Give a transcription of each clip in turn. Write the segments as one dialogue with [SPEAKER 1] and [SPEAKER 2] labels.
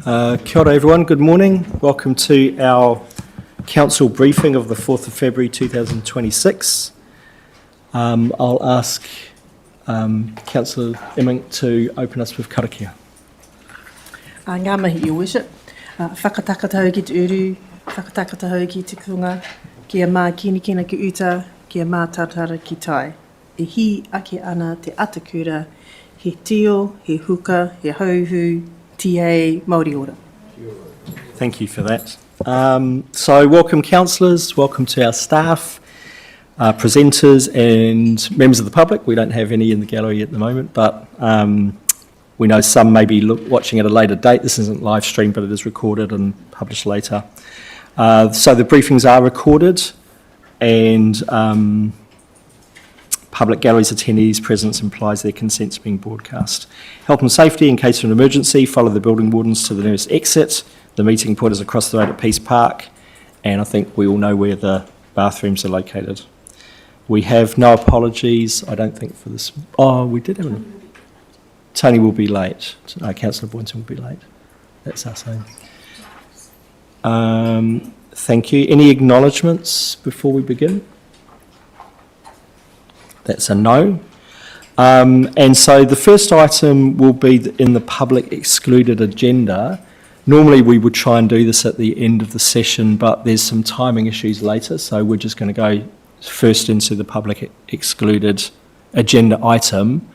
[SPEAKER 1] Kia ora everyone, good morning. Welcome to our council briefing of the 4th of February 2026. I'll ask Councillor Emmink to open us with karakia.
[SPEAKER 2] Ngā mihi, Your Worship. Whakatakata hau ki te uru, whakatakata hau ki te kunga, kia mā kinikina ki uta, kia mā taratara ki tai. E hi ake ana te atakura, he tio, he huka, he hauhu, TA, Māori ora.
[SPEAKER 1] Thank you for that. So welcome councillors, welcome to our staff, presenters and members of the public. We don't have any in the gallery at the moment, but we know some may be watching at a later date. This isn't live stream, but it is recorded and published later. So the briefings are recorded, and public galleries attendees' presence implies their consent to being broadcast. Health and safety, in case of an emergency, follow the building wardens to the nearest exit. The meeting point is across the road at Peace Park, and I think we all know where the bathrooms are located. We have no apologies, I don't think, for this. Oh, we did have one. Tony will be late. Councillor Boynton will be late. That's our saying. Thank you. Any acknowledgements before we begin? That's a no. And so the first item will be in the public excluded agenda. Normally we would try and do this at the end of the session, but there's some timing issues later, so we're just going to go first into the public excluded agenda item.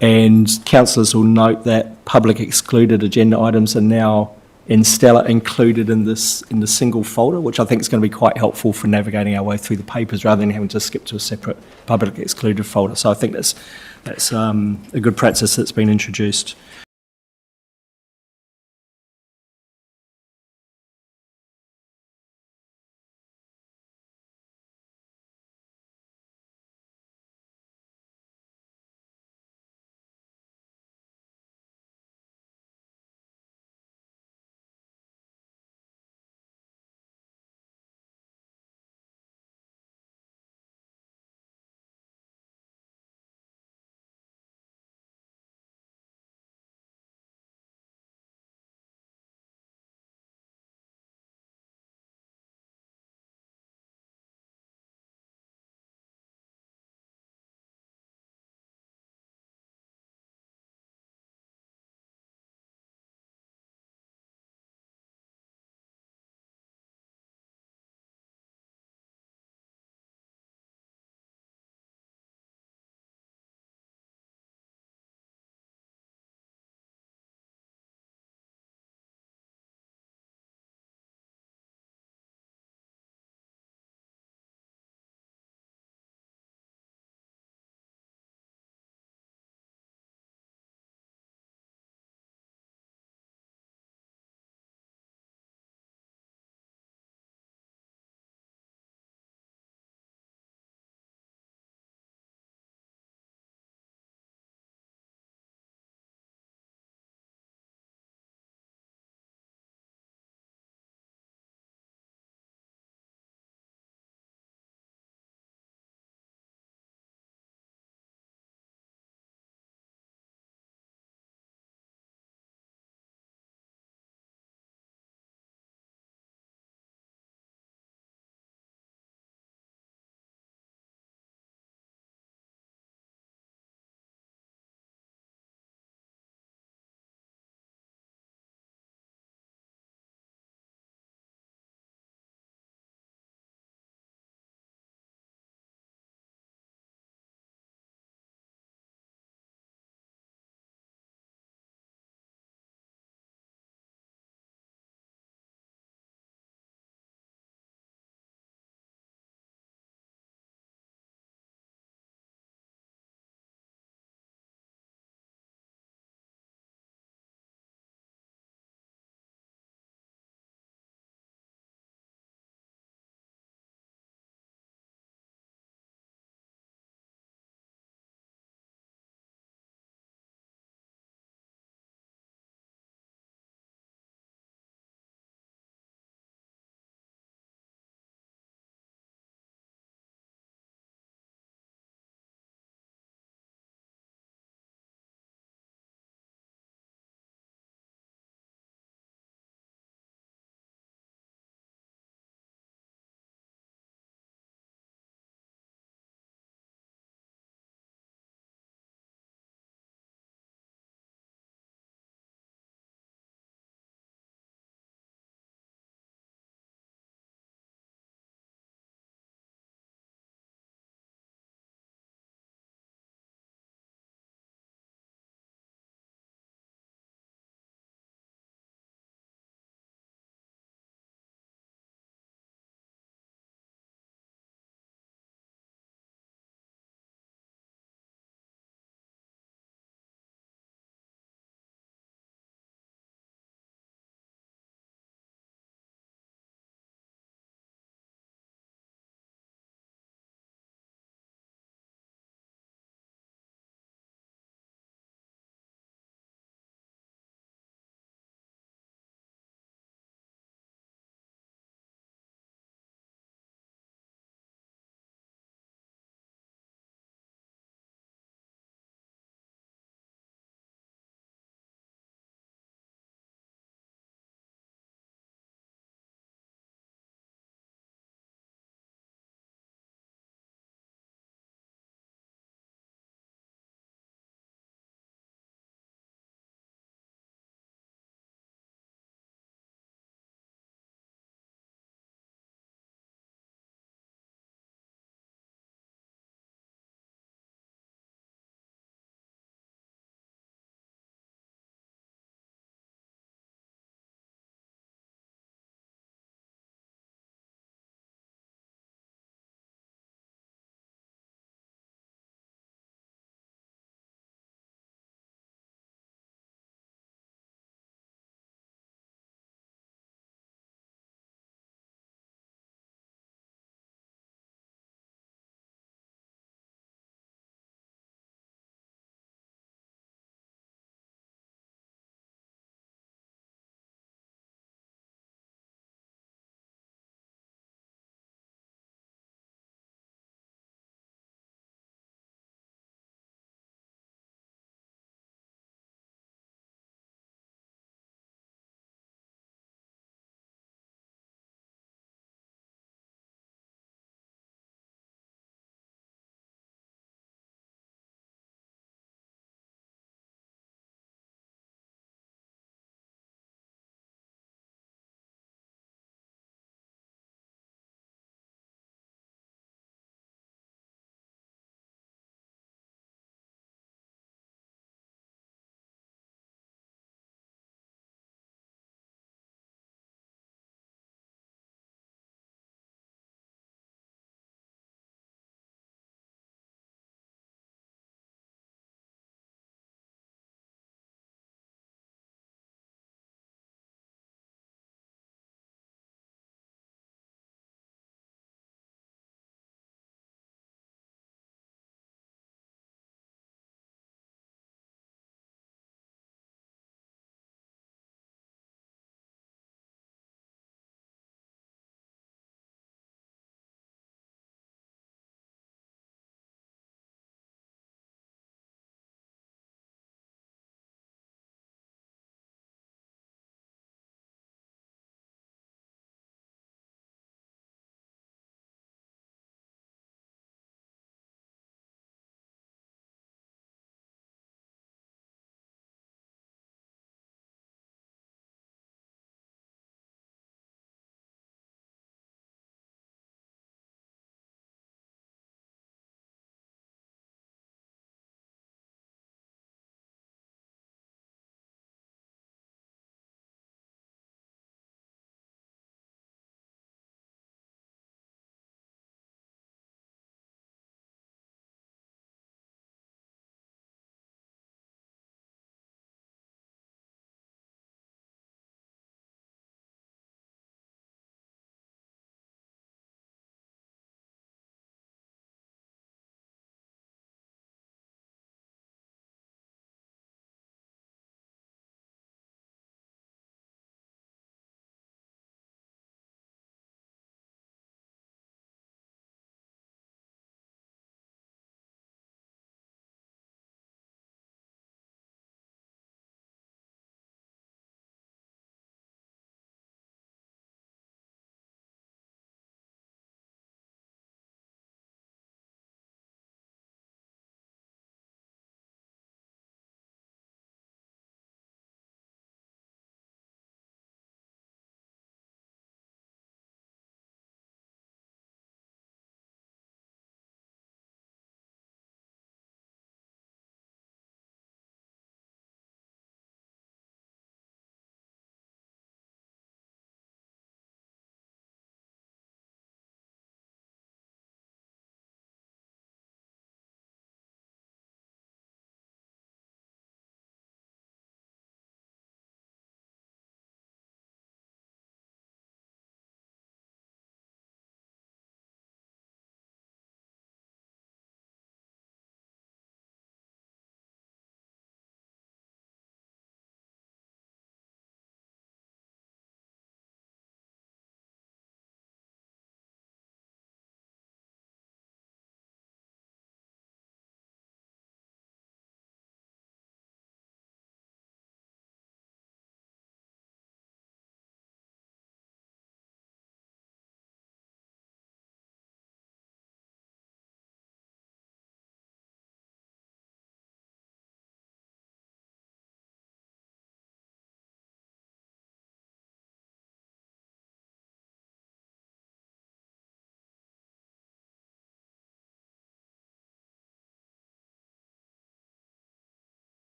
[SPEAKER 1] And councillors will note that public excluded agenda items are now in Stella included in the single folder, which I think is going to be quite helpful for navigating our way through the papers rather than having to skip to a separate public excluded folder. So I think that's a good practice that's been introduced.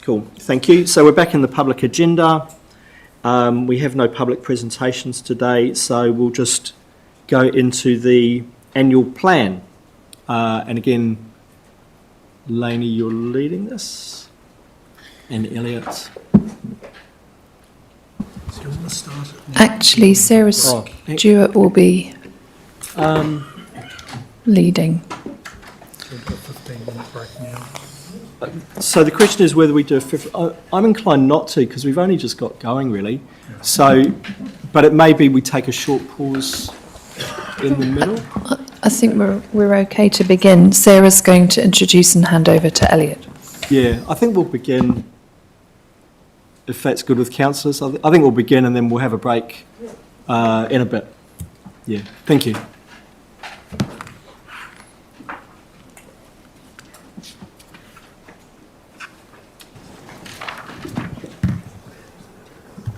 [SPEAKER 1] Cool, thank you. So we're back in the public agenda. We have no public presentations today, so we'll just go into the annual plan. And again, Lainey, you're leading this, and Elliot. Do you want to start?
[SPEAKER 3] Actually, Sarah Stewart will be leading.
[SPEAKER 1] So the question is whether we do a fifth. I'm inclined not to because we've only just got going really. So, but it may be we take a short pause in the middle.
[SPEAKER 3] I think we're okay to begin. Sarah's going to introduce and hand over to Elliot.
[SPEAKER 1] Yeah, I think we'll begin, if that's good with councillors. I think we'll begin and then we'll have a break in a bit. Yeah, thank you.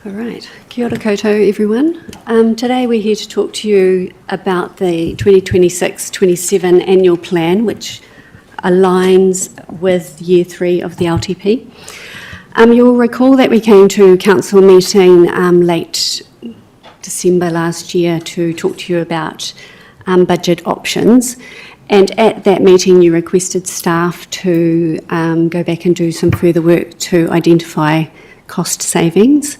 [SPEAKER 4] All right, kia ora koutou everyone. Today we're here to talk to you about the 2026-27 annual plan, which aligns with year 3 of the LTP. You'll recall that we came to council meeting late December last year to talk to you about budget options, and at that meeting you requested staff to go back and do some further work to identify cost savings.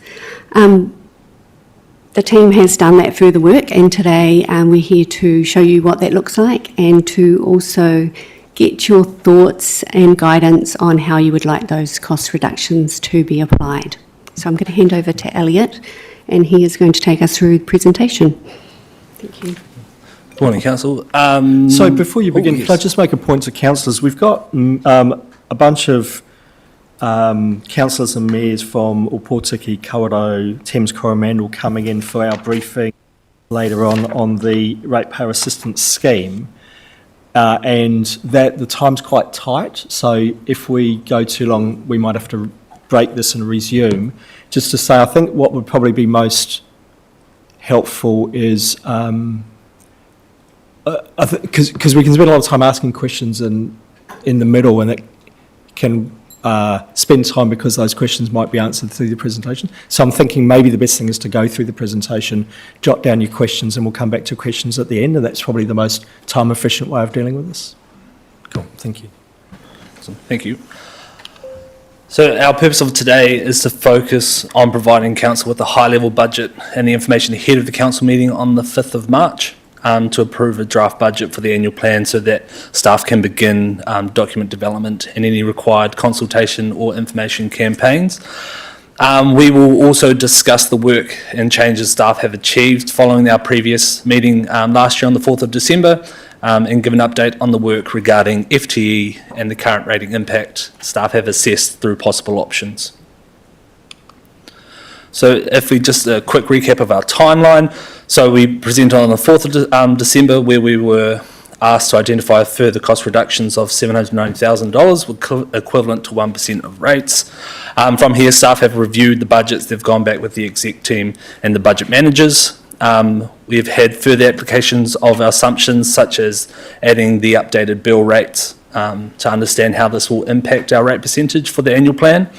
[SPEAKER 4] The team has done that further work, and today we're here to show you what that looks like and to also get your thoughts and guidance on how you would like those cost reductions to be applied. So I'm going to hand over to Elliot, and he is going to take us through the presentation. Thank you.
[SPEAKER 5] Good morning, Council.
[SPEAKER 1] So before you begin, can I just make a point to councillors? We've got a bunch of councillors and mayors from Opotiki, Kawerau, Thames Coromandel coming in for our briefing later on the Ratepayer Assistance Scheme. And that the time's quite tight, so if we go too long, we might have to break this and resume. Just to say, I think what would probably be most helpful is, because we can spend a lot of time asking questions in the middle, and it can spend time because those questions might be answered through the presentation. So I'm thinking maybe the best thing is to go through the presentation, jot down your questions, and we'll come back to questions at the end, and that's probably the most time-efficient way of dealing with this. Cool, thank you.
[SPEAKER 5] Awesome. Thank you. So our purpose of today is to focus on providing Council with a high-level budget and the information ahead of the Council meeting on the 5th of March. To approve a draft budget for the annual plan so that staff can begin document development and any required consultation or information campaigns. We will also discuss the work and changes staff have achieved following our previous meeting last year on the 4th of December and give an update on the work regarding FTE and the current rating impact staff have assessed through possible options. So if we just a quick recap of our timeline. So we presented on the 4th of December where we were asked to identify further cost reductions of $790,000 equivalent to 1% of rates. From here, staff have reviewed the budgets. They've gone back with the exec team and the budget managers. We've had further applications of our assumptions such as adding the updated bill rates to understand how this will impact our rate percentage for the annual plan.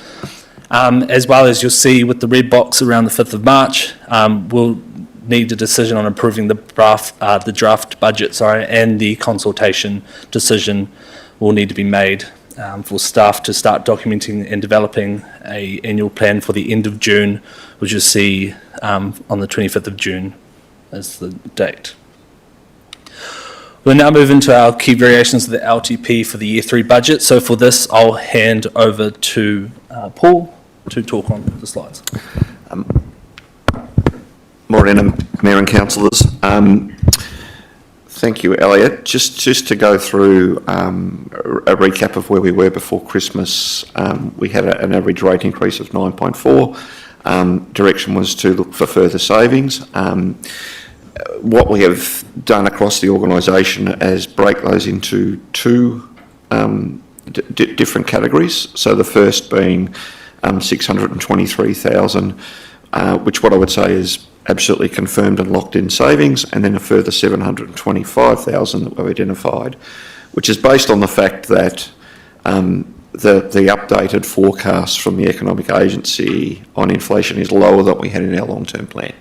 [SPEAKER 5] As well as you'll see with the red box around the 5th of March, we'll need a decision on approving the draft budget, and the consultation decision will need to be made for staff to start documenting and developing an annual plan for the end of June, which you'll see on the 25th of June as the date. We'll now move into our key variations of the LTP for the Year 3 budget. So for this, I'll hand over to Paul to talk on the slides.
[SPEAKER 6] Morning, Mayor and Councillors. Thank you, Elliot. Just to go through a recap of where we were before Christmas, we had an average rate increase of 9.4. Direction was to look for further savings. What we have done across the organisation is break those into two different categories. So the first being 623,000, which what I would say is absolutely confirmed and locked in savings, and then a further 725,000 that we've identified, which is based on the fact that the updated forecast from the Economic Agency on inflation is lower than we had in our long-term plan.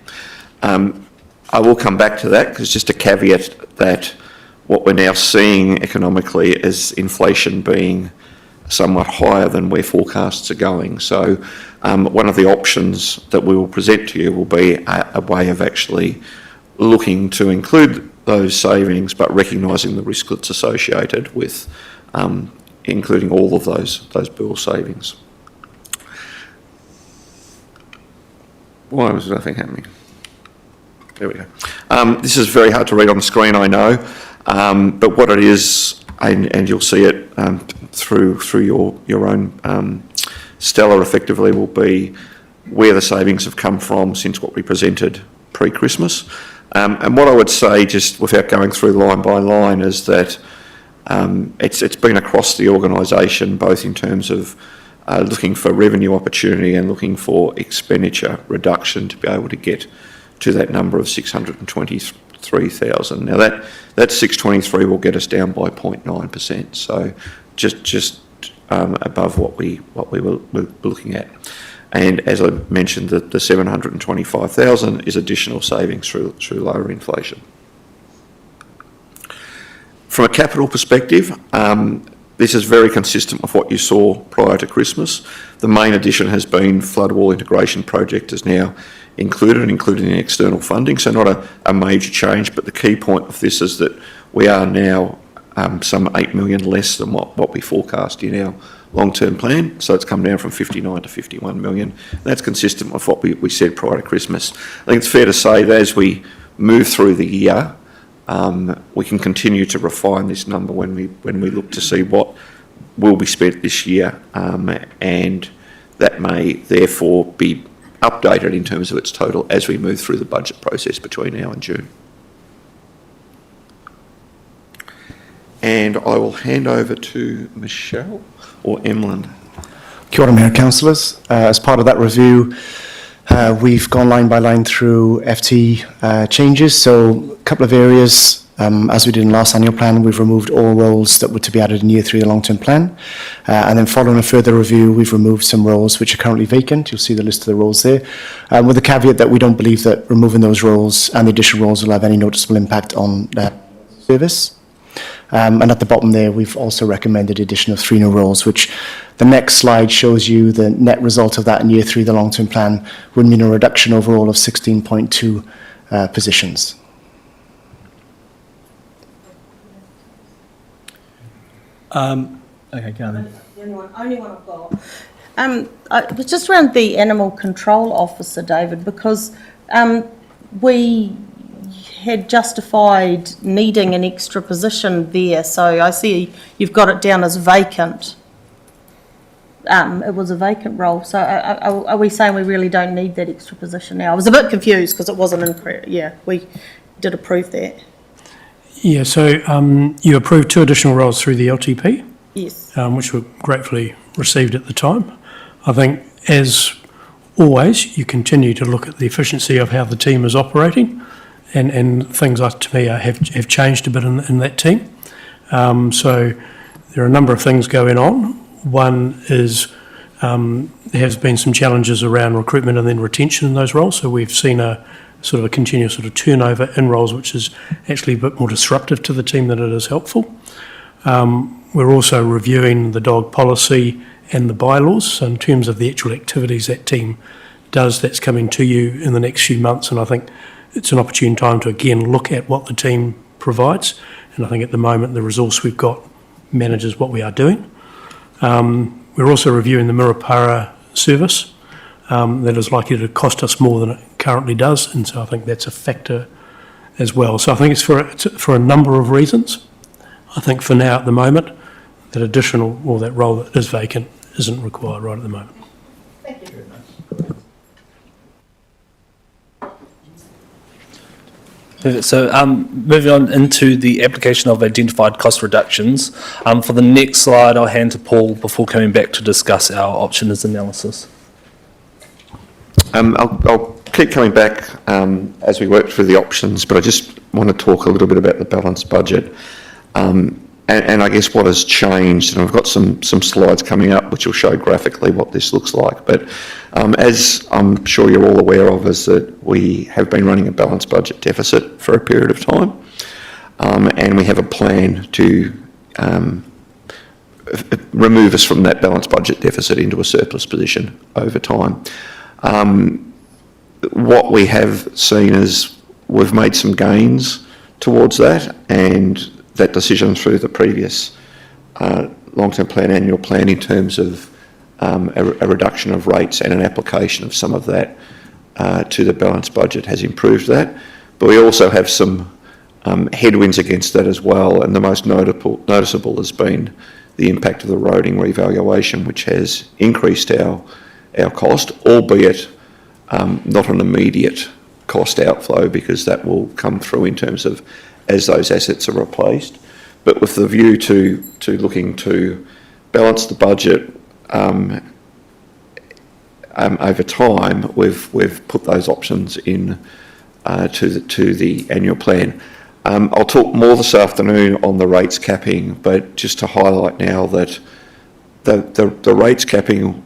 [SPEAKER 6] I will come back to that, because just a caveat that what we're now seeing economically is inflation being somewhat higher than where forecasts are going. So one of the options that we will present to you will be a way of actually looking to include those savings, but recognising the risk that's associated with including all of those bill savings. Why was nothing happening? There we go. This is very hard to read on the screen, I know, but what it is, and you'll see it through your own Stella, effectively, will be where the savings have come from since what we presented pre-Christmas. And what I would say, just without going through line by line, is that it's been across the organisation, both in terms of looking for revenue opportunity and looking for expenditure reduction to be able to get to that number of 623,000. Now that 623 will get us down by 0.9%, so just above what we were looking at. And as I mentioned, the 725,000 is additional savings through lower inflation. From a capital perspective, this is very consistent with what you saw prior to Christmas. The main addition has been flood wall integration project is now included in external funding, so not a major change, but the key point of this is that we are now some 8 million less than what we forecast in our long-term plan, so it's come down from 59 to 51 million. That's consistent with what we said prior to Christmas. I think it's fair to say that as we move through the year, we can continue to refine this number when we look to see what will be spent this year, and that may therefore be updated in terms of its total as we move through the budget process between now and June. And I will hand over to Michelle or Emlyn.
[SPEAKER 7] Kia ora, Mayor Councillors. As part of that review, we've gone line by line through FT changes. So a couple of areas, as we did in last annual plan, we've removed all roles that were to be added in year 3 of the long-term plan. And then following a further review, we've removed some roles which are currently vacant. You'll see the list of the roles there, with the caveat that we don't believe that removing those roles and the additional roles will have any noticeable impact on service. And at the bottom there, we've also recommended the addition of 3 new roles, which the next slide shows you the net result of that in year 3 of the long-term plan would mean a reduction overall of 16.2 positions.
[SPEAKER 1] Okay, go on then.
[SPEAKER 2] The only one I've got. It was just around the animal control officer, David, because we had justified needing an extra position there, so I see you've got it down as vacant. It was a vacant role, so are we saying we really don't need that extra position now? I was a bit confused because it wasn't in, we did approve that.
[SPEAKER 8] Yeah, so you approved 2 additional roles through the LTP,
[SPEAKER 2] Yes.
[SPEAKER 8] which were gratefully received at the time. I think, as always, you continue to look at the efficiency of how the team is operating, and things, to me, have changed a bit in that team. So there are a number of things going on. One is there has been some challenges around recruitment and then retention in those roles, so we've seen a sort of a continuous sort of turnover in roles, which is actually a bit more disruptive to the team than it is helpful. We're also reviewing the dog policy and the bylaws, so in terms of the actual activities that team does, that's coming to you in the next few months, and I think it's an opportune time to again look at what the team provides, and I think at the moment the resource we've got manages what we are doing. We're also reviewing the Ratepayer service. That is likely to cost us more than it currently does, and so I think that's a factor as well. So I think it's for a number of reasons. I think for now, at the moment, that additional, or that role that is vacant isn't required right at the moment.
[SPEAKER 2] Thank you.
[SPEAKER 5] So moving on into the application of identified cost reductions. For the next slide, I'll hand to Paul before coming back to discuss our options analysis.
[SPEAKER 6] I'll keep coming back as we work through the options, but I just want to talk a little bit about the balanced budget. And and I guess what has changed, and I've got some slides coming up which will show graphically what this looks like, but as I'm sure you're all aware of, is that we have been running a balanced budget deficit for a period of time, and we have a plan to remove us from that balanced budget deficit into a surplus position over time. What we have seen is we've made some gains towards that, and that decision through the previous long-term plan, annual plan, in terms of a reduction of rates and an application of some of that to the balanced budget has improved that. But we also have some headwinds against that as well, and the most noticeable has been the impact of the roading revaluation, which has increased our cost, albeit not an immediate cost outflow, because that will come through in terms of as those assets are replaced. But with the view to looking to balance the budget over time, we've put those options in to the annual plan. I'll talk more this afternoon on the rates capping, but just to highlight now that the rates capping,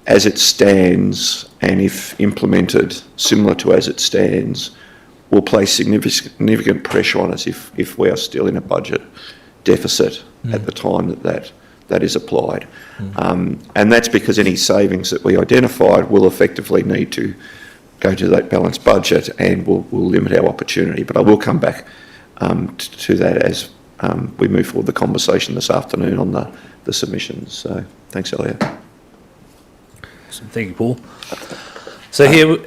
[SPEAKER 6] as it stands, and if implemented similar to as it stands, will place significant pressure on us if we are still in a budget deficit at the time that is applied. And that's because any savings that we identified will effectively need to go to that balanced budget and will limit our opportunity. But I will come back to that as we move forward the conversation this afternoon on the submissions. So thanks, Elliot.
[SPEAKER 5] Awesome. Thank you, Paul. So here,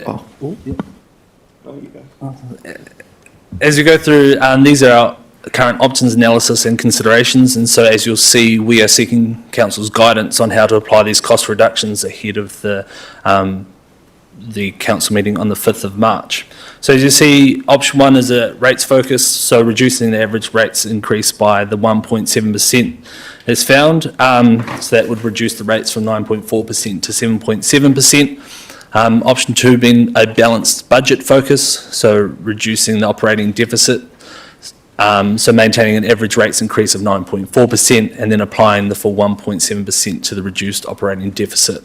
[SPEAKER 5] as you go through, these are our current options analysis and considerations, and so as you'll see, we are seeking Council's guidance on how to apply these cost reductions ahead of the Council meeting on the 5th of March. So as you see, option 1 is a rates focus, so reducing the average rates increase by the 1.7% is found, so that would reduce the rates from 9.4% to 7.7%. Option 2 being a balanced budget focus, so reducing the operating deficit, so maintaining an average rates increase of 9.4% and then applying the full 1.7% to the reduced operating deficit.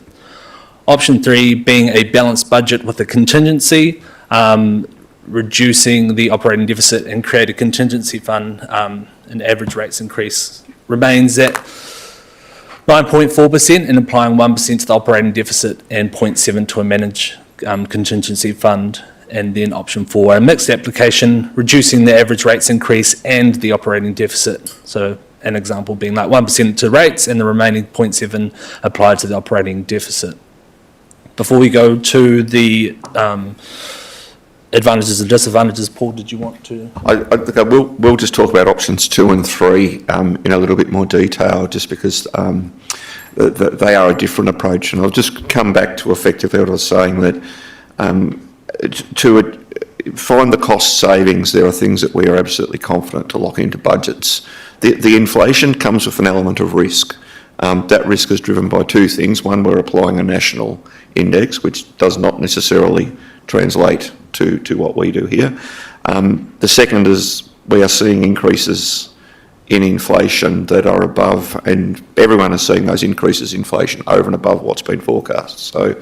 [SPEAKER 5] Option 3 being a balanced budget with a contingency, reducing the operating deficit and create a contingency fund, and average rates increase remains at 9.4% and applying 1% to the operating deficit and 0.7% to a managed contingency fund. And then option 4, a mixed application, reducing the average rates increase and the operating deficit. So an example being like 1% to rates and the remaining 0.7% applied to the operating deficit. Before we go to the advantages and disadvantages, Paul, did you want to?
[SPEAKER 6] We'll just talk about options 2 and 3 in a little bit more detail, just because they are a different approach. And I'll just come back to effectively what I was saying, that to find the cost savings, there are things that we are absolutely confident to lock into budgets. The inflation comes with an element of risk. That risk is driven by 2 things. One, we're applying a national index, which does not necessarily translate to what we do here. The second is we are seeing increases in inflation that are above, and everyone is seeing those increases in inflation over and above what's been forecast. So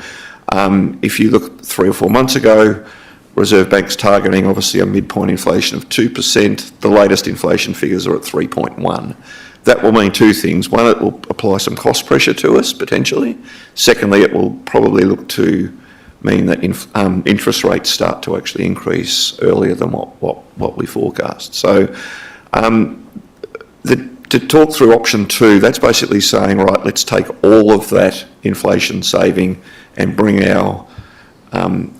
[SPEAKER 6] if you look 3 or 4 months ago, Reserve Bank's targeting obviously a midpoint inflation of 2%. The latest inflation figures are at 3.1%. That will mean 2 things. One, it will apply some cost pressure to us, potentially. Secondly, it will probably look to mean that interest rates start to actually increase earlier than what we forecast. So to talk through option 2, that's basically saying, right, let's take all of that inflation saving and bring our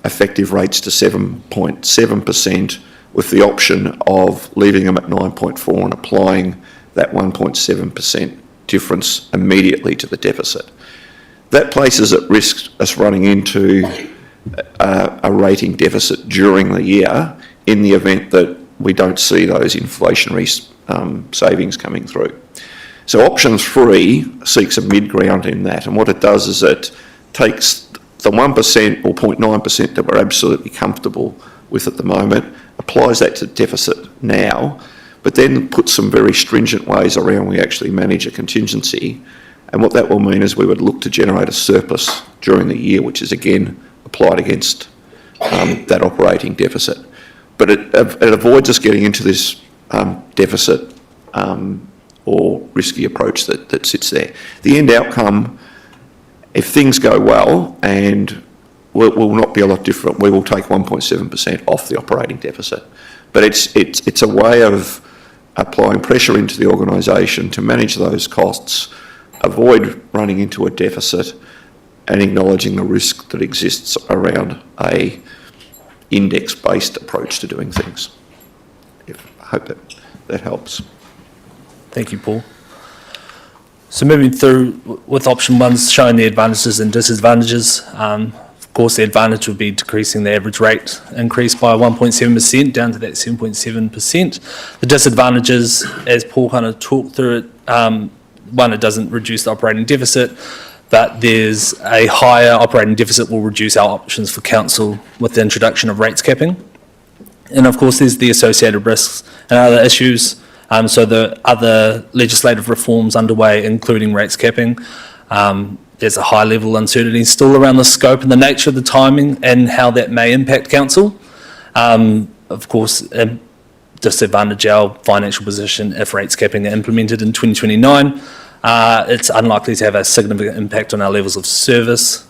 [SPEAKER 6] effective rates to 7.7% with the option of leaving them at 9.4% and applying that 1.7% difference immediately to the deficit. That places at risk us running into a rating deficit during the year in the event that we don't see those inflationary savings coming through. So option 3 seeks a mid-ground in that, and what it does is it takes the 1% or 0.9% that we're absolutely comfortable with at the moment, applies that to deficit now, but then put some very stringent ways around we actually manage a contingency. And what that will mean is we would look to generate a surplus during the year, which is again applied against that operating deficit. But it avoids us getting into this deficit or risky approach that sits there. The end outcome, if things go well, and will not be a lot different, we will take 1.7% off the operating deficit. But it's a way of applying pressure into the organisation to manage those costs, avoid running into a deficit, and acknowledging the risk that exists around a index-based approach to doing things. I hope that helps.
[SPEAKER 5] Thank you, Paul. So moving through with option 1, showing the advantages and disadvantages. Of course, the advantage would be decreasing the average rate increase by 1.7% down to that 7.7%. The disadvantages, as Paul kind of talked through it, one, it doesn't reduce the operating deficit, but there's a higher operating deficit will reduce our options for council with the introduction of rates capping. And of course, there's the associated risks and other issues. So the other legislative reforms underway, including rates capping, there's a high level of uncertainty still around the scope and the nature of the timing and how that may impact council. Of course, disadvantage our financial position if rates capping are implemented in 2029. It's unlikely to have a significant impact on our levels of service.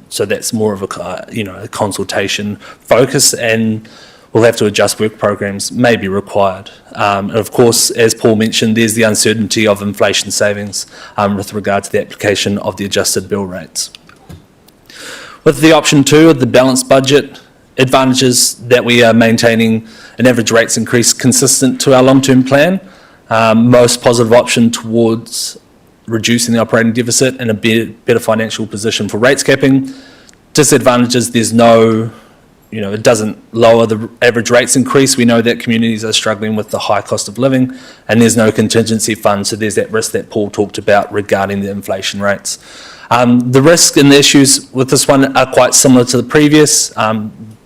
[SPEAKER 5] So that's more of a consultation focus, and we'll have to adjust work programs may be required. And of course, as Paul mentioned, there's the uncertainty of inflation savings with regard to the application of the adjusted bill rates. With the option 2 of the balanced budget, advantages that we are maintaining an average rates increase consistent to our long-term plan. Most positive option towards reducing the operating deficit and a better financial position for rates capping. Disadvantages, there's no, it doesn't lower the average rates increase. We know that communities are struggling with the high cost of living, and there's no contingency fund, so there's that risk that Paul talked about regarding the inflation rates. The risk and the issues with this one are quite similar to the previous.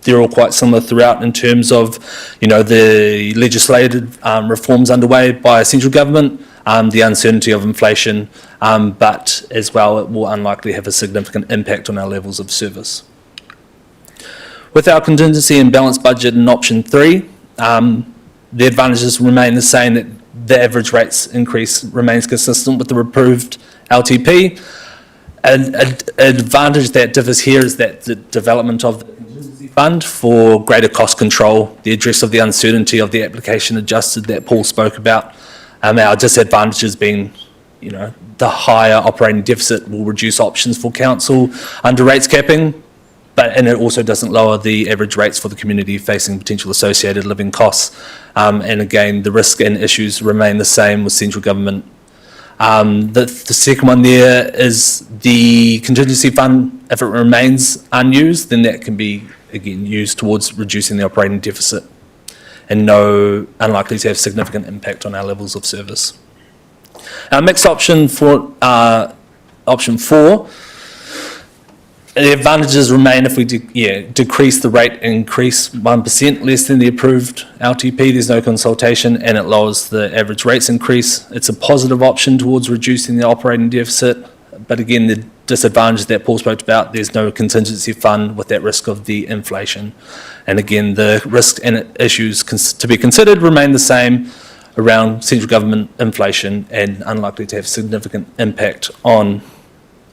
[SPEAKER 5] They're all quite similar throughout in terms of, the legislative reforms underway by central government, the uncertainty of inflation, but as well it will unlikely have a significant impact on our levels of service. With our contingency and balanced budget in option 3, the advantages remain the same, that the average rates increase remains consistent with the approved LTP. An advantage that differs here is that the development of the contingency fund for greater cost control, the address of the uncertainty of the application adjusted that Paul spoke about. Our disadvantages being, the higher operating deficit will reduce options for council under rates capping, and it also doesn't lower the average rates for the community facing potential associated living costs. And again, the risk and issues remain the same with central government. The second one there is the contingency fund. If it remains unused, then that can be, again, used towards reducing the operating deficit and unlikely to have significant impact on our levels of service. Our mixed option for option 4, the advantages remain if we decrease the rate increase 1% less than the approved LTP, there's no consultation, and it lowers the average rates increase. It's a positive option towards reducing the operating deficit, but again, the disadvantage that Paul spoke about, there's no contingency fund with that risk of the inflation. And again, the risk and issues to be considered remain the same around central government inflation and unlikely to have significant impact on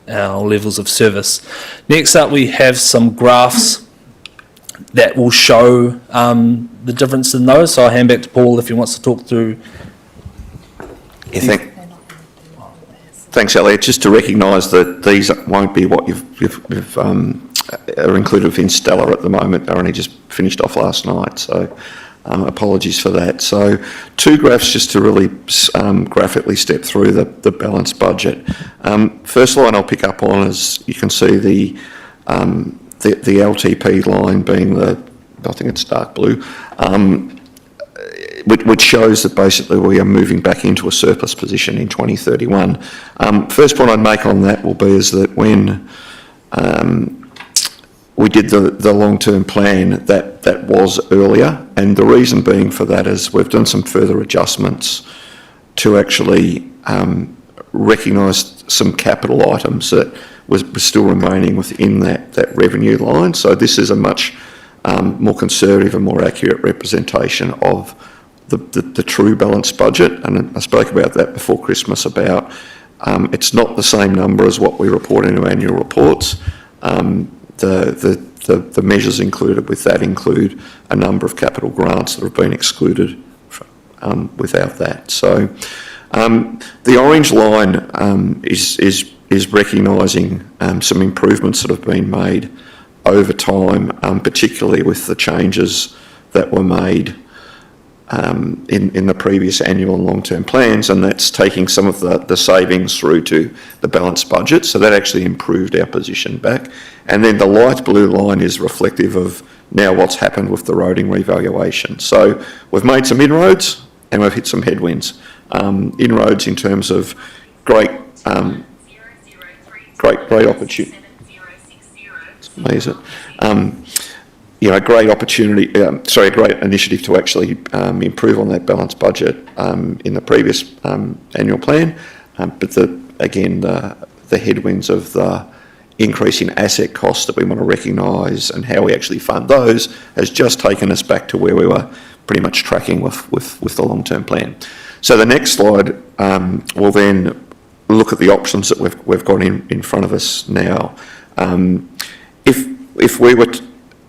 [SPEAKER 5] our levels of service. Next up, we have some graphs that will show the difference in those. So I'll hand back to Paul if he wants to talk through.
[SPEAKER 6] Thanks, Elliot. Just to recognise that these won't be what you've are included within Stellar at the moment. They're only just finished off last night, so apologies for that. So 2 graphs just to really graphically step through the balanced budget. First line I'll pick up on is you can see the LTP line being I think it's dark blue, which shows that basically we are moving back into a surplus position in 2031. First point I'd make on that will be is that when we did the long-term plan that was earlier, and the reason being for that is we've done some further adjustments to actually recognise some capital items that was still remaining within that revenue line. So this is a much more conservative and more accurate representation of the true balanced budget, and I spoke about that before Christmas about it's not the same number as what we report in our annual reports. The measures included with that include a number of capital grants that have been excluded without that. So the orange line is recognising some improvements that have been made over time, particularly with the changes that were made in the previous annual and long-term plans, and that's taking some of the savings through to the balanced budget. So that actually improved our position back. And then the light blue line is reflective of now what's happened with the roading revaluation. So we've made some inroads and we've hit some headwinds. Inroads in terms of great opportunity. Great opportunity, a great initiative to actually improve on that balanced budget in the previous annual plan. But the headwinds of the increase in asset costs that we want to recognise and how we actually fund those has just taken us back to where we were pretty much tracking with the long-term plan. So the next slide will then look at the options that we've got in front of us now. If we were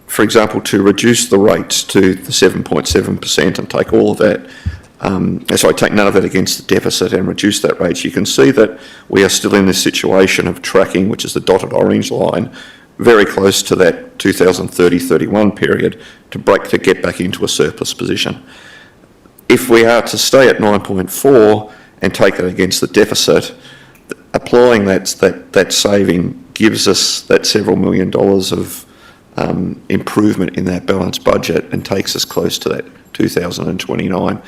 [SPEAKER 6] for example, to reduce the rates to the 7.7% and take all of that, take none of that against the deficit and reduce that rate, you can see that we are still in this situation of tracking, which is the dotted orange line, very close to that 2030-31 period to get back into a surplus position. If we are to stay at 9.4 and take it against the deficit, applying that saving gives us that several $1 million of improvement in that balanced budget and takes us close to that 2029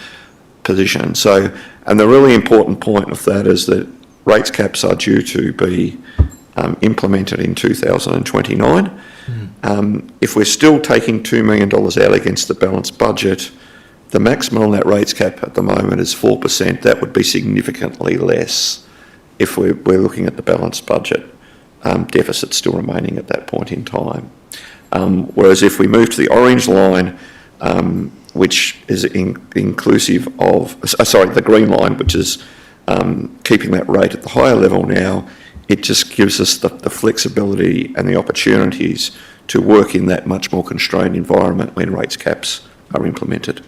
[SPEAKER 6] position. So, and the really important point of that is that rates caps are due to be implemented in 2029. If we're still taking $2 million out against the balanced budget, the maximum on that rates cap at the moment is 4%. That would be significantly less if we're looking at the balanced budget deficit still remaining at that point in time. Whereas if we move to the orange line, which is inclusive of, the green line, which is keeping that rate at the higher level now, it just gives us the flexibility and the opportunities to work in that much more constrained environment when rates caps are implemented.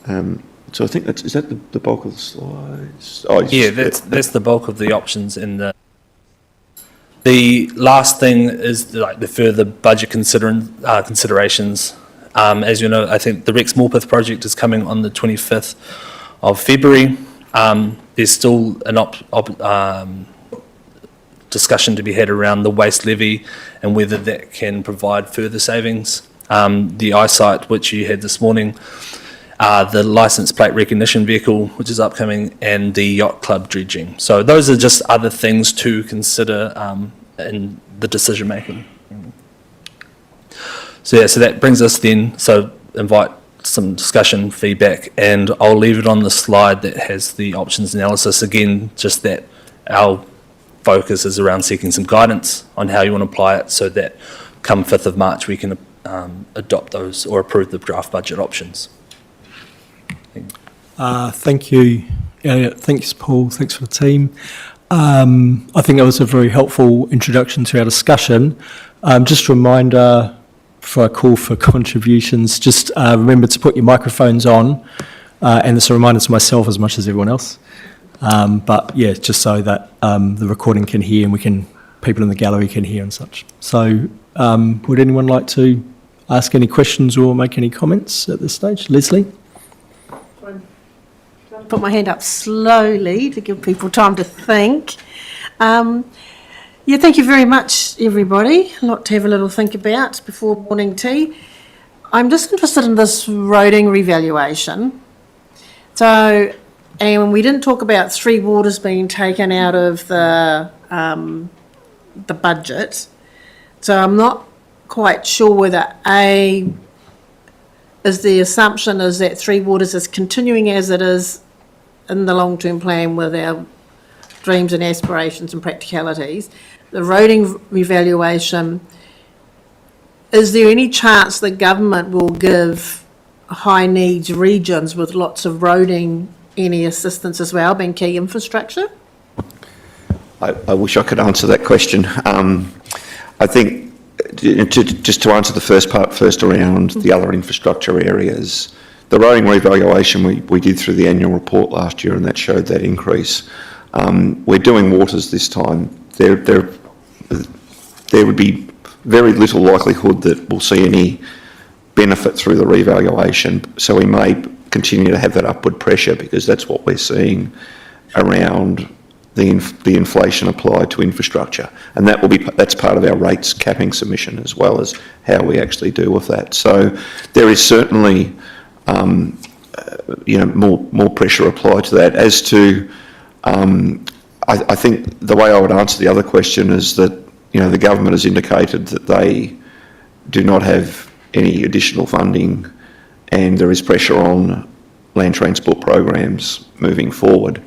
[SPEAKER 6] So I think is that the bulk of the slides?
[SPEAKER 5] That's the bulk of the options in the. The last thing is the further budget considerations. As you know, I think the Rex Morpeth project is coming on the 25th of February. There's still an discussion to be had around the waste levy and whether that can provide further savings. The eyesight, which you had this morning, the licence plate recognition vehicle, which is upcoming, and the yacht club dredging. So those are just other things to consider in the decision making. So that brings us then, invite some discussion, feedback, and I'll leave it on the slide that has the options analysis. Again, just that our focus is around seeking some guidance on how you want to apply it so that come 5th of March we can adopt those or approve the draft budget options.
[SPEAKER 1] Thank you, Elliot. Thanks, Paul. Thanks for the team. I think that was a very helpful introduction to our discussion. Just a reminder for a call for contributions, just remember to put your microphones on, and it's a reminder to myself as much as everyone else. But yeah, just so that the recording can hear and people in the gallery can hear and such. So would anyone like to ask any questions or make any comments at this stage? Leslie?
[SPEAKER 2] Put my hand up slowly to give people time to think. Thank you very much, everybody. A lot to have a little think about before morning tea. I'm just interested in this roading revaluation. So, and we didn't talk about Three Waters being taken out of the budget. So I'm not quite sure whether is the assumption is that Three Waters is continuing as it is in the long-term plan with our dreams and aspirations and practicalities. The roading revaluation, is there any chance the government will give high needs regions with lots of roading any assistance as well, being key infrastructure?
[SPEAKER 6] I wish I could answer that question. I think just to answer the first part first around the other infrastructure areas, the roading revaluation we did through the annual report last year, and that showed that increase. We're doing waters this time. There would be very little likelihood that we'll see any benefit through the revaluation, so we may continue to have that upward pressure because that's what we're seeing around the inflation applied to infrastructure, and that's part of our rates capping submission as well as how we actually deal with that. So there is certainly more pressure applied to that. As to I think the way I would answer the other question is that the government has indicated that they do not have any additional funding, and there is pressure on land transport programs moving forward.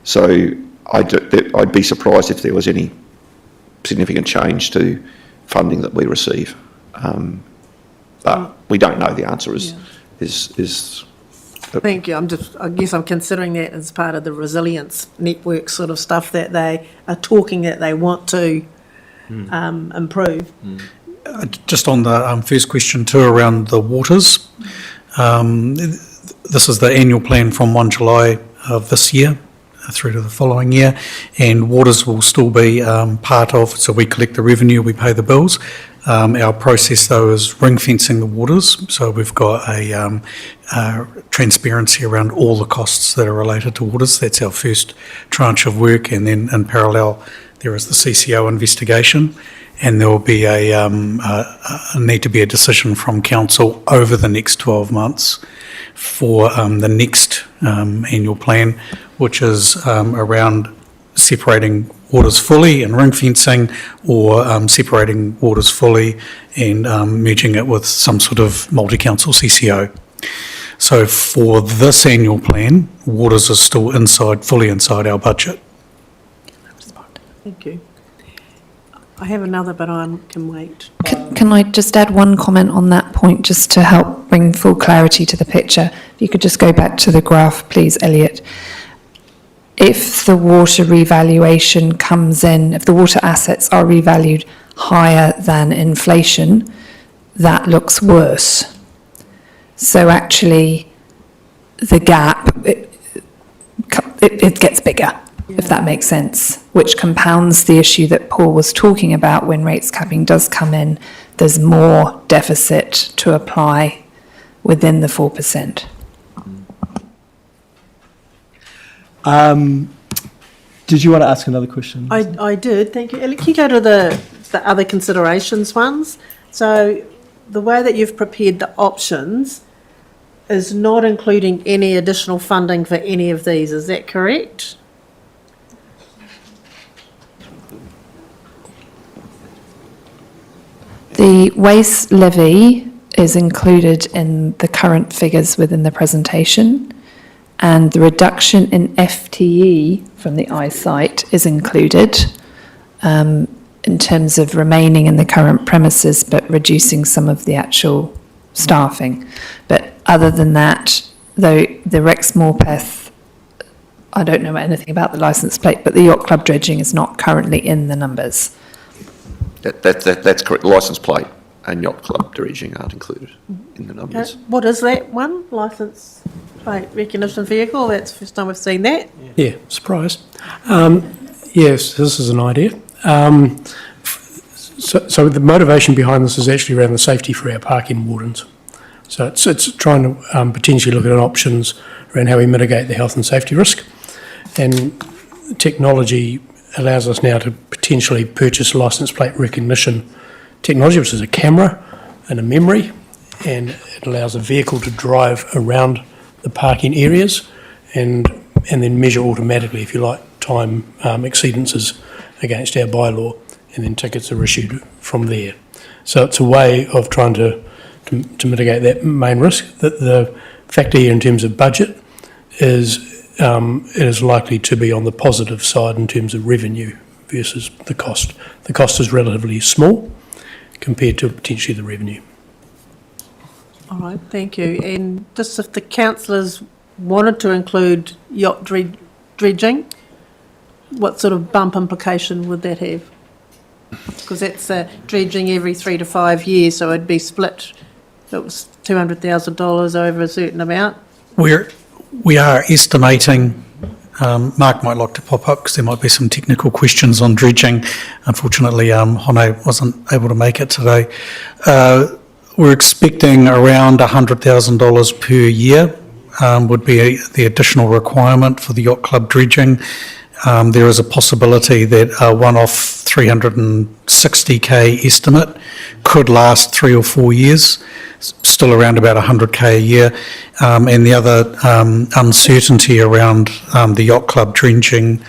[SPEAKER 6] So I'd be surprised if there was any significant change to funding that we receive, but we don't know. The answer is.
[SPEAKER 2] Thank you. I guess I'm considering that as part of the resilience network sort of stuff that they are talking that they want to improve.
[SPEAKER 9] Just on the first question too, around the waters, this is the annual plan from 1 July of this year through to the following year, and waters will still be part of, so we collect the revenue, we pay the bills. Our process though is ring fencing the waters, so we've got a transparency around all the costs that are related to waters. That's our first tranche of work, and then in parallel there is the CCO investigation, and there will be need to be a decision from council over the next 12 months for the next annual plan, which is around separating waters fully and ring fencing, or separating waters fully and merging it with some sort of multi-council CCO. So for this annual plan, waters is still fully inside our budget.
[SPEAKER 2] Thank you. I have another, but I can wait.
[SPEAKER 3] Can I just add one comment on that point, just to help bring full clarity to the picture? If you could just go back to the graph, please, Elliot. If the water revaluation comes in, if the water assets are revalued higher than inflation, that looks worse. So actually, the gap, it gets bigger, if that makes sense, which compounds the issue that Paul was talking about. When rates capping does come in, there's more deficit to apply within the 4%.
[SPEAKER 1] Did you want to ask another question?
[SPEAKER 2] I did, thank you. Ellie, can you go to the other considerations ones? So the way that you've prepared the options is not including any additional funding for any of these, is that correct?
[SPEAKER 3] The waste levy is included in the current figures within the presentation, and the reduction in FTE from the eyesight is included in terms of remaining in the current premises but reducing some of the actual staffing. But other than that, though, the Rex Morpeth, I don't know anything about the licence plate, but the yacht club dredging is not currently in the numbers.
[SPEAKER 6] That's correct. Licence plate and yacht club dredging aren't included in the numbers.
[SPEAKER 2] Okay. What is that one? Licence plate recognition vehicle? That's the first time we've seen that.
[SPEAKER 8] Yeah, surprise. Yes, this is an idea. So the motivation behind this is actually around the safety for our parking wardens. So it's trying to potentially look at options around how we mitigate the health and safety risk. And technology allows us now to potentially purchase licence plate recognition technology, which is a camera and a memory, and it allows a vehicle to drive around the parking areas and then measure automatically, if you like, time exceedances against our bylaw, and then tickets are issued from there. So it's a way of trying to mitigate that main risk. That the factor here in terms of budget is it is likely to be on the positive side in terms of revenue versus the cost. The cost is relatively small compared to potentially the revenue.
[SPEAKER 2] All right, thank you. And just if the councillors wanted to include yacht dredging, what sort of bump implication would that have? Because that's dredging every 3 to 5 years, so it'd be split. If it was $200,000 over a certain amount.
[SPEAKER 9] We are estimating, Mark might like to pop up because there might be some technical questions on dredging. Unfortunately, Hone wasn't able to make it today. We're expecting around $100,000 per year would be the additional requirement for the yacht club dredging. There is a possibility that a one-off 360k estimate could last 3 or 4 years, still around about 100k a year. And the other uncertainty around the yacht club dredging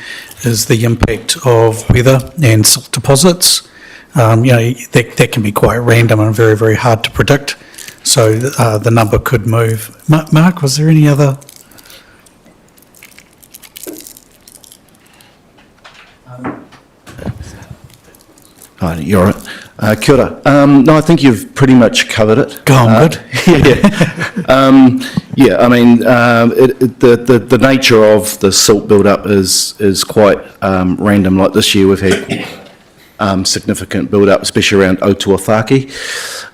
[SPEAKER 9] is the impact of weather and silt deposits. That can be quite random and very, very hard to predict. So the number could move. Mark, was there any other?
[SPEAKER 10] Hi, you're all right. Kia ora. No, I think you've pretty much covered it.
[SPEAKER 9] Go on, good.
[SPEAKER 10] Yeah, I mean, the nature of the silt build-up is quite random. Like this year, we've had significant build-up, especially around Otuathaki,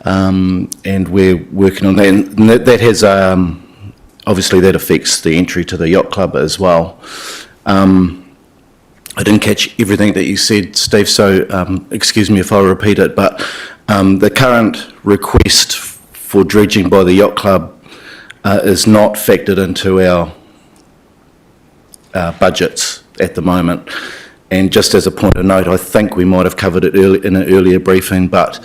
[SPEAKER 10] and we're working on that. And that has, obviously, that affects the entry to the yacht club as well. I didn't catch everything that you said, Steve, so excuse me if I repeat it, but the current request for dredging by the yacht club is not factored into our budgets at the moment. And just as a point of note, I think we might have covered it in an earlier briefing, but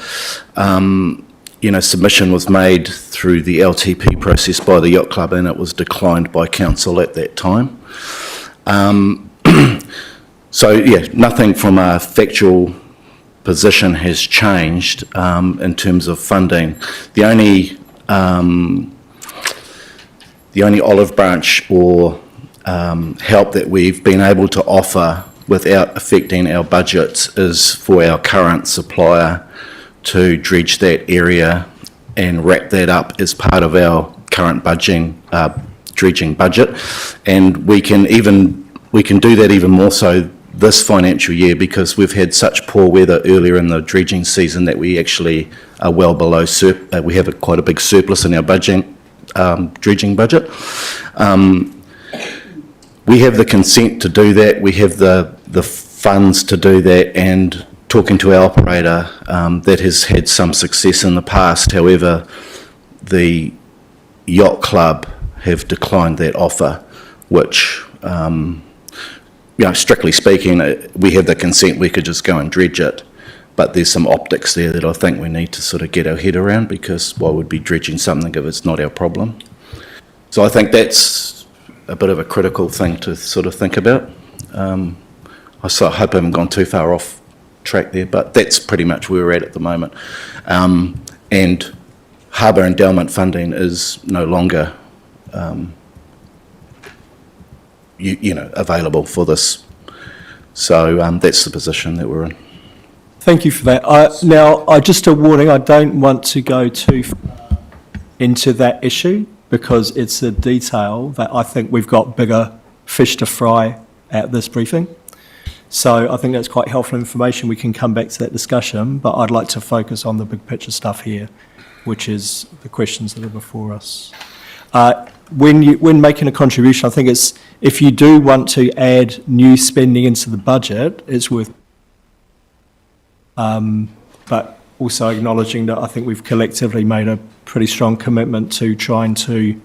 [SPEAKER 10] submission was made through the LTP process by the yacht club, and it was declined by council at that time. So, yeah, nothing from a factual position has changed in terms of funding. The only olive branch or help that we've been able to offer without affecting our budgets is for our current supplier to dredge that area and wrap that up as part of our current dredging budget. And we can do that even more so this financial year because we've had such poor weather earlier in the dredging season that we actually are well below, we have quite a big surplus in our dredging budget. We have the consent to do that, we have the funds to do that, and talking to our operator, that has had some success in the past. However, the yacht club have declined that offer, which strictly speaking, we have the consent, we could just go and dredge it, but there's some optics there that I think we need to sort of get our head around, because why would we be dredging something if it's not our problem? So I think that's a bit of a critical thing to sort of think about. I hope I haven't gone too far off track there, but that's pretty much where we're at the moment. And harbour endowment funding is no longer available for this. So that's the position that we're in.
[SPEAKER 1] Thank you for that. Now, just a warning, I don't want to go too far into that issue because it's a detail that I think we've got bigger fish to fry at this briefing. So I think that's quite helpful information. We can come back to that discussion, but I'd like to focus on the big picture stuff here, which is the questions that are before us. When making a contribution, I think it's, if you do want to add new spending into the budget, it's worth, but also acknowledging that I think we've collectively made a pretty strong commitment to trying to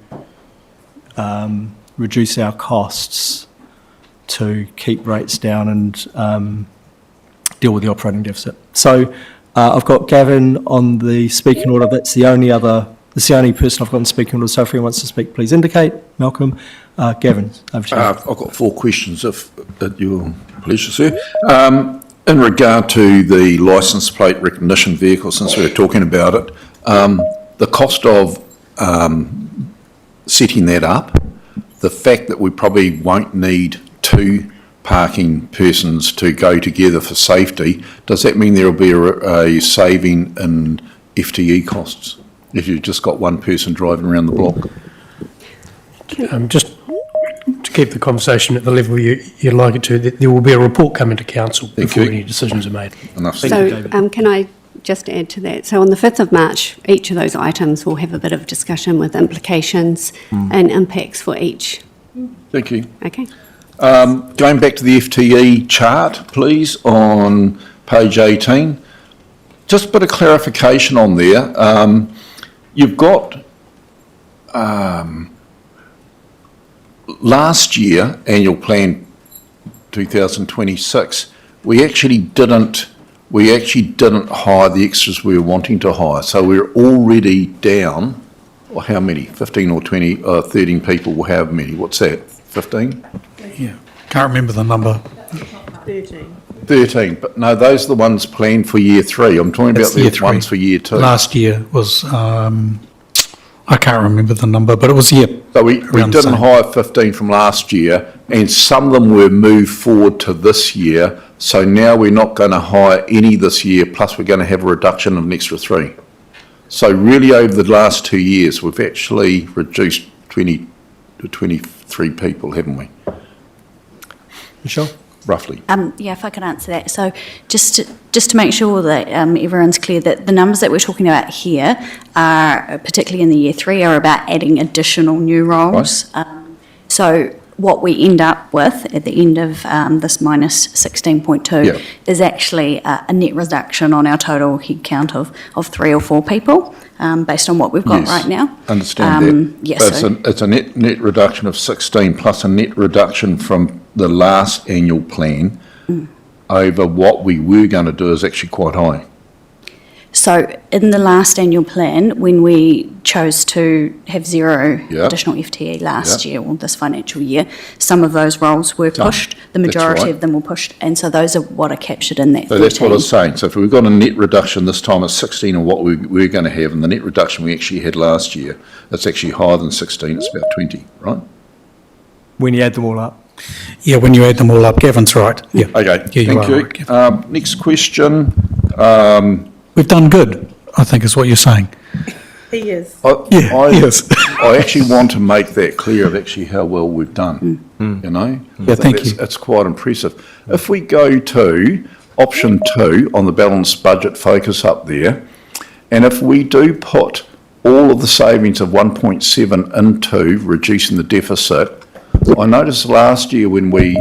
[SPEAKER 1] reduce our costs to keep rates down and deal with the operating deficit. So I've got Gavin on the speaking order. That's the only person I've got on speaking order. So if anyone wants to speak, please indicate. Malcolm. Gavin, over to you.
[SPEAKER 11] I've got 4 questions, if at your pleasure, sir. In regard to the licence plate recognition vehicle, since we're talking about it, the cost of setting that up, the fact that we probably won't need two parking persons to go together for safety, does that mean there will be a saving in FTE costs if you've just got one person driving around the block?
[SPEAKER 8] Just to keep the conversation at the level you'd like it to, there will be a report coming to council before any decisions are made.
[SPEAKER 11] Enough.
[SPEAKER 4] So, can I just add to that? So on the 5th of March, each of those items will have a bit of discussion with implications and impacts for each.
[SPEAKER 11] Thank you.
[SPEAKER 4] Okay.
[SPEAKER 11] Going back to the FTE chart, please, on page 18. Just a bit of clarification on there. You've got last year, annual plan 2026, we actually didn't hire the extras we were wanting to hire. So we're already down, or how many? 15 or 20, 13 people, or however many? What's that? 15?
[SPEAKER 9] Yeah, can't remember the number.
[SPEAKER 2] 13.
[SPEAKER 11] 13, but no, those are the ones planned for year 3. I'm talking
[SPEAKER 9] That's
[SPEAKER 11] about
[SPEAKER 9] year
[SPEAKER 11] the
[SPEAKER 9] 3.
[SPEAKER 11] ones for year 2.
[SPEAKER 9] Last year was, I can't remember the number, but it was, yeah.
[SPEAKER 11] So we
[SPEAKER 9] around the
[SPEAKER 11] didn't
[SPEAKER 9] same.
[SPEAKER 11] hire 15 from last year, and some of them were moved forward to this year. So now we're not going to hire any this year, plus we're going to have a reduction of an extra 3. So really over the last 2 years, we've actually reduced 20 to 23 people, haven't we?
[SPEAKER 1] Michelle?
[SPEAKER 11] Roughly.
[SPEAKER 12] Yeah, if I could answer that. So just to make sure that everyone's clear that the numbers that we're talking about here are, particularly in the year 3, are about adding additional new roles.
[SPEAKER 11] Right.
[SPEAKER 12] So what we end up with at the end of this minus 16.2
[SPEAKER 11] Yeah.
[SPEAKER 12] is actually a net reduction on our total headcount of 3 or 4 people, based on what we've got
[SPEAKER 11] Yes,
[SPEAKER 12] right now.
[SPEAKER 11] Understand that.
[SPEAKER 12] Yes.
[SPEAKER 11] But it's a net reduction of 16 plus a net reduction from the last annual plan over what we were going to do is actually quite high.
[SPEAKER 12] So in the last annual plan, when we chose to have 0
[SPEAKER 11] Yeah.
[SPEAKER 12] additional FTE last year or this financial year, some of those roles were pushed. The
[SPEAKER 11] That's
[SPEAKER 12] majority
[SPEAKER 11] right.
[SPEAKER 12] of them were pushed, and so those are what are captured in that
[SPEAKER 11] So
[SPEAKER 12] 13.
[SPEAKER 11] that's what I was saying. So if we've got a net reduction this time of 16 on what we're going to have, and the net reduction we actually had last year, it's actually higher than 16, it's about 20, right?
[SPEAKER 1] When you add them all up.
[SPEAKER 9] Yeah, when you add them all up, Gavin's right. Yeah.
[SPEAKER 11] Okay,
[SPEAKER 9] Yeah,
[SPEAKER 11] thank
[SPEAKER 9] are
[SPEAKER 11] you.
[SPEAKER 9] right, Gavin.
[SPEAKER 11] Next question.
[SPEAKER 9] We've done good, I think is what you're saying.
[SPEAKER 2] He is.
[SPEAKER 9] Yes.
[SPEAKER 11] I actually want to make that clear of actually how well we've done, you know?
[SPEAKER 9] Yeah, thank you.
[SPEAKER 11] It's quite impressive. If we go to option 2 on the balanced budget focus up there, and if we do put all of the savings of 1.7 into reducing the deficit, I noticed last year when we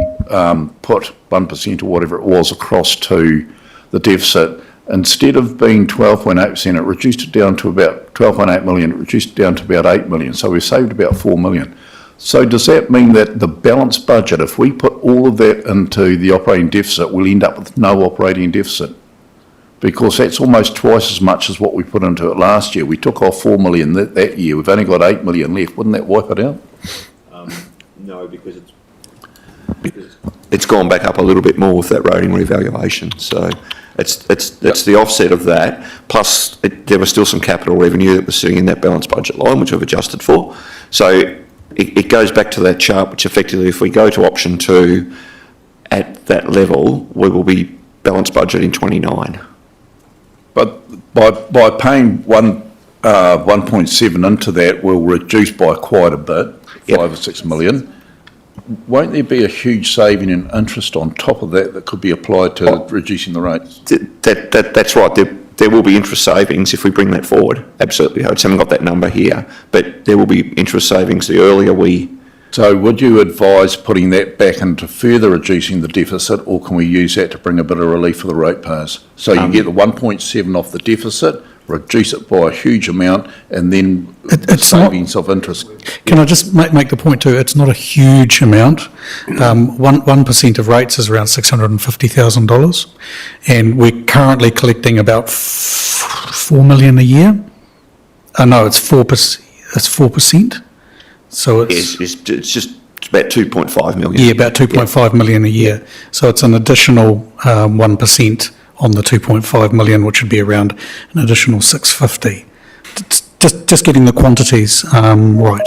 [SPEAKER 11] put 1% or whatever it was across to the deficit, instead of being 12.8%, it reduced it down to about 12.8 million, it reduced it down to about 8 million. So we saved about 4 million. So does that mean that the balanced budget, if we put all of that into the operating deficit, we'll end up with no operating deficit? Because that's almost twice as much as what we put into it last year. We took off 4 million that year. We've only got 8 million left. Wouldn't that wipe it out?
[SPEAKER 6] No, because it's gone back up a little bit more with that rating revaluation. So it's the offset of that. Plus, there was still some capital revenue that was sitting in that balanced budget line, which I've adjusted for. So it goes back to that chart, which effectively, if we go to option 2 at that level, we will be balanced budget in 29.
[SPEAKER 11] But by paying 1.7 into that, we'll reduce by quite a bit, 5 or 6 million. Won't there be a huge saving in interest on top of that could be applied to reducing the rates?
[SPEAKER 6] That's right. There will be interest savings if we bring that forward. Absolutely. I just haven't got that number here, but there will be interest savings the earlier we...
[SPEAKER 11] So would you advise putting that back into further reducing the deficit, or can we use that to bring a bit of relief for the ratepayers? So you get the 1.7 off the deficit, reduce it by a huge amount, and then
[SPEAKER 9] It's
[SPEAKER 11] savings of interest.
[SPEAKER 9] Can I just make the point too, it's not a huge amount. 1% of rates is around $650,000, and we're currently collecting about 4 million a year. No, it's 4%. So it's
[SPEAKER 6] It's just It's about 2.5 million.
[SPEAKER 9] Yeah, about 2.5 million a year. So it's an additional 1% on the 2.5 million, which would be around an additional 650. Just getting the quantities right.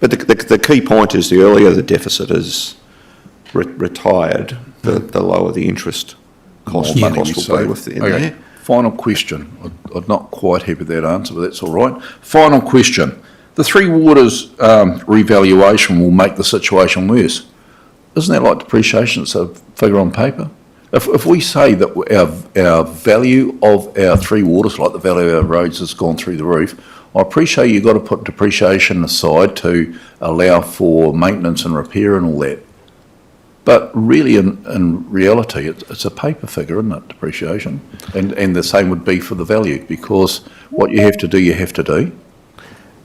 [SPEAKER 6] But the key point is the earlier the deficit is retired, the lower the interest cost
[SPEAKER 11] More money,
[SPEAKER 6] will
[SPEAKER 11] you
[SPEAKER 6] be
[SPEAKER 11] say.
[SPEAKER 6] within
[SPEAKER 11] Okay.
[SPEAKER 6] there.
[SPEAKER 11] Final question. I'm not quite happy with that answer, but that's all right. Final question. The Three Waters revaluation will make the situation worse. Isn't that like depreciation? It's a figure on paper. If we say that our value of our Three Waters, like the value of our roads, has gone through the roof, I appreciate you've got to put depreciation aside to allow for maintenance and repair and all that. But really, in reality, it's a paper figure, isn't it, depreciation? And the same would be for the value, because what you have to do, you have to do.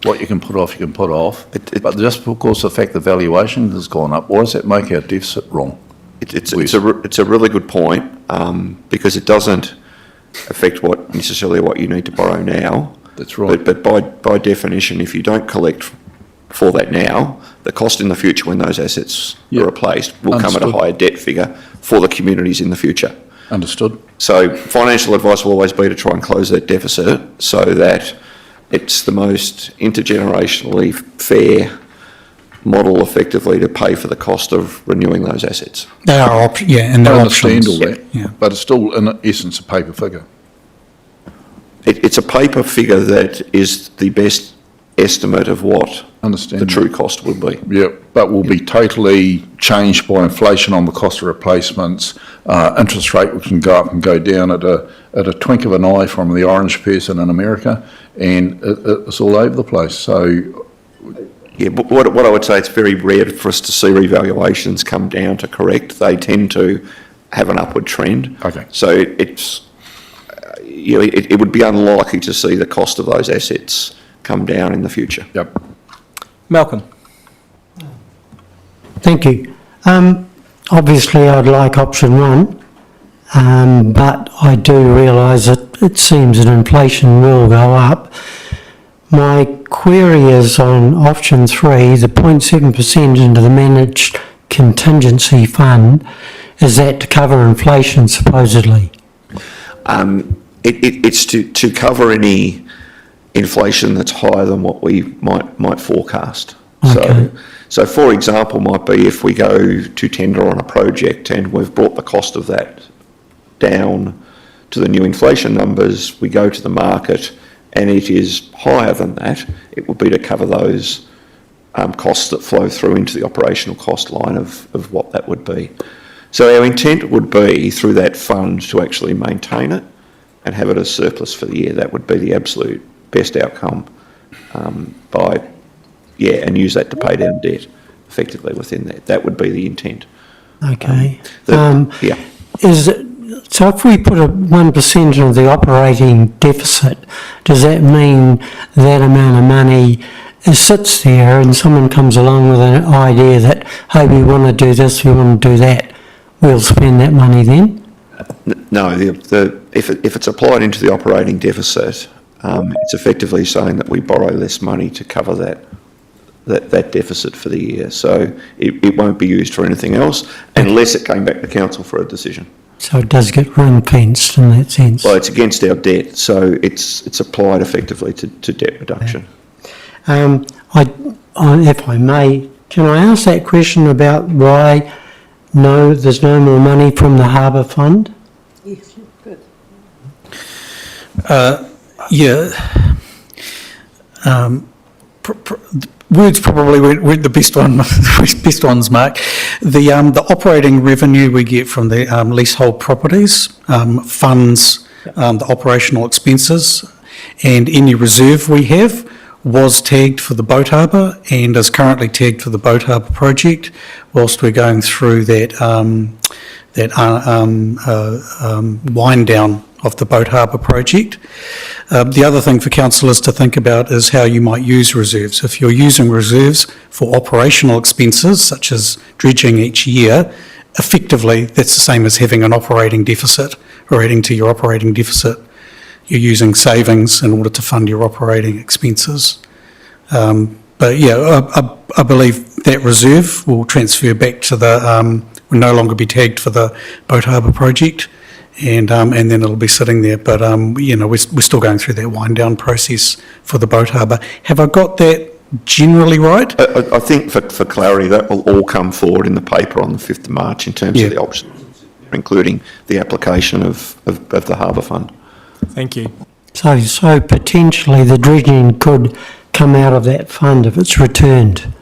[SPEAKER 11] What you can put off, you can put off. But just because the fact the valuation has gone up, why does that make our deficit wrong?
[SPEAKER 6] It's a really good point, because it doesn't affect necessarily what you need to borrow now.
[SPEAKER 11] That's right.
[SPEAKER 6] But by definition, if you don't collect for that now, the cost in the future when those assets are replaced will come at a higher debt figure for the communities in the future.
[SPEAKER 11] Understood.
[SPEAKER 6] So financial advice will always be to try and close that deficit so that it's the most intergenerationally fair model effectively to pay for the cost of renewing those assets.
[SPEAKER 9] There are options, and there
[SPEAKER 11] I
[SPEAKER 9] are
[SPEAKER 11] understand
[SPEAKER 9] options.
[SPEAKER 11] all that,
[SPEAKER 9] Yeah.
[SPEAKER 11] but it's still, in essence, a paper figure.
[SPEAKER 6] It's a paper figure that is the best estimate of what
[SPEAKER 11] Understand
[SPEAKER 6] the
[SPEAKER 11] that.
[SPEAKER 6] true cost will be.
[SPEAKER 11] Yeah, but will be totally changed by inflation on the cost of replacements. Interest rate can go up and go down at a twink of an eye from the orange person in America, and it's all over the place. So,
[SPEAKER 6] Yeah, but what I would say, it's very rare for us to see revaluations come down to correct. They tend to have an upward trend.
[SPEAKER 11] Okay.
[SPEAKER 6] So it would be unlikely to see the cost of those assets come down in the future.
[SPEAKER 11] yep.
[SPEAKER 1] Malcolm?
[SPEAKER 13] Thank you. Obviously, I'd like option one, but I do realise that it seems that inflation will go up. My query is on option three, the 0.7% into the managed contingency fund. Is that to cover inflation supposedly?
[SPEAKER 6] It's to cover any inflation that's higher than what we might forecast.
[SPEAKER 13] Okay.
[SPEAKER 6] So for example, might be if we go to tender on a project and we've brought the cost of that down to the new inflation numbers, we go to the market and it is higher than that, it would be to cover those costs that flow through into the operational cost line of what that would be. So our intent would be through that fund to actually maintain it and have it as surplus for the year. That would be the absolute best outcome and use that to pay down debt effectively within that. That would be the intent.
[SPEAKER 13] Okay.
[SPEAKER 6] Yeah.
[SPEAKER 13] So if we put a 1% of the operating deficit, does that mean that amount of money sits there and someone comes along with an idea that, hey, we want to do this, we want to do that, we'll spend that money then?
[SPEAKER 6] No, if it's applied into the operating deficit, it's effectively saying that we borrow less money to cover that deficit for the year. So it won't be used for anything else unless it came back to council for a decision.
[SPEAKER 13] So it does get ring-fenced in that sense?
[SPEAKER 6] Well, it's against our debt, so it's applied effectively to debt reduction.
[SPEAKER 13] If I may, can I ask that question about why there's no more money from the harbour fund?
[SPEAKER 2] Yes, good.
[SPEAKER 9] Words probably weren't the best ones, Mark. The operating revenue we get from the leasehold properties funds the operational expenses, and any reserve we have was tagged for the boat harbour and is currently tagged for the boat harbour project, whilst we're going through that wind down of the boat harbour project. The other thing for councillors to think about is how you might use reserves. If you're using reserves for operational expenses, such as dredging each year, effectively that's the same as having an operating deficit or adding to your operating deficit. You're using savings in order to fund your operating expenses. But yeah, I believe that reserve will transfer back to the, will no longer be tagged for the Boat Harbour project, and then it'll be sitting there. But, we're still going through that wind-down process for the Boat Harbour. Have I got that generally right?
[SPEAKER 6] I think for clarity, that will all come forward in the paper on the 5th of March in terms of the options, including the application of the Harbour Fund.
[SPEAKER 1] Thank you.
[SPEAKER 13] So potentially the dredging could come out of that fund if it's returned.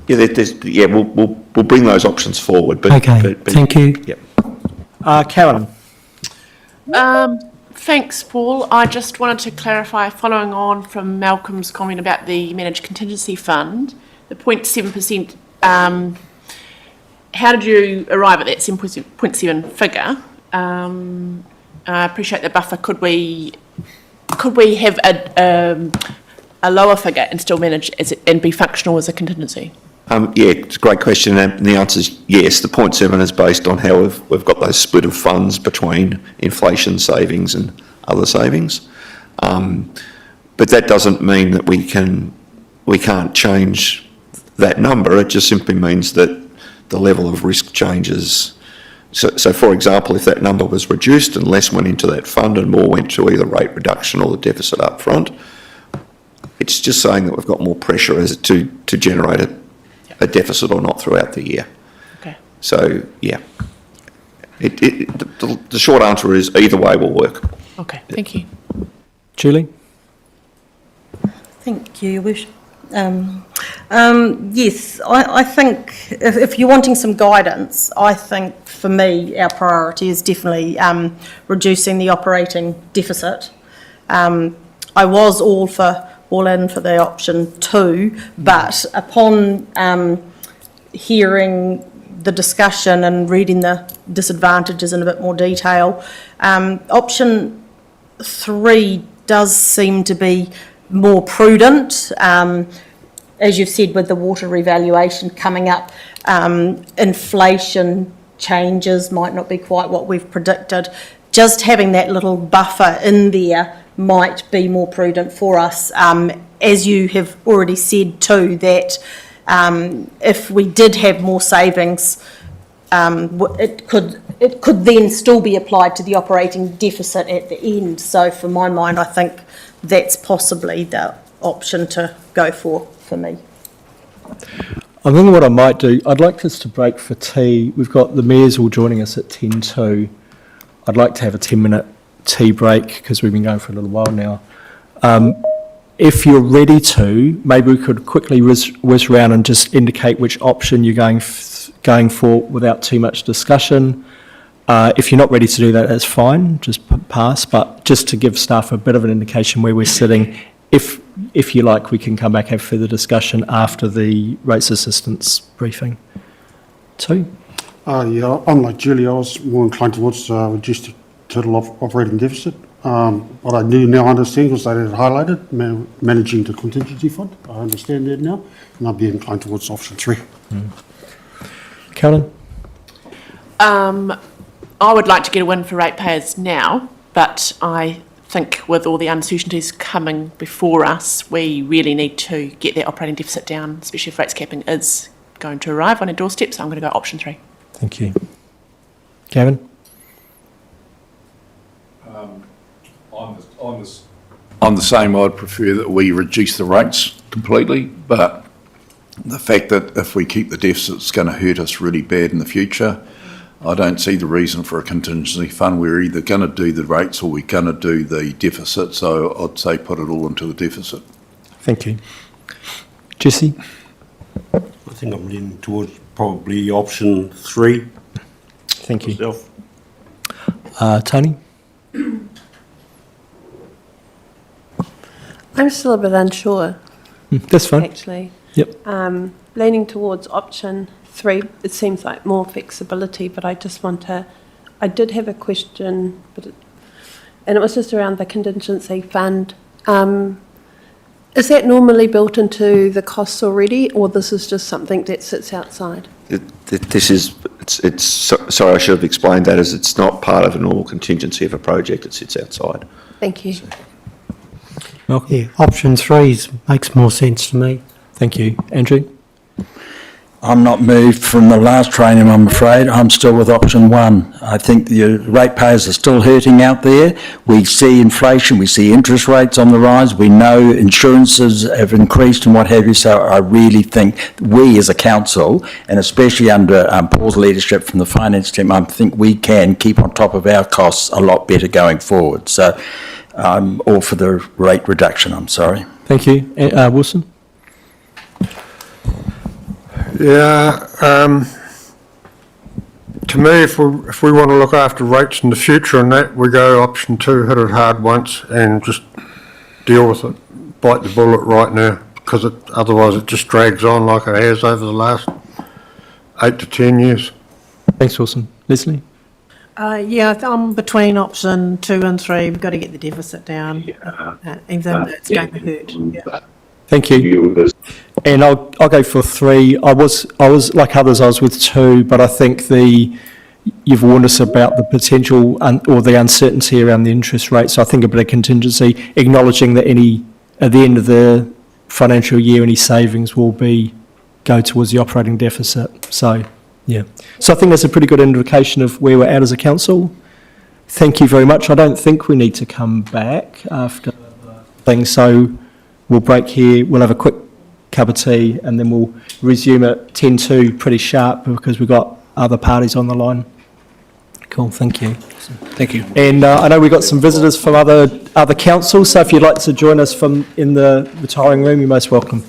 [SPEAKER 6] Yeah, we'll bring those options forward. But,
[SPEAKER 13] Okay, thank you.
[SPEAKER 6] Yep.
[SPEAKER 1] Carolyn.
[SPEAKER 14] Thanks, Paul. I just wanted to clarify, following on from Malcolm's comment about the managed contingency fund, the 0.7%, how did you arrive at that 7.7 figure? I appreciate the buffer. Could we have a lower figure and still manage and be functional as a contingency?
[SPEAKER 6] It's a great question, and the answer is yes. The 0.7 is based on how we've got those split of funds between inflation savings and other savings. But that doesn't mean that we can't change that number. It just simply means that the level of risk changes. So for example, if that number was reduced and less went into that fund and more went to either rate reduction or the deficit up front, it's just saying that we've got more pressure as to generate a deficit or not throughout the year.
[SPEAKER 14] Okay.
[SPEAKER 6] So, yeah. The short answer is either way will work.
[SPEAKER 14] Okay, thank you.
[SPEAKER 1] Julie?
[SPEAKER 15] Thank you, Your Worship. Yes, I think if you're wanting some guidance, I think for me our priority is definitely reducing the operating deficit. I was all in for the option 2, but upon hearing the discussion and reading the disadvantages in a bit more detail, option 3 does seem to be more prudent. As you've said, with the water revaluation coming up, inflation changes might not be quite what we've predicted. Just having that little buffer in there might be more prudent for us. As you have already said too, that if we did have more savings, it could then still be applied to the operating deficit at the end. So for my mind, I think that's possibly the option to go for me.
[SPEAKER 1] I think what I might do, I'd like us to break for tea. We've got the mayors all joining us at 10:02. I'd like to have a 10-minute tea break because we've been going for a little while now. If you're ready to, maybe we could quickly whiz around and just indicate which option you're going for without too much discussion. If you're not ready to do that, that's fine, just pass. But just to give staff a bit of an indication where we're sitting, if you like, we can come back and have further discussion after the rates assistance briefing. Two?
[SPEAKER 16] Yeah, unlike Julie, I was more inclined towards reduced total operating deficit. What I do now understand was that it highlighted managing the contingency fund. I understand that now, and I'd be inclined towards option 3.
[SPEAKER 1] Carolyn?
[SPEAKER 14] I would like to get a win for ratepayers now, but I think with all the uncertainties coming before us, we really need to get that operating deficit down, especially if rates capping is going to arrive on our doorstep. So I'm going to go option 3.
[SPEAKER 1] Thank you. Gavin?
[SPEAKER 11] I'm the same. I'd prefer that we reduce the rates completely, but the fact that if we keep the deficit, it's going to hurt us really bad in the future. I don't see the reason for a contingency fund. We're either going to do the rates or we're going to do the deficit, so I'd say put it all into the deficit.
[SPEAKER 1] Thank you. Jesse?
[SPEAKER 17] I think I'm leaning towards probably option 3.
[SPEAKER 1] Thank you.
[SPEAKER 17] Myself.
[SPEAKER 1] Tony?
[SPEAKER 18] I'm still a bit unsure.
[SPEAKER 1] That's fine.
[SPEAKER 18] Actually.
[SPEAKER 1] Yep.
[SPEAKER 18] Leaning towards option 3. It seems like more flexibility, but I just want to. I did have a question, and it was just around the contingency fund. Is that normally built into the costs already, or this is just something that sits outside?
[SPEAKER 6] Sorry, I should have explained that as it's not part of a normal contingency of a project, it sits outside.
[SPEAKER 18] Thank you.
[SPEAKER 13] Yeah, option 3 makes more sense to me.
[SPEAKER 1] Thank you. Andrew?
[SPEAKER 19] I'm not moved from the last training, I'm afraid. I'm still with option one. I think the ratepayers are still hurting out there. We see inflation, we see interest rates on the rise, we know insurances have increased and what have you, so I really think we as a council, and especially under Paul's leadership from the finance team, I think we can keep on top of our costs a lot better going forward. So I'm all for the rate reduction, I'm sorry.
[SPEAKER 1] Thank you. Wilson?
[SPEAKER 20] Yeah, to me, if we want to look after rates in the future and that, we go option two, hit it hard once and just deal with it, bite the bullet right now, because otherwise it just drags on like it has over the last 8 to 10 years.
[SPEAKER 1] Thanks, Wilson. Leslie?
[SPEAKER 2] Yeah, I'm between option 2 and 3. We've got to get the deficit down, even though it's going to hurt. Yeah.
[SPEAKER 1] Thank you. And I'll go for 3. I was like others, I was with 2, but I think you've warned us about the potential or the uncertainty around the interest rate. So I think a bit of contingency, acknowledging that at the end of the financial year, any savings will go towards the operating deficit. So, yeah. So I think that's a pretty good indication of where we're at as a council. Thank you very much. I don't think we need to come back after things. So we'll break here. We'll have a quick cup of tea and then we'll resume at 10:02 pretty sharp because we've got other parties on the line. Cool, thank you.
[SPEAKER 5] Thank you.
[SPEAKER 1] And I know we've got some visitors from other councils, so if you'd like to join us in the retiring room, you're most welcome.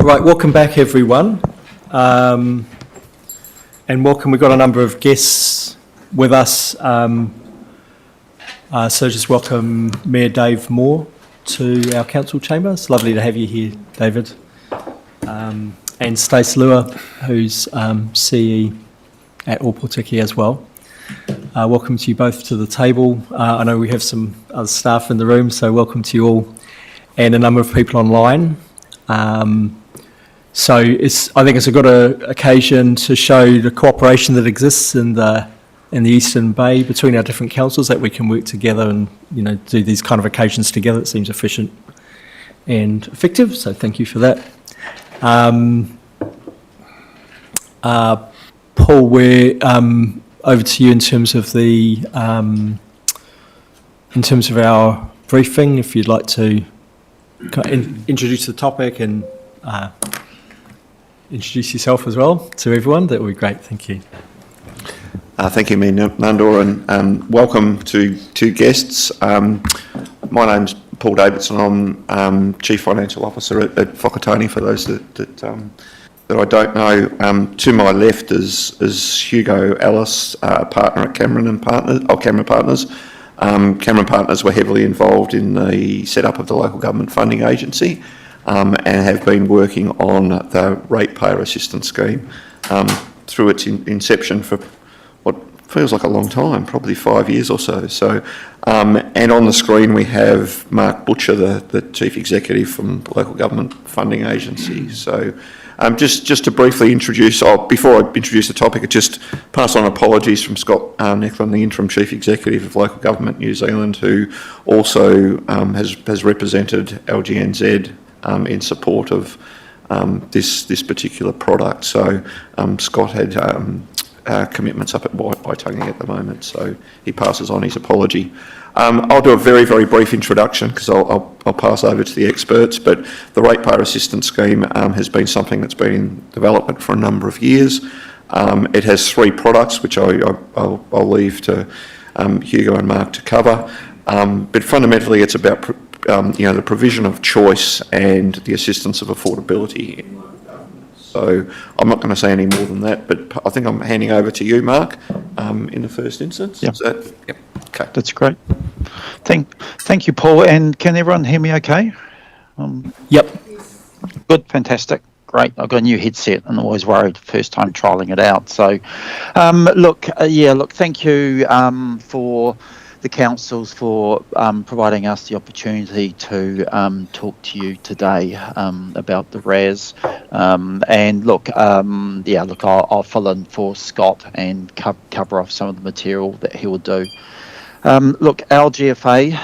[SPEAKER 1] Right, welcome back everyone. And welcome, we've got a number of guests with us. So just welcome Mayor Dave Moore to our council chamber. It's lovely to have you here, David. And Stace Lua, who's CE at Opotiki as well. Welcome to you both to the table. I know we have some other staff in the room, so welcome to you all, and a number of people online. So I think it's a good occasion to show the cooperation that exists in the Eastern Bay between our different councils, that we can work together and do these kind of occasions together. It seems efficient and effective, so thank you for that. Paul, we're over to you in terms of our briefing. If you'd like to introduce the topic and introduce yourself as well to everyone, that would be great. Thank you.
[SPEAKER 6] Thank you, Mayor Nandor, and welcome to two guests. My name's Paul Davidson. I'm Chief Financial Officer at Whakatane, for those that I don't know. To my left is Hugo Ellis, partner at Cameron Partners. Cameron Partners were heavily involved in the setup of the local government funding agency, and have been working on the Ratepayer assistance scheme through its inception for what feels like a long time, probably 5 years or so. And on the screen we have Mark Butcher, the Chief Executive from the local government funding agency. So just to briefly introduce, before I introduce the topic, I just pass on apologies from Scott Necklin, the Interim Chief Executive of Local Government New Zealand, who also has represented LGNZ in support of this particular product. So Scott had commitments up at Waitangi at the moment, so he passes on his apology. I'll do a very, very brief introduction because I'll pass over to the experts, but the Ratepayer Assistance Scheme has been something that's been in development for a number of years. It has three products, which I'll leave to Hugo and Mark to cover, but fundamentally it's about the provision of choice and the assistance of affordability. So I'm not going to say any more than that, but I think I'm handing over to you, Mark, in the first instance.
[SPEAKER 21] Yep.
[SPEAKER 6] Is that? Yep. Okay.
[SPEAKER 21] That's great. Thank you, Paul. And can everyone hear me okay?
[SPEAKER 1] Yep.
[SPEAKER 21] Good, fantastic. Great. I've got a new headset and always worried first time trialling it out. So, thank you for the councils for providing us the opportunity to talk to you today about the RAS. I'll fill in for Scott and cover off some of the material that he will do. Our GFA,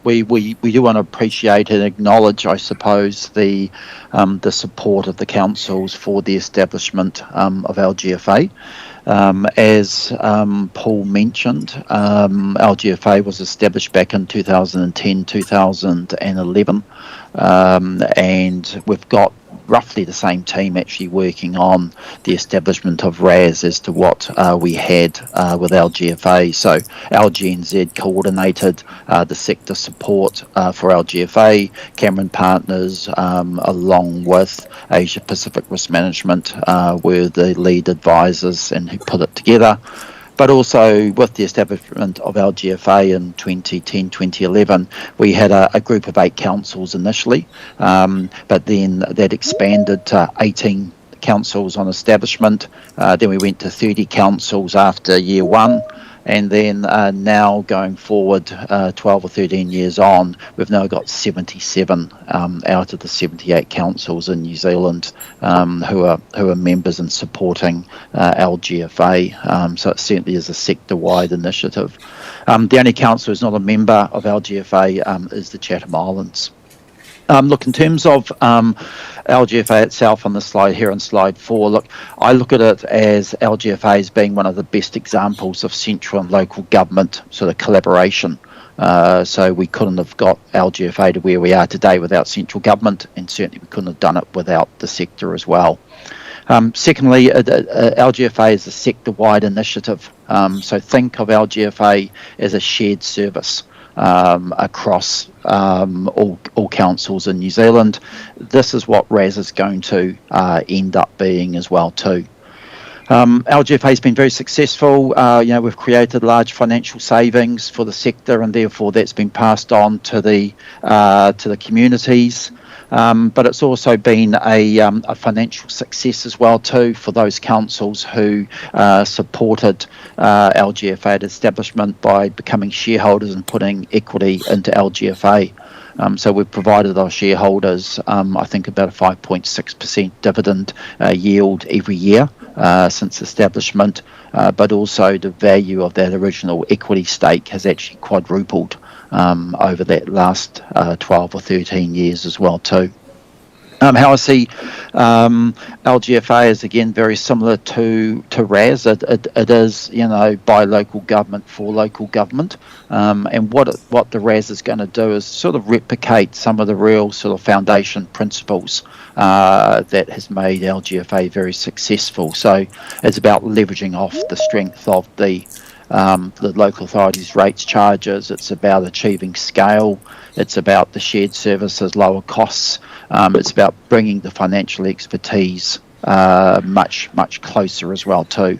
[SPEAKER 21] we do want to appreciate and acknowledge, I suppose, the support of the councils for the establishment of our GFA. As Paul mentioned, our GFA was established back in 2010, 2011, and we've got roughly the same team actually working on the establishment of RAS as to what we had with our GFA. So our GNZ coordinated the sector support for our GFA. Cameron Partners, along with Asia Pacific Risk Management, were the lead advisors and who put it together. But also with the establishment of our GFA in 2010, 2011, we had a group of 8 councils initially, but then that expanded to 18 councils on establishment. Then we went to 30 councils after year one. And then now going forward, 12 or 13 years on, we've now got 77 out of the 78 councils in New Zealand who are members and supporting our GFA. So it certainly is a sector-wide initiative. The only council who's not a member of our GFA is the Chatham Islands. In terms of our GFA itself on the slide here on slide 4, I look at it as our GFA as being one of the best examples of central and local government sort of collaboration. So we couldn't have got our GFA to where we are today without central government, and certainly we couldn't have done it without the sector as well. Secondly, LGFA is a sector-wide initiative. So think of LGFA as a shared service across all councils in New Zealand. This is what RAS is going to end up being as well too. LGFA has been very successful. We've created large financial savings for the sector, and therefore that's been passed on to the communities. But it's also been a financial success as well too for those councils who supported LGFA establishment by becoming shareholders and putting equity into LGFA. So we've provided our shareholders, I think, about a 5.6% dividend yield every year since establishment, but also the value of that original equity stake has actually quadrupled over that last 12 or 13 years as well too. How I see LGFA is again very similar to RAS. It is, by local government for local government, and what the RAS is going to do is sort of replicate some of the real sort of foundation principles that has made LGFA very successful. So it's about leveraging off the strength of the local authorities' rates charges. It's about achieving scale. It's about the shared services, lower costs. It's about bringing the financial expertise much closer as well too.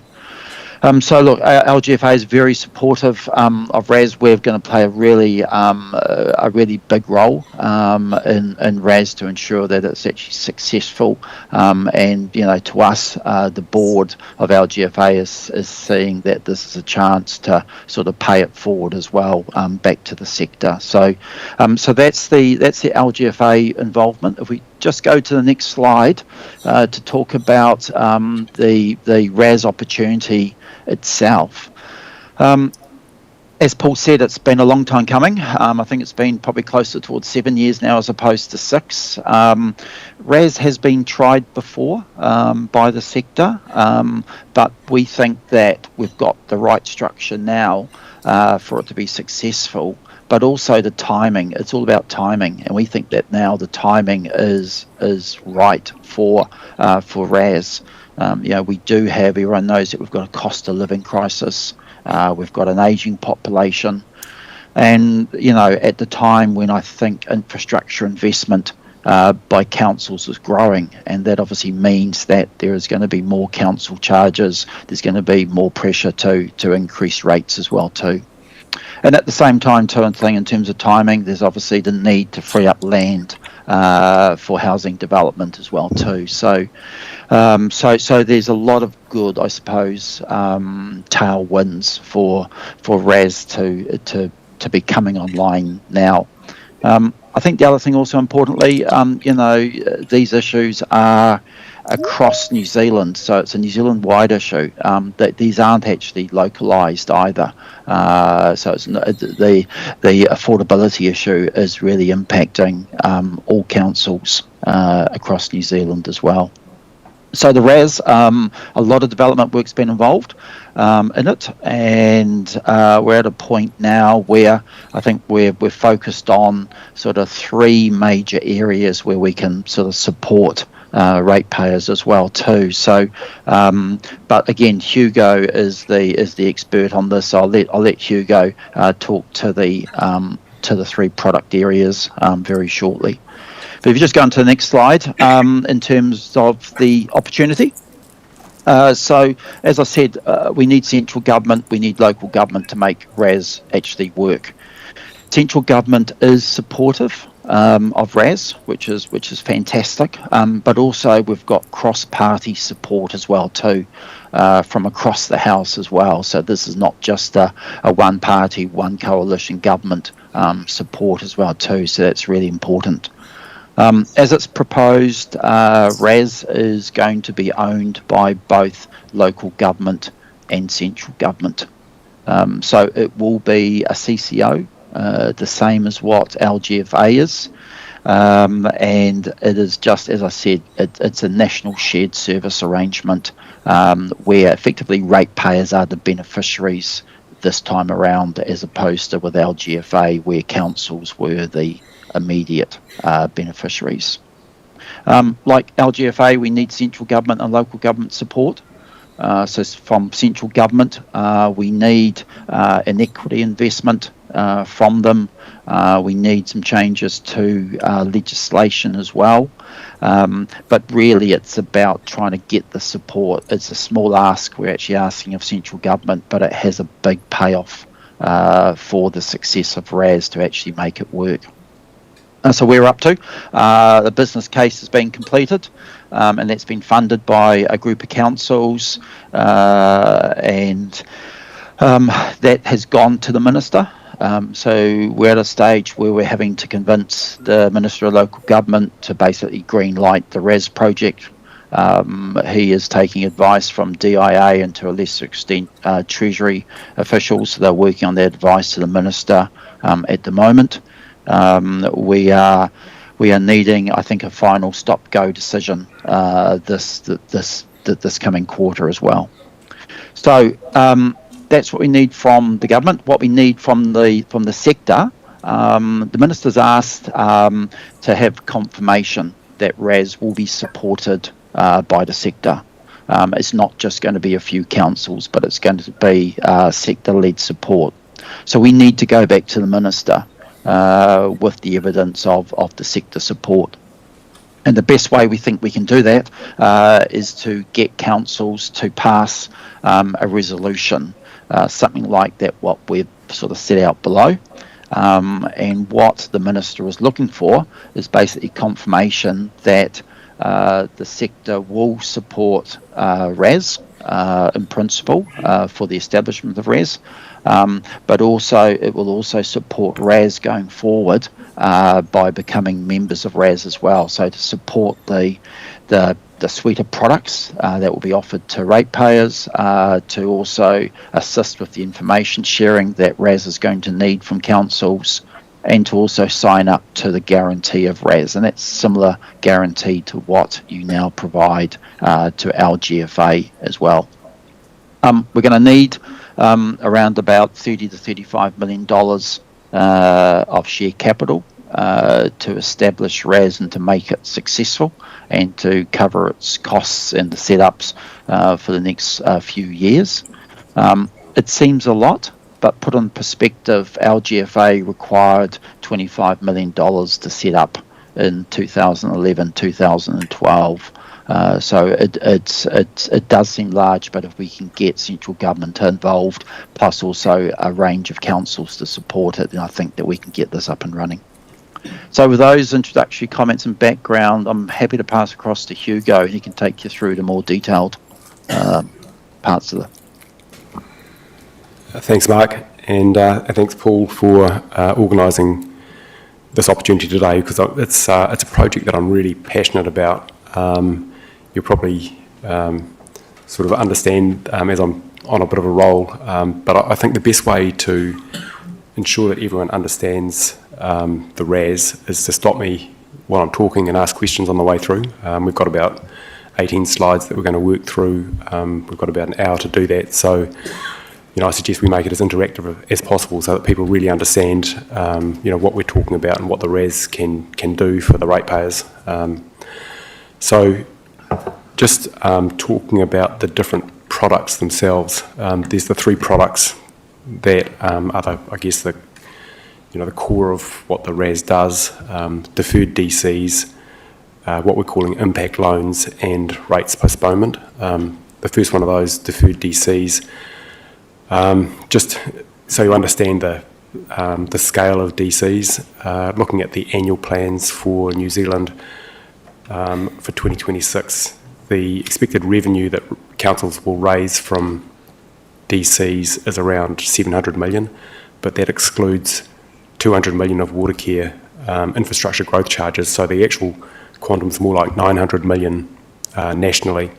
[SPEAKER 21] So look, LGFA is very supportive of RAS. We're going to play a really big role in RAS to ensure that it's actually successful. And to us, the board of LGFA is seeing that this is a chance to sort of pay it forward as well back to the sector. So that's the LGFA involvement. If we just go to the next slide to talk about the RAS opportunity itself. As Paul said, it's been a long time coming. I think it's been probably closer towards 7 years now as opposed to 6. RAS has been tried before by the sector, but we think that we've got the right structure now for it to be successful. But also the timing, it's all about timing, and we think that now the timing is right for RAS. We do have, everyone knows that we've got a cost of living crisis, we've got an ageing population, and at the time when I think infrastructure investment by councils is growing, and that obviously means that there is going to be more council charges, there's going to be more pressure to increase rates as well too. And at the same time, too, in terms of timing, there's obviously the need to free up land for housing development as well too. So there's a lot of good, I suppose, tailwinds for RAS to be coming online now. I think the other thing also importantly, these issues are across New Zealand, so it's a New Zealand-wide issue. That these aren't actually localised either. So it's the affordability issue is really impacting all councils across New Zealand as well. So the RAS, a lot of development work's been involved in it, and we're at a point now where I think we're focused on sort of 3 major areas where we can sort of support ratepayers as well too. So, but again, Hugo is the expert on this. I'll let Hugo talk to the 3 product areas very shortly. But if you just go on to the next slide, in terms of the opportunity. So, as I said, we need central government, we need local government to make RAS actually work. Central government is supportive of RAS, which is fantastic, but also we've got cross-party support as well too, from across the House as well. So this is not just a one-party, one coalition government support as well too, so that's really important. As it's proposed, RAS is going to be owned by both local government and central government. So it will be a CCO, the same as what LGFA is, and it is just, as I said, it's a national shared service arrangement where effectively ratepayers are the beneficiaries this time around, as opposed to with LGFA where councils were the immediate beneficiaries. Like LGFA, we need central government and local government support. So from central government, we need an equity investment from them. We need some changes to legislation as well. But really it's about trying to get the support. It's a small ask we're actually asking of central government, but it has a big payoff for the success of RAS to actually make it work. So we're up to. The business case has been completed, and that's been funded by a group of councils, and that has gone to the Minister. So we're at a stage where we're having to convince the Minister of Local Government to basically green light the RAS project. He is taking advice from DIA and to a lesser extent Treasury officials. So they're working on their advice to the Minister at the moment. We are needing, I think, a final stop-go decision this coming quarter as well. So that's what we need from the government. What we need from the sector, the Minister's asked to have confirmation that RAS will be supported by the sector. It's not just going to be a few councils, but it's going to be sector-led support. So we need to go back to the Minister with the evidence of the sector support. And the best way we think we can do that is to get councils to pass a resolution, something like that, what we've sort of set out below. And what the Minister is looking for is basically confirmation that the sector will support RAS in principle for the establishment of RAS. But also it will also support RAS going forward by becoming members of RAS as well. So to support the suite of products that will be offered to ratepayers, to also assist with the information sharing that RAS is going to need from councils, and to also sign up to the guarantee of RAS. And that's similar guarantee to what you now provide to LGFA as well. We're going to need around about $30 to $35 million of share capital to establish RAS and to make it successful and to cover its costs and the setups for the next few years. It seems a lot, but put in perspective, LGFA required $25 million to set up in 2011, 2012. So it does seem large, but if we can get central government involved, plus also a range of councils to support it, then I think that we can get this up and running. So with those introductory comments and background, I'm happy to pass across to Hugo, and he can take you through the more detailed parts of the...
[SPEAKER 7] Thanks, Mark, and thanks, Paul, for organising this opportunity today, because it's a project that I'm really passionate about. You'll probably sort of understand as I'm on a bit of a roll, but I think the best way to ensure that everyone understands the RAS is to stop me while I'm talking and ask questions on the way through. We've got about 18 slides that we're going to work through. We've got about an hour to do that, so I suggest we make it as interactive as possible so that people really understand what we're talking about and what the RAS can do for the ratepayers. So just talking about the different products themselves, there's the three products that are the core of what the RAS does: deferred DCs, what we're calling impact loans, and rates postponement. The first one of those, deferred DCs, just so you understand the scale of DCs, looking at the annual plans for New Zealand for 2026, the expected revenue that councils will raise from DCs is around 700 million, but that excludes 200 million of water care infrastructure growth charges, so the actual quantum is more like 900 million nationally.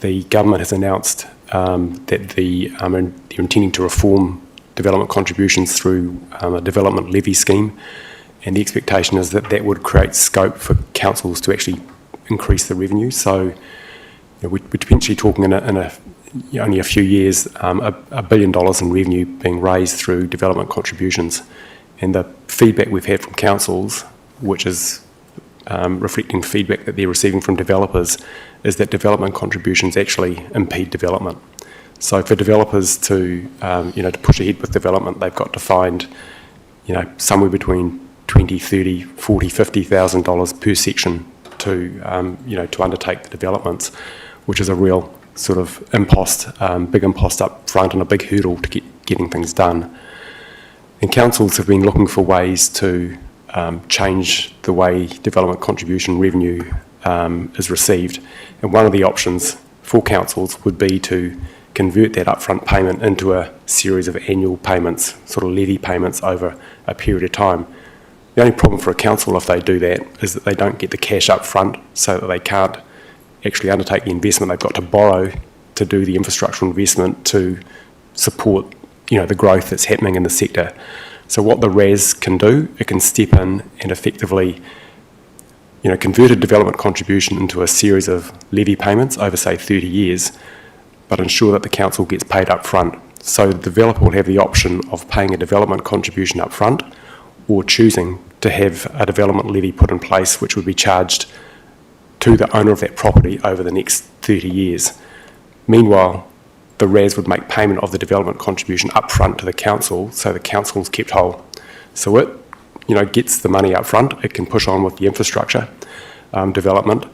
[SPEAKER 7] The government has announced that they're intending to reform development contributions through a development levy scheme, and the expectation is that that would create scope for councils to actually increase the revenue. So we're potentially talking in only a few years, $1 billion in revenue being raised through development contributions. And the feedback we've had from councils, which is reflecting feedback that they're receiving from developers, is that development contributions actually impede development. So for developers to to push ahead with development, they've got to find somewhere between $20,000, $30,000, $40,000, $50,000 per section to undertake the developments, which is a real sort of big impost up front and a big hurdle to getting things done. And councils have been looking for ways to change the way development contribution revenue is received. And one of the options for councils would be to convert that upfront payment into a series of annual payments, sort of levy payments over a period of time. The only problem for a council if they do that is that they don't get the cash up front, so that they can't actually undertake the investment. They've got to borrow to do the infrastructural investment to support the growth that's happening in the sector. So what the RAS can do, it can step in and effectively convert a development contribution into a series of levy payments over, say, 30 years, but ensure that the council gets paid up front. So the developer will have the option of paying a development contribution up front or choosing to have a development levy put in place which would be charged to the owner of that property over the next 30 years. Meanwhile, the RAS would make payment of the development contribution up front to the council, so the council's kept whole. So it gets the money up front, it can push on with the infrastructure development,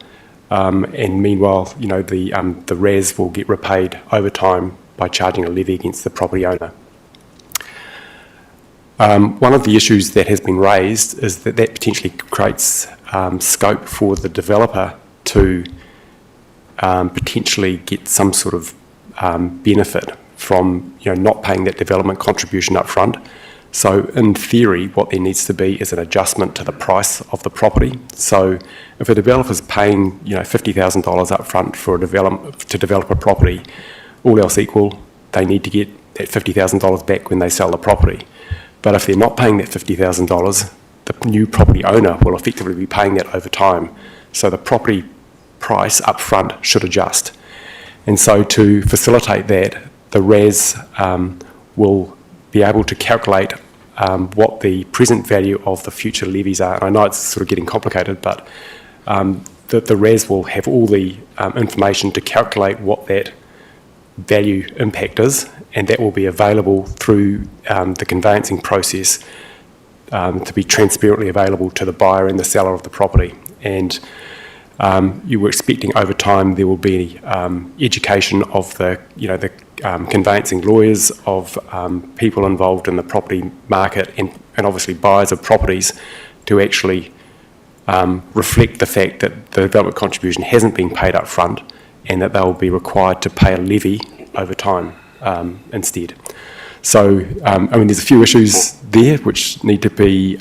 [SPEAKER 7] and meanwhile, the RAS will get repaid over time by charging a levy against the property owner. One of the issues that has been raised is that potentially creates scope for the developer to potentially get some sort of benefit from not paying that development contribution up front. So in theory, what there needs to be is an adjustment to the price of the property. So if a developer's paying $50,000 up front to develop a property, all else equal, they need to get that $50,000 back when they sell the property. But if they're not paying that $50,000, the new property owner will effectively be paying that over time. So the property price up front should adjust. And so to facilitate that, the RAS will be able to calculate what the present value of the future levies are. And I know it's sort of getting complicated, but the RAS will have all the information to calculate what that value impact is, and that will be available through the conveyancing process to be transparently available to the buyer and the seller of the property. And you were expecting over time there will be education of the conveyancing lawyers, of people involved in the property market, and obviously buyers of properties to actually reflect the fact that the development contribution hasn't been paid up front and that they'll be required to pay a levy over time instead. So, there's a few issues there which need to be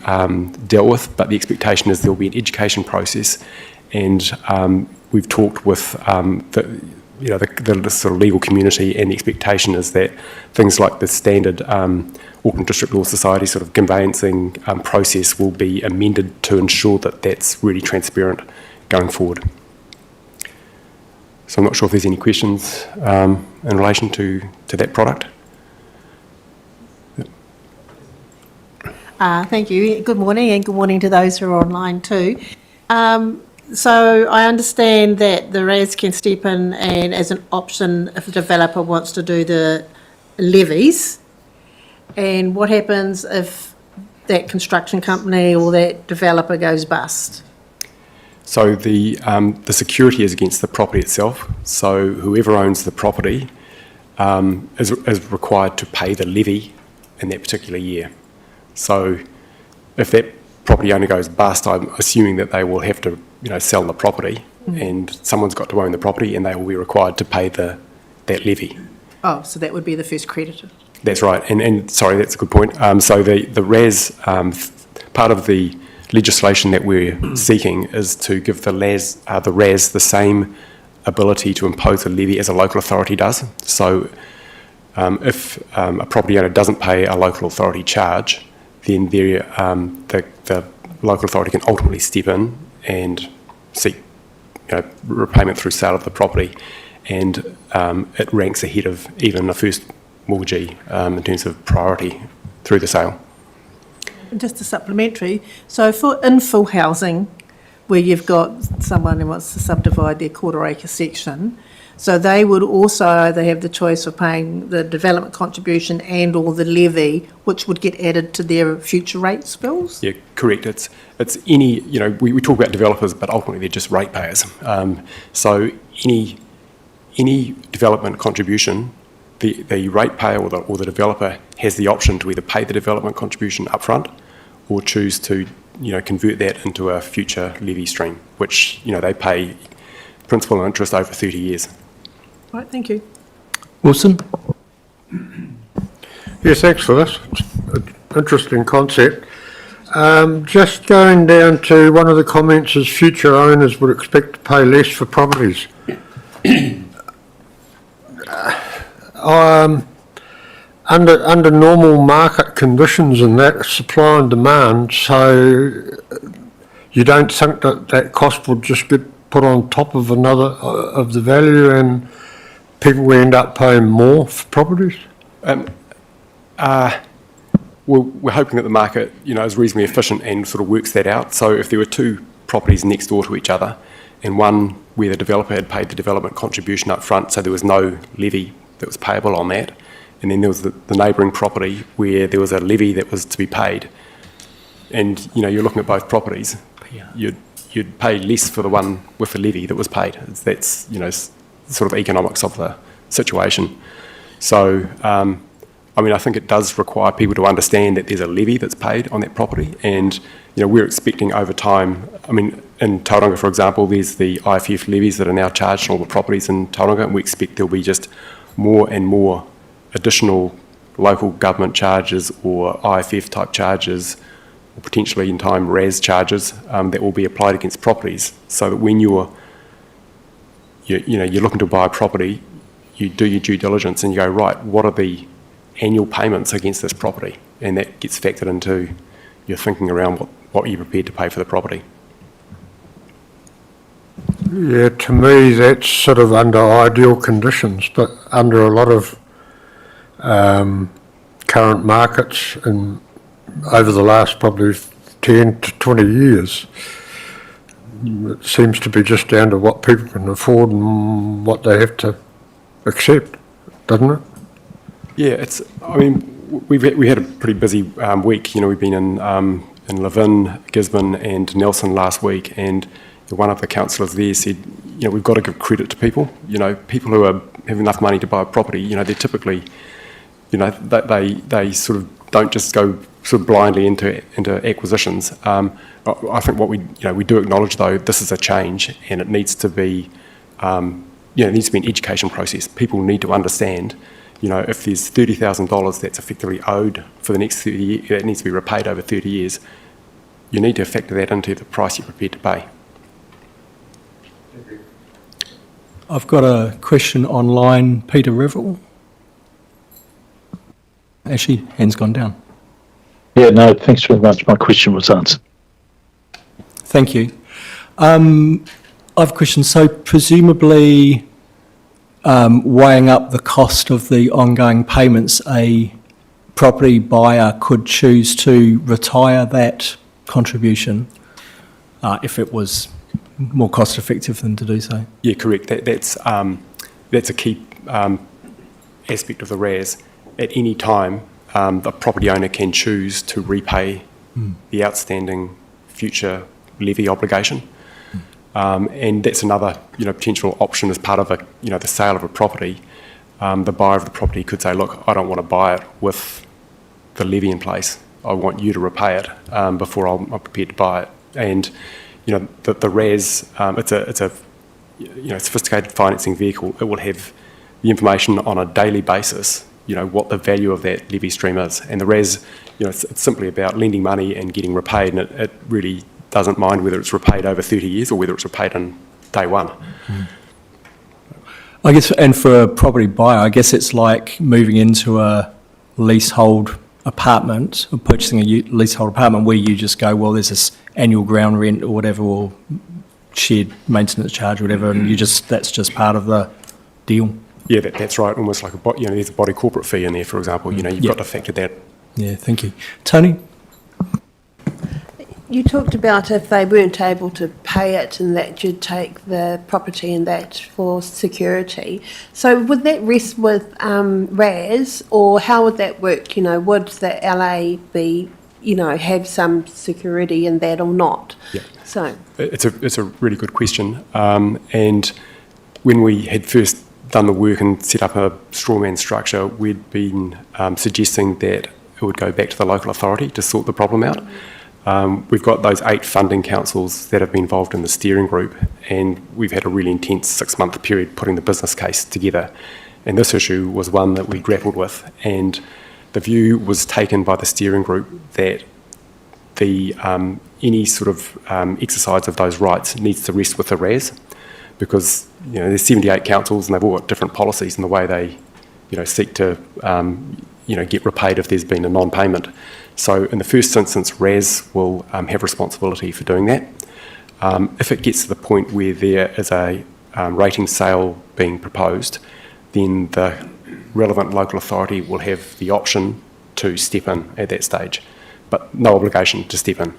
[SPEAKER 7] dealt with, but the expectation is there'll be an education process, and we've talked with the sort of legal community, and the expectation is that things like the standard Auckland District Law Society sort of conveyancing process will be amended to ensure that that's really transparent going forward. So I'm not sure if there's any questions in relation to that product.
[SPEAKER 2] Thank you. Good morning, and good morning to those who are online too. So I understand that the RAS can step in and as an option if the developer wants to do the levies. And what happens if that construction company or that developer goes bust?
[SPEAKER 7] So the security is against the property itself. So whoever owns the property is required to pay the levy in that particular year. So if that property owner goes bust, I'm assuming that they will have to sell the property, and someone's got to own the property, and they will be required to pay that levy.
[SPEAKER 2] Oh, so that would be the first creditor.
[SPEAKER 7] That's right, and sorry, that's a good point. So the RAS, part of the legislation that we're seeking is to give the RAS the same ability to impose a levy as a local authority does. So if a property owner doesn't pay a local authority charge, then the local authority can ultimately step in and seek repayment through sale of the property, and it ranks ahead of even a first mortgagee in terms of priority through the sale.
[SPEAKER 2] And just a supplementary, so for infill housing, where you've got someone who wants to subdivide their quarter acre section. So they would also either have the choice of paying the development contribution and or the levy, which would get added to their future rates bills?
[SPEAKER 7] Yeah, correct. It's any, we talk about developers, but ultimately they're just ratepayers. So any development contribution, the ratepayer or the developer has the option to either pay the development contribution upfront or choose to, convert that into a future levy stream, which, they pay principal and interest over 30 years.
[SPEAKER 2] Right, thank you.
[SPEAKER 1] Wilson?
[SPEAKER 20] Yes, thanks for this. It's an interesting concept. Just going down to one of the comments is future owners would expect to pay less for properties. Under normal market conditions and that, supply and demand, so you don't think that cost would just get put on top of another of the value and people will end up paying more for properties?
[SPEAKER 7] We're hoping that the market, is reasonably efficient and sort of works that out. So if there were two properties next door to each other, and one where the developer had paid the development contribution up front, so there was no levy that was payable on that, and then there was the neighbouring property where there was a levy that was to be paid, and you're looking at both properties, you'd pay less for the one with the levy that was paid. That's sort of economics of the situation. So I think it does require people to understand that there's a levy that's paid on that property, and we're expecting over time. In Tauranga, for example, there's the IFF levies that are now charged on all the properties in Tauranga, and we expect there'll be just more and more additional local government charges or IFF type charges, or potentially in time RAS charges that will be applied against properties, so that when you're looking to buy a property, you do your due diligence and you go, right, what are the annual payments against this property? And that gets factored into your thinking around what you're prepared to pay for the property.
[SPEAKER 20] Yeah, to me that's sort of under ideal conditions, but under a lot of current markets and over the last probably 10 to 20 years, it seems to be just down to what people can afford and what they have to accept, doesn't it?
[SPEAKER 7] Yeah, we had a pretty busy week. We've been in Levin, Gisborne and Nelson last week, and one of the councillors there said, we've got to give credit to people. People who have enough money to buy a property, they're typically, they sort of don't just go sort of blindly into acquisitions. I think what we do acknowledge though, this is a change, and it needs to be, it needs to be an education process. People need to understand, if there's $30,000 that's effectively owed for the next 30 years, that needs to be repaid over 30 years, you need to factor that into the price you're prepared to pay.
[SPEAKER 1] I've got a question online. Peter Revel. Actually, hand's gone down.
[SPEAKER 3] Yeah, no, thanks very much. My question was answered.
[SPEAKER 1] Thank you. I have a question. So presumably, weighing up the cost of the ongoing payments, a property buyer could choose to retire that contribution if it was more cost effective than to do so.
[SPEAKER 7] Yeah, correct. That's a key aspect of the RAS. At any time, the property owner can choose to repay the outstanding future levy obligation, and that's another potential option as part of the sale of a property. The buyer of the property could say, look, I don't want to buy it with the levy in place. I want you to repay it before I'm prepared to buy it. And the RAS, it's a sophisticated financing vehicle. It will have the information on a daily basis, what the value of that levy stream is. And the RAS, it's simply about lending money and getting repaid, and it really doesn't mind whether it's repaid over 30 years or whether it's repaid on day one.
[SPEAKER 1] I guess, and for a property buyer, I guess it's like moving into a leasehold apartment or purchasing a leasehold apartment where you just go, well, there's this annual ground rent or whatever, or shared maintenance charge or whatever, and that's just part of the deal.
[SPEAKER 7] Yeah, that's right. Almost like there's a body corporate fee in there, for example. You've got to factor that.
[SPEAKER 1] Yeah, thank you. Tony?
[SPEAKER 18] You talked about if they weren't able to pay it and that you'd take the property and that for security. So would that rest with RAS, or how would that work? You know, would the LA be, you know, have some security in that or not?
[SPEAKER 7] Yeah.
[SPEAKER 18] So
[SPEAKER 7] It's a really good question. And when we had first done the work and set up a strawman structure, we'd been suggesting that it would go back to the local authority to sort the problem out. We've got those 8 funding councils that have been involved in the steering group, and we've had a really intense 6-month period putting the business case together. And this issue was one that we grappled with, and the view was taken by the steering group that the any sort of exercise of those rights needs to rest with the RAS, because you know there's 78 councils and they've all got different policies in the way they seek to get repaid if there's been a non-payment. So in the first instance, RAS will have responsibility for doing that. If it gets to the point where there is a rating sale being proposed, then the relevant local authority will have the option to step in at that stage, but no obligation to step in.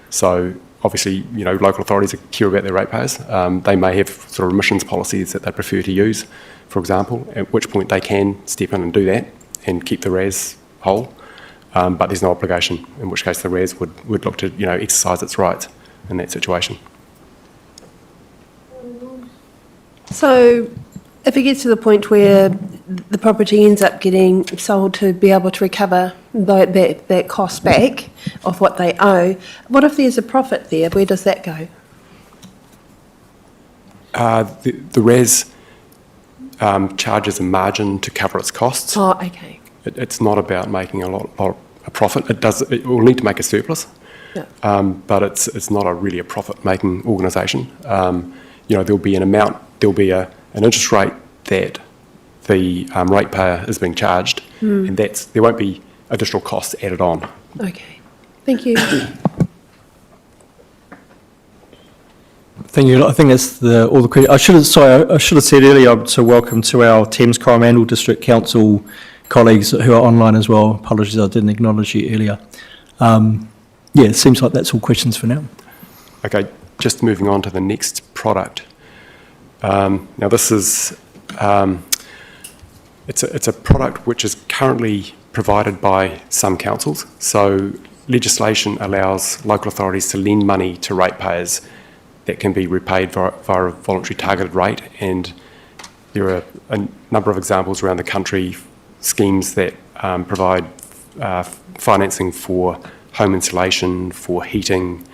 [SPEAKER 7] So obviously, local authorities care about their ratepayers. They may have sort of emissions policies that they prefer to use, for example, at which point they can step in and do that and keep the RAS whole. But there's no obligation, in which case the RAS would look to exercise its rights in that situation.
[SPEAKER 18] So if it gets to the point where the property ends up getting sold to be able to recover that cost back of what they owe, what if there's a profit there? Where does that go?
[SPEAKER 7] The RAS charges a margin to cover its costs.
[SPEAKER 18] Oh, okay.
[SPEAKER 7] It's not about making a profit. It will need to make a surplus,
[SPEAKER 18] Yeah.
[SPEAKER 7] but it's not really a profit-making organisation. There'll be an amount, there'll be an interest rate that the ratepayer is being charged, and there won't be additional costs added on.
[SPEAKER 18] Okay. Thank you.
[SPEAKER 1] Thank you. I think that's all the questions. I should have said earlier. So welcome to our Thames Coromandel District Council colleagues who are online as well. Apologies, I didn't acknowledge you earlier. It seems like that's all questions for now.
[SPEAKER 7] Okay, just moving on to the next product. Now this is it's a product which is currently provided by some councils. So legislation allows local authorities to lend money to ratepayers that can be repaid via a voluntary targeted rate, and there are a number of examples around the country, schemes that provide financing for home insulation, for heating,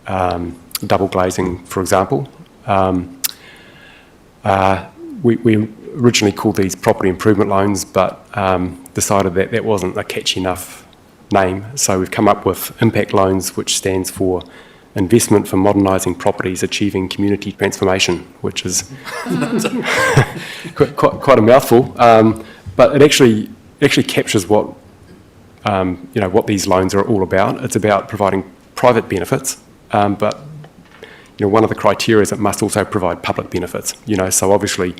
[SPEAKER 7] double glazing, for example. We originally called these property improvement loans, but decided that that wasn't a catchy enough name. So we've come up with impact loans, which stands for Investment for Modernising Properties Achieving Community Transformation, which is quite a mouthful. But it actually captures what what these loans are all about. It's about providing private benefits, but one of the criteria is it must also provide public benefits. So obviously,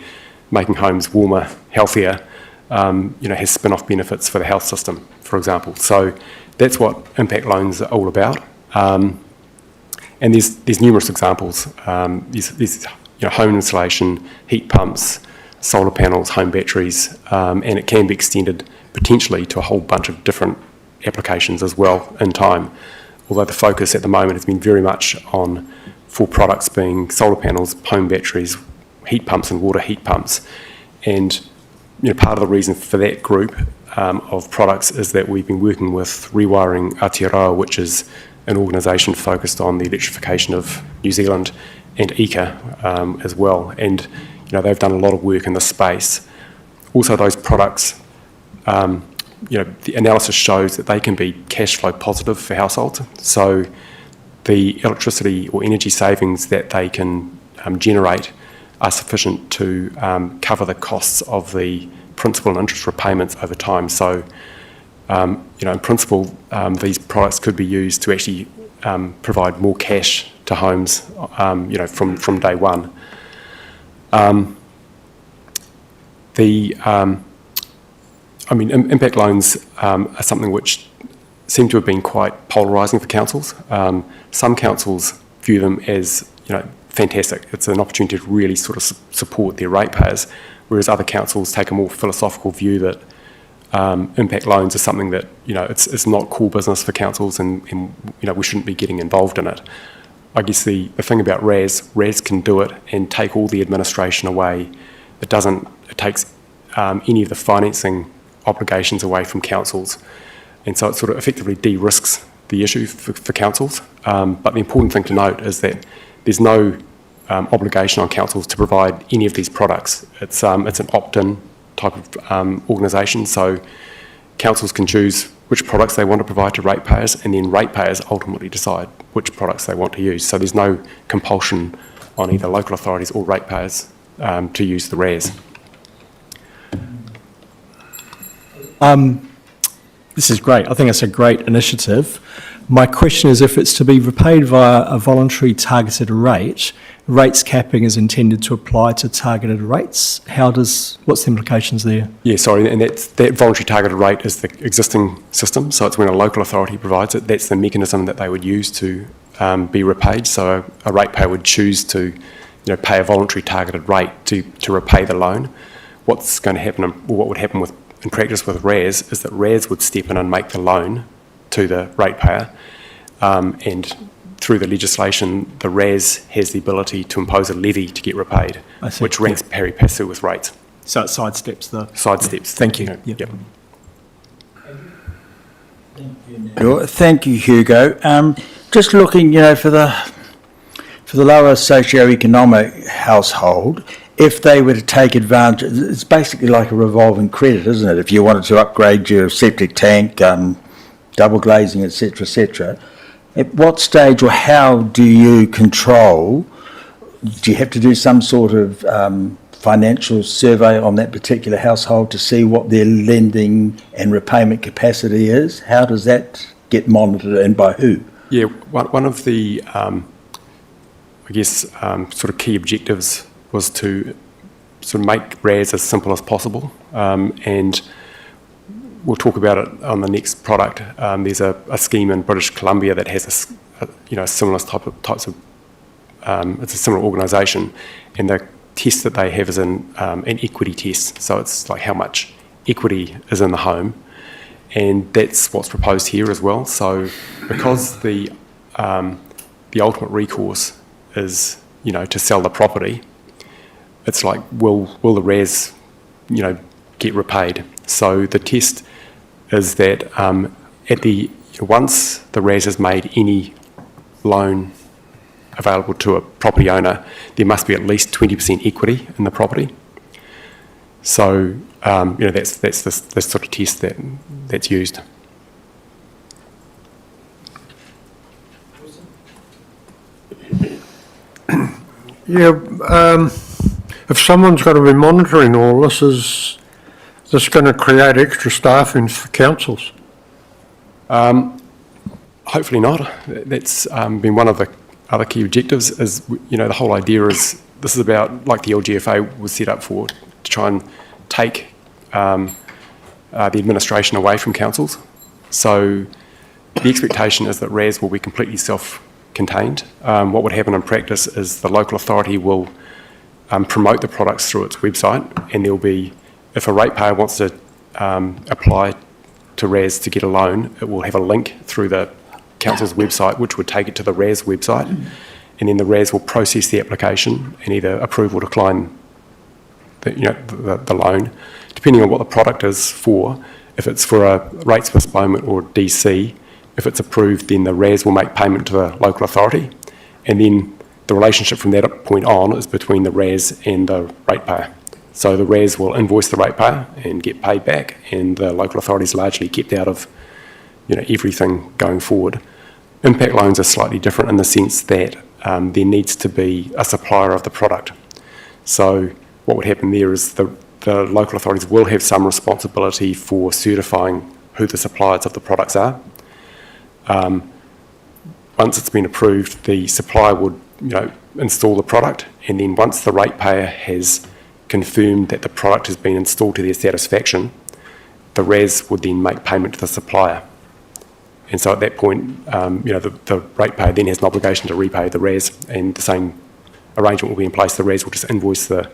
[SPEAKER 7] making homes warmer, healthier, has spin-off benefits for the health system, for example. So that's what impact loans are all about. And there's numerous examples. There's home insulation, heat pumps, solar panels, home batteries, and it can be extended potentially to a whole bunch of different applications as well in time. Although the focus at the moment has been very much on for products being solar panels, home batteries, heat pumps and water heat pumps. And part of the reason for that group of products is that we've been working with Rewiring Aotearoa, which is an organisation focused on the electrification of New Zealand, and ECA as well. And they've done a lot of work in this space. Also, those products, the analysis shows that they can be cash flow positive for households. So the electricity or energy savings that they can generate are sufficient to cover the costs of the principal and interest repayments over time. So, in principle, these products could be used to actually provide more cash to homes, from day one. Impact loans are something which seem to have been quite polarising for councils. Some councils view them as, fantastic. It's an opportunity to really sort of support their ratepayers, whereas other councils take a more philosophical view that impact loans are something that, it's not core business for councils and we shouldn't be getting involved in it. I guess the thing about RAS can do it and take all the administration away. It takes any of the financing obligations away from councils. And so it sort of effectively de-risks the issue for councils. But the important thing to note is that there's no obligation on councils to provide any of these products. It's an opt-in type of organisation, so councils can choose which products they want to provide to ratepayers, and then ratepayers ultimately decide which products they want to use. So there's no compulsion on either local authorities or ratepayers to use the RAS.
[SPEAKER 1] This is great. I think it's a great initiative. My question is, if it's to be repaid via a voluntary targeted rate, rates capping is intended to apply to targeted rates. What's the implications there?
[SPEAKER 7] Yeah, sorry, and that voluntary targeted rate is the existing system, so it's when a local authority provides it. That's the mechanism that they would use to be repaid. So a ratepayer would choose to, pay a voluntary targeted rate to repay the loan. What's going to happen, or what would happen in practice with RAS, is that RAS would step in and make the loan to the ratepayer, and through the legislation, the RAS has the ability to impose a levy to get repaid, which ranks pari passu with rates.
[SPEAKER 1] So it sidesteps the...
[SPEAKER 7] Sidesteps.
[SPEAKER 1] Thank you.
[SPEAKER 7] Yep.
[SPEAKER 19] Thank you, Hugo. Just looking, for the lower socio-economic household, if they were to take advantage, it's basically like a revolving credit, isn't it? If you wanted to upgrade your septic tank, double glazing, etc., at what stage or how do you control? Do you have to do some sort of financial survey on that particular household to see what their lending and repayment capacity is? How does that get monitored and by who?
[SPEAKER 7] Yeah, one of the, sort of key objectives was to sort of make RAS as simple as possible, and we'll talk about it on the next product. There's a scheme in British Columbia that has a similar types of. It's a similar organisation, and the test that they have is an equity test. So it's like how much equity is in the home, and that's what's proposed here as well. So because the ultimate recourse is to sell the property, it's like will the RAS get repaid? So the test is that once the RAS has made any loan available to a property owner, there must be at least 20% equity in the property. So that's the sort of test that's used.
[SPEAKER 20] Yeah, if someone's got to be monitoring all this, is this going to create extra staffing for councils?
[SPEAKER 7] Hopefully not. That's been one of the other key objectives. Is the whole idea is this is about, like the LGFA was set up for, to try and take the administration away from councils. So the expectation is that RAS will be completely self-contained. What would happen in practice is the local authority will promote the products through its website, and there'll be, if a ratepayer wants to apply to RAS to get a loan, it will have a link through the council's website which would take it to the RAS website, and then the RAS will process the application and either approve or decline the loan, depending on what the product is for. If it's for a rates postponement or DC, if it's approved, then the RAS will make payment to the local authority, and then the relationship from that point on is between the RAS and the ratepayer. So the RAS will invoice the ratepayer and get paid back, and the local authority is largely kept out of everything going forward. Impact loans are slightly different in the sense that there needs to be a supplier of the product. So what would happen there is the local authorities will have some responsibility for certifying who the suppliers of the products are. Once it's been approved, the supplier would install the product, and then once the ratepayer has confirmed that the product has been installed to their satisfaction, the RAS would then make payment to the supplier. And so at that point, the ratepayer then has an obligation to repay the RAS, and the same arrangement will be in place. The RAS will just invoice the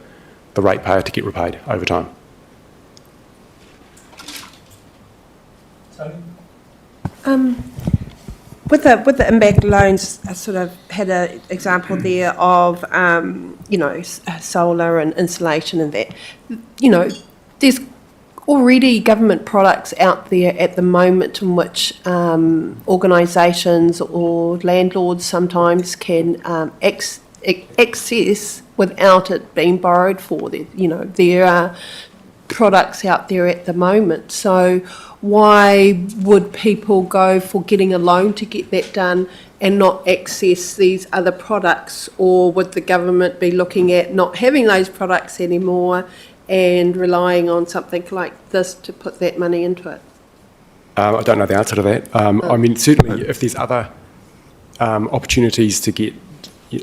[SPEAKER 7] ratepayer to get repaid over time.
[SPEAKER 18] With the impact loans, I sort of had an example there of, solar and insulation and that. There's already government products out there at the moment in which organisations or landlords sometimes can access without it being borrowed for. There are products out there at the moment. So why would people go for getting a loan to get that done and not access these other products? Or would the government be looking at not having those products anymore and relying on something like this to put that money into it?
[SPEAKER 7] I don't know the answer to that. I mean, certainly if there's other opportunities to get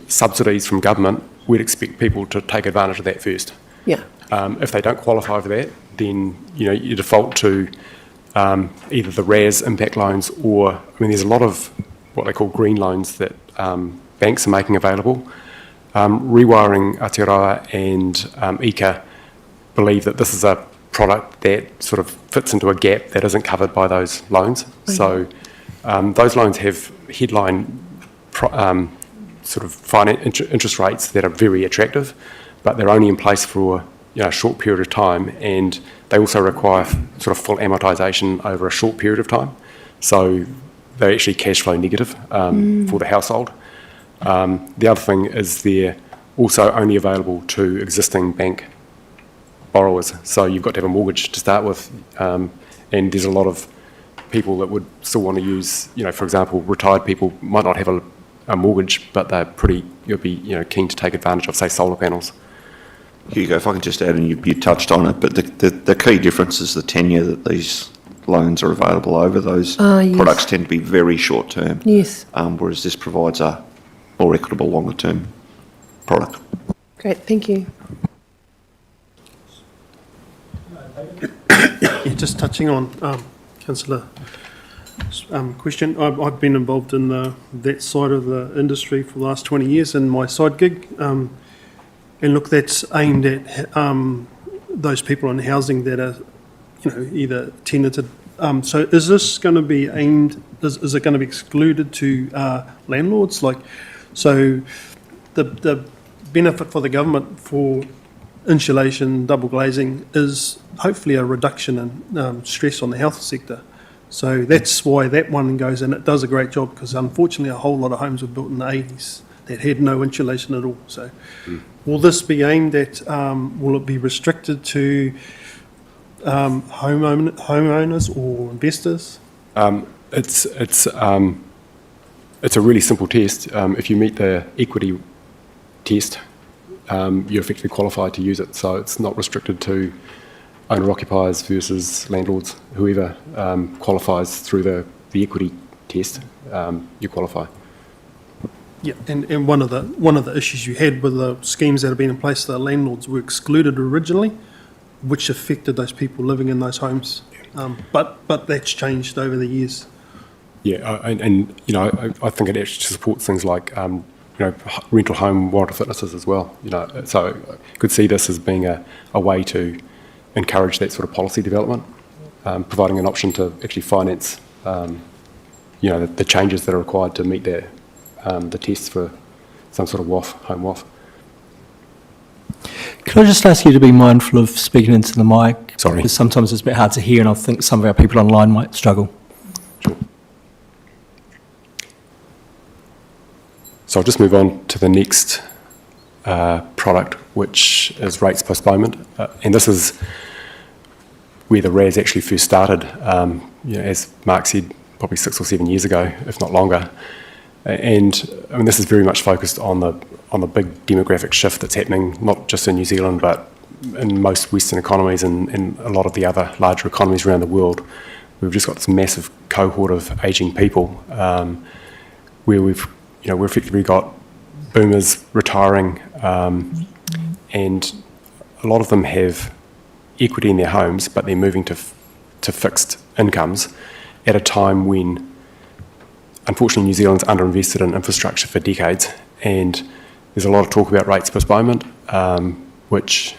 [SPEAKER 7] subsidies from government, we'd expect people to take advantage of that first.
[SPEAKER 18] Yeah.
[SPEAKER 7] If they don't qualify for that, then you default to either the RAS impact loans, or there's a lot of what they call green loans that banks are making available. Rewiring Aotearoa and ICA believe that this is a product that sort of fits into a gap that isn't covered by those loans. Okay. So those loans have headline sort of interest rates that are very attractive, but they're only in place for a short period of time, and they also require sort of full amortisation over a short period of time. So they're actually cash flow negative for the household. The other thing is they're also only available to existing bank borrowers. So you've got to have a mortgage to start with, and there's a lot of people that would still want to use, for example, retired people might not have a mortgage, but you'll be keen to take advantage of, say, solar panels.
[SPEAKER 6] Hugo, if I can just add, and you touched on it, but the key difference is the tenure that these loans are available over. Those
[SPEAKER 18] yes.
[SPEAKER 6] products tend to be very short term,
[SPEAKER 18] yes.
[SPEAKER 6] Whereas this provides a more equitable longer term product.
[SPEAKER 18] Great, thank you.
[SPEAKER 10] Yeah, just touching on Councillor question. I've been involved in that side of the industry for the last 20 years in my side gig. And look, that's aimed at those people in housing that are, either tenanted. So is this going to be aimed, is it going to be excluded to landlords? So the benefit for the government for insulation, double glazing is hopefully a reduction in stress on the health sector. So that's why that one goes in. It does a great job, because unfortunately a whole lot of homes were built in the 80s that had no insulation at all. So will this be aimed at, will it be restricted to homeowners or investors?
[SPEAKER 7] It's a really simple test. If you meet the equity test, you're effectively qualified to use it. So it's not restricted to owner-occupiers versus landlords. Whoever qualifies through the equity test, you qualify.
[SPEAKER 10] Yeah, and one of the issues you had with the schemes that have been in place, the landlords were excluded originally, which affected those people living in those homes. But that's changed over the years.
[SPEAKER 7] Yeah, and I think it actually supports things like rental home warrant of fitnesses as well. So I could see this as being a way to encourage that sort of policy development, providing an option to actually finance the changes that are required to meet the tests for some sort of WAF, home WAF.
[SPEAKER 1] Can I just ask you to be mindful of speaking into the mic?
[SPEAKER 7] Sorry.
[SPEAKER 1] Because sometimes it's a bit hard to hear, and I think some of our people online might struggle.
[SPEAKER 7] Sure. So I'll just move on to the next product, which is rates postponement. And this is where the RAS actually first started, as Mark said, probably 6 or 7 years ago, if not longer. And this is very much focused on the big demographic shift that's happening, not just in New Zealand, but in most Western economies and a lot of the other larger economies around the world. We've just got this massive cohort of ageing people, where we've effectively got boomers retiring, and a lot of them have equity in their homes, but they're moving to fixed incomes at a time when unfortunately, New Zealand's underinvested in infrastructure for decades, and there's a lot of talk about rates postponement, which,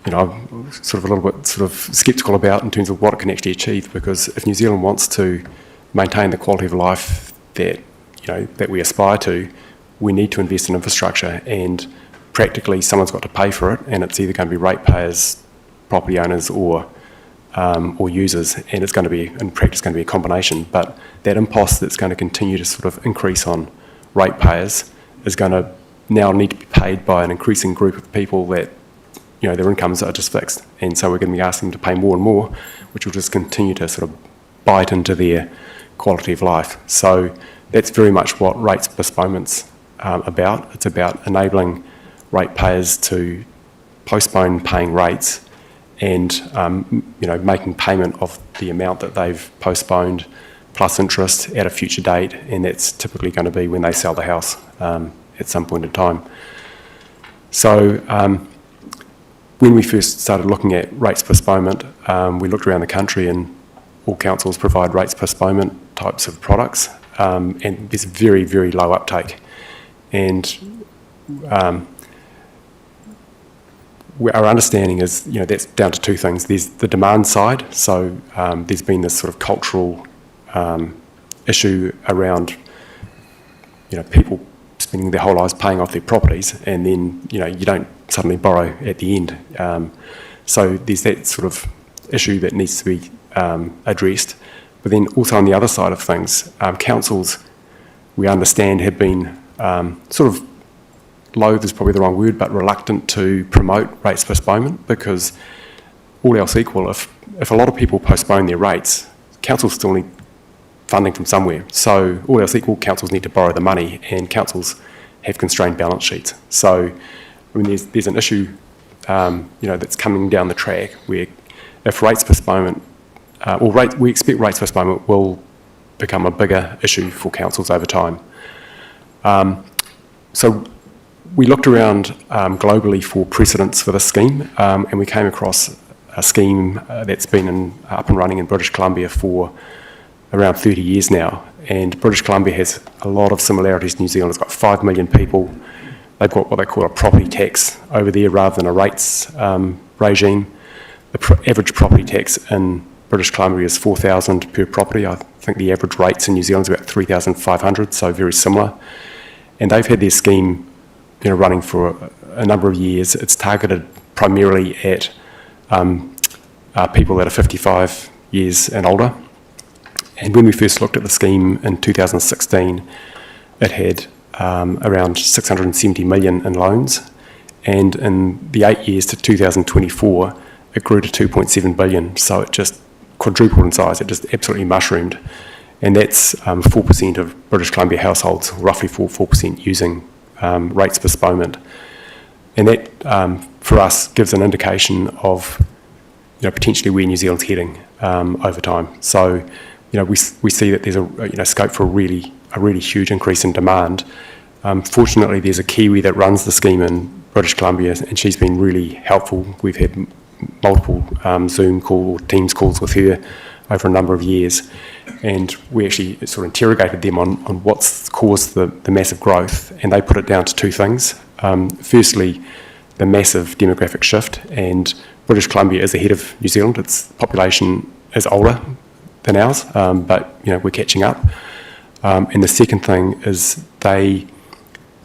[SPEAKER 7] you know, I'm sort of a little bit sort of sceptical about in terms of what it can actually achieve, because if New Zealand wants to maintain the quality of life that, you know, that we aspire to, we need to invest in infrastructure, and practically someone's got to pay for it, and it's either going to be ratepayers, property owners, or users, and it's going to be, in practice, going to be a combination. But that impost that's going to continue to sort of increase on ratepayers is going to now need to be paid by an increasing group of people that, you know, their incomes are just fixed, and so we're going to be asking them to pay more and more, which will just continue to sort of bite into their quality of life. So that's very much what rates postponement's about. It's about enabling ratepayers to postpone paying rates and you know, making payment of the amount that they've postponed plus interest at a future date, and that's typically going to be when they sell the house at some point in time. So when we first started looking at rates postponement, we looked around the country, and all councils provide rates postponement types of products, and there's very, very low uptake. And our understanding is, you know, that's down to two things. There's the demand side, so there's been this sort of cultural issue around, you know, people spending their whole lives paying off their properties, and then, you know, you don't suddenly borrow at the end. So there's that sort of issue that needs to be addressed. But then also on the other side of things, councils, we understand, have been sort of, loath is probably the wrong word, but reluctant to promote rates postponement, because all else equal, if a lot of people postpone their rates, councils still need funding from somewhere. So all else equal, councils need to borrow the money, and councils have constrained balance sheets. So I mean, there's an issue, you know, that's coming down the track where if rates postponement, we expect rates postponement will become a bigger issue for councils over time. So we looked around globally for precedents for this scheme, and we came across a scheme that's been up and running in British Columbia for around 30 years now. And British Columbia has a lot of similarities to New Zealand. It's got 5 million people. They've got what they call a property tax over there rather than a rates regime. The average property tax in British Columbia is $4,000 per property. I think the average rates in New Zealand is about $3,500, so very similar. And they've had their scheme, you know, running for a number of years. It's targeted primarily at people that are 55 years and older. And when we first looked at the scheme in 2016, it had around 670 million in loans. And in the 8 years to 2024, it grew to 2.7 billion. So it just quadrupled in size. It just absolutely mushroomed. And that's 4% of British Columbia households, roughly 4% using rates postponement. And that, for us, gives an indication of, you know, potentially where New Zealand's heading over time. So, you know, we see that there's a scope for a really huge increase in demand. Fortunately, there's a Kiwi that runs the scheme in British Columbia, and she's been really helpful. We've had multiple Zoom or Teams calls with her over a number of years, and we actually sort of interrogated them on what's caused the massive growth, and they put it down to two things. Firstly, the massive demographic shift, and British Columbia is ahead of New Zealand. Its population is older than ours, but, you know, we're catching up. And the second thing is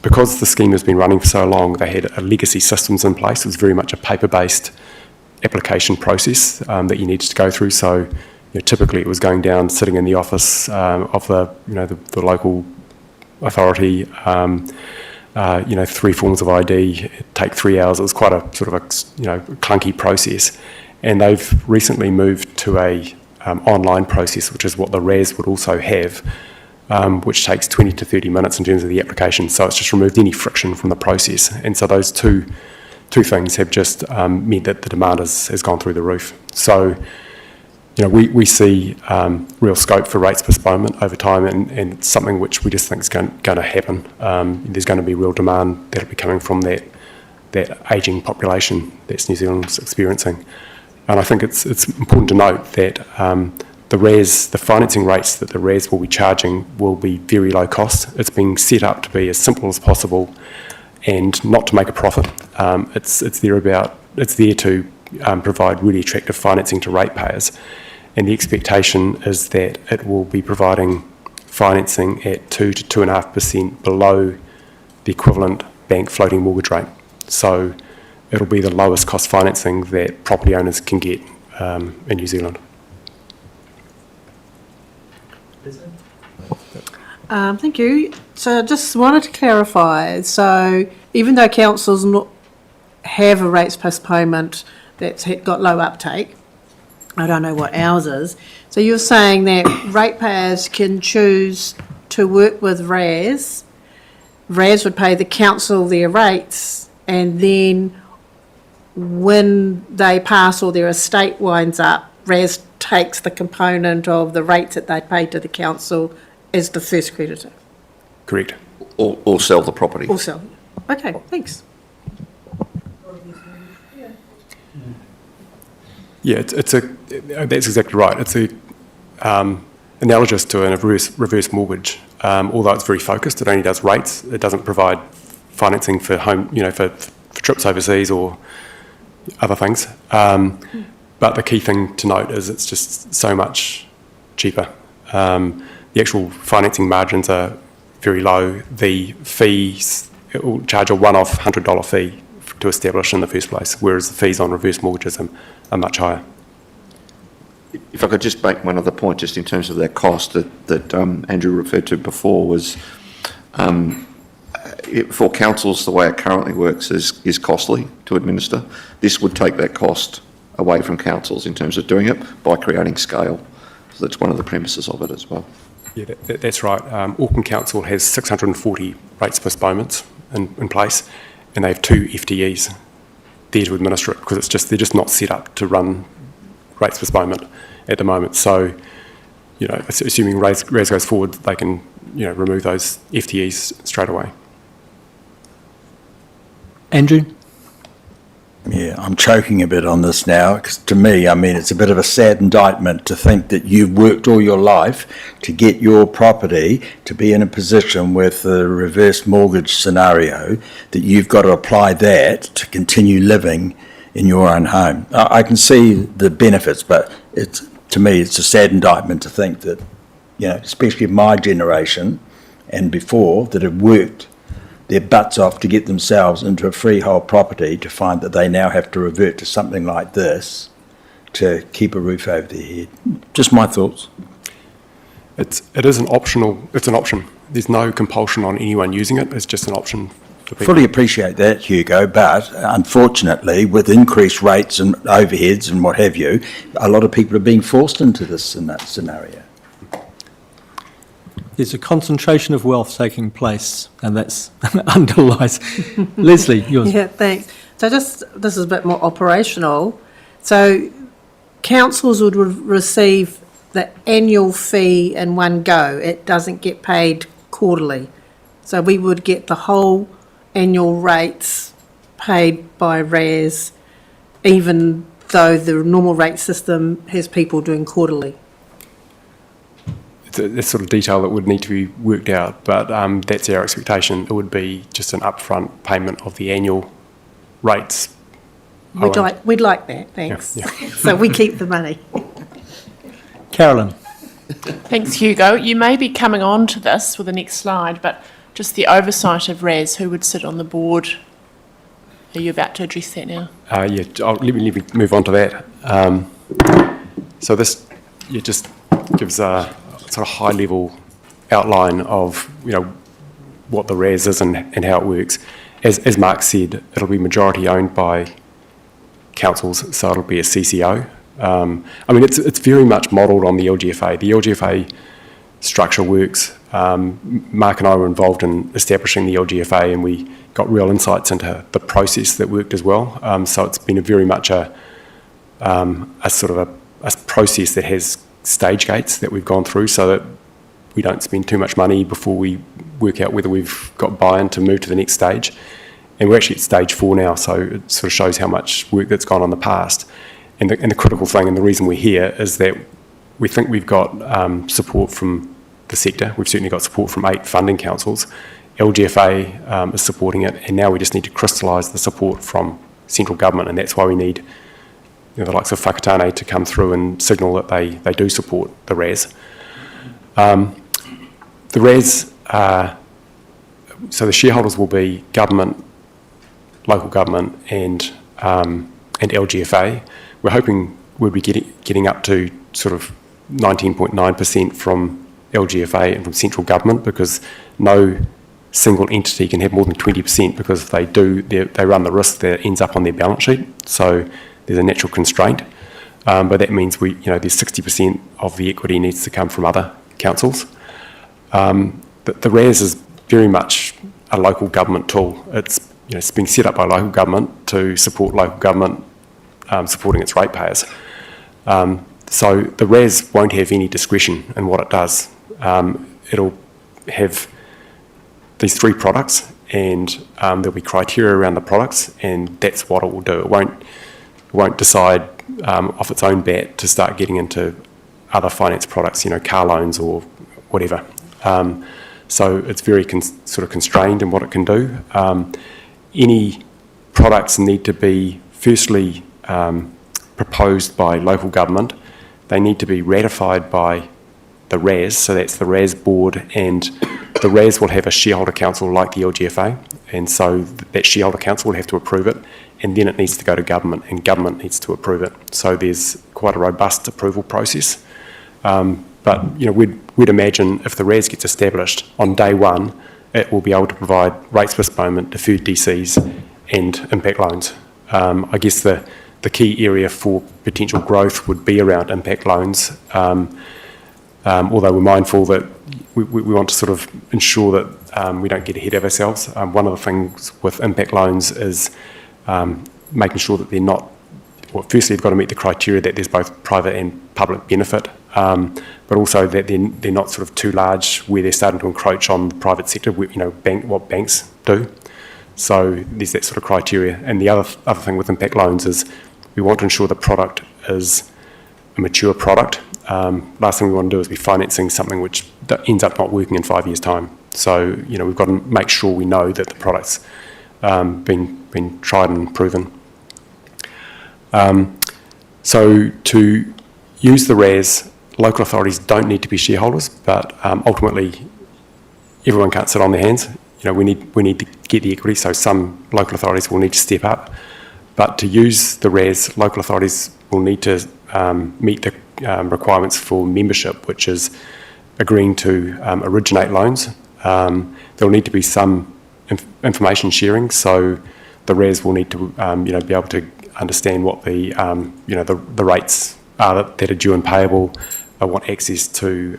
[SPEAKER 7] because the scheme has been running for so long, they had a legacy systems in place. It was very much a paper-based application process that you needed to go through. So, you know, typically it was going down, sitting in the office of the local authority, 3 forms of ID, it'd take 3 hours. It was quite a sort of a clunky process. And they've recently moved to a online process, which is what the RAS would also have, which takes 20 to 30 minutes in terms of the application. So it's just removed any friction from the process. And so those two things have just meant that the demand has gone through the roof. So, you know, we see real scope for rates postponement over time, and it's something which we just think is going to happen. There's going to be real demand that'll be coming from that ageing population that New Zealand's experiencing. And I think it's important to note that the financing rates that the RAS will be charging will be very low cost. It's being set up to be as simple as possible and not to make a profit. It's there to provide really attractive financing to ratepayers, and the expectation is that it will be providing financing at 2 to 2.5% below the equivalent bank floating mortgage rate. So it'll be the lowest cost financing that property owners can get in New Zealand.
[SPEAKER 2] Thank you. So I just wanted to clarify, so even though councils have a rates postponement that's got low uptake, I don't know what ours is, so you're saying that ratepayers can choose to work with RAS would pay the council their rates, and then when they pass or their estate winds up, RAS takes the component of the rates that they paid to the council as the first creditor.
[SPEAKER 7] Correct.
[SPEAKER 6] Or sell the property.
[SPEAKER 2] Or sell. Okay, thanks.
[SPEAKER 7] Yeah, that's exactly right. It's analogous to a reverse mortgage. Although it's very focused, it only does rates. It doesn't provide financing for for trips overseas or other things. But the key thing to note is it's just so much cheaper. The actual financing margins are very low. The fees, it will charge a one-off $100 fee to establish in the first place, whereas the fees on reverse mortgages are much higher.
[SPEAKER 6] If I could just make one other point, just in terms of that cost that Andrew referred to before, was for councils, the way it currently works is costly to administer. This would take that cost away from councils in terms of doing it by creating scale. So that's one of the premises of it as well.
[SPEAKER 7] Yeah, that's right. Auckland Council has 640 rates postponements in place, and they have 2 FTEs there to administer it, because they're just not set up to run rates postponement at the moment. So, assuming RAS goes forward, they can, remove those FTEs straight away.
[SPEAKER 1] Andrew?
[SPEAKER 19] Yeah, I'm choking a bit on this now, because to me, it's a bit of a sad indictment to think that you've worked all your life to get your property to be in a position with the reverse mortgage scenario that you've got to apply that to continue living in your own home. I can see the benefits, but to me, it's a sad indictment to think that, especially my generation and before, that have worked their butts off to get themselves into a freehold property, to find that they now have to revert to something like this to keep a roof over their head. Just my thoughts.
[SPEAKER 7] It's an option. There's no compulsion on anyone using it. It's just an option for people.
[SPEAKER 19] Fully appreciate that, Hugo, but unfortunately, with increased rates and overheads and what have you, a lot of people are being forced into this scenario.
[SPEAKER 1] There's a concentration of wealth taking place, and that's underlies. Leslie, yours.
[SPEAKER 2] Yeah, thanks. So this is a bit more operational. So councils would receive the annual fee in one go. It doesn't get paid quarterly. So we would get the whole annual rates paid by RAS, even though the normal rate system has people doing quarterly.
[SPEAKER 7] It's sort of detail that would need to be worked out, but that's our expectation. It would be just an upfront payment of the annual rates.
[SPEAKER 2] We'd like that, thanks.
[SPEAKER 7] Yeah.
[SPEAKER 2] So we keep the money.
[SPEAKER 1] Carolyn.
[SPEAKER 14] Thanks, Hugo. You may be coming on to this with the next slide, but just the oversight of RAS, who would sit on the board? Are you about to address that now?
[SPEAKER 7] Let me move on to that. So this just gives a sort of high-level outline of what the RAS is and how it works. As Mark said, it'll be majority owned by councils, so it'll be a CCO. It's very much modelled on the LGFA. The LGFA structure works. Mark and I were involved in establishing the LGFA, and we got real insights into the process that worked as well. So it's been very much a process that has stage gates that we've gone through, so that we don't spend too much money before we work out whether we've got buy-in to move to the next stage. And we're actually at stage 4 now, so it sort of shows how much work that's gone on in the past. And the critical thing, and the reason we're here, is that we think we've got support from the sector. We've certainly got support from 8 funding councils. LGFA is supporting it, and now we just need to crystallise the support from central government, and that's why we need the likes of Whakatane to come through and signal that they do support the RAS. The RAS, so the shareholders will be government, local government, and LGFA. We're hoping we'll be getting up to sort of 19.9% from LGFA and from central government, because no single entity can have more than 20%, because if they do, they run the risk that it ends up on their balance sheet. So there's a natural constraint, but that means there's 60% of the equity needs to come from other councils. The RAS is very much a local government tool. It's been set up by local government to support local government supporting its ratepayers. So the RAS won't have any discretion in what it does. It'll have these 3 products, and there'll be criteria around the products, and that's what it will do. It won't decide off its own bat to start getting into other finance products, car loans or whatever. So it's very sort of constrained in what it can do. Any products need to be firstly proposed by local government. They need to be ratified by the RAS, so that's the RAS board, and the RAS will have a shareholder council like the LGFA, and so that shareholder council will have to approve it, and then it needs to go to government, and government needs to approve it. So there's quite a robust approval process. But we'd imagine if the RAS gets established on day one, it will be able to provide rates postponement, deferred DCs, and impact loans. I guess the key area for potential growth would be around impact loans. Although we're mindful that we want to sort of ensure that we don't get ahead of ourselves. One of the things with impact loans is making sure that they're not, well, firstly you've got to meet the criteria that there's both private and public benefit, but also that they're not sort of too large where they're starting to encroach on the private sector, what banks do. So there's that sort of criteria. And the other thing with impact loans is we want to ensure the product is a mature product. Last thing we want to do is be financing something which ends up not working in 5 years' time. So, we've got to make sure we know that the product's been tried and proven. So to use the RAS, local authorities don't need to be shareholders, but ultimately everyone can't sit on their hands. We need to get the equity, so some local authorities will need to step up. But to use the RAS, local authorities will need to meet the requirements for membership, which is agreeing to originate loans. There will need to be some information sharing, so the RAS will need to be able to understand what the rates are that are due and payable. I want access to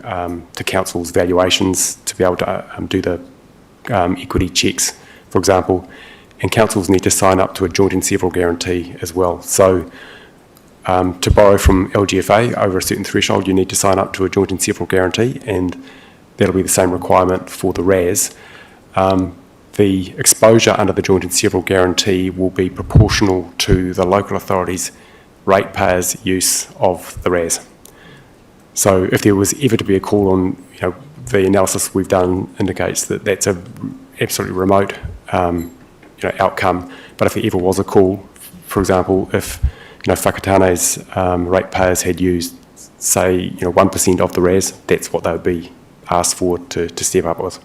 [SPEAKER 7] council's valuations to be able to do the equity checks, for example, and councils need to sign up to a joint and several guarantee as well. So to borrow from LGFA over a certain threshold, you need to sign up to a joint and several guarantee, and that'll be the same requirement for the RAS. The exposure under the joint and several guarantee will be proportional to the local authority's ratepayers' use of the RAS. So if there was ever to be a call on, the analysis we've done indicates that that's a absolutely remote, outcome. But if there ever was a call, for example, if Whakatane's ratepayers had used, say, 1% of the RAS, that's what they would be asked for to step up with.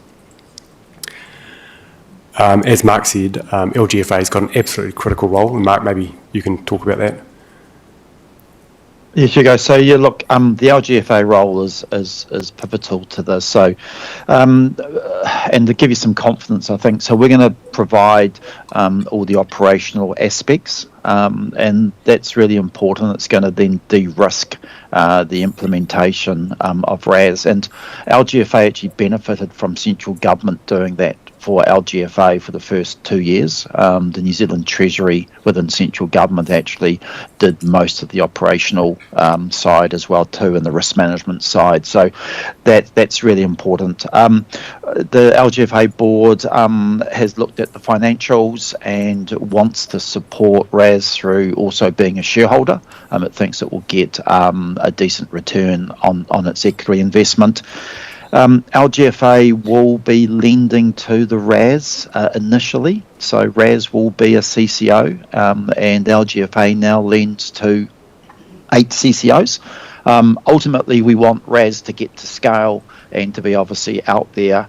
[SPEAKER 7] As Mark said, LGFA's got an absolutely critical role, and Mark, maybe you can talk about that.
[SPEAKER 21] Yes, you go. So yeah, look, the LGFA role is pivotal to this. So, and to give you some confidence, I think, so we're going to provide all the operational aspects, and that's really important. It's going to then de-risk the implementation of RAS, and LGFA actually benefited from central government doing that for LGFA for the first 2 years. The New Zealand Treasury within central government actually did most of the operational side as well too, and the risk management side. So that's really important. The LGFA board has looked at the financials and wants to support RAS through also being a shareholder. It thinks it will get a decent return on its equity investment. LGFA will be lending to the RAS initially, so RAS will be a CCO, and LGFA now lends to 8 CCOs. Ultimately, we want RAS to get to scale and to be obviously out there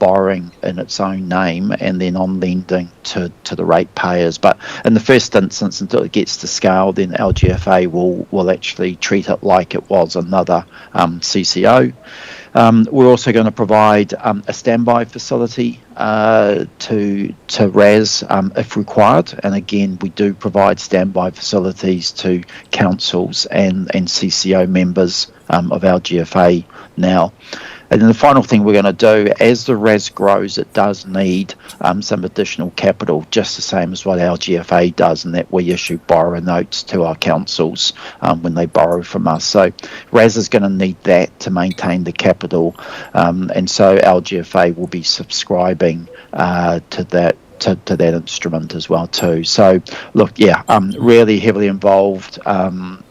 [SPEAKER 21] borrowing in its own name and then on lending to the ratepayers. But in the first instance, until it gets to scale, then LGFA will actually treat it like it was another CCO. We're also going to provide a standby facility to RAS if required. And again, we do provide standby facilities to councils and CCO members of LGFA now. And then the final thing we're going to do, as the RAS grows, it does need some additional capital, just the same as what LGFA does, and that we issue borrower notes to our councils when they borrow from us. So RAS is going to need that to maintain the capital, and so LGFA will be subscribing to that instrument as well too. So look, really heavily involved,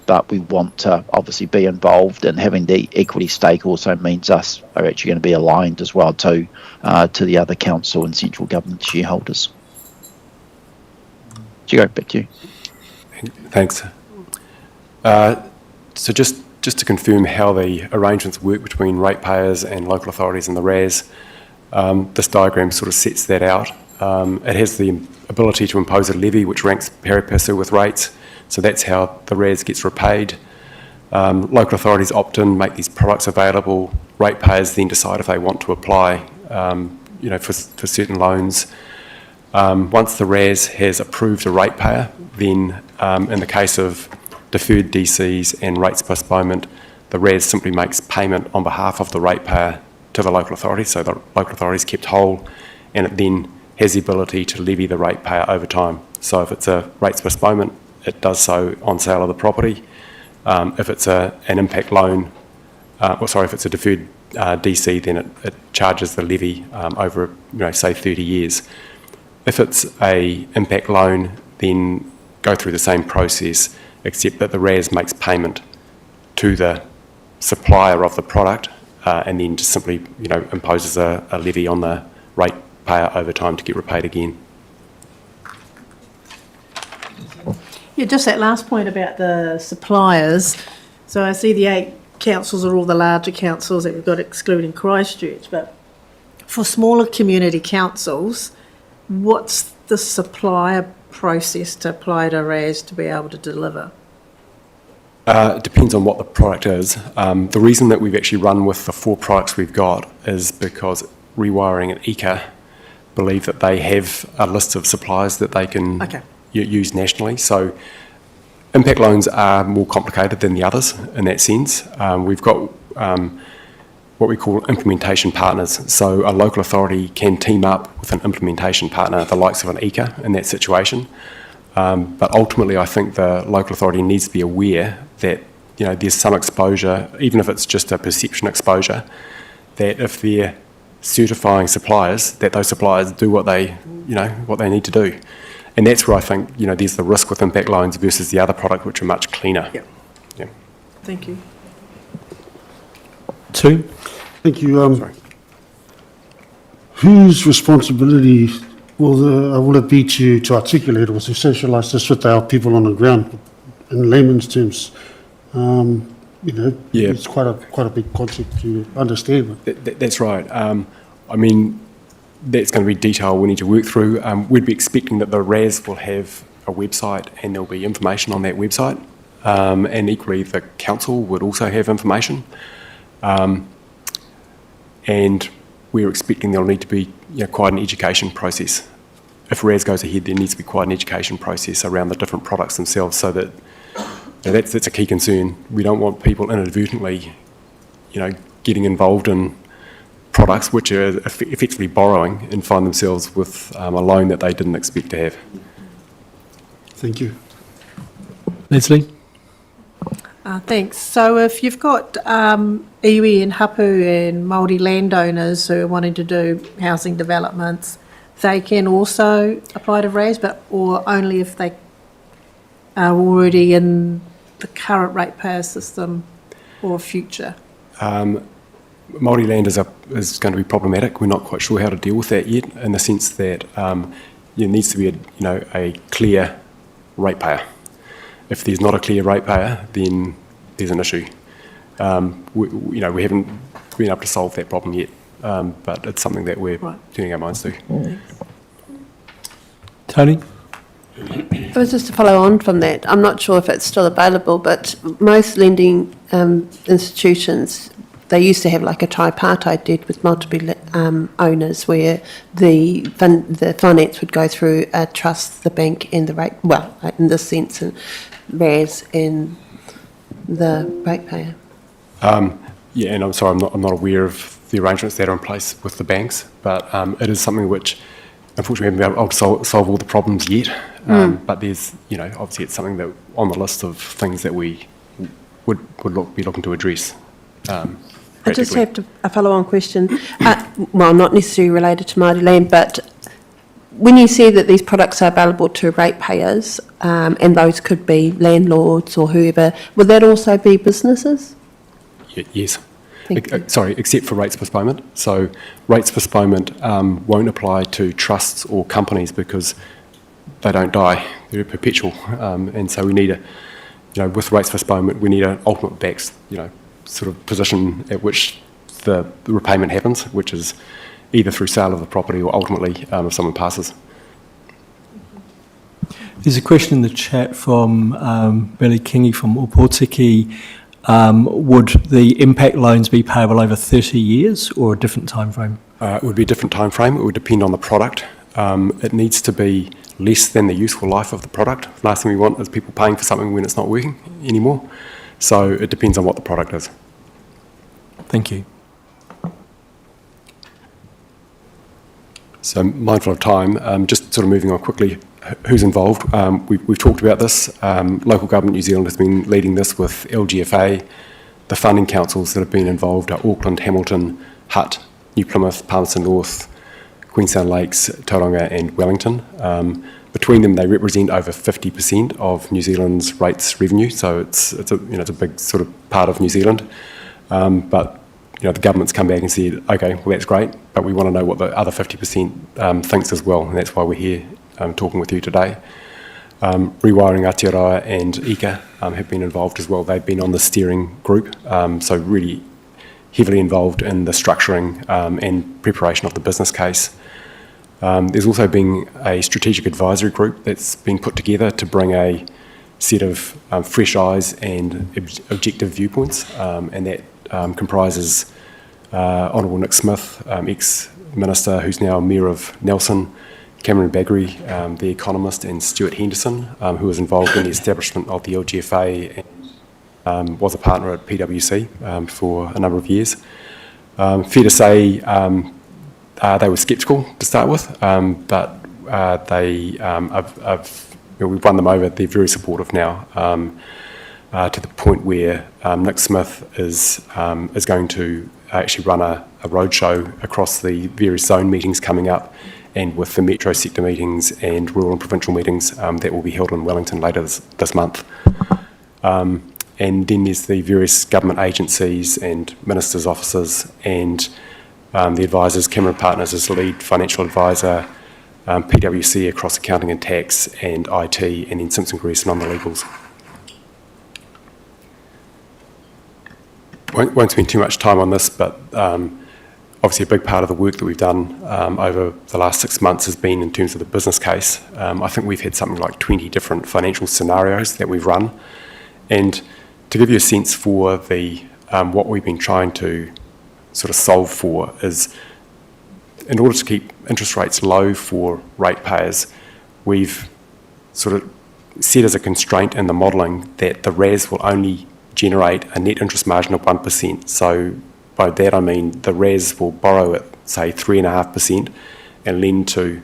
[SPEAKER 21] but we want to obviously be involved, and having the equity stake also means us are actually going to be aligned as well too to the other council and central government shareholders. Back to you.
[SPEAKER 7] Thanks. So just to confirm how the arrangements work between ratepayers and local authorities and the RAS, this diagram sort of sets that out. It has the ability to impose a levy which ranks pari passu with rates, so that's how the RAS gets repaid. Local authorities opt in, make these products available. Ratepayers then decide if they want to apply, for certain loans. Once the RAS has approved a ratepayer, then in the case of deferred DCs and rates postponement, the RAS simply makes payment on behalf of the ratepayer to the local authority, so the local authority is kept whole, and it then has the ability to levy the ratepayer over time. So if it's a rates postponement, it does so on sale of the property. If it's an impact loan, if it's a deferred DC, then it charges the levy over, say 30 years. If it's a impact loan, then go through the same process, except that the RAS makes payment to the supplier of the product, and then just simply, imposes a levy on the ratepayer over time to get repaid again.
[SPEAKER 2] Yeah, just that last point about the suppliers. So I see the 8 councils are all the larger councils that we've got, excluding Christchurch, but for smaller community councils, what's the supplier process to apply to RAS to be able to deliver?
[SPEAKER 7] It depends on what the product is. The reason that we've actually run with the 4 products we've got is because Rewiring and ECA believe that they have a list of suppliers that they can use nationally. So impact loans are more complicated than the others in that sense. We've got what we call implementation partners. So a local authority can team up with an implementation partner, the likes of an ECA in that situation. But ultimately, I think the local authority needs to be aware that there's some exposure, even if it's just a perception exposure, that if they're certifying suppliers, that those suppliers do what they need to do. And that's where I think there's the risk with impact loans versus the other product, which are much cleaner.
[SPEAKER 2] Yeah. Thank you.
[SPEAKER 1] Two.
[SPEAKER 16] Thank you. Whose responsibility will it be to articulate or to socialise this with our people on the ground? In layman's terms, it's quite a big concept to understand.
[SPEAKER 7] That's right. That's going to be detail we need to work through. We'd be expecting that the RAS will have a website and there'll be information on that website. And equally, the council would also have information. And we're expecting there'll need to be quite an education process. If RAS goes ahead, there needs to be quite an education process around the different products themselves, so that that's a key concern. We don't want people inadvertently, getting involved in products which are effectively borrowing and find themselves with a loan that they didn't expect to have.
[SPEAKER 16] Thank you.
[SPEAKER 1] Leslie?
[SPEAKER 2] Thanks. So if you've got iwi and hapu and Māori landowners who are wanting to do housing developments, they can also apply to RAS, or only if they are already in the current ratepayer system or future?
[SPEAKER 7] Māori land is going to be problematic. We're not quite sure how to deal with that yet, in the sense that there needs to be a clear ratepayer. If there's not a clear ratepayer, then there's an issue. We haven't been able to solve that problem yet, but it's something that we're turning our minds to.
[SPEAKER 1] Tony?
[SPEAKER 18] It was just to follow on from that. I'm not sure if it's still available, but most lending institutions, they used to have like a tripartite debt with multiple owners, where the finance would go through a trust, the bank, and the rate. Well, in this sense, RAS and the ratepayer.
[SPEAKER 7] Yeah, and I'm sorry, I'm not aware of the arrangements that are in place with the banks, but it is something which, unfortunately, we haven't been able to solve all the problems yet. But there's, obviously, it's something that on the list of things that we would be looking to address.
[SPEAKER 18] I just have a follow-on question. Well, not necessarily related to Māori land, but when you say that these products are available to ratepayers, and those could be landlords or whoever, would that also be businesses?
[SPEAKER 7] Yes. Sorry, except for rates postponement. So rates postponement won't apply to trusts or companies because they don't die. They're perpetual. And so we need with rates postponement, we need an ultimate backs, sort of position at which the repayment happens, which is either through sale of the property or ultimately if someone passes.
[SPEAKER 1] There's a question in the chat from Billy Kingy from Opotiki. Would the impact loans be payable over 30 years or a different time frame?
[SPEAKER 7] It would be a different time frame. It would depend on the product. It needs to be less than the useful life of the product. The last thing we want is people paying for something when it's not working anymore. So it depends on what the product is.
[SPEAKER 1] Thank you.
[SPEAKER 7] So mindful of time, just sort of moving on quickly, who's involved? We've talked about this. Local Government New Zealand has been leading this with LGFA. The funding councils that have been involved are Auckland, Hamilton, Hutt, New Plymouth, Palmerston North, Queenstown Lakes, Tauranga and Wellington. Between them, they represent over 50% of New Zealand's rates revenue, so it's a big sort of part of New Zealand. But the government's come back and said, okay, well that's great, but we want to know what the other 50% thinks as well, and that's why we're here talking with you today. Rewiring Aotearoa and ICA have been involved as well. They've been on the steering group, so really heavily involved in the structuring and preparation of the business case. There's also been a strategic advisory group that's been put together to bring a set of fresh eyes and objective viewpoints, and that comprises Honourable Nick Smith, ex-minister who's now Mayor of Nelson, Cameron Baggery, the economist, and Stuart Henderson, who was involved in the establishment of the LGFA and was a partner at PwC for a number of years. Fair to say they were sceptical to start with, but we've won them over. They're very supportive now, to the point where Nick Smith is going to actually run a roadshow across the various zone meetings coming up, and with the metro sector meetings and rural and provincial meetings that will be held in Wellington later this month. And then there's the various government agencies and ministers' offices and the advisors. Cameron Partners is the lead financial advisor, PwC across accounting and tax and IT, and then Simpson Greason on the legals. Won't spend too much time on this, but obviously a big part of the work that we've done over the last 6 months has been in terms of the business case. I think we've had something like 20 different financial scenarios that we've run. And to give you a sense for the what we've been trying to sort of solve for is, in order to keep interest rates low for ratepayers, we've sort of set as a constraint in the modelling that the RAS will only generate a net interest margin of 1%. So by that I mean the RAS will borrow at, say, 3.5% and lend to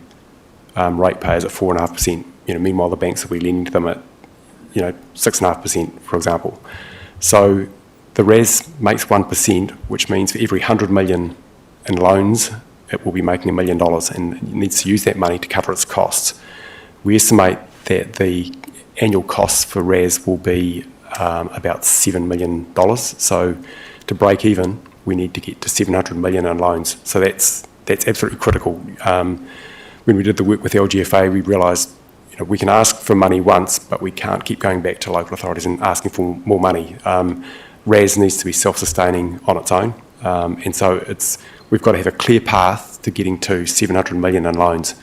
[SPEAKER 7] ratepayers at 4.5%. Meanwhile, the banks will be lending to them at 6.5%, for example. So the RAS makes 1%, which means for every 100 million in loans, it will be making $1 million, and it needs to use that money to cover its costs. We estimate that the annual costs for RAS will be about $7 million. So to break even, we need to get to 700 million in loans. So that's absolutely critical. When we did the work with LGFA, we realised we can ask for money once, but we can't keep going back to local authorities and asking for more money. RAS needs to be self-sustaining on its own, and so we've got to have a clear path to getting to 700 million in loans.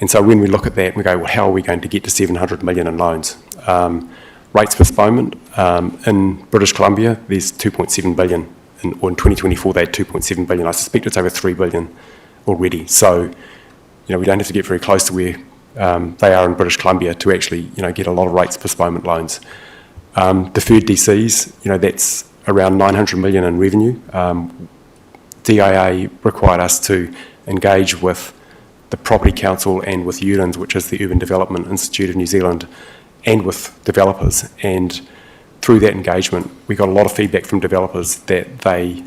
[SPEAKER 7] And so when we look at that, we go, well, how are we going to get to 700 million in loans? Rates postponement, in British Columbia, there's 2.7 billion, or in 2024 they had 2.7 billion. I suspect it's over 3 billion already. So, we don't have to get very close to where they are in British Columbia to actually, get a lot of rates postponement loans. Deferred DCs, that's around 900 million in revenue. DIA required us to engage with the Property Council and with URINS, which is the Urban Development Institute of New Zealand, and with developers. And through that engagement, we got a lot of feedback from developers that they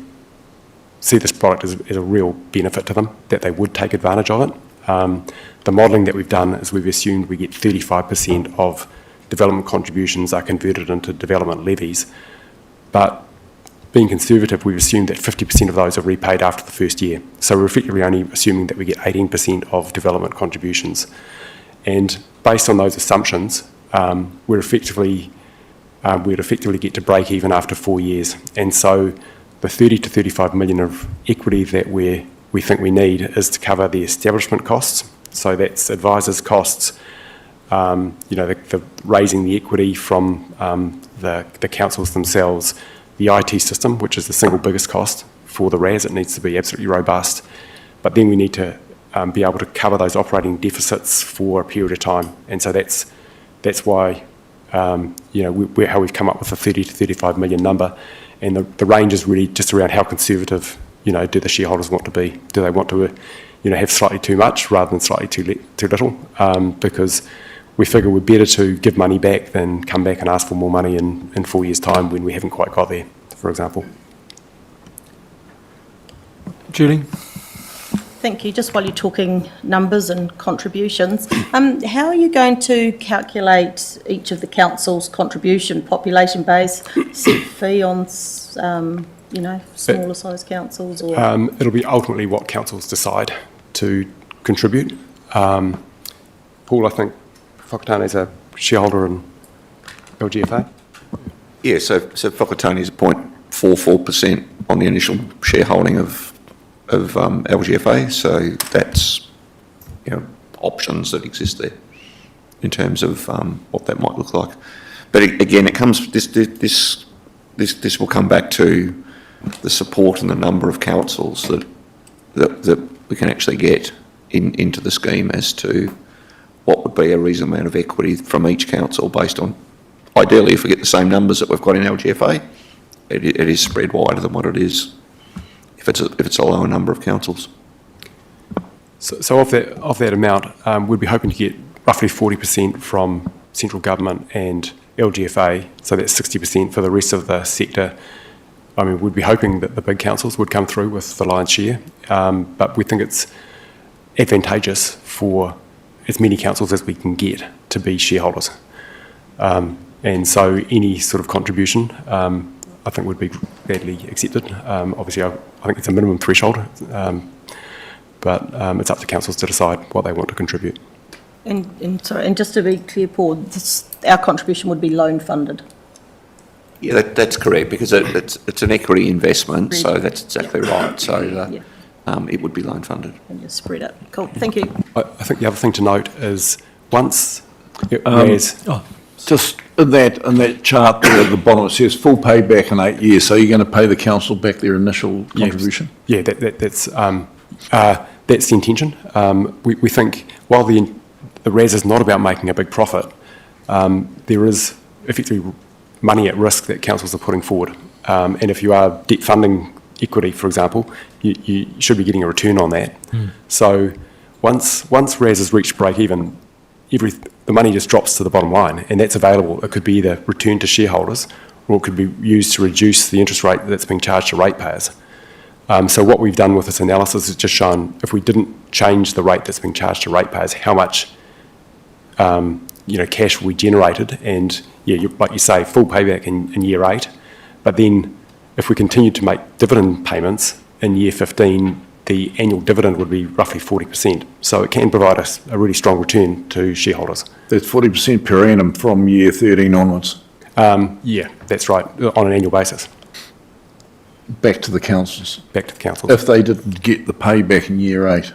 [SPEAKER 7] see this product as a real benefit to them, that they would take advantage of it. The modelling that we've done is we've assumed we get 35% of development contributions are converted into development levies, but being conservative, we've assumed that 50% of those are repaid after the first year. So we're effectively only assuming that we get 18% of development contributions. And based on those assumptions, we'd effectively get to break even after 4 years. And so the 30 to 35 million of equity that we think we need is to cover the establishment costs. So that's advisors' costs, the raising the equity from the councils themselves, the IT system, which is the single biggest cost for the RAS. It needs to be absolutely robust. But then we need to be able to cover those operating deficits for a period of time. And so that's why, how we've come up with the 30 to 35 million number. And the range is really just around how conservative, do the shareholders want to be? Do they want to, have slightly too much rather than slightly too little? Because we figure we're better to give money back than come back and ask for more money in 4 years' time when we haven't quite got there, for example.
[SPEAKER 1] Julie?
[SPEAKER 15] Thank you. Just while you're talking numbers and contributions, how are you going to calculate each of the council's contribution, population base, set fee on, smaller size councils? Or
[SPEAKER 7] it'll be ultimately what councils decide to contribute. Paul, I think Whakatane's a shareholder in LGFA.
[SPEAKER 6] Yeah, so Whakatane is 0.44% on the initial shareholding of LGFA, so that's options that exist there in terms of what that might look like. But again, it comes this will come back to the support and the number of councils that we can actually get into the scheme as to what would be a reasonable amount of equity from each council based on, ideally, if we get the same numbers that we've got in LGFA, it is spread wider than what it is if it's a lower number of councils.
[SPEAKER 7] So of that amount, we'd be hoping to get roughly 40% from central government and LGFA, so that's 60% for the rest of the sector. I mean, we'd be hoping that the big councils would come through with the lion's share, but we think it's advantageous for as many councils as we can get to be shareholders. And so any sort of contribution, I think would be gladly accepted. Obviously, I think it's a minimum threshold, but it's up to councils to decide what they want to contribute.
[SPEAKER 15] And just to be clear, Paul, our contribution would be loan funded.
[SPEAKER 6] Yeah, that's correct, because it's an equity investment, so that's exactly right. So it would be loan funded.
[SPEAKER 15] And just spread it. Cool, thank you.
[SPEAKER 7] I think the other thing to note is once RAS...
[SPEAKER 11] Just in that chart there at the bottom, it says full payback in 8 years. So you're going to pay the council back their initial contribution?
[SPEAKER 7] Yeah, that's the intention. We think while the RAS is not about making a big profit, there is effectively money at risk that councils are putting forward. And if you are debt funding equity, for example, you should be getting a return on that. So once RAS has reached break even, the money just drops to the bottom line, and that's available. It could be either returned to shareholders, or it could be used to reduce the interest rate that's being charged to ratepayers. So what we've done with this analysis is just shown if we didn't change the rate that's being charged to ratepayers, how much cash we generated, and like you say, full payback in year 8. But then if we continue to make dividend payments in year 15, the annual dividend would be roughly 40%. So it can provide us a really strong return to shareholders.
[SPEAKER 11] That's 40% per annum from year 13 onwards?
[SPEAKER 7] Yeah, that's right, on an annual basis.
[SPEAKER 11] Back to the councils?
[SPEAKER 7] Back to the councils.
[SPEAKER 11] If they didn't get the payback in year 8?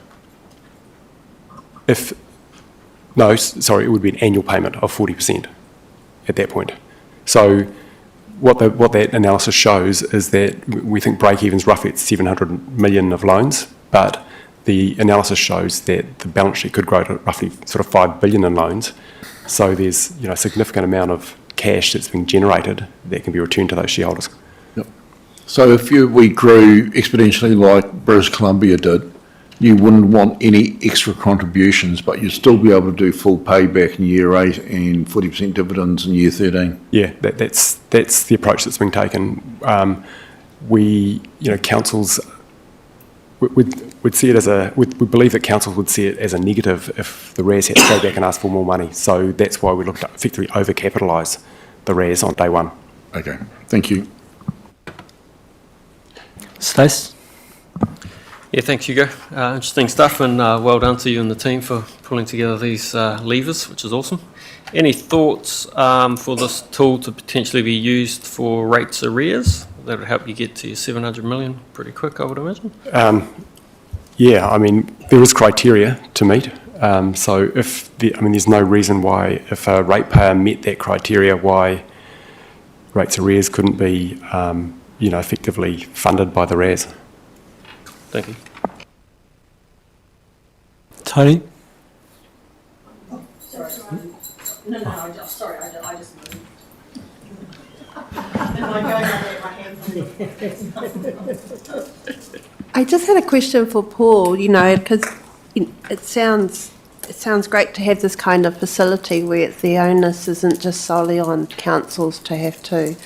[SPEAKER 7] No, sorry, it would be an annual payment of 40% at that point. So what that analysis shows is that we think break-even's roughly at 700 million of loans, but the analysis shows that the balance sheet could grow to roughly sort of 5 billion in loans. So there's a significant amount of cash that's being generated that can be returned to those shareholders.
[SPEAKER 11] Yep. So if we grew exponentially like British Columbia did, you wouldn't want any extra contributions, but you'd still be able to do full payback in year 8 and 40% dividends in year 13.
[SPEAKER 7] Yeah, that's the approach that's been taken. Councils would see it as we believe that councils would see it as a negative if the RAS had to go back and ask for more money. So that's why we looked at effectively overcapitalise the RAS on day one.
[SPEAKER 11] Okay, thank you.
[SPEAKER 1] Stace?
[SPEAKER 8] Yeah, thanks, Hugo. Interesting stuff, and well done to you and the team for pulling together these levers, which is awesome. Any thoughts for this tool to potentially be used for rates arrears? That would help you get to your 700 million pretty quick, I would imagine.
[SPEAKER 7] Yeah, I mean, there is criteria to meet. So there's no reason why, if a ratepayer met that criteria, why rates arrears couldn't be, effectively funded by the RAS.
[SPEAKER 8] Thank you.
[SPEAKER 1] Tony?
[SPEAKER 2] Sorry. No, I just moved. Am I going to my hands?
[SPEAKER 18] I just had a question for Paul, because it sounds great to have this kind of facility where the onus isn't just solely on councils to have to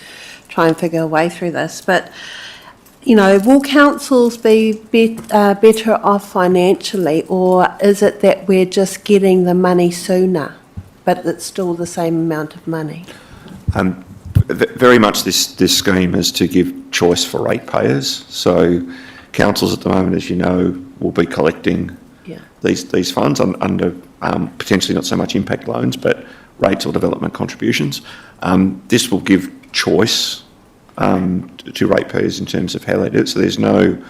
[SPEAKER 18] try and figure a way through this, but will councils be better off financially, or is it that we're just getting the money sooner, but it's still the same amount of money?
[SPEAKER 6] Very much this scheme is to give choice for ratepayers. So councils at the moment, as you know, will be collecting these funds under potentially not so much impact loans, but rates or development contributions. This will give choice to ratepayers in terms of how they do it. So there's no,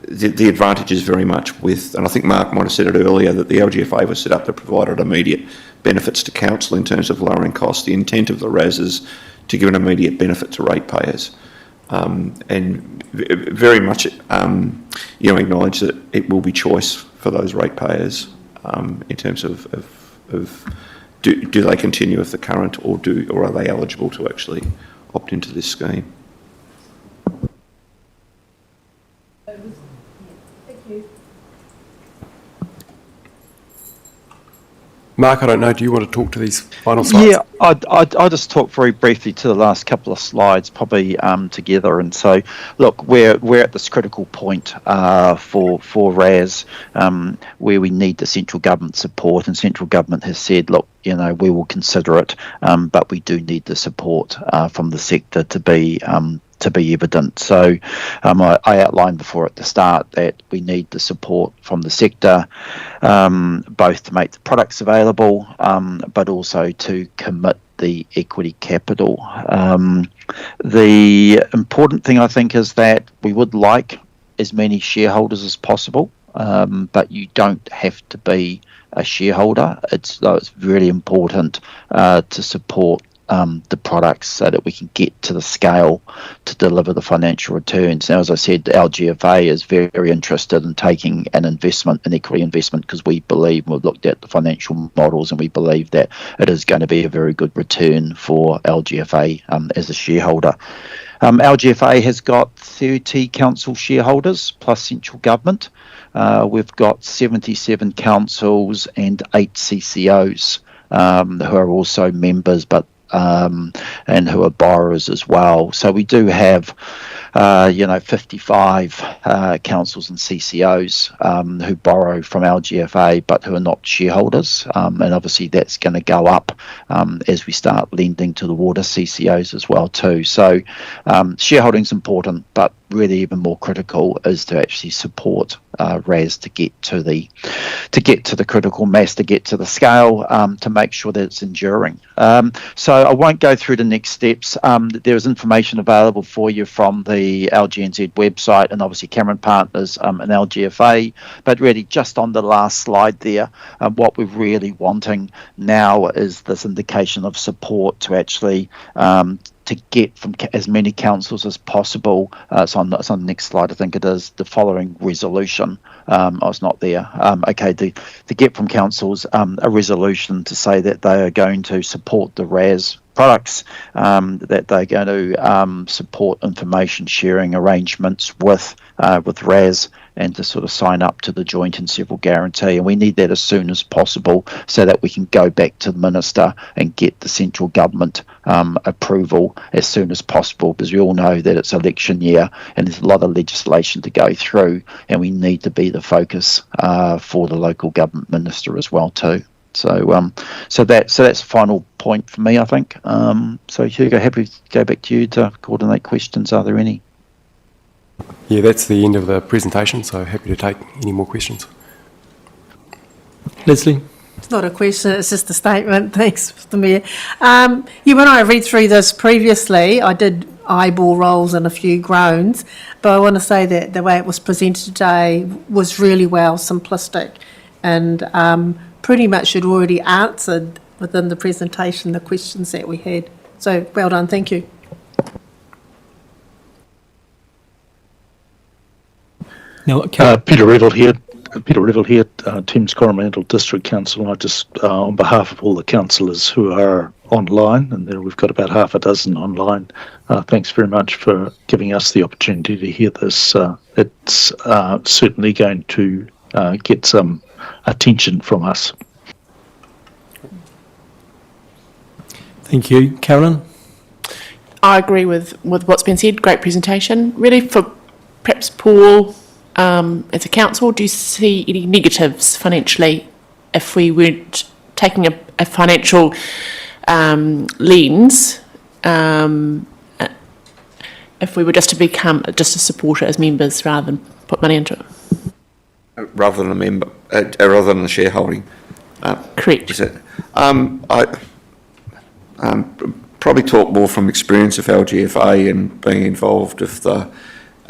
[SPEAKER 6] the advantage is very much with, and I think Mark might have said it earlier, that the LGFA was set up to provide immediate benefits to council in terms of lowering costs. The intent of the RAS is to give an immediate benefit to ratepayers. And very much acknowledge that it will be choice for those ratepayers in terms of do they continue with the current, or are they eligible to actually opt into this scheme?
[SPEAKER 2] Thank you.
[SPEAKER 7] Mark, I don't know, do you want to talk to these final slides?
[SPEAKER 21] Yeah, I'll just talk very briefly to the last couple of slides, probably together. And so, look, we're at this critical point for RAS where we need the central government support, and central government has said, look, we will consider it, but we do need the support from the sector to be evident. So I outlined before at the start that we need the support from the sector, both to make the products available, but also to commit the equity capital. The important thing, I think, is that we would like as many shareholders as possible, but you don't have to be a shareholder. It's really important to support the products so that we can get to the scale to deliver the financial returns. Now, as I said, the LGFA is very interested in taking an equity investment, because we've looked at the financial models and we believe that it is going to be a very good return for LGFA as a shareholder. LGFA has got 30 council shareholders plus central government. We've got 77 councils and 8 CCOs who are also members, but and who are borrowers as well. So we do have 55 councils and CCOs who borrow from LGFA but who are not shareholders, and obviously that's going to go up as we start lending to the water CCOs as well too. So shareholding's important, but really even more critical is to actually support RAS to get to the critical mass, to get to the scale, to make sure that it's enduring. So I won't go through the next steps. There is information available for you from the LGNZ website and obviously Cameron Partners and LGFA, but really just on the last slide there, what we're really wanting now is this indication of support to actually to get from as many councils as possible. It's on the next slide, I think it is, the following resolution. I was not there. To get from councils a resolution to say that they are going to support the RAS products, that they're going to support information sharing arrangements with RAS, and to sort of sign up to the joint and several guarantee. And we need that as soon as possible so that we can go back to the Minister and get the central government approval as soon as possible, because we all know that it's election year and there's a lot of legislation to go through, and we need to be the focus for the local government minister as well too. So that's the final point for me, I think. So Hugo, happy to go back to you to coordinate questions. Are there any?
[SPEAKER 7] Yeah, that's the end of the presentation, so happy to take any more questions.
[SPEAKER 1] Leslie?
[SPEAKER 2] It's not a question, it's just a statement. Thanks, Mr. Mayor. When I read through this previously, I did eyeball rolls and a few groans, but I want to say that the way it was presented today was really well, simplistic, and pretty much had already answered within the presentation the questions that we had. So well done, thank you.
[SPEAKER 1] Now,
[SPEAKER 11] Peter Revel here, Thames Coromandel District Council. I just, on behalf of all the councillors who are online, and there we've got about half a dozen online, thanks very much for giving us the opportunity to hear this. It's certainly going to get some attention from us.
[SPEAKER 1] Thank you. Carolyn?
[SPEAKER 14] I agree with what's been said. Great presentation. Really, for perhaps Paul, as a council, do you see any negatives financially if we weren't taking a financial lens, if we were just to become just a supporter as members rather than put money into it?
[SPEAKER 6] Rather than a member, rather than the shareholding.
[SPEAKER 14] Correct.
[SPEAKER 6] Is it? I probably talk more from experience of LGFA and being involved with the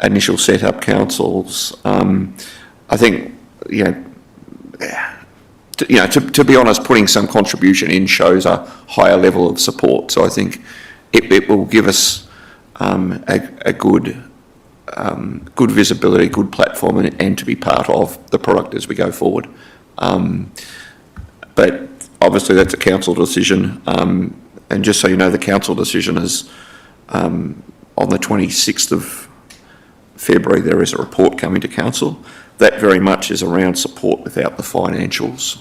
[SPEAKER 6] initial set-up councils. I think, to be honest, putting some contribution in shows a higher level of support. So I think it will give us a good visibility, good platform, and to be part of the product as we go forward. But obviously that's a council decision. And just so you know, the council decision is on the 26th of February. There is a report coming to council. That very much is around support without the financials,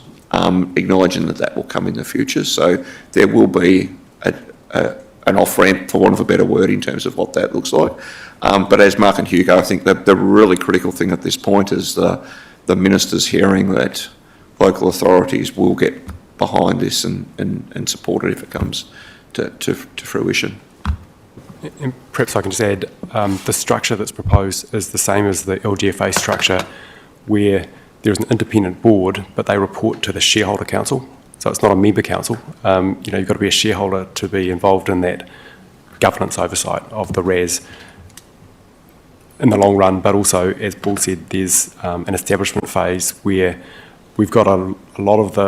[SPEAKER 6] acknowledging that will come in the future. So there will be an off-ramp, for want of a better word, in terms of what that looks like. But as Mark and Hugo, I think the really critical thing at this point is the Minister's hearing that local authorities will get behind this and support it if it comes to fruition.
[SPEAKER 7] And perhaps I can just add, the structure that's proposed is the same as the LGFA structure, where there's an independent board, but they report to the shareholder council. So it's not a member council. You've got to be a shareholder to be involved in that governance oversight of the RAS in the long run. But also, as Paul said, there's an establishment phase where we've got a lot of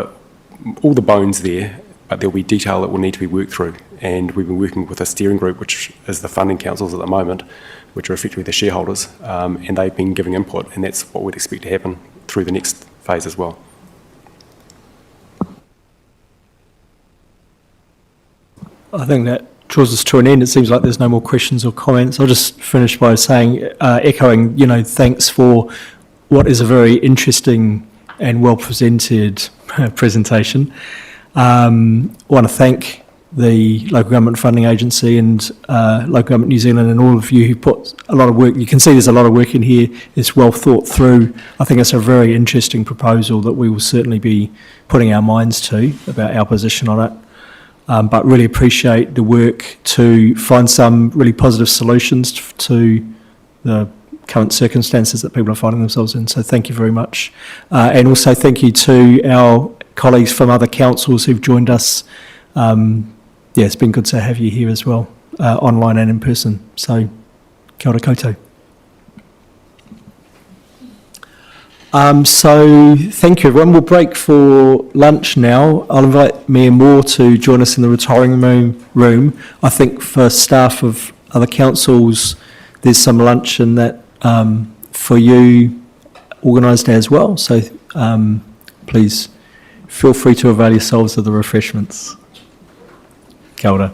[SPEAKER 7] all the bones there, but there'll be detail that will need to be worked through. And we've been working with a steering group, which is the funding councils at the moment, which are effectively the shareholders, and they've been giving input, and that's what we'd expect to happen through the next phase as well.
[SPEAKER 1] I think that draws us to an end. It seems like there's no more questions or comments. I'll just finish by saying, echoing, thanks for what is a very interesting and well presented presentation. Want to thank the Local Government Funding Agency and Local Government New Zealand and all of you who put a lot of work. You can see there's a lot of work in here. It's well thought through. I think it's a very interesting proposal that we will certainly be putting our minds to about our position on it. But really appreciate the work to find some really positive solutions to the current circumstances that people are finding themselves in. So thank you very much. And also thank you to our colleagues from other councils who've joined us. It's been good to have you here as well, online and in person. So kia ora koutou. So thank you everyone. We'll break for lunch now. I'll invite Mayor Moore to join us in the retiring room. I think for staff of other councils, there's some lunch in that for you organised as well. So please feel free to avail yourselves of the refreshments. Kia ora.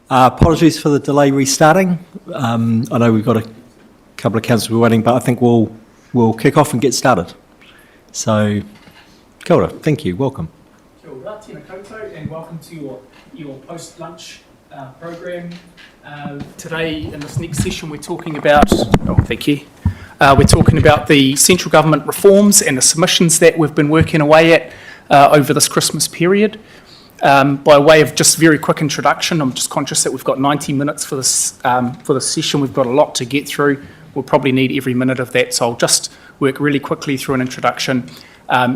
[SPEAKER 1] Apologies for the delay restarting. I know we've got a couple of councillors waiting, but I think we'll kick off and get started. So, kia ora, thank you, welcome.
[SPEAKER 4] Kia ora, tēnā koutou, and welcome to your post-lunch program. Today, in this next session, we're talking about, we're talking about the central government reforms and the submissions that we've been working away at over this Christmas period. By way of just very quick introduction, I'm just conscious that we've got 90 minutes for this session. We've got a lot to get through. We'll probably need every minute of that, so I'll just work really quickly through an introduction.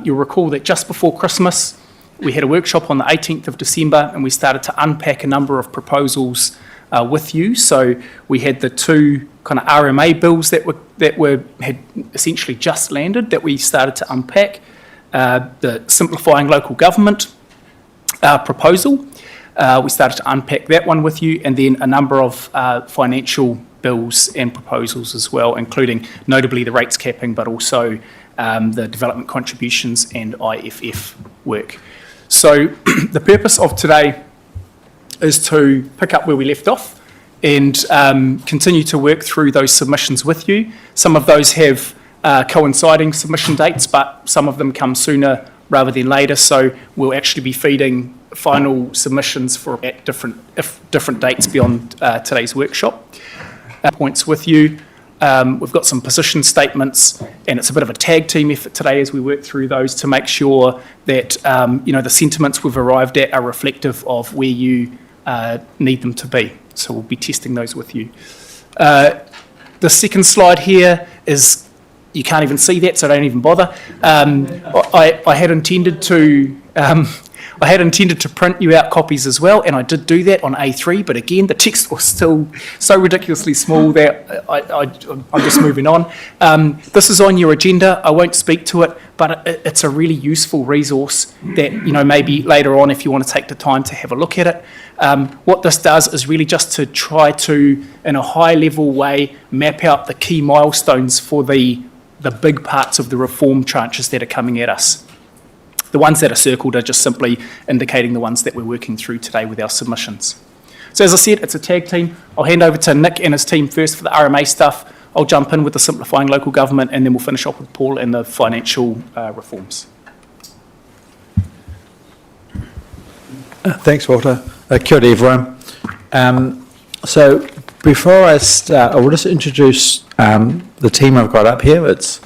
[SPEAKER 4] You'll recall that just before Christmas, we had a workshop on the 18th of December, and we started to unpack a number of proposals with you. So we had the two kind of RMA bills that had essentially just landed that we started to unpack. The simplifying local government proposal, we started to unpack that one with you, and then a number of financial bills and proposals as well, including notably the rates capping, but also the development contributions and IFF work. So the purpose of today is to pick up where we left off and continue to work through those submissions with you. Some of those have coinciding submission dates, but some of them come sooner rather than later, so we'll actually be feeding final submissions at different dates beyond today's workshop. Points with you. We've got some position statements, and it's a bit of a tag team effort today as we work through those to make sure that the sentiments we've arrived at are reflective of where you need them to be. So we'll be testing those with you. The second slide here is, you can't even see that, so don't even bother. I had intended to print you out copies as well, and I did do that on A3, but again, the text was still so ridiculously small that I'm just moving on. This is on your agenda. I won't speak to it, but it's a really useful resource that, maybe later on, if you want to take the time to have a look at it. What this does is really just to try to, in a high-level way, map out the key milestones for the big parts of the reform tranches that are coming at us. The ones that are circled are just simply indicating the ones that we're working through today with our submissions. So as I said, it's a tag team. I'll hand over to Nick and his team first for the RMA stuff. I'll jump in with the simplifying local government, and then we'll finish off with Paul and the financial reforms.
[SPEAKER 22] Thanks, Walter. Kia ora, everyone. So before I start, I will just introduce the team I've got up here. It's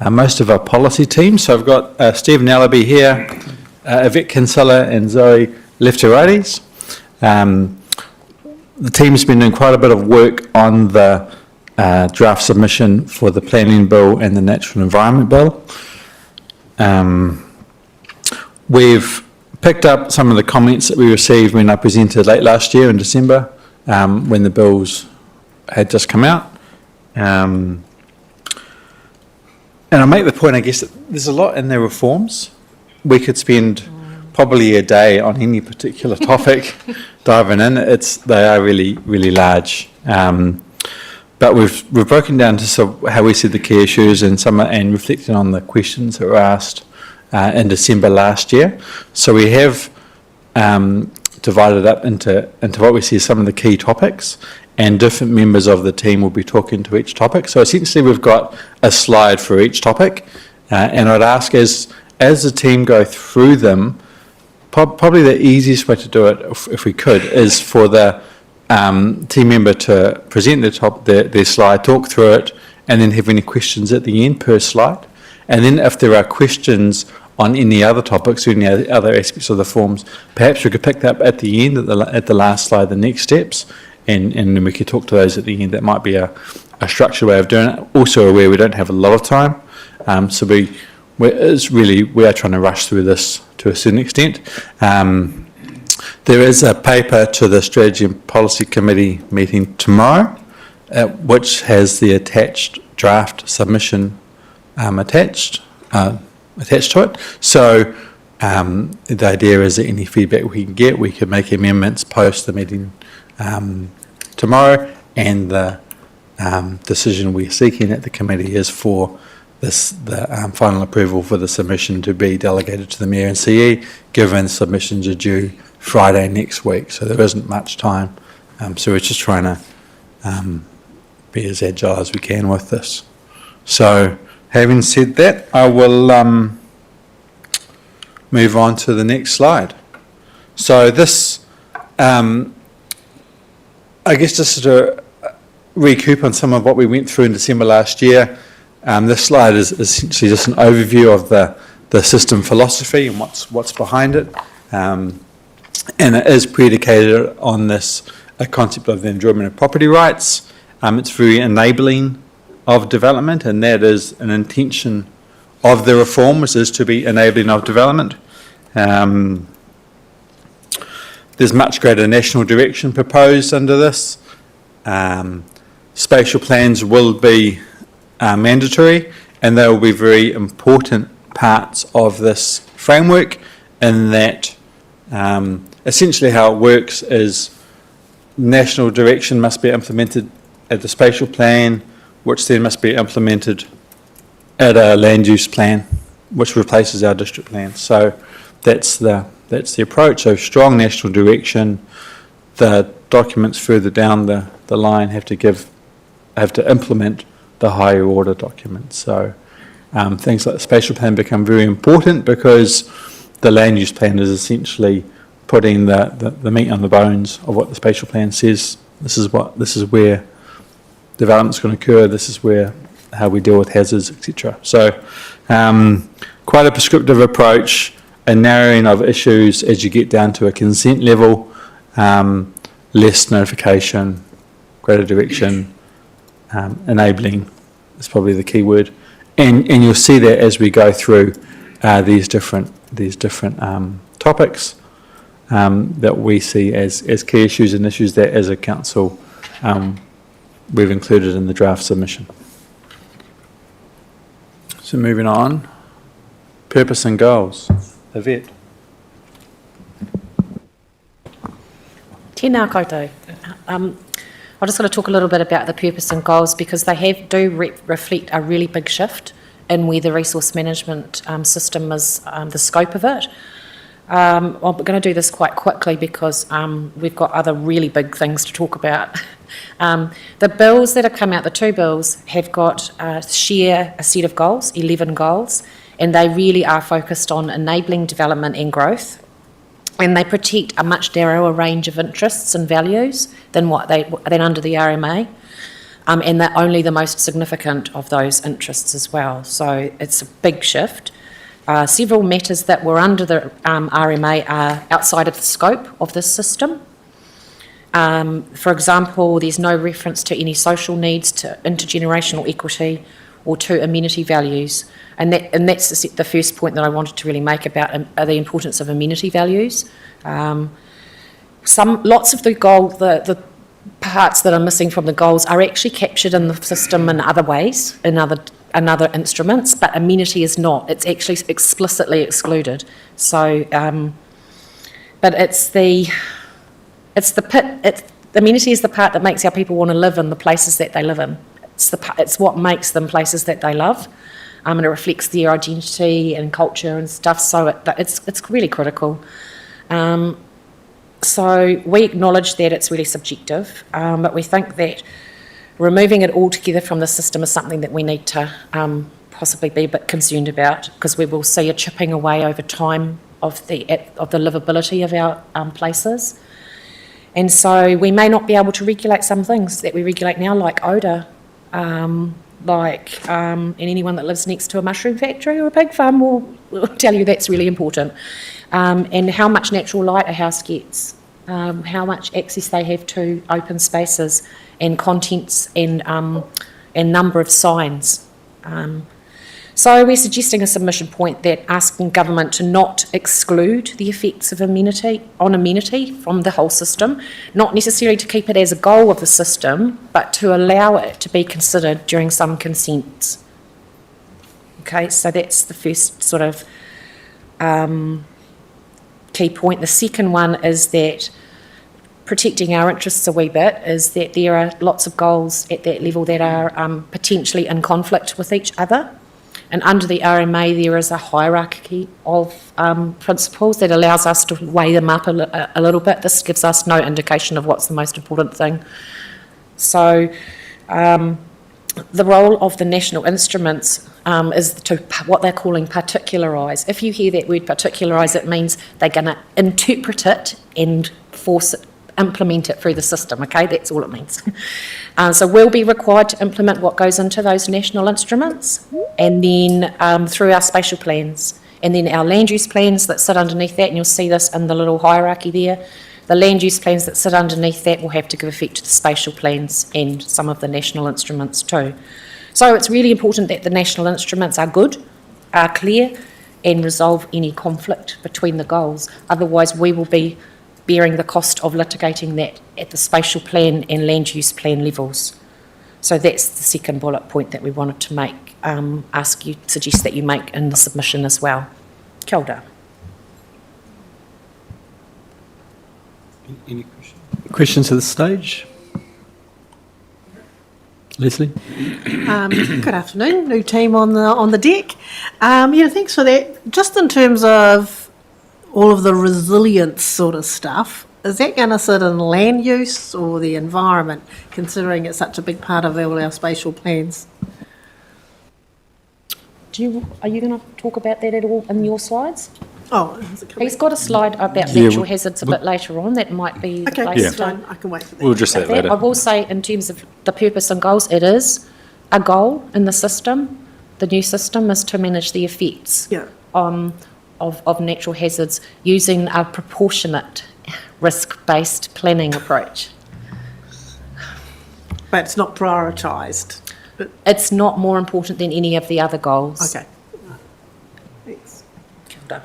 [SPEAKER 22] most of our policy team. So I've got Stephen Allaby here, Yvette Kinsella and Zoe left-to-righties. The team's been doing quite a bit of work on the draft submission for the planning bill and the natural environment bill. We've picked up some of the comments that we received when I presented late last year in December, when the bills had just come out. And I make the point, I guess, that there's a lot in their reforms. We could spend probably a day on any particular topic diving in. They are really, really large. But we've broken down to how we see the key issues and reflecting on the questions that were asked in December last year. So we have divided up into what we see as some of the key topics, and different members of the team will be talking to each topic. So essentially we've got a slide for each topic, and I'd ask as the team go through them, probably the easiest way to do it, if we could, is for the team member to present their slide, talk through it, and then have any questions at the end per slide. And then if there are questions on any other topics or any other aspects of the forms, perhaps we could pick that up at the end, at the last slide, the next steps, and then we could talk to those at the end. That might be a structured way of doing it. Also aware we don't have a lot of time, so we are trying to rush through this to a certain extent. There is a paper to the Strategy and Policy Committee meeting tomorrow, which has the attached draft submission attached to it. So the idea is that any feedback we can get, we can make amendments post the meeting tomorrow, and the decision we're seeking at the committee is for the final approval for the submission to be delegated to the Mayor and CE, given submissions are due Friday next week. So there isn't much time So we're just trying to be as agile as we can with this. So having said that, I will move on to the next slide. So this, I guess just to recoup on some of what we went through in December last year, this slide is essentially just an overview of the system philosophy and what's behind it. And it is predicated on a concept of the enjoyment of property rights. It's very enabling of development, and that is an intention of the reform, which is to be enabling of development. There's much greater national direction proposed under this. Spatial plans will be mandatory, and they will be very important parts of this framework, in that essentially how it works is national direction must be implemented at the spatial plan, which then must be implemented at a land use plan, which replaces our district plan. So that's the approach. So strong national direction. The documents further down the line have to implement the higher order documents. So things like the spatial plan become very important, because the land use plan is essentially putting the meat on the bones of what the spatial plan says. This is where development's going to occur. This is how we deal with hazards, etc. So quite a prescriptive approach, a narrowing of issues as you get down to a consent level, less notification, greater direction, enabling is probably the key word, and you'll see that as we go through these different topics that we see as key issues and issues that as a council we've included in the draft submission. So moving on, purpose and goals. Yvette.
[SPEAKER 9] Tēnā koutou. I'm just going to talk a little bit about the purpose and goals, because they do reflect a really big shift in where the resource management system is, the scope of it. I'm going to do this quite quickly because we've got other really big things to talk about. The bills that have come out, the two bills, have got share a set of goals, 11 goals, and they really are focused on enabling development and growth. And they protect a much narrower range of interests and values than under the RMA, and they're only the most significant of those interests as well. So it's a big shift. Several matters that were under the RMA are outside of the scope of this system. For example, there's no reference to any social needs, to intergenerational equity, or to amenity values. And that's the first point that I wanted to really make about the importance of amenity values. Lots of the parts that are missing from the goals are actually captured in the system in other ways, in other instruments, but amenity is not. It's actually explicitly excluded. So, but amenity is the part that makes our people want to live in the places that they live in. It's what makes them places that they love. And it reflects their identity and culture and stuff, so it's really critical. So we acknowledge that it's really subjective, but we think that removing it altogether from the system is something that we need to possibly be a bit concerned about, because we will see a chipping away over time of the livability of our places. And so we may not be able to regulate some things that we regulate now, like odour, and anyone that lives next to a mushroom factory or a pig farm will tell you that's really important. And how much natural light a house gets, how much access they have to open spaces and contents and number of signs. So we're suggesting a submission point that asking government to not exclude the effects of amenity from the whole system, not necessarily to keep it as a goal of the system, but to allow it to be considered during some consents. Okay, so that's the first sort of key point. The second one is that protecting our interests a wee bit is that there are lots of goals at that level that are potentially in conflict with each other. And under the RMA, there is a hierarchy of principles that allows us to weigh them up a little bit. This gives us no indication of what's the most important thing. So the role of the national instruments is to what they're calling particularise. If you hear that word particularise, it means they're going to interpret it and implement it through the system, okay? That's all it means. So we'll be required to implement what goes into those national instruments, and then through our spatial plans, and then our land use plans that sit underneath that, and you'll see this in the little hierarchy there. The land use plans that sit underneath that will have to give effect to the spatial plans and some of the national instruments too. So it's really important that the national instruments are good, are clear, and resolve any conflict between the goals. Otherwise, we will be bearing the cost of litigating that at the spatial plan and land use plan levels. So that's the second bullet point that we wanted to make, suggest that you make in the submission as well. Kia ora.
[SPEAKER 1] Any questions at this stage? Leslie?
[SPEAKER 2] Good afternoon, new team on the deck. Thanks for that. Just in terms of all of the resilience sort of stuff, is that going to sit in land use or the environment, considering it's such a big part of all our spatial plans?
[SPEAKER 9] Are you going to talk about that at all in your slides?
[SPEAKER 2] Oh,
[SPEAKER 9] he's got a slide about natural hazards a bit later on. That might be the
[SPEAKER 2] okay.
[SPEAKER 9] place
[SPEAKER 2] That's
[SPEAKER 9] to-
[SPEAKER 2] fine. I can wait for that.
[SPEAKER 22] We'll just say it later.
[SPEAKER 9] I will say, in terms of the purpose and goals, it is a goal in the system. The new system is to manage the effects of natural hazards using a proportionate risk-based planning approach.
[SPEAKER 2] But it's not prioritised.
[SPEAKER 9] It's not more important than any of the other goals.
[SPEAKER 2] Okay. Thanks.
[SPEAKER 9] Kia ora.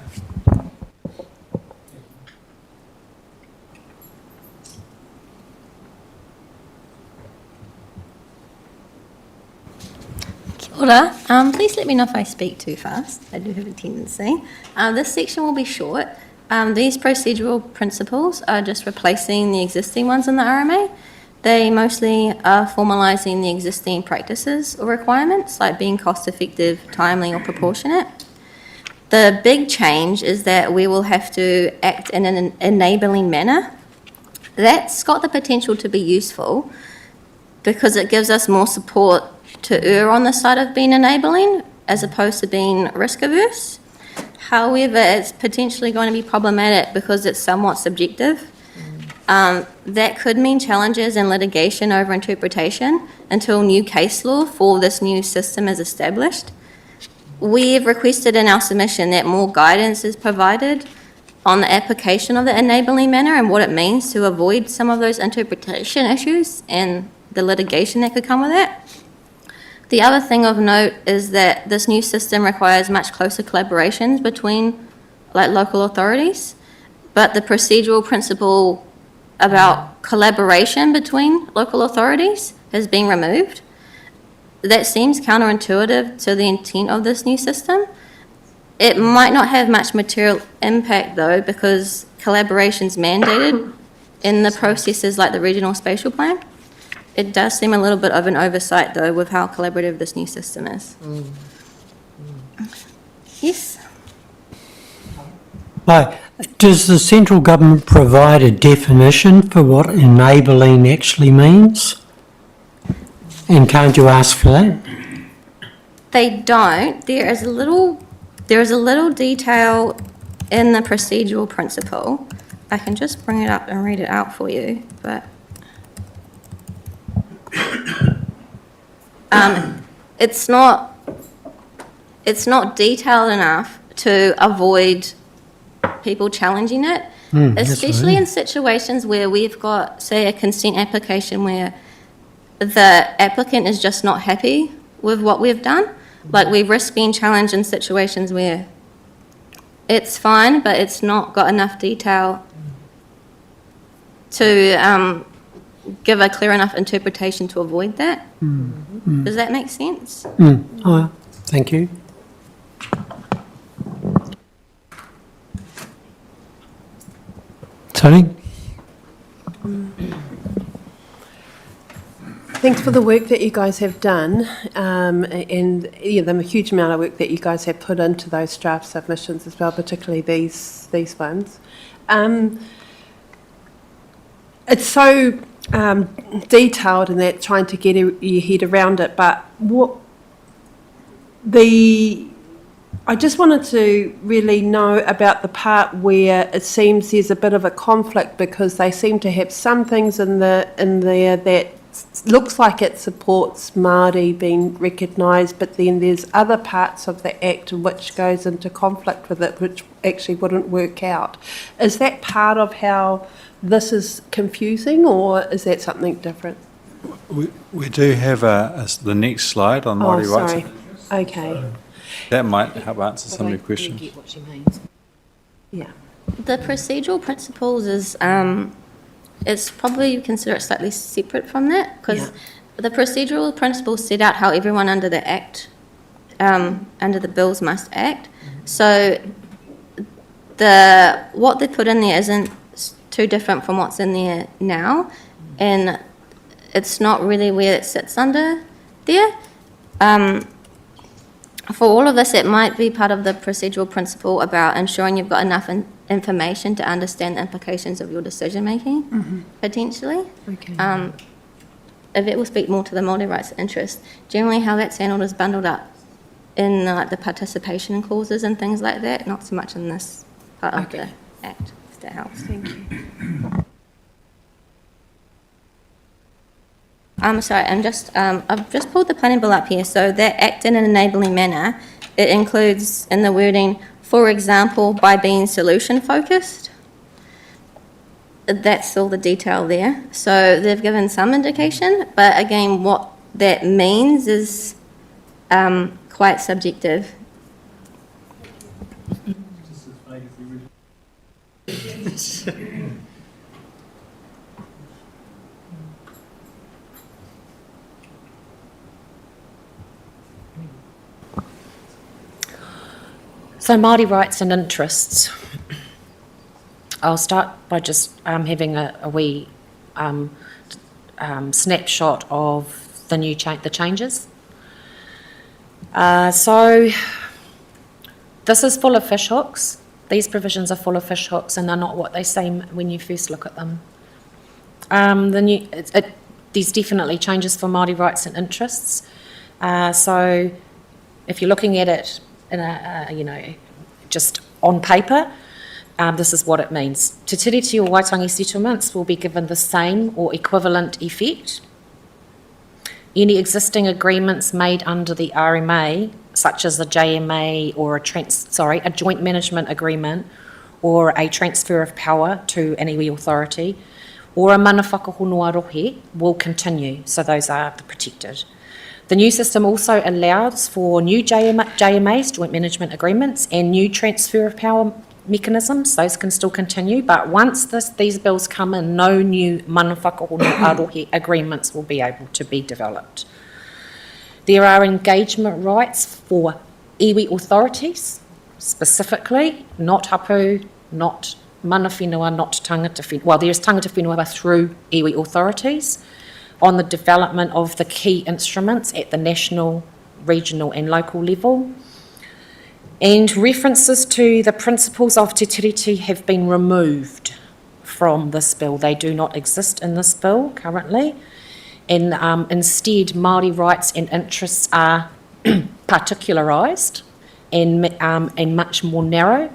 [SPEAKER 12] Kia ora. Please let me know if I speak too fast. I do have a tendency. This section will be short. These procedural principles are just replacing the existing ones in the RMA. They mostly are formalising the existing practices or requirements, like being cost-effective, timely or proportionate. The big change is that we will have to act in an enabling manner. That's got the potential to be useful because it gives us more support to err on the side of being enabling as opposed to being risk-averse. However, it's potentially going to be problematic because it's somewhat subjective. That could mean challenges and litigation over interpretation until new case law for this new system is established. We've requested in our submission that more guidance is provided on the application of the enabling manner and what it means to avoid some of those interpretation issues and the litigation that could come with it. The other thing of note is that this new system requires much closer collaborations between local authorities, but the procedural principle about collaboration between local authorities has been removed. That seems counterintuitive to the intent of this new system. It might not have much material impact though, because collaboration's mandated in the processes like the regional spatial plan. It does seem a little bit of an oversight though with how collaborative this new system is. Yes?
[SPEAKER 13] Hi. Does the central government provide a definition for what enabling actually means? And can't you ask for that?
[SPEAKER 12] They don't. There is a little detail in the procedural principle. I can just bring it up and read it out for you, but it's not detailed enough to avoid people challenging it, especially in situations where we've got, say, a consent application where the applicant is just not happy with what we've done. Like, we risk being challenged in situations where it's fine, but it's not got enough detail to give a clear enough interpretation to avoid that. Does that make sense?
[SPEAKER 13] Oh, thank you. Tony?
[SPEAKER 18] Thanks for the work that you guys have done, and the huge amount of work that you guys have put into those draft submissions as well, particularly these ones. It's so detailed in that trying to get your head around it, but I just wanted to really know about the part where it seems there's a bit of a conflict, because they seem to have some things in there that looks like it supports Māori being recognised, but then there's other parts of the Act which goes into conflict with it, which actually wouldn't work out. Is that part of how this is confusing, or is that something different?
[SPEAKER 22] We do have the next slide on Māori rights.
[SPEAKER 18] Sorry. Okay.
[SPEAKER 22] That might help answer some of your questions.
[SPEAKER 9] I get what she means.
[SPEAKER 18] Yeah.
[SPEAKER 12] The procedural principles is, it's probably, you consider it slightly separate from that, because the procedural principles set out how everyone under the Act, under the bills must act. So what they put in there isn't too different from what's in there now, and it's not really where it sits under there. For all of this, it might be part of the procedural principle about ensuring you've got enough information to understand the implications of your decision-making, potentially.
[SPEAKER 18] Okay.
[SPEAKER 12] If it will speak more to the Māori rights and interests, generally how that's handled is bundled up in the participation clauses and things like that, not so much in this part of the Act, if that helps.
[SPEAKER 18] Thank you.
[SPEAKER 12] Sorry, I've just pulled the planning bill up here. So that act in an enabling manner, it includes in the wording, for example, by being solution focused. That's all the detail there. So they've given some indication, but again, what that means is quite subjective.
[SPEAKER 9] So Māori rights and interests. I'll start by just having a wee snapshot of the changes. So this is full of fishhooks. These provisions are full of fishhooks, and they're not what they seem when you first look at them. There's definitely changes for Māori rights and interests. So if you're looking at it in just on paper, this is what it means. Te tiriti or Waitangi settlements will be given the same or equivalent effect. Any existing agreements made under the RMA, such as a JMA or a joint management agreement, or a transfer of power to an iwi authority, or a mana whakahonua rohe, will continue. So those are the protected. The new system also allows for new JMAs, joint management agreements, and new transfer of power mechanisms. Those can still continue, but once these bills come in, no new mana whakahonua arohe agreements will be able to be developed. There are engagement rights for iwi authorities, specifically, not hapu, not mana whenua, not tangata whenua. Well, there is tangata whenua through iwi authorities, on the development of the key instruments at the national, regional and local level. And references to the principles of te tiriti have been removed from this bill. They do not exist in this bill currently. And instead, Māori rights and interests are particularised and much more narrow.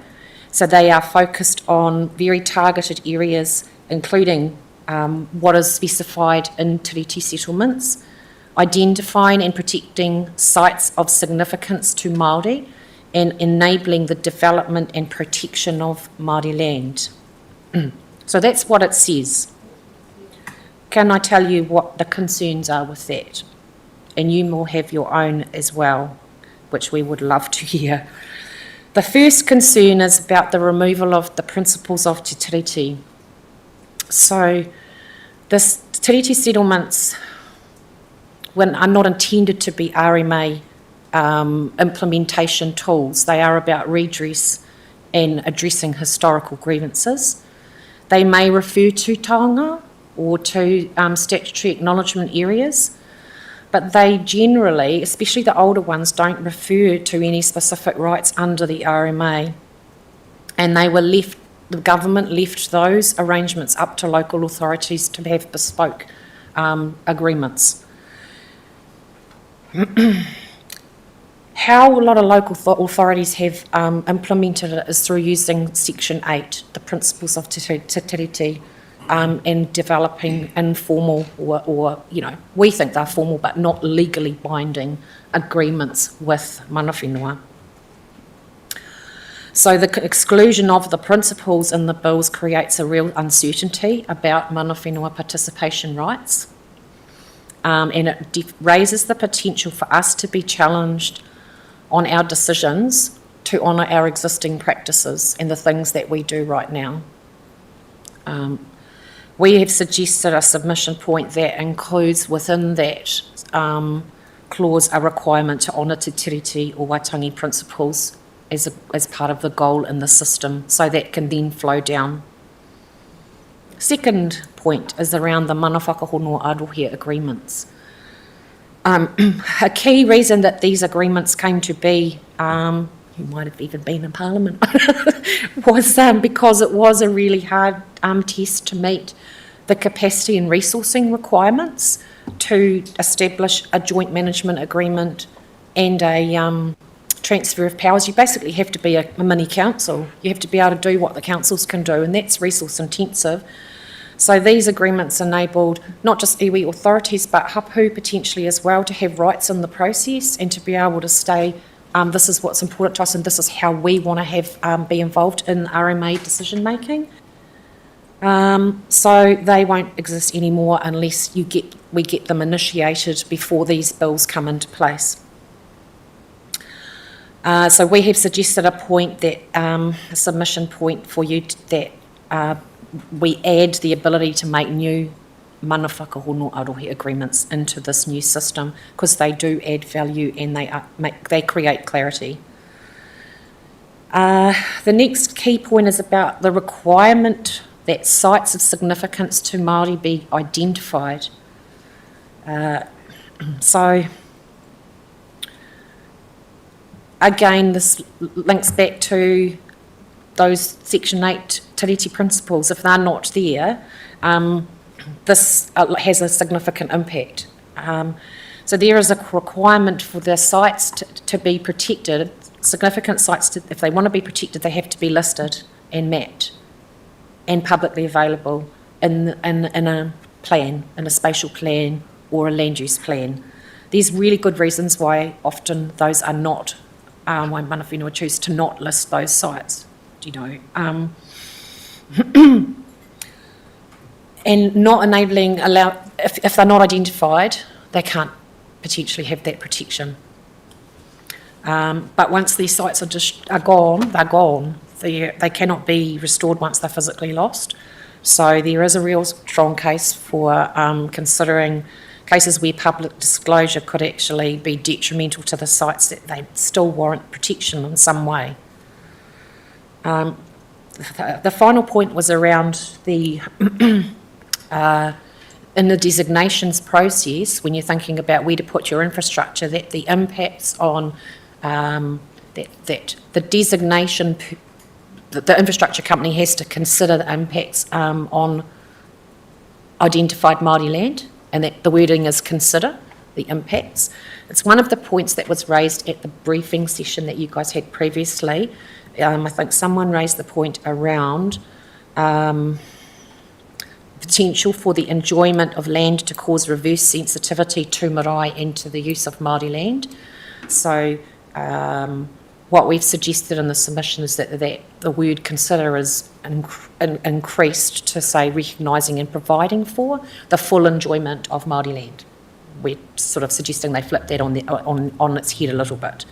[SPEAKER 9] So they are focused on very targeted areas, including what is specified in tiriti settlements, identifying and protecting sites of significance to Māori, and enabling the development and protection of Māori land. So that's what it says. Can I tell you what the concerns are with that? And you will have your own as well, which we would love to hear. The first concern is about the removal of the principles of te tiriti. So this tiriti settlements are not intended to be RMA implementation tools. They are about redress and addressing historical grievances. They may refer to taonga or to statutory acknowledgement areas, but they generally, especially the older ones, don't refer to any specific rights under the RMA. And they were left, the government left those arrangements up to local authorities to have bespoke agreements. How a lot of local authorities have implemented it is through using Section 8, the principles of te tiriti, and developing informal or, you know, we think they're formal but not legally binding agreements with mana whenua. So the exclusion of the principles in the bills creates a real uncertainty about mana whenua participation rights, and it raises the potential for us to be challenged on our decisions to honour our existing practices and the things that we do right now. We have suggested a submission point that includes within that clause a requirement to honour te tiriti or Waitangi principles as part of the goal in the system, so that can then flow down. Second point is around the mana whakahono arohia agreements. A key reason that these agreements came to be, you might have even been in Parliament, was because it was a really hard test to meet the capacity and resourcing requirements to establish a joint management agreement and a transfer of powers. You basically have to be a mini council. You have to be able to do what the councils can do, and that's resource intensive. So these agreements enabled not just iwi authorities but hapu potentially as well to have rights in the process and to be able to say this is what's important to us and this is how we want to have be involved in RMA decision making. So they won't exist anymore unless we get them initiated before these bills come into place. So we have suggested a point that a submission point for you that we add the ability to make new mana whakahono arohi agreements into this new system because they do add value and they create clarity. The next key point is about the requirement that sites of significance to Māori be identified. So again, this links back to those Section 8 tiriti principles. If they're not there, this has a significant impact. So there is a requirement for the sites to be protected. Significant sites, if they want to be protected, they have to be listed and mapped and publicly available in a plan, in a spatial plan or a land use plan. There's really good reasons why often those are not, why mana whenua choose to not list those sites. You know, and not enabling if they're not identified, they can't potentially have that protection. But once these sites are gone, they're gone. They cannot be restored once they're physically lost. So there is a real strong case for considering cases where public disclosure could actually be detrimental to the sites, that they still warrant protection in some way. The final point was around the in the designations process, when you're thinking about where to put your infrastructure, that the impacts on that the designation, the infrastructure company has to consider the impacts on identified Māori land, and that the wording is consider the impacts. It's one of the points that was raised at the briefing session that you guys had previously. I think someone raised the point around potential for the enjoyment of land to cause reverse sensitivity to marae and to the use of Māori land. So what we've suggested in the submission is that the word consider is increased to say recognising and providing for the full enjoyment of Māori land. We're sort of suggesting they flip that on its head a little bit.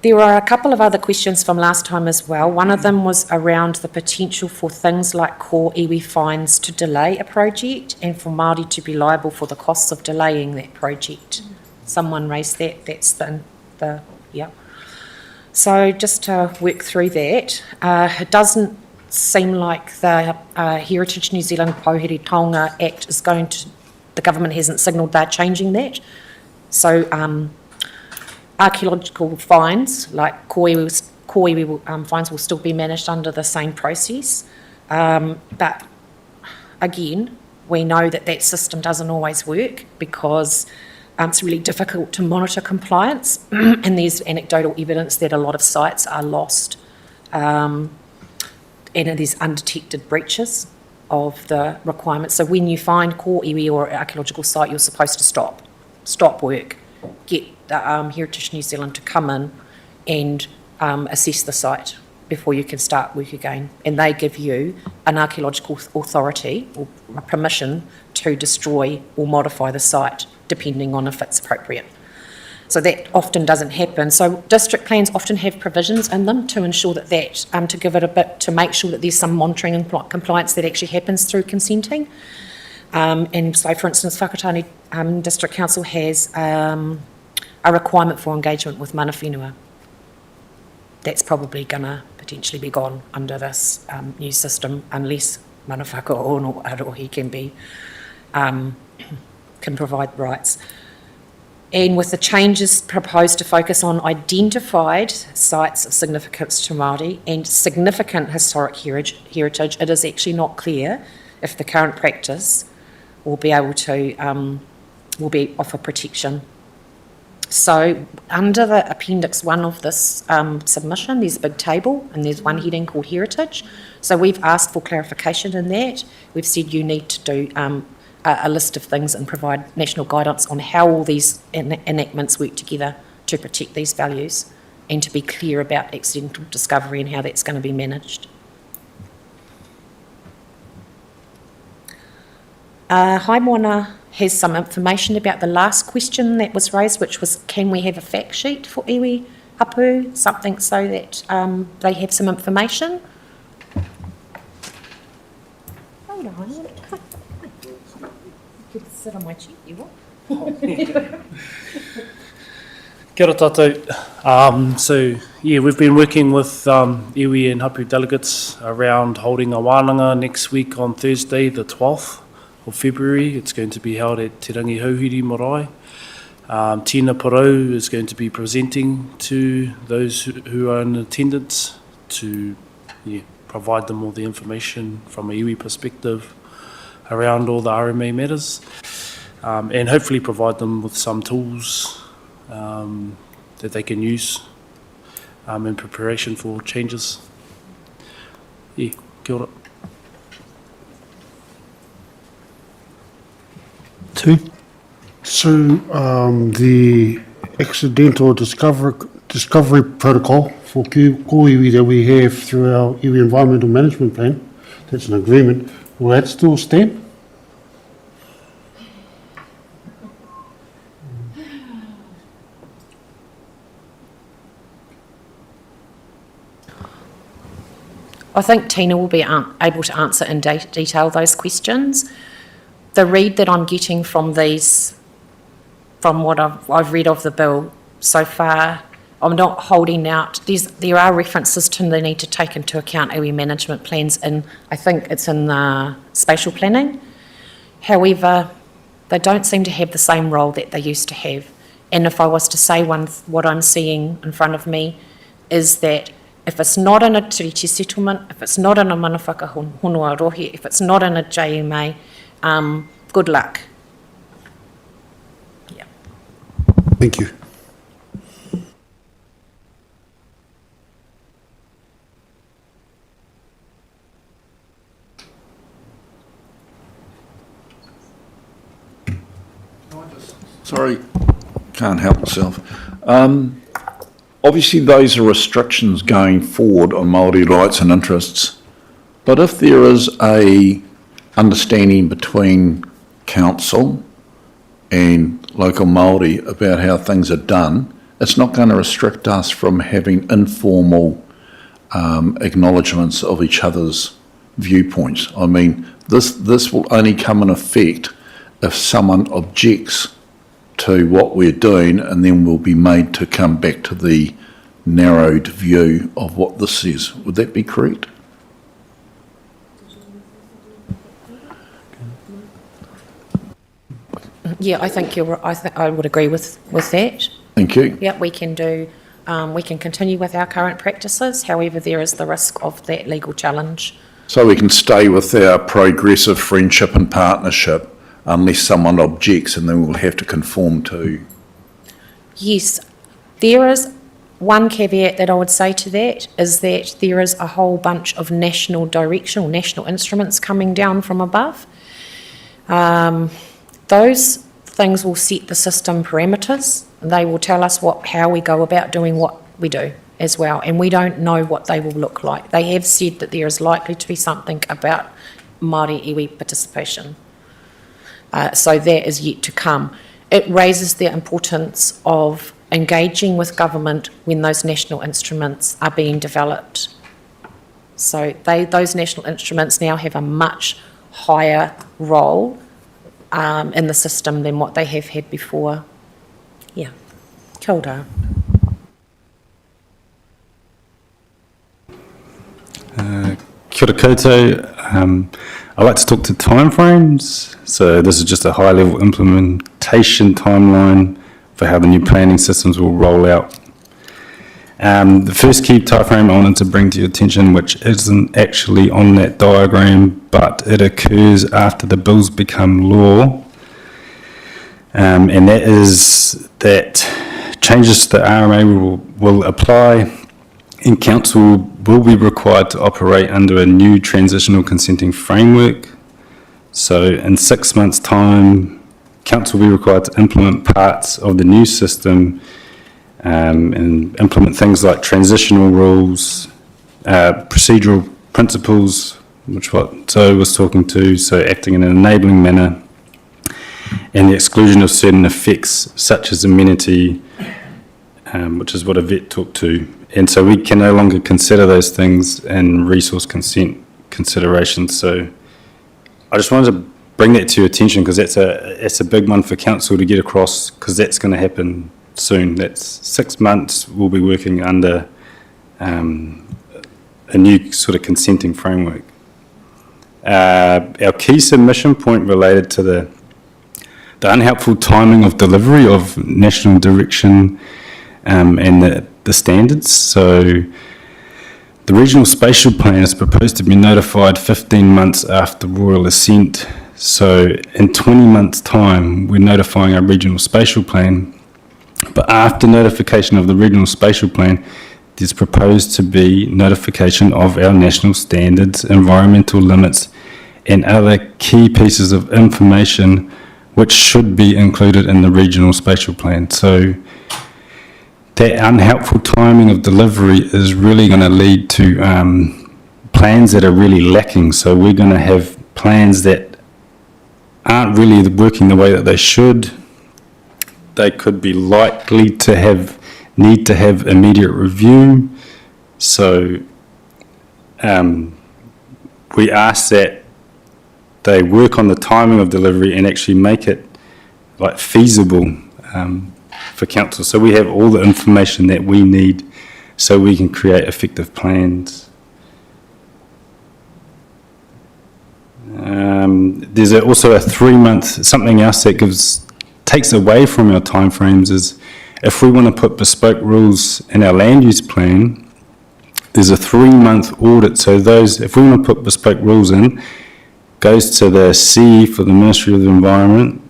[SPEAKER 9] There are a couple of other questions from last time as well. One of them was around the potential for things like core iwi fines to delay a project and for Māori to be liable for the costs of delaying that project. Someone raised that. That's the yeah. So just to work through that, it doesn't seem like the Heritage New Zealand Pauhere Taonga Act is going to, the government hasn't signalled they're changing that. So archaeological finds, like koiwi finds, will still be managed under the same process. But again, we know that that system doesn't always work because it's really difficult to monitor compliance and there's anecdotal evidence that a lot of sites are lost and there's undetected breaches of the requirements. So when you find core iwi or archaeological site, you're supposed to stop work, get the Heritage New Zealand to come in and assess the site before you can start work again. And they give you an archaeological authority or permission to destroy or modify the site, depending on if it's appropriate. So that often doesn't happen. So district plans often have provisions in them to ensure that to give it a bit, to make sure that there's some monitoring and compliance that actually happens through consenting. And so, for instance, Whakatane District Council has a requirement for engagement with mana whenua. That's probably going to potentially be gone under this new system unless mana whakaono or arohi can provide rights. And with the changes proposed to focus on identified sites of significance to Māori and significant historic heritage, it is actually not clear if the current practice will be able to offer protection. So under the Appendix 1 of this submission, there's a big table and there's one heading called Heritage. So we've asked for clarification in that. We've said you need to do a list of things and provide national guidance on how all these enactments work together to protect these values and to be clear about accidental discovery and how that's going to be managed. Haimona has some information about the last question that was raised, which was, can we have a fact sheet for iwi hapu, something so that they have some information? Hold on. You could sit on my cheek, you will.
[SPEAKER 5] Kia ora tātou. We've been working with iwi and hapu delegates around holding a wānanga next week on Thursday, the 12th. Of February. It's going to be held at Te Rangi Hauhiri Marae. Tina Parau is going to be presenting to those who are in attendance to provide them all the information from a iwi perspective around all the RMA matters and hopefully provide them with some tools that they can use in preparation for changes. Kia ora.
[SPEAKER 16] So the accidental discovery protocol for koiwi that we have through our iwi environmental management plan, that's an agreement, will that still stand?
[SPEAKER 9] I think Tina will be able to answer in detail those questions. The read that I'm getting from these, from what I've read of the bill so far, I'm not holding out. There are references to the need to take into account iwi management plans, and I think it's in the spatial planning. However, they don't seem to have the same role that they used to have. And if I was to say what I'm seeing in front of me is that if it's not in a tiriti settlement, if it's not in a mana whakahonua rohe, if it's not in a JMA, good luck. Yeah.
[SPEAKER 16] Thank you.
[SPEAKER 11] Sorry, can't help myself. Obviously, those are restrictions going forward on Māori rights and interests. But if there is a understanding between council and local Māori about how things are done, it's not going to restrict us from having informal acknowledgements of each other's viewpoints. I mean, this will only come in effect if someone objects to what we're doing, and then we'll be made to come back to the narrowed view of what this is. Would that be correct?
[SPEAKER 9] Yeah, I think I would agree with that.
[SPEAKER 11] Thank you.
[SPEAKER 9] Yeah, we can do, we can continue with our current practices, however, there is the risk of that legal challenge.
[SPEAKER 11] So we can stay with our progressive friendship and partnership unless someone objects, and then we'll have to conform to.
[SPEAKER 9] Yes, there is one caveat that I would say to that is that there is a whole bunch of national direction or national instruments coming down from above. Those things will set the system parameters. They will tell us how we go about doing what we do as well, and we don't know what they will look like. They have said that there is likely to be something about Māori iwi participation. So that is yet to come. It raises the importance of engaging with government when those national instruments are being developed. So those national instruments now have a much higher role in the system than what they have had before. Yeah. Kia ora.
[SPEAKER 3] Kia ora koutou. I like to talk to timeframes. So this is just a high-level implementation timeline for how the new planning systems will roll out. The first key timeframe I wanted to bring to your attention, which isn't actually on that diagram, but it occurs after the bills become law, and that is that changes to the RMA will apply, and council will be required to operate under a new transitional consenting framework. So in 6 months' time, council will be required to implement parts of the new system and implement things like transitional rules, procedural principles, which what Zoe was talking to, so acting in an enabling manner, and the exclusion of certain effects such as amenity, which is what a vet talked to. And so we can no longer consider those things in resource consent considerations. So I just wanted to bring that to your attention because that's a big one for council to get across, because that's going to happen soon. That's 6 months we'll be working under a new sort of consenting framework. Our key submission point related to the unhelpful timing of delivery of national direction and the standards. So the regional spatial plan is proposed to be notified 15 months after royal assent. So in 20 months' time, we're notifying our regional spatial plan. But after notification of the regional spatial plan, there's proposed to be notification of our national standards, environmental limits, and other key pieces of information which should be included in the regional spatial plan. So that unhelpful timing of delivery is really going to lead to plans that are really lacking. So we're going to have plans that aren't really working the way that they should. They could be likely to need to have immediate review. So we ask that they work on the timing of delivery and actually make it like feasible for council. So we have all the information that we need so we can create effective plans. There's also a 3-month, something else that takes away from our timeframes is if we want to put bespoke rules in our land use plan, there's a 3-month audit. So if we want to put bespoke rules in, goes to the CE for the Ministry of the Environment,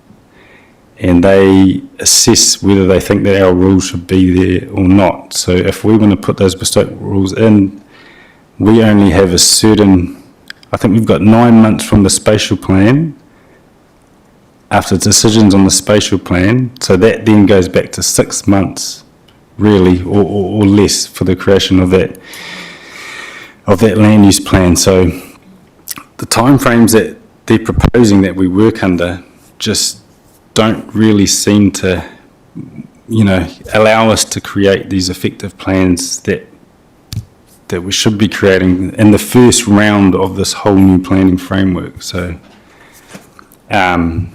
[SPEAKER 3] and they assess whether they think that our rules should be there or not. So if we want to put those bespoke rules in, we only have a certain, I think we've got 9 months from the spatial plan after decisions on the spatial plan, so that then goes back to 6 months really, or less for the creation of that land use plan. So the timeframes that they're proposing that we work under just don't really seem to, allow us to create these effective plans that we should be creating in the first round of this whole new planning framework. So, any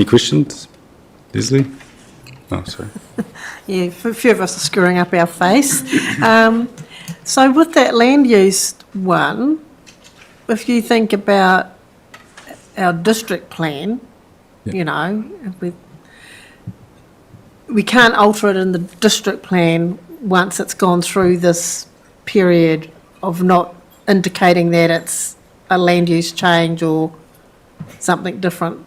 [SPEAKER 3] questions, Leslie? Oh, sorry.
[SPEAKER 2] Yeah, a few of us are screwing up our face. So with that land use one, if you think about our district plan,
[SPEAKER 22] Yeah.
[SPEAKER 2] you know, if we can't alter it in the district plan once it's gone through this period of not indicating that it's a land use change or something different.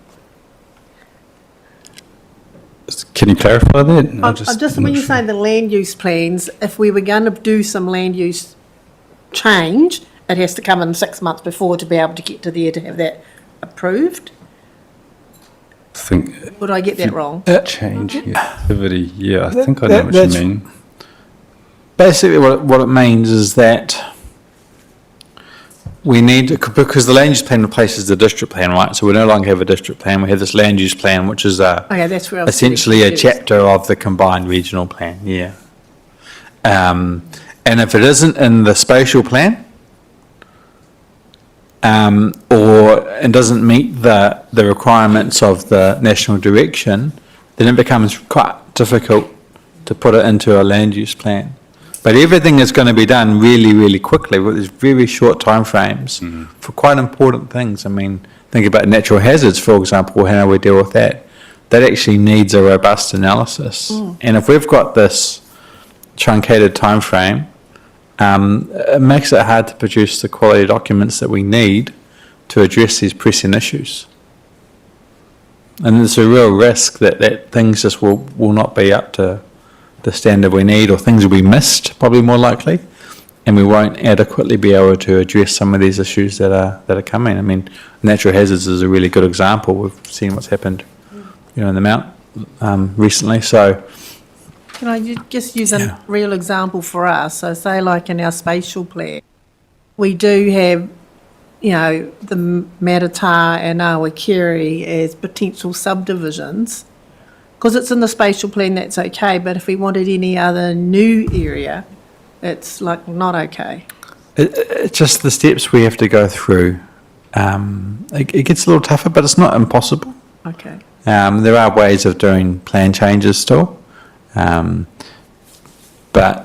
[SPEAKER 22] Can you clarify that?
[SPEAKER 2] Just when you say the land use plans, if we were going to do some land use change, it has to come in 6 months before to be able to get to there to have that approved? Would I get that wrong?
[SPEAKER 22] Change activity, yeah, I think I know what you mean. Basically, what it means is that we need, because the land use plan replaces the district plan, right? So we no longer have a district plan, we have this land use plan, which is
[SPEAKER 2] Okay, that's where I was
[SPEAKER 22] essentially a
[SPEAKER 2] confused.
[SPEAKER 22] chapter of the combined regional plan, yeah. And if it isn't in the spatial plan, and doesn't meet the requirements of the national direction, then it becomes quite difficult to put it into a land use plan. But everything is going to be done really, really quickly with these very short timeframes for quite important things. I mean, think about natural hazards, for example, how we deal with that. That actually needs a robust analysis. And if we've got this truncated timeframe, it makes it hard to produce the quality documents that we need to address these pressing issues. And there's a real risk that things just will not be up to the standard we need, or things will be missed, probably more likely, and we won't adequately be able to address some of these issues that are coming. I mean, natural hazards is a really good example. We've seen what's happened, in the Mount recently. So,
[SPEAKER 2] Can I just use a real example for us? So say like in our spatial plan, we do have, the Maratā and Awakiri as potential subdivisions. Because it's in the spatial plan, that's okay, but if we wanted any other new area, it's like not okay.
[SPEAKER 22] it's just the steps we have to go through. It gets a little tougher, but it's not impossible.
[SPEAKER 2] Okay.
[SPEAKER 22] There are ways of doing plan changes still. But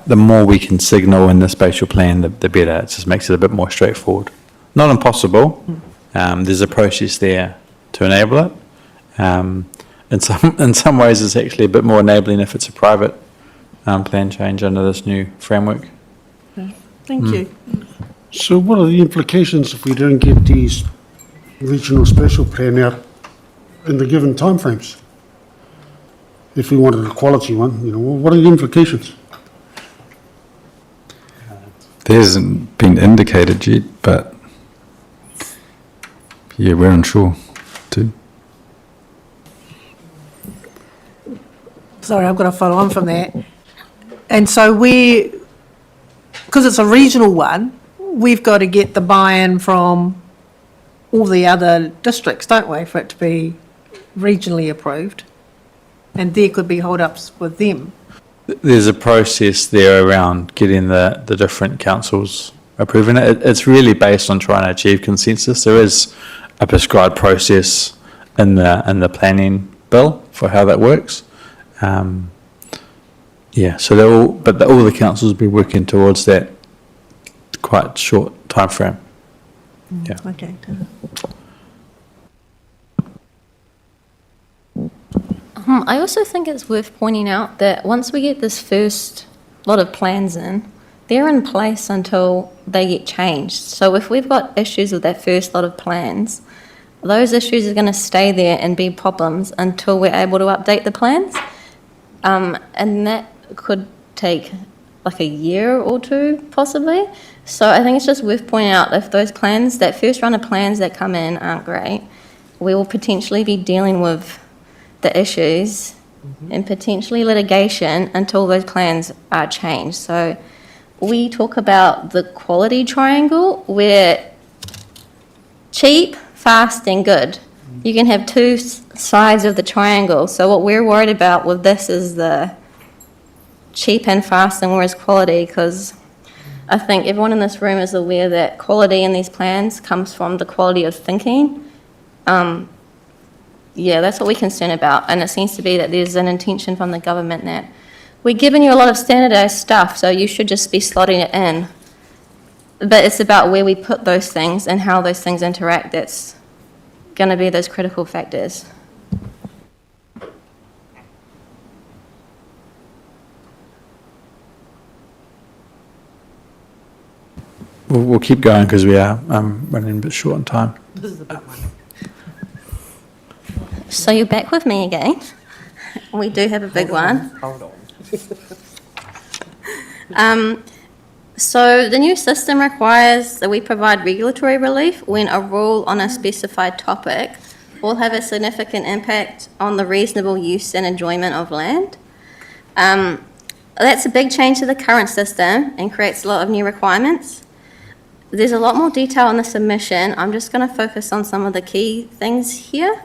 [SPEAKER 22] the more we can signal in the spatial plan, the better. It just makes it a bit more straightforward. Not impossible. There's a process there to enable it. In some ways, it's actually a bit more enabling if it's a private plan change under this new framework.
[SPEAKER 2] Okay. Thank you.
[SPEAKER 16] So what are the implications if we don't get these regional special plan out in the given timeframes? If we wanted a quality one, what are the implications?
[SPEAKER 22] There hasn't been indicated yet, but yeah, we're unsure too.
[SPEAKER 2] Sorry, I've got to follow on from that. And so because it's a regional one, we've got to get the buy-in from all the other districts, don't we, for it to be regionally approved? And there could be hold-ups with them.
[SPEAKER 22] There's a process there around getting the different councils approving it. It's really based on trying to achieve consensus. There is a prescribed process in the planning bill for how that works. So all the councils will be working towards that quite short time frame. Yeah.
[SPEAKER 2] Okay.
[SPEAKER 12] I also think it's worth pointing out that once we get this first lot of plans in, they're in place until they get changed. So if we've got issues with that first lot of plans, those issues are going to stay there and be problems until we're able to update the plans. And that could take like a year or two, possibly. So I think it's just worth pointing out, if those plans, that first round of plans that come in aren't great, we will potentially be dealing with the issues and potentially litigation until those plans are changed. So we talk about the quality triangle, where cheap, fast and good. You can have two sides of the triangle. So what we're worried about with this is the cheap and fast and whereas quality, because I think everyone in this room is aware that quality in these plans comes from the quality of thinking. That's what we're concerned about, and it seems to be that there's an intention from the government that we're giving you a lot of standardised stuff, so you should just be slotting it in. But it's about where we put those things and how those things interact that's going to be those critical factors.
[SPEAKER 22] We'll keep going because we are running a bit short on time.
[SPEAKER 15] This is the big one.
[SPEAKER 12] So you're back with me again. We do have a big one.
[SPEAKER 15] Hold on.
[SPEAKER 12] So the new system requires that we provide regulatory relief when a rule on a specified topic will have a significant impact on the reasonable use and enjoyment of land. That's a big change to the current system and creates a lot of new requirements. There's a lot more detail in the submission. I'm just going to focus on some of the key things here.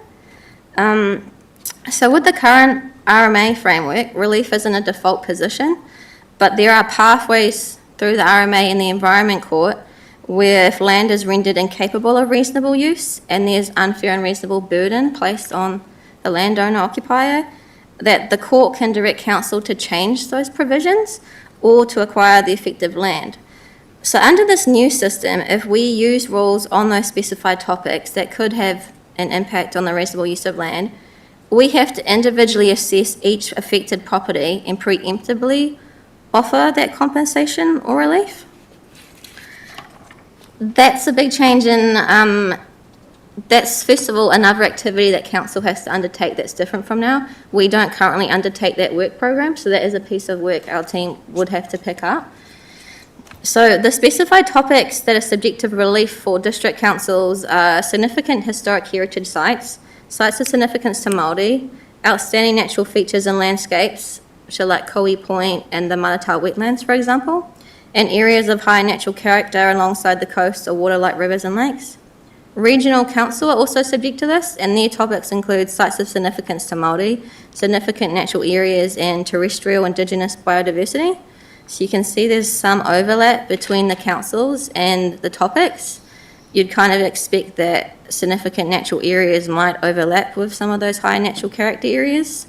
[SPEAKER 12] So with the current RMA framework, relief isn't a default position, but there are pathways through the RMA and the Environment Court where if land is rendered incapable of reasonable use and there's unfair and reasonable burden placed on the landowner occupier, that the court can direct council to change those provisions or to acquire the effective land. So under this new system, if we use rules on those specified topics that could have an impact on the reasonable use of land, we have to individually assess each affected property and preemptively offer that compensation or relief. That's a big change in, that's first of all another activity that council has to undertake that's different from now. We don't currently undertake that work program, so that is a piece of work our team would have to pick up. So the specified topics that are subject to relief for district councils are significant historic heritage sites, sites of significance to Māori, outstanding natural features and landscapes, which are like Koe Point and the Maratau wetlands, for example, and areas of high natural character alongside the coast or water like rivers and lakes. Regional council are also subject to this, and their topics include sites of significance to Māori, significant natural areas and terrestrial indigenous biodiversity. So you can see there's some overlap between the councils and the topics. You'd kind of expect that significant natural areas might overlap with some of those high natural character areas,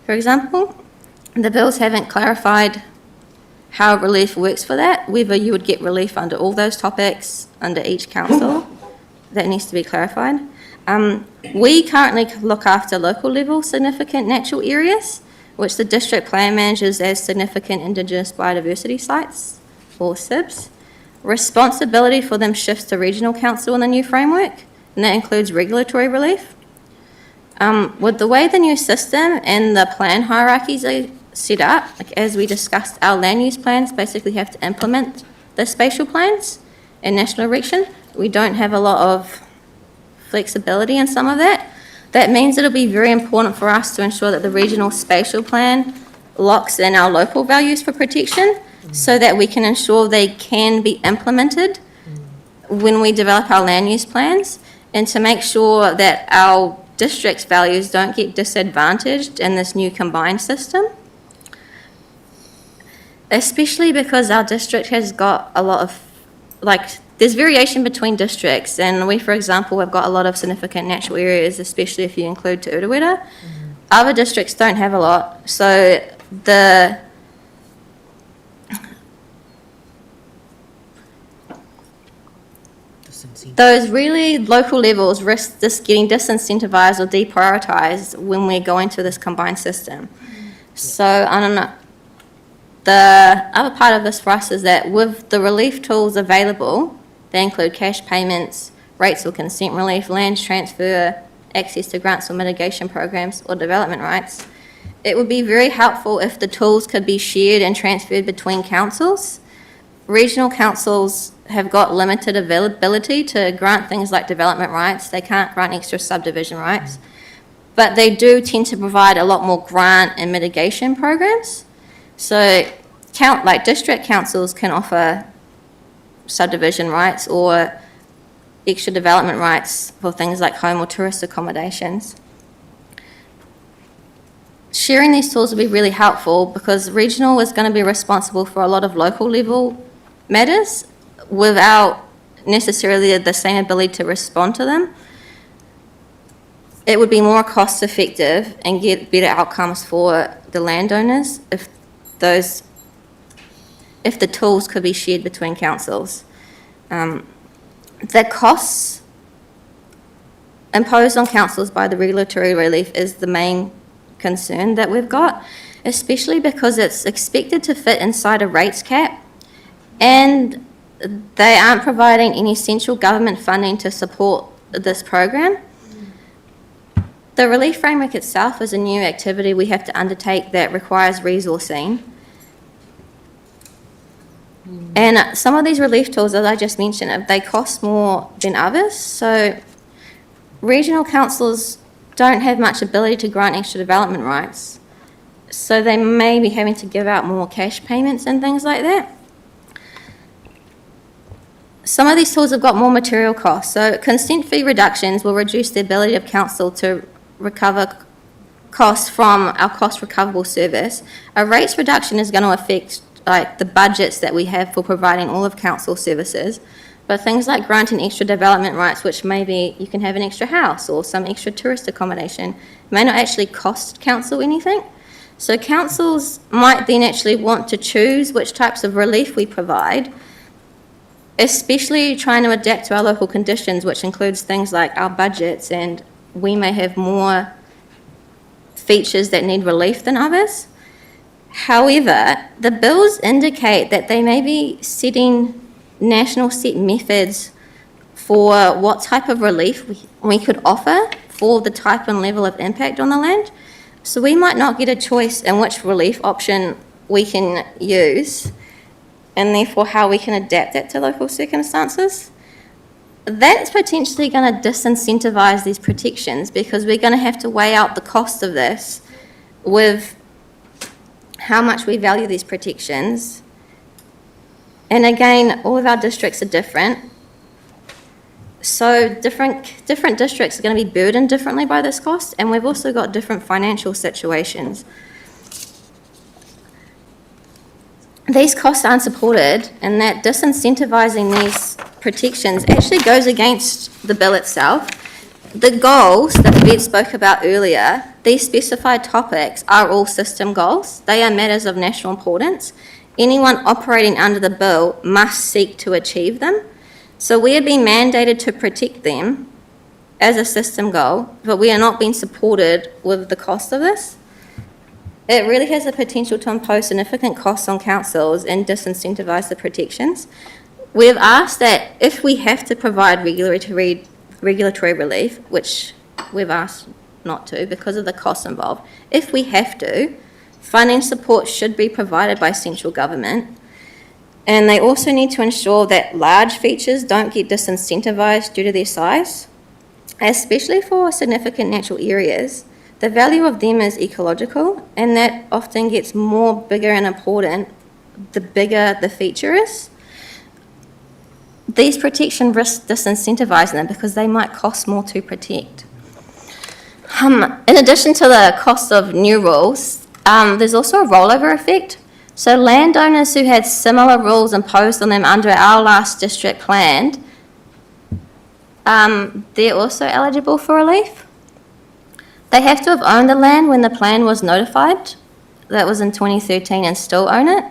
[SPEAKER 12] for example. The bills haven't clarified how relief works for that, whether you would get relief under all those topics, under each council. That needs to be clarified. We currently look after local level significant natural areas, which the district plan manages as significant Indigenous biodiversity sites, or SIBs. Responsibility for them shifts to regional council in the new framework, and that includes regulatory relief. With the way the new system and the plan hierarchies are set up, like as we discussed, our land use plans basically have to implement the spatial plans and national erection. We don't have a lot of flexibility in some of that. That means it'll be very important for us to ensure that the regional spatial plan locks in our local values for protection so that we can ensure they can be implemented when we develop our land use plans, and to make sure that our district's values don't get disadvantaged in this new combined system. Especially because our district has got a lot of, there's variation between districts, and we, for example, have got a lot of significant natural areas, especially if you include Te Urewera. Other districts don't have a lot, so those really local levels risk just getting disincentivized or deprioritized when we're going to this combined system. So I don't know. The other part of this for us is that with the relief tools available, they include cash payments, rates or consent relief, land transfer, access to grants or mitigation programs, or development rights. It would be very helpful if the tools could be shared and transferred between councils. Regional councils have got limited availability to grant things like development rights. They can't grant extra subdivision rights, but they do tend to provide a lot more grant and mitigation programs. So district councils can offer subdivision rights or extra development rights for things like home or tourist accommodations. Sharing these tools will be really helpful because regional is going to be responsible for a lot of local level matters without necessarily the same ability to respond to them. It would be more cost effective and get better outcomes for the landowners if the tools could be shared between councils. The costs imposed on councils by the regulatory relief is the main concern that we've got, especially because it's expected to fit inside a rates cap, and they aren't providing any central government funding to support this program. The relief framework itself is a new activity we have to undertake that requires resourcing. And some of these relief tools, as I just mentioned, they cost more than others. So regional councils don't have much ability to grant extra development rights. So they may be having to give out more cash payments and things like that. Some of these tools have got more material costs. So consent fee reductions will reduce the ability of council to recover costs from our cost recoverable service. A rates reduction is going to affect the budgets that we have for providing all of council services, but things like granting extra development rights, which maybe you can have an extra house or some extra tourist accommodation, may not actually cost council anything. So councils might then actually want to choose which types of relief we provide, especially trying to adapt to our local conditions, which includes things like our budgets, and we may have more features that need relief than others. However, the bills indicate that they may be setting national set methods for what type of relief we could offer for the type and level of impact on the land. So we might not get a choice in which relief option we can use, and therefore how we can adapt that to local circumstances. That's potentially going to disincentivise these protections, because we're going to have to weigh out the cost of this with how much we value these protections. And again, all of our districts are different. So different districts are going to be burdened differently by this cost, and we've also got different financial situations. These costs aren't supported, and that disincentivising these protections actually goes against the bill itself. The goals that Yvette spoke about earlier, these specified topics are all system goals. They are matters of national importance. Anyone operating under the bill must seek to achieve them. So we are being mandated to protect them as a system goal, but we are not being supported with the cost of this. It really has the potential to impose significant costs on councils and disincentivise the protections. We've asked that if we have to provide regulatory relief, which we've asked not to because of the costs involved, if we have to, funding support should be provided by central government. And they also need to ensure that large features don't get disincentivised due to their size, especially for significant natural areas. The value of them is ecological, and that often gets bigger and important the bigger the feature is. These protection risk disincentivising them because they might cost more to protect. In addition to the cost of new rules, there's also a rollover effect. So landowners who had similar rules imposed on them under our last district plan, they're also eligible for relief. They have to have owned the land when the plan was notified. That was in 2013, and still own it.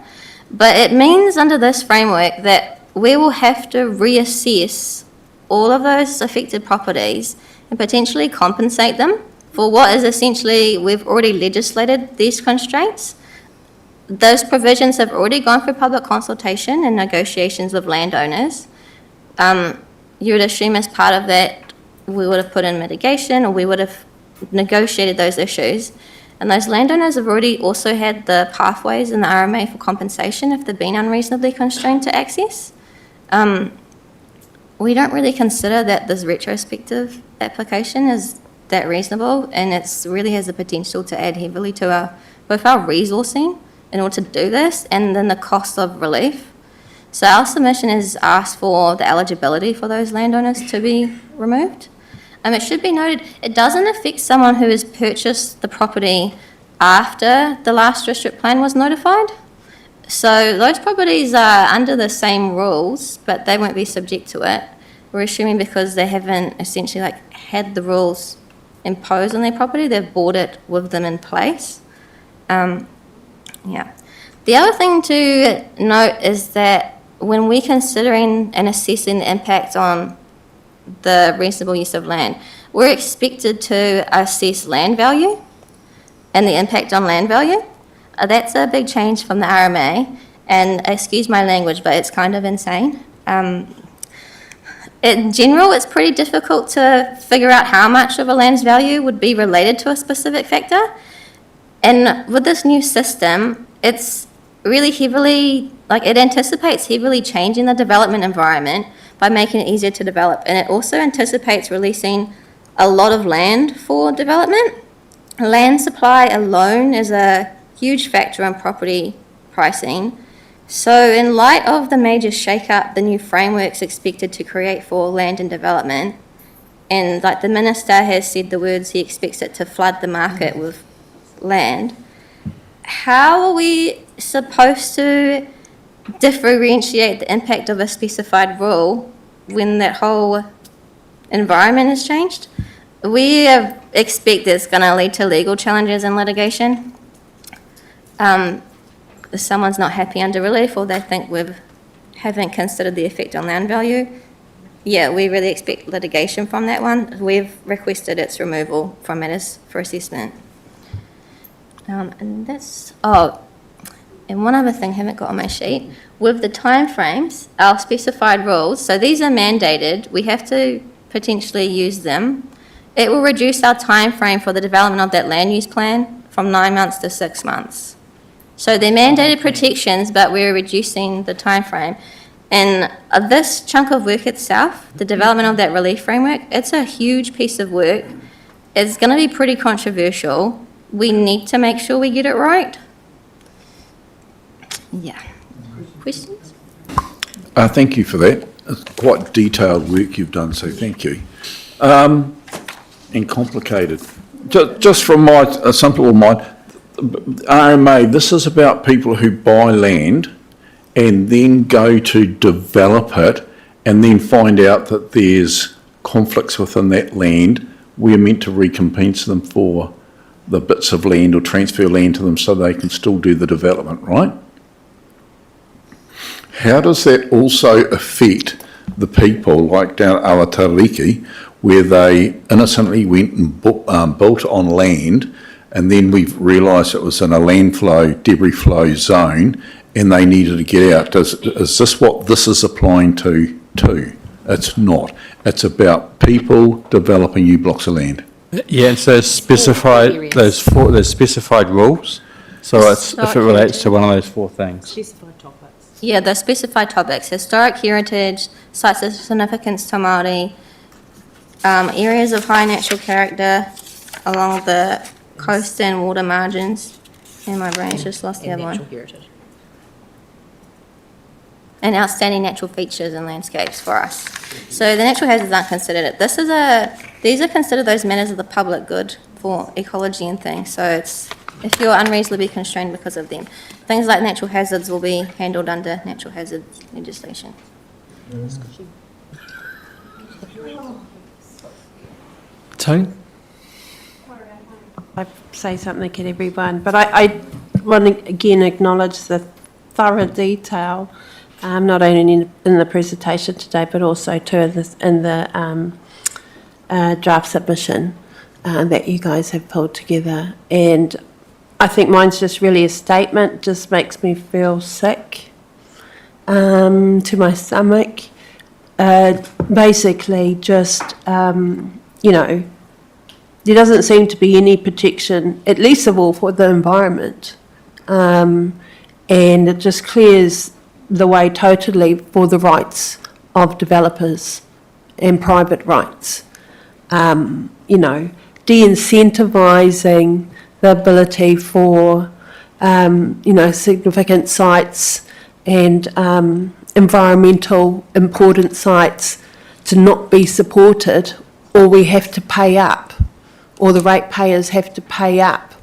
[SPEAKER 12] But it means under this framework that we will have to reassess all of those affected properties and potentially compensate them for what is essentially, we've already legislated these constraints. Those provisions have already gone through public consultation and negotiations with landowners. You would assume as part of that we would have put in mitigation, or we would have negotiated those issues. And those landowners have already also had the pathways in the RMA for compensation if they've been unreasonably constrained to access. We don't really consider that this retrospective application is that reasonable, and it really has the potential to add heavily to both our resourcing in order to do this, and then the cost of relief. So our submission is asked for the eligibility for those landowners to be removed. It should be noted, it doesn't affect someone who has purchased the property after the last district plan was notified. So those properties are under the same rules, but they won't be subject to it. We're assuming because they haven't essentially had the rules imposed on their property, they've bought it with them in place. Yeah. The other thing to note is that when we're considering and assessing the impact on the reasonable use of land, we're expected to assess land value and the impact on land value. That's a big change from the RMA, and excuse my language, but it's kind of insane. In general, it's pretty difficult to figure out how much of a land's value would be related to a specific factor. And with this new system, it's really heavily, it anticipates heavily changing the development environment by making it easier to develop. And it also anticipates releasing a lot of land for development. Land supply alone is a huge factor in property pricing. So in light of the major shake-up the new framework's expected to create for land and development, and the Minister has said the words, he expects it to flood the market with land, how are we supposed to differentiate the impact of a specified rule when that whole environment has changed? We expect it's going to lead to legal challenges and litigation. If someone's not happy under relief, or they think we haven't considered the effect on land value, yeah, we really expect litigation from that one. We've requested its removal from matters for assessment. And one other thing I haven't got on my sheet, with the timeframes, our specified rules, so these are mandated, we have to potentially use them. It will reduce our time frame for the development of that land use plan from 9 months to 6 months. So they're mandated protections, but we're reducing the time frame. And this chunk of work itself, the development of that relief framework, it's a huge piece of work. It's going to be pretty controversial. We need to make sure we get it right. Yeah. Questions?
[SPEAKER 11] Thank you for that. It's quite detailed work you've done, so thank you. And complicated. Just from a simple mind, RMA, this is about people who buy land and then go to develop it and then find out that there's conflicts within that land. We're meant to recompense them for the bits of land or transfer land to them so they can still do the development, right? How does that also affect the people like down at Awatariki, where they innocently went and built on land, and then we've realised it was in a landflow, debris flow zone, and they needed to get out? Is this what this is applying to? It's not. It's about people developing new blocks of land.
[SPEAKER 22] Yeah, and so specified, those specified rules. So it's if it relates to one of those 4 things.
[SPEAKER 2] Specified topics.
[SPEAKER 12] Yeah, the specified topics: historic heritage, sites of significance to Māori, areas of high natural character along the coast and water margins, and my brain's just lost the other one.
[SPEAKER 9] Heritage.
[SPEAKER 12] And outstanding natural features and landscapes for us. So the natural hazards aren't considered. These are considered those matters of the public good for ecology and things. So it's if you're unreasonably constrained because of them. Things like natural hazards will be handled under natural hazard legislation.
[SPEAKER 1] Tone?
[SPEAKER 18] I say something to everyone, but I want to again acknowledge the thorough detail, not only in the presentation today, but also too in the draft submission that you guys have pulled together. And I think mine's just really a statement, just makes me feel sick to my stomach. Basically just, there doesn't seem to be any protection, at least of all, for the environment. And it just clears the way totally for the rights of developers and private rights. De-incentivising the ability for, significant sites and environmental important sites to not be supported, or we have to pay up, or the ratepayers have to pay up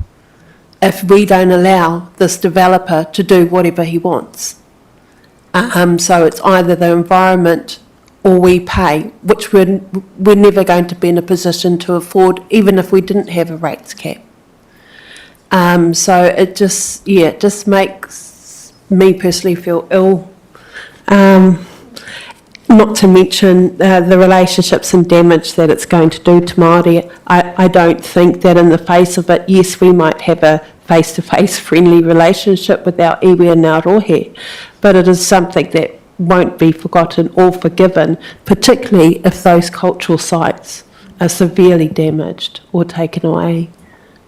[SPEAKER 18] if we don't allow this developer to do whatever he wants. So it's either the environment or we pay, which we're never going to be in a position to afford, even if we didn't have a rates cap. So it just makes me personally feel ill. not to mention the relationships and damage that it's going to do to Māori. I don't think that in the face of it, yes, we might have a face-to-face friendly relationship with our iwi and our rohe, but it is something that won't be forgotten or forgiven, particularly if those cultural sites are severely damaged or taken away.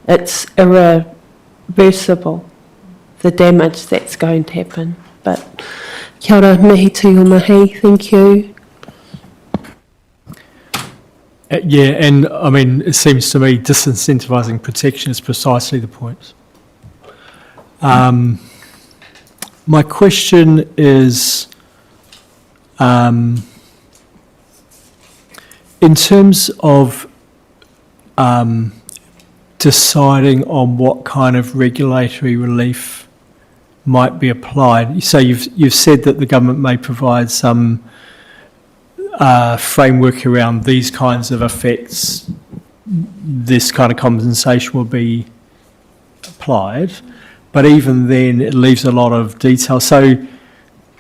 [SPEAKER 18] It's irreversible, the damage that's going to happen. But kia ora, mihi tu o mahi, thank you.
[SPEAKER 1] Yeah, and I mean, it seems to me disincentivising protection is precisely the point. My question is, in terms of deciding on what kind of regulatory relief might be applied, so you've said that the government may provide some framework around these kinds of effects, this kind of compensation will be applied, but even then it leaves a lot of detail. So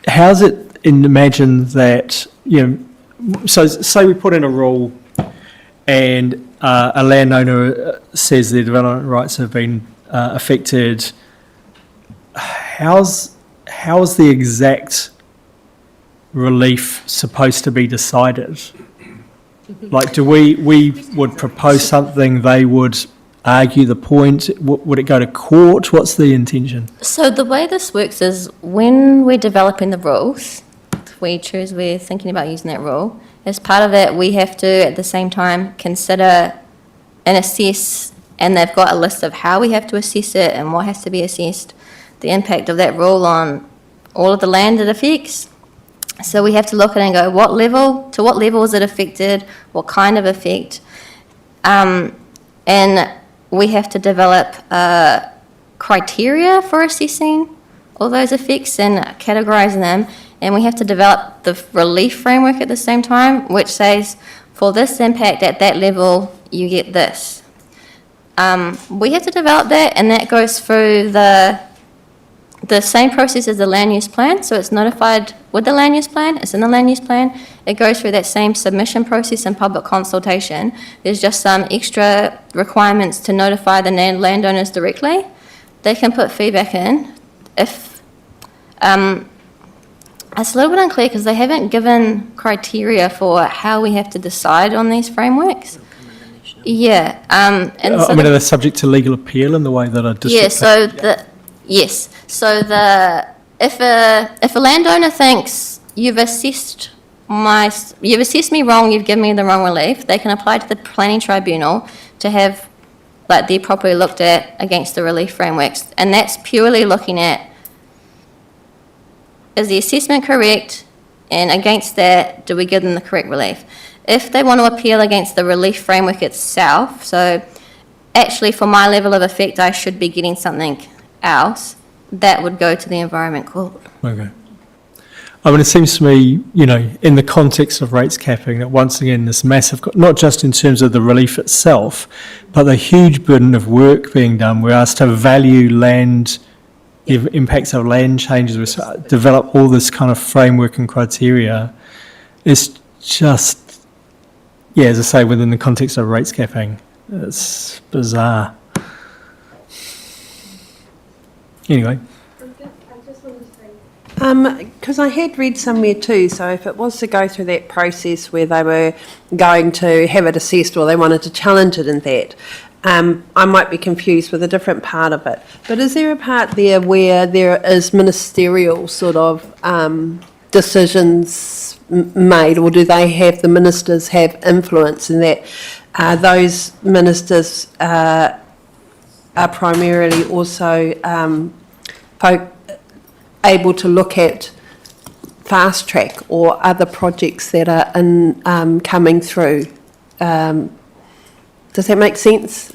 [SPEAKER 1] how's it imagined that, so say we put in a rule and a landowner says their development rights have been affected, how's the exact relief supposed to be decided? Like, do we would propose something, they would argue the point, would it go to court? What's the intention?
[SPEAKER 12] So the way this works is when we're developing the rules, we're thinking about using that rule, as part of it we have to at the same time consider and assess, and they've got a list of how we have to assess it and what has to be assessed, the impact of that rule on all of the land it affects. So we have to look at it and go, to what level is it affected, what kind of effect, and we have to develop criteria for assessing all those effects and categorising them, and we have to develop the relief framework at the same time, which says, for this impact at that level, you get this. We have to develop that, and that goes through the same process as the land use plan, so it's notified with the land use plan, it's in the land use plan, it goes through that same submission process and public consultation. There's just some extra requirements to notify the landowners directly. They can put feedback in. If it's a little bit unclear because they haven't given criteria for how we have to decide on these frameworks. Yeah. And so
[SPEAKER 1] I mean, are they subject to legal appeal in the way that a district...
[SPEAKER 12] Yes. So if a landowner thinks you've assessed me wrong, you've given me the wrong relief, they can apply to the planning tribunal to have they're properly looked at against the relief frameworks, and that's purely looking at, is the assessment correct, and against that, do we give them the correct relief? If they want to appeal against the relief framework itself, so actually for my level of effect I should be getting something else, that would go to the Environment Court.
[SPEAKER 1] Okay. I mean, it seems to me, in the context of rates capping, that once again this massive, not just in terms of the relief itself, but the huge burden of work being done. We're asked to value land, the impacts of land changes, we develop all this kind of framework and criteria. It's just, as I say, within the context of rates capping, it's bizarre. Anyway.
[SPEAKER 18] Because I had read somewhere too, so if it was to go through that process where they were going to have it assessed or they wanted to challenge it in that, I might be confused with a different part of it. But is there a part there where there is ministerial sort of decisions made, or do they have, the ministers have influence in that? Those ministers are primarily also able to look at fast track or other projects that are coming through. Does that make sense?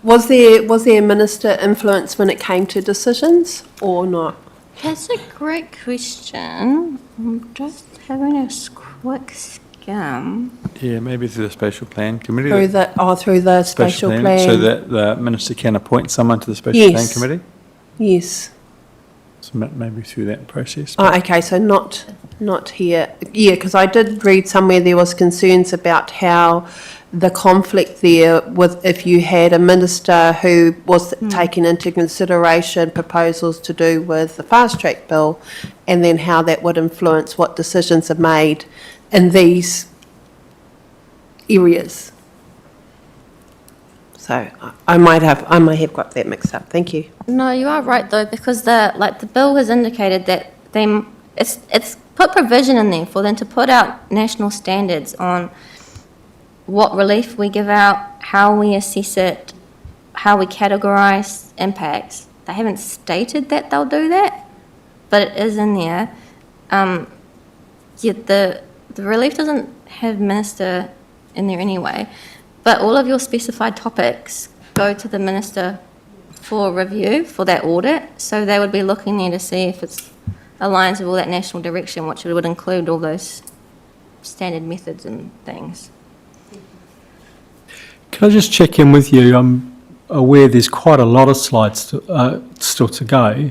[SPEAKER 18] Was there minister influence when it came to decisions or not?
[SPEAKER 12] That's a great question. I'm just having a quick skim.
[SPEAKER 22] Yeah, maybe through the spatial plan committee.
[SPEAKER 12] Through
[SPEAKER 18] the spatial plan.
[SPEAKER 22] So that the minister can appoint someone to the spatial plan committee?
[SPEAKER 18] Yes.
[SPEAKER 22] So maybe through that process.
[SPEAKER 18] Oh, okay, so not here. Yeah, because I did read somewhere there was concerns about how the conflict there with if you had a minister who was taking into consideration proposals to do with the fast track bill, and then how that would influence what decisions are made in these areas. So I might have got that mixed up. Thank you.
[SPEAKER 12] No, you are right though, because the bill has indicated that it's put provision in there for them to put out national standards on what relief we give out, how we assess it, how we categorise impacts. They haven't stated that they'll do that, but it is in there. Yet the relief doesn't have minister in there anyway, but all of your specified topics go to the minister for review for that audit, so they would be looking there to see if it aligns with all that national direction, which would include all those standard methods and things.
[SPEAKER 1] Can I just check in with you? I'm aware there's quite a lot of slides still to go,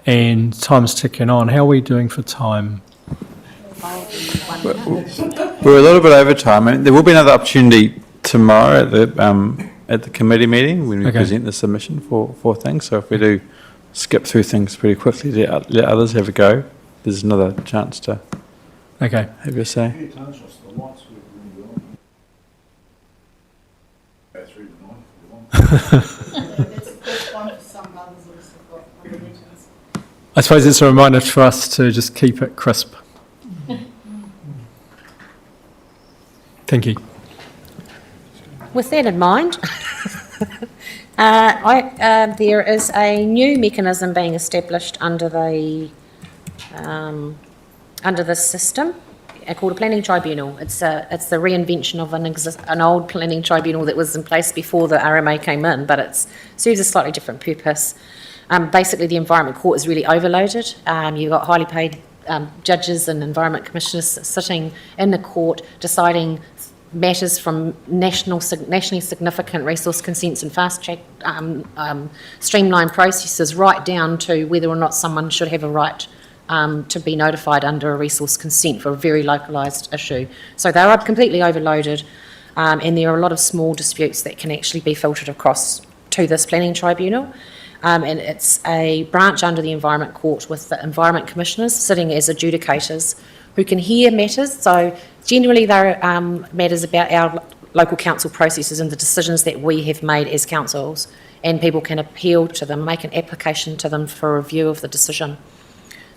[SPEAKER 1] and time's ticking on. How are we doing for time?
[SPEAKER 22] We're a little bit over time. I mean, there will be another opportunity tomorrow at the committee meeting when we present the submission for things. So if we do skip through things pretty quickly, let others have a go. There's another chance to have your say.
[SPEAKER 1] I suppose it's a reminder for us to just keep it crisp. Thank you.
[SPEAKER 9] With that in mind, there is a new mechanism being established under the system called a planning tribunal. It's the reinvention of an old planning tribunal that was in place before the RMA came in, but it serves a slightly different purpose. Basically, the Environment Court is really overloaded. You've got highly paid judges and environment commissioners sitting in the court deciding matters from nationally significant resource consents and fast-track streamlined processes right down to whether or not someone should have a right to be notified under a resource consent for a very localised issue. So they are completely overloaded, and there are a lot of small disputes that can actually be filtered across to this planning tribunal. And it's a branch under the Environment Court with the Environment Commissioners sitting as adjudicators who can hear matters. So generally they're matters about our local council processes and the decisions that we have made as councils, and people can appeal to them, make an application to them for review of the decision.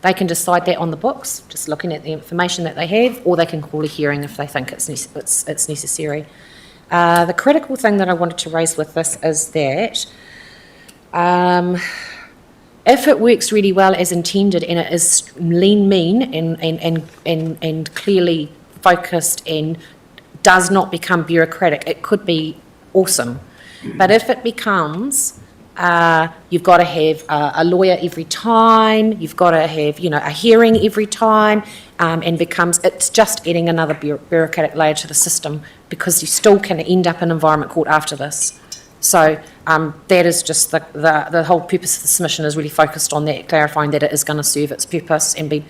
[SPEAKER 9] They can decide that on the books, just looking at the information that they have, or they can call a hearing if they think it's necessary. The critical thing that I wanted to raise with this is that if it works really well as intended and it is lean, mean and clearly focused and does not become bureaucratic, it could be awesome. But if it becomes, you've got to have a lawyer every time, you've got to have, a hearing every time, and it's just adding another bureaucratic layer to the system, because you still can end up in Environment Court after this. So that is just the whole purpose of the submission is really focused on that, clarifying that it is going to serve its purpose and be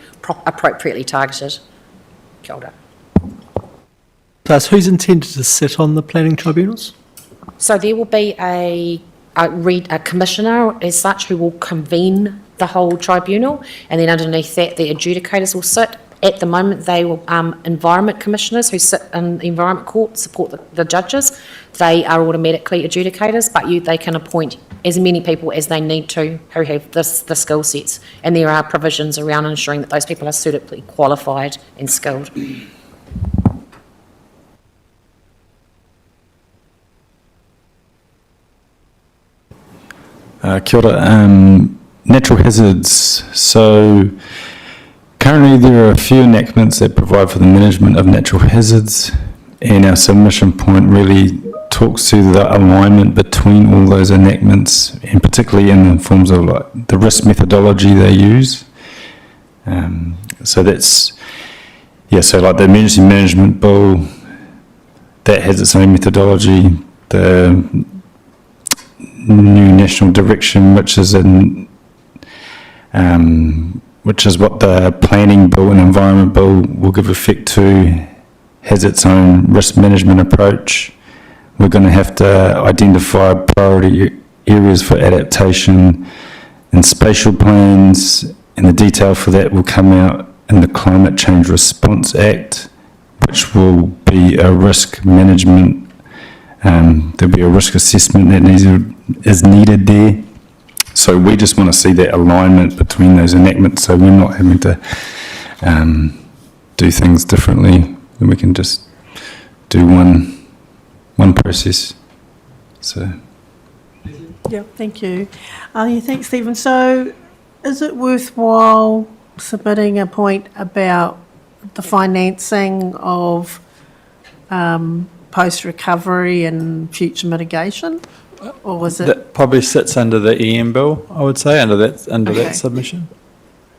[SPEAKER 9] appropriately targeted. Kia ora.
[SPEAKER 1] Plus, who's intended to sit on the planning tribunals?
[SPEAKER 9] So there will be a commissioner as such who will convene the whole tribunal, and then underneath that the adjudicators will sit. At the moment, they will environment commissioners who sit in the Environment Court support the judges. They are automatically adjudicators, but they can appoint as many people as they need to who have the skill sets, and there are provisions around ensuring that those people are suitably qualified and skilled.
[SPEAKER 3] Kia ora. Natural hazards. So currently there are a few enactments that provide for the management of natural hazards, and our submission point really talks to the alignment between all those enactments, and particularly in the forms of like the risk methodology they use. So that's, so like the emergency management bill, that has its own methodology. The new national direction, which is in which is what the planning bill and environment bill will give effect to, has its own risk management approach. We're going to have to identify priority areas for adaptation and spatial plans, and the detail for that will come out in the Climate Change Response Act, which will be a risk management, there'll be a risk assessment that is needed there. So we just want to see that alignment between those enactments, so we're not having to do things differently, and we can just do one process. So.
[SPEAKER 2] Yeah, thank you. Thanks, Stephen. So is it worthwhile submitting a point about the financing of post-recovery and future mitigation? Or was it?
[SPEAKER 22] That probably sits under the EM bill, I would say, under that submission.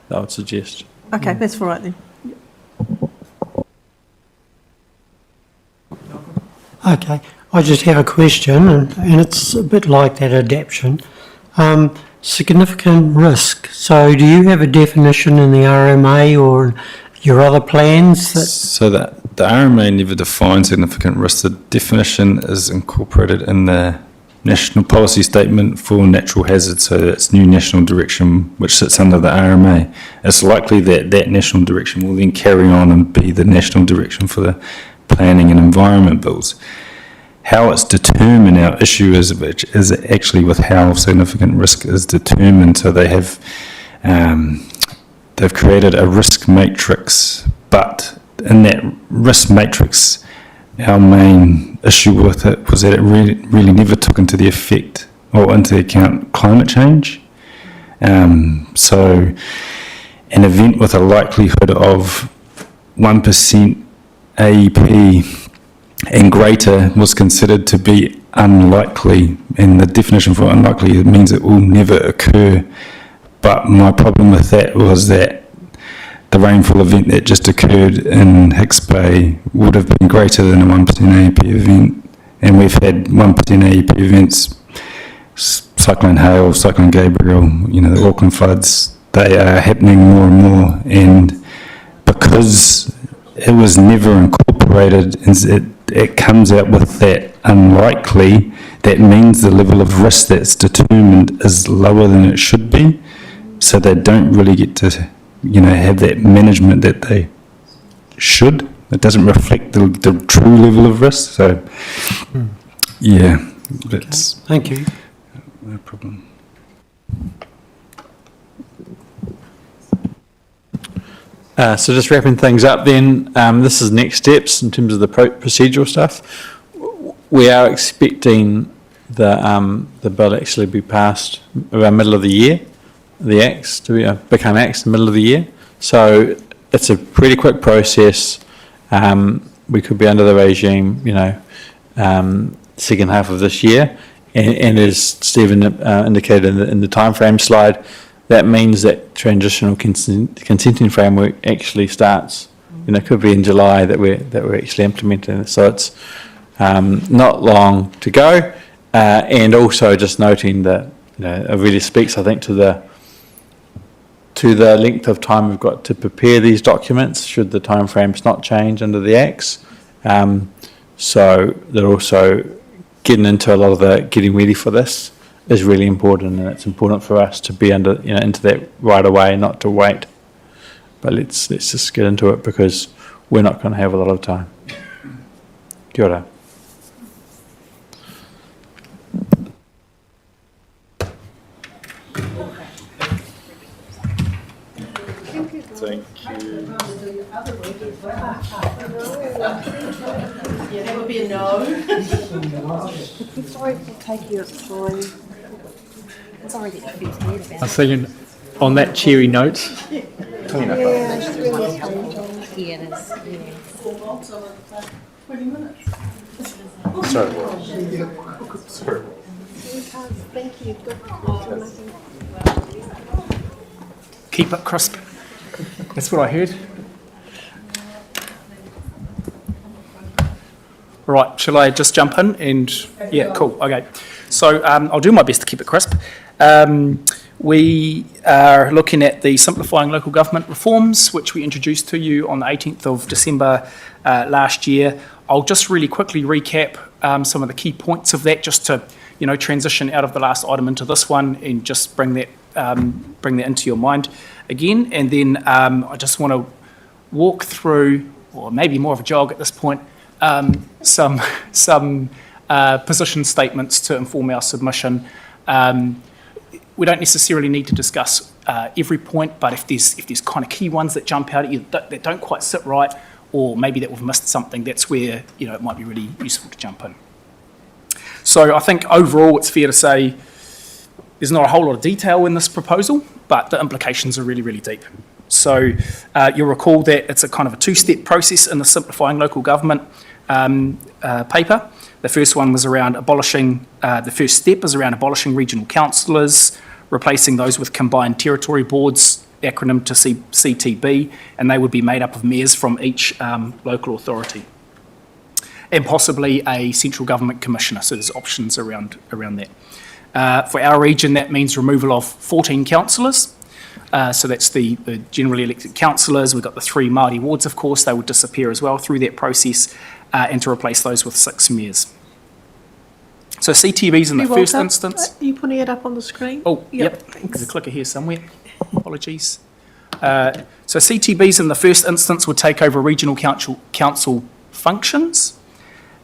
[SPEAKER 22] I would suggest.
[SPEAKER 2] Okay, that's all right then.
[SPEAKER 13] Okay, I just have a question, and it's a bit like that adaptation. Significant risk. So do you have a definition in the RMA or your other plans?
[SPEAKER 3] So that the RMA never defines significant risk. The definition is incorporated in the National Policy Statement for Natural Hazards, so that's new national direction which sits under the RMA. It's likely that that national direction will then carry on and be the national direction for the planning and environment bills. How it's determined, our issue is actually with how significant risk is determined. So they have, they've created a risk matrix, but in that risk matrix, our main issue with it was that it really never took into the effect or into account climate change. So an event with a likelihood of 1% AEP and greater was considered to be unlikely, and the definition for unlikely means it will never occur. But my problem with that was that the rainfall event that just occurred in Hicks Bay would have been greater than a 1% AEP event, and we've had 1% AEP events, Cyclone Hale, Cyclone Gabriel, the Auckland floods, they are happening more and more, and because it was never incorporated, it comes out with that unlikely, that means the level of risk that's determined is lower than it should be, so they don't really get to have that management that they should. It doesn't reflect the true level of risk, so yeah, that's...
[SPEAKER 13] Thank you.
[SPEAKER 3] No problem.
[SPEAKER 22] So just wrapping things up then, this is next steps in terms of the procedural stuff. We are expecting the bill to actually be passed around middle of the year, the acts to become acts in the middle of the year. So it's a pretty quick process. We could be under the regime, second half of this year. And as Stephen indicated in the timeframe slide, that means that transitional consenting framework actually starts. It could be in July that we're actually implementing it. So it's not long to go, and also just noting that it really speaks, I think, to the length of time we've got to prepare these documents should the timeframes not change under the acts. So they're also getting into a lot of the getting ready for this is really important, and it's important for us to be into that right away, not to wait. But let's just get into it because we're not going to have a lot of time. Kia ora.
[SPEAKER 3] Thank you.
[SPEAKER 2] Yeah, that would be a no.
[SPEAKER 18] Sorry to take you, it's fine.
[SPEAKER 9] It's already the first heard about
[SPEAKER 4] I see you on that cheery note.
[SPEAKER 18] Yeah, it's really challenging.
[SPEAKER 9] Yeah, it is. Yeah.
[SPEAKER 2] 20 minutes.
[SPEAKER 3] Sorry.
[SPEAKER 18] Thank you.
[SPEAKER 4] Keep it crisp. That's what I heard. Right, shall I just jump in? And yeah, cool. Okay. So I'll do my best to keep it crisp. We are looking at the Simplifying Local Government Reforms, which we introduced to you on the 18th of December last year. I'll just really quickly recap some of the key points of that, just to transition out of the last item into this one and just bring that into your mind again. And then I just want to walk through, or maybe more of a jog at this point, some position statements to inform our submission. We don't necessarily need to discuss every point, but if there's kind of key ones that jump out at you that don't quite sit right, or maybe that we've missed something, that's where it might be really useful to jump in. So I think overall it's fair to say there's not a whole lot of detail in this proposal, but the implications are really, really deep. So you'll recall that it's a kind of a two-step process in the Simplifying Local Government paper. The first one was around the first step is around abolishing regional councillors, replacing those with combined territory boards, acronym to CTB, and they would be made up of mayors from each local authority, and possibly a central government commissioner. So there's options around that. For our region, that means removal of 14 councillors. So that's the generally elected councillors. We've got the 3 Māori wards, of course. They would disappear as well through that process, and to replace those with 6 mayors. So CTBs in the first instance.
[SPEAKER 2] Are you putting it up on the screen?
[SPEAKER 4] Oh, yep. There's a clicker here somewhere. Apologies. So CTBs in the first instance would take over regional council functions.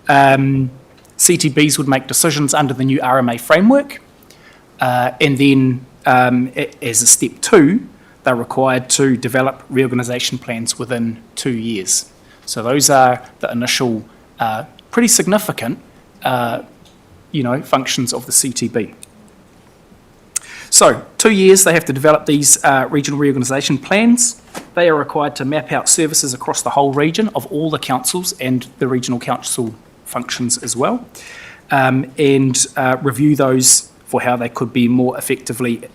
[SPEAKER 4] CTBs would make decisions under the new RMA framework. And then as a step 2, they're required to develop reorganisation plans within 2 years. So those are the initial pretty significant functions of the CTB. So 2 years they have to develop these regional reorganisation plans. They are required to map out services across the whole region of all the councils and the regional council functions as well, and review those for how they could be more effectively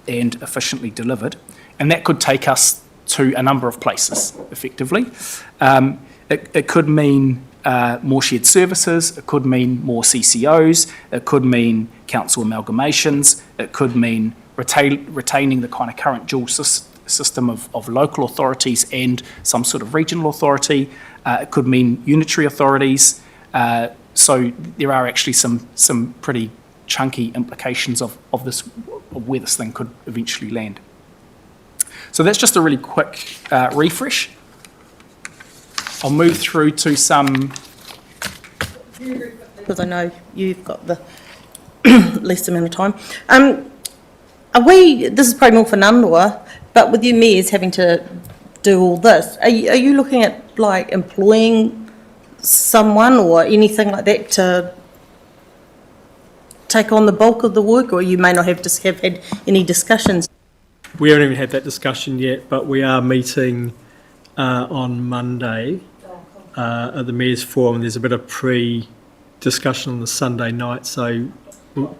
[SPEAKER 4] and efficiently delivered. And that could take us to a number of places, effectively. It could mean more shared services, it could mean more CCOs, it could mean council amalgamations, it could mean retaining the kind of current dual system of local authorities and some sort of regional authority. It could mean unitary authorities. So there are actually some pretty chunky implications of where this thing could eventually land. So that's just a really quick refresh. I'll move through to some...
[SPEAKER 15] Because I know you've got the least amount of time. This is probably more for Nandoa, but with you mayors having to do all this, are you looking at like employing someone or anything like that to take on the bulk of the work, or you may not have had any discussions?
[SPEAKER 1] We haven't even had that discussion yet, but we are meeting on Monday at the Mayor's Forum. There's a bit of pre-discussion on the Sunday night, so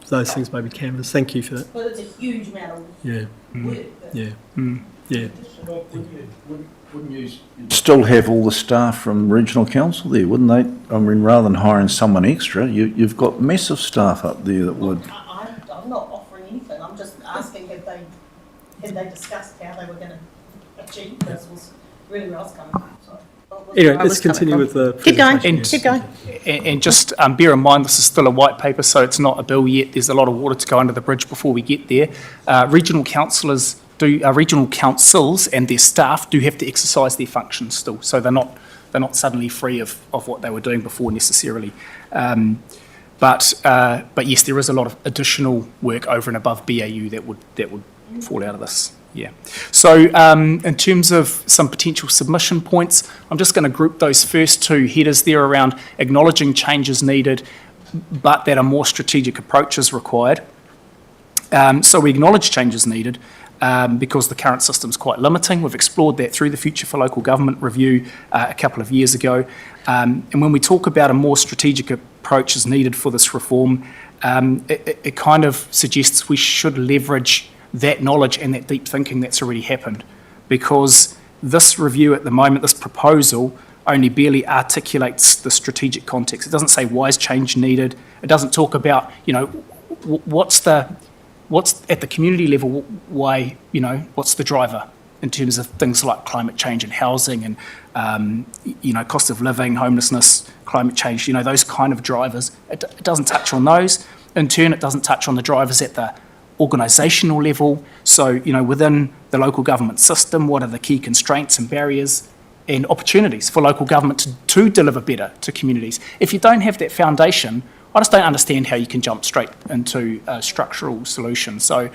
[SPEAKER 1] those things may be canvassed. Thank you for that.
[SPEAKER 15] Well, it's a huge amount of work.
[SPEAKER 1] Yeah.
[SPEAKER 11] Wouldn't you still have all the staff from regional council there, wouldn't they? I mean, rather than hiring someone extra, you've got massive staff up there that would...
[SPEAKER 15] I'm not offering anything. I'm just asking have they discussed how they were going to achieve this, was really where I was coming from. So.
[SPEAKER 1] Anyway, let's continue with the presentation.
[SPEAKER 15] Keep going.
[SPEAKER 4] And just bear in mind, this is still a white paper, so it's not a bill yet. There's a lot of water to go under the bridge before we get there. Regional councils and their staff do have to exercise their functions still, so they're not suddenly free of what they were doing before necessarily. But yes, there is a lot of additional work over and above BAU that would fall out of this. Yeah. So in terms of some potential submission points, I'm just going to group those first 2 headers there around acknowledging changes needed, but that a more strategic approach is required. So we acknowledge changes needed because the current system is quite limiting. We've explored that through the Future for Local Government review a couple of years ago. And when we talk about a more strategic approach is needed for this reform, it kind of suggests we should leverage that knowledge and that deep thinking that's already happened, because this review at the moment, this proposal, only barely articulates the strategic context. It doesn't say why is change needed. It doesn't talk about, what's the what's at the community level, why, what's the driver in terms of things like climate change and housing and, cost of living, homelessness, climate change, those kind of drivers. It doesn't touch on those. In turn, it doesn't touch on the drivers at the organisational level. So, within the local government system, what are the key constraints and barriers and opportunities for local government to deliver better to communities? If you don't have that foundation, I just don't understand how you can jump straight into a structural solution. So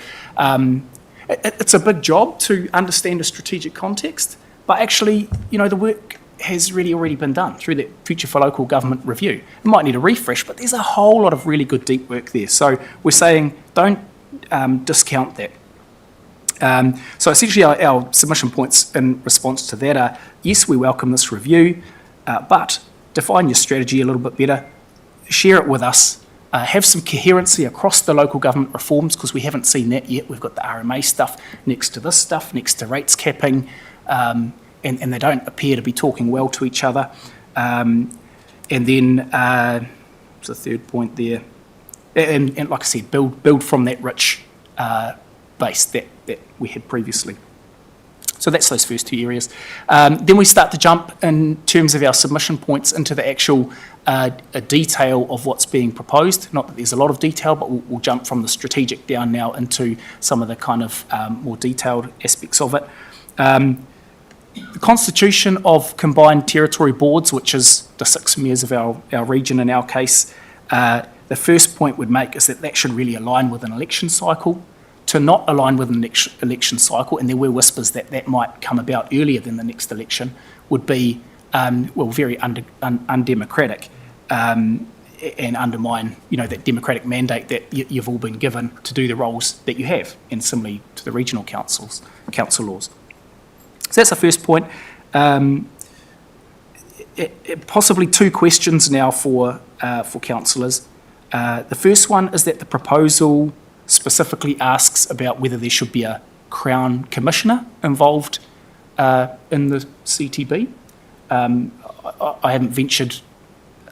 [SPEAKER 4] it's a big job to understand a strategic context, but actually, the work has really already been done through that Future for Local Government review. It might need a refresh, but there's a whole lot of really good deep work there. So we're saying don't discount that. So essentially our submission points in response to that are, yes, we welcome this review, but define your strategy a little bit better, share it with us, have some coherency across the local government reforms, because we haven't seen that yet. We've got the RMA stuff next to this stuff, next to rates capping, and they don't appear to be talking well to each other. And then, what's the third point there? And like I said, build from that rich base that we had previously. So that's those first two areas. Then we start to jump in terms of our submission points into the actual detail of what's being proposed. Not that there's a lot of detail, but we'll jump from the strategic down now into some of the kind of more detailed aspects of it. The constitution of combined territory boards, which is the 6 mayors of our region in our case, the first point we'd make is that should really align with an election cycle. To not align with an election cycle, and there were whispers that might come about earlier than the next election, would be, very undemocratic and undermine, that democratic mandate that you've all been given to do the roles that you have, and similarly to the regional council laws. So that's the first point. Possibly two questions now for councillors. The first one is that the proposal specifically asks about whether there should be a Crown Commissioner involved in the CTB. I haven't ventured,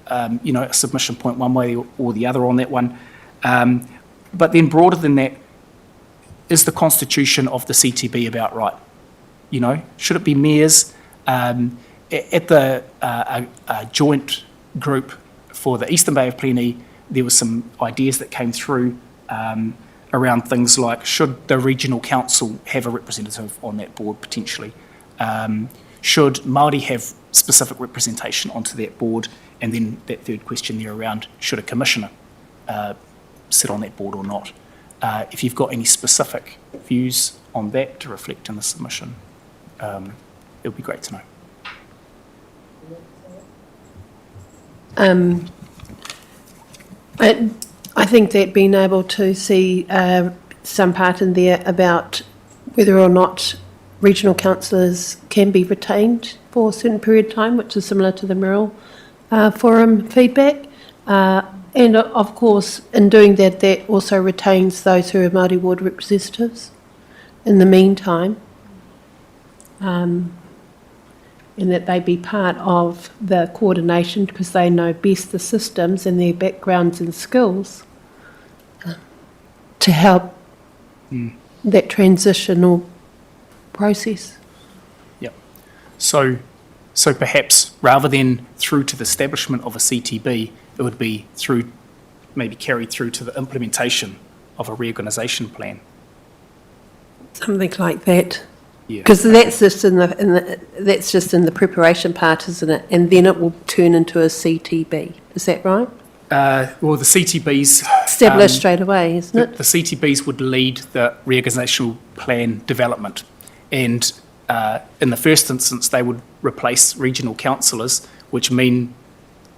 [SPEAKER 4] a submission point one way or the other on that one. But then broader than that, is the constitution of the CTB about right? Should it be mayors? At the joint group for the Eastern Bay of Plenty, there were some ideas that came through around things like, should the regional council have a representative on that board potentially? Should Māori have specific representation onto that board? And then that third question there around, should a commissioner sit on that board or not? If you've got any specific views on that to reflect in the submission, it would be great to know.
[SPEAKER 18] I think that being able to see some part in there about whether or not regional councillors can be retained for a certain period of time, which is similar to the Mural Forum feedback. And of course, in doing that, that also retains those who are Māori ward representatives in the meantime, and that they be part of the coordination because they know best the systems and their backgrounds and skills to help that transitional process.
[SPEAKER 4] Yep. So perhaps rather than through to the establishment of a CTB, it would be maybe carried through to the implementation of a reorganisation plan.
[SPEAKER 18] Something like that.
[SPEAKER 4] Yeah.
[SPEAKER 18] Because that's just in the preparation part, isn't it? And then it will turn into a CTB. Is that right?
[SPEAKER 4] Well, the CTBs
[SPEAKER 18] established straight away, isn't it?
[SPEAKER 4] The CTBs would lead the reorganisational plan development, and in the first instance, they would replace regional councillors, which mean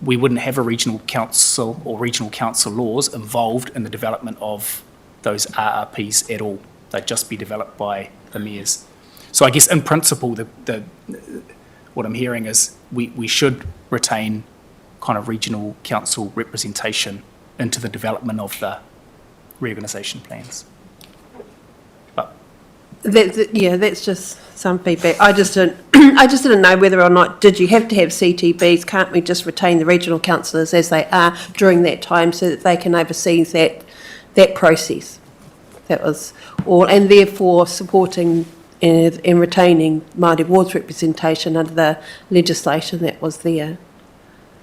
[SPEAKER 4] we wouldn't have a regional council or regional council laws involved in the development of those RRPs at all. They'd just be developed by the mayors. So I guess in principle, what I'm hearing is we should retain kind of regional council representation into the development of the reorganisation plans. But
[SPEAKER 18] that's just some feedback. I just didn't know whether or not did you have to have CTBs? Can't we just retain the regional councillors as they are during that time so that they can oversee that process? That was all, and therefore supporting and retaining Māori wards representation under the legislation that was there.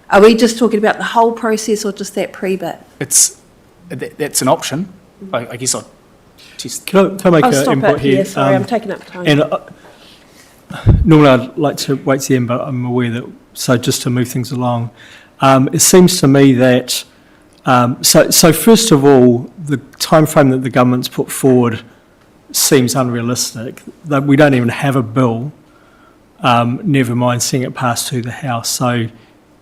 [SPEAKER 18] Are we just talking about the whole process or just that pre-bit?
[SPEAKER 4] That's an option. I guess I'll just...
[SPEAKER 1] Can I make
[SPEAKER 18] I'll
[SPEAKER 1] an
[SPEAKER 18] stop
[SPEAKER 1] input
[SPEAKER 18] it
[SPEAKER 1] here?
[SPEAKER 18] here, sorry, I'm taking up time.
[SPEAKER 1] And normally I'd like to wait to the end, but I'm aware that, so just to move things along, it seems to me that, so first of all, the timeframe that the government's put forward seems unrealistic, that we don't even have a bill, never mind seeing it pass through the House. So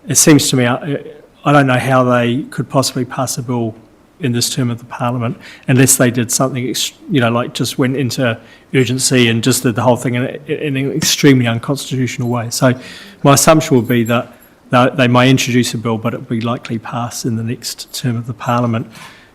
[SPEAKER 1] it seems to me, I don't know how they could possibly pass a bill in this term of the Parliament unless they did something, like just went into urgency and just did the whole thing in an extremely unconstitutional way. So my assumption would be that they may introduce a bill, but it would be likely passed in the next term of the Parliament.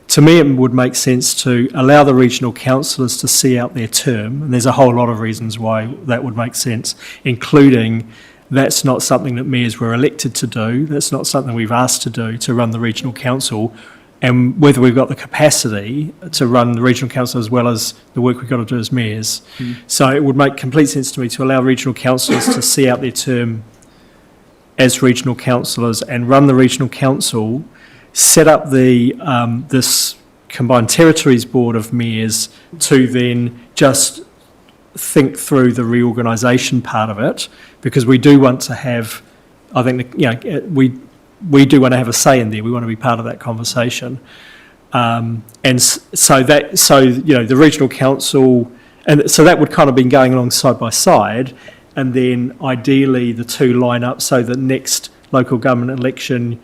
[SPEAKER 1] To me, it would make sense to allow the regional councillors to see out their term, and there's a whole lot of reasons why that would make sense, including that's not something that mayors were elected to do, that's not something we've asked to do, to run the regional council, and whether we've got the capacity to run the regional council as well as the work we've got to do as mayors. So it would make complete sense to me to allow regional councillors to see out their term as regional councillors and run the regional council, set up the this combined territories board of mayors to then just think through the reorganisation part of it, because we do want to have, I think, we do want to have a say in there. We want to be part of that conversation, so the regional council, and so that would kind of been going along side by side, and then ideally the two line up so that next local government election,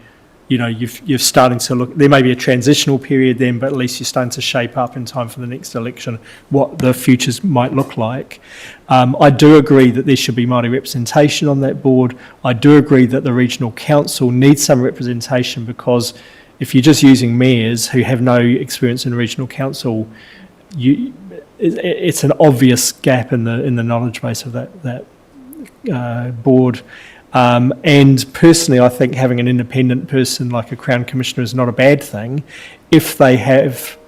[SPEAKER 1] you're starting to look, there may be a transitional period then, but at least you're starting to shape up in time for the next election what the futures might look like. I do agree that there should be Māori representation on that board. I do agree that the regional council needs some representation, because if you're just using mayors who have no experience in regional council, it's an obvious gap in the knowledge base of that board. And personally, I think having an independent person like a Crown Commissioner is not a bad thing if they have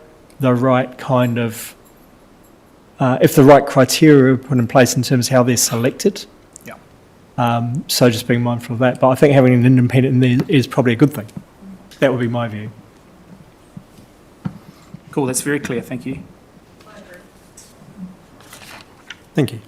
[SPEAKER 1] the right kind of, if the right criteria are put in place in terms of how they're selected.
[SPEAKER 4] Yeah.
[SPEAKER 1] So just being mindful of that. But I think having an independent in there is probably a good thing. That would be my view.
[SPEAKER 4] Cool, that's very clear, thank you.
[SPEAKER 1] Thank you.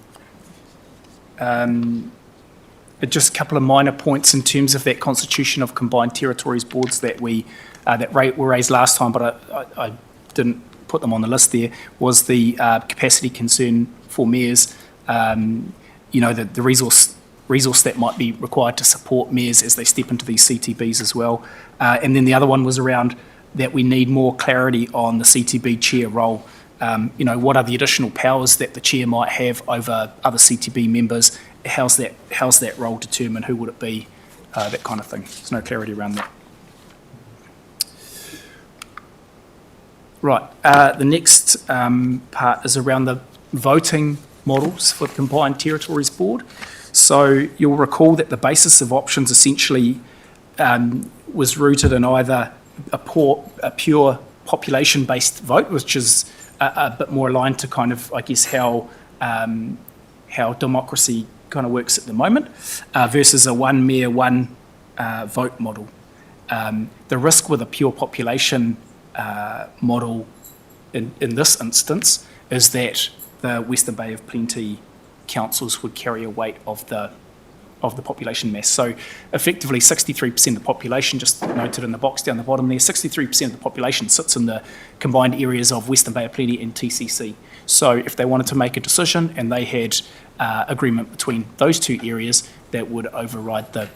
[SPEAKER 4] Just a couple of minor points in terms of that constitution of combined territories boards that we were raised last time, but I didn't put them on the list there, was the capacity concern for mayors, the resource that might be required to support mayors as they step into these CTBs as well. And then the other one was around that we need more clarity on the CTB chair role. What are the additional powers that the chair might have over other CTB members? How's that role determined? Who would it be? That kind of thing. There's no clarity around that. Right. The next part is around the voting models for the Combined Territories Board. So you'll recall that the basis of options essentially was rooted in either a pure population-based vote, which is a bit more aligned to kind of, I guess, how democracy kind of works at the moment, versus a one mayor, one vote model. The risk with a pure population model in this instance is that the Western Bay of Plenty councils would carry a weight of the population mass. So effectively 63% of the population, just noted in the box down the bottom there, 63% of the population sits in the combined areas of Western Bay of Plenty and TCC. So if they wanted to make a decision and they had agreement between those two areas, that would override the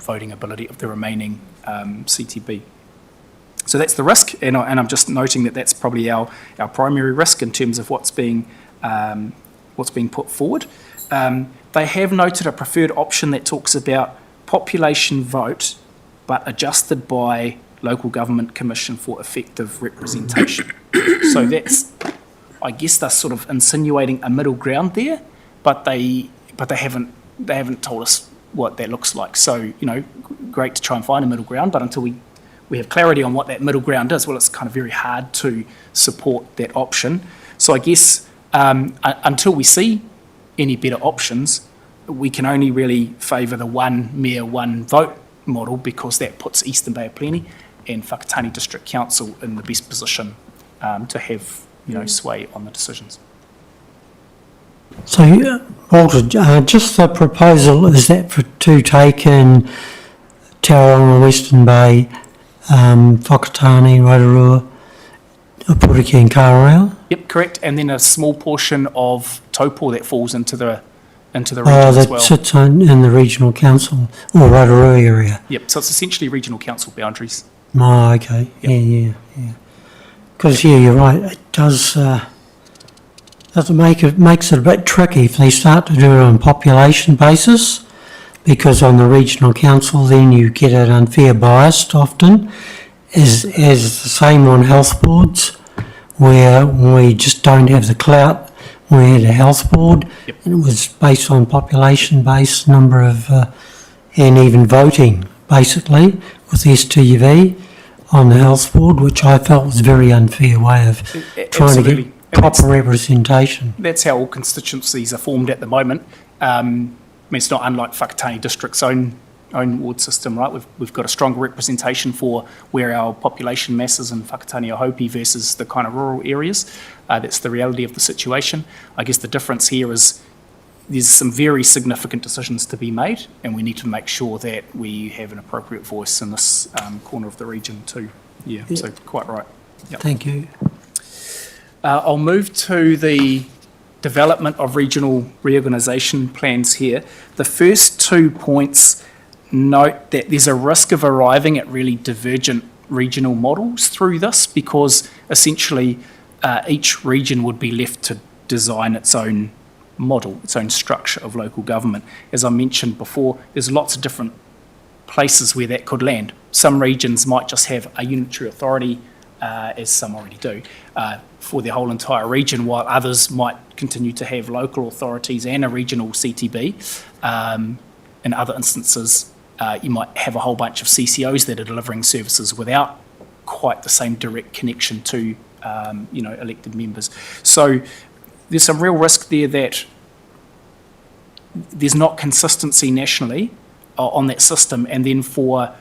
[SPEAKER 4] voting ability of the remaining CTB. So that's the risk, and I'm just noting that that's probably our primary risk in terms of what's being put forward. They have noted a preferred option that talks about population vote, but adjusted by local government commission for effective representation. So that's, I guess, they're sort of insinuating a middle ground there, but they haven't told us what that looks like. So great to try and find a middle ground, but until we we have clarity on what that middle ground is, well, it's kind of very hard to support that option. So I guess until we see any better options, we can only really favour the one mayor, one vote model, because that puts Eastern Bay of Plenty and Whakatane District Council in the best position to have, sway on the decisions.
[SPEAKER 13] So, Walter, just the proposal, is that to take in Tauranga, Western Bay, Whakatane, Rotorua, Opuriki and Kawerau?
[SPEAKER 4] Yep, correct. And then a small portion of Taupo that falls into the region
[SPEAKER 13] as well.
[SPEAKER 4] that
[SPEAKER 13] sits in the regional council or Rotorua area?
[SPEAKER 4] Yep, so it's essentially regional council boundaries.
[SPEAKER 13] Oh, okay. Yep. Yeah. Because, you're right, it does makes it a bit tricky if they start to do it on population basis, because on the regional council then you get an unfair bias often, as the same on health boards, where we just don't have the clout. We had a health board, and it was based on population-based number of, and even voting, basically, with STUV on the health board, which I felt was a very unfair way of trying to get proper representation.
[SPEAKER 4] That's how all constituencies are formed at the moment. It's not unlike Whakatane District's own ward system, right? We've got a stronger representation for where our population masses in Whakatane or Hopi versus the kind of rural areas. That's the reality of the situation. I guess the difference here is there's some very significant decisions to be made, and we need to make sure that we have an appropriate voice in this corner of the region too. Yeah, so quite right. Yep.
[SPEAKER 13] Thank you.
[SPEAKER 4] I'll move to the development of regional reorganisation plans here. The first 2 points note that there's a risk of arriving at really divergent regional models through this, because essentially each region would be left to design its own model, its own structure of local government. As I mentioned before, there's lots of different places where that could land. Some regions might just have a unitary authority, as some already do, for the whole entire region, while others might continue to have local authorities and a regional CTB. In other instances, you might have a whole bunch of CCOs that are delivering services without quite the same direct connection to elected members. So there's some real risk there that there's not consistency nationally on that system, and then for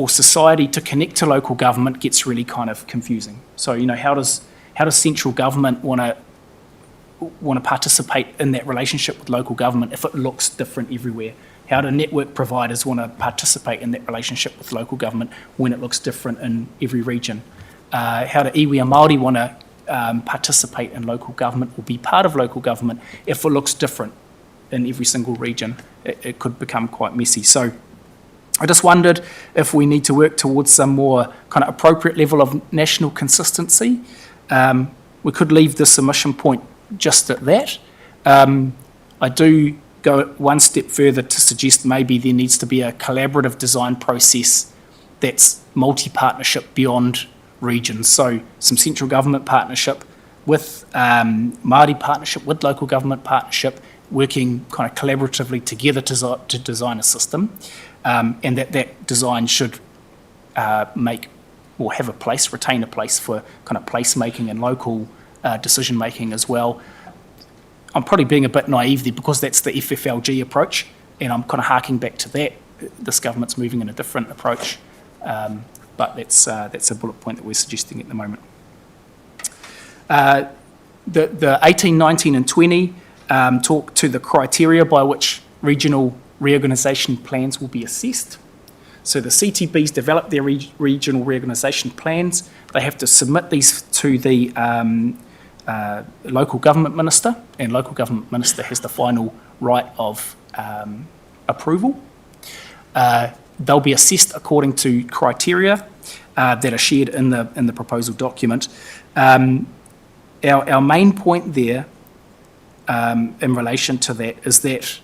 [SPEAKER 4] society to connect to local government gets really kind of confusing. So how does central government want to participate in that relationship with local government if it looks different everywhere? How do network providers want to participate in that relationship with local government when it looks different in every region? How do iwi and Māori want to participate in local government or be part of local government if it looks different in every single region? It could become quite messy. So I just wondered if we need to work towards some more kind of appropriate level of national consistency. We could leave the submission point just at that. I do go one step further to suggest maybe there needs to be a collaborative design process that's multi-partnership beyond regions. So some central government partnership with Māori partnership, with local government partnership, working kind of collaboratively together to design a system, and that design should make or have a place, retain a place for kind of place-making and local decision-making as well. I'm probably being a bit naive there because that's the FFLG approach, and I'm kind of harking back to that. This government's moving in a different approach, but that's a bullet point that we're suggesting at the moment. The 18, 19 and 20 talk to the criteria by which regional reorganisation plans will be assessed. So the CTBs develop their regional reorganisation plans. They have to submit these to the local government minister, and local government minister has the final right of approval. They'll be assessed according to criteria that are shared in the proposal document. Our main point there in relation to that is that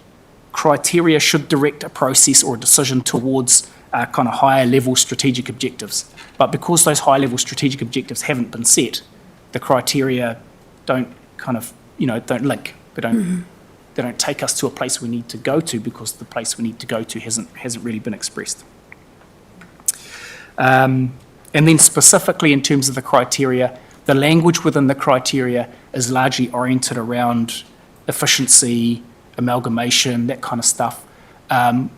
[SPEAKER 4] criteria should direct a process or a decision towards kind of higher level strategic objectives. But because those high level strategic objectives haven't been set, the criteria don't kind of, don't link. They don't take us to a place we need to go to, because the place we need to go to hasn't really been expressed. And then specifically in terms of the criteria, the language within the criteria is largely oriented around efficiency, amalgamation, that kind of stuff,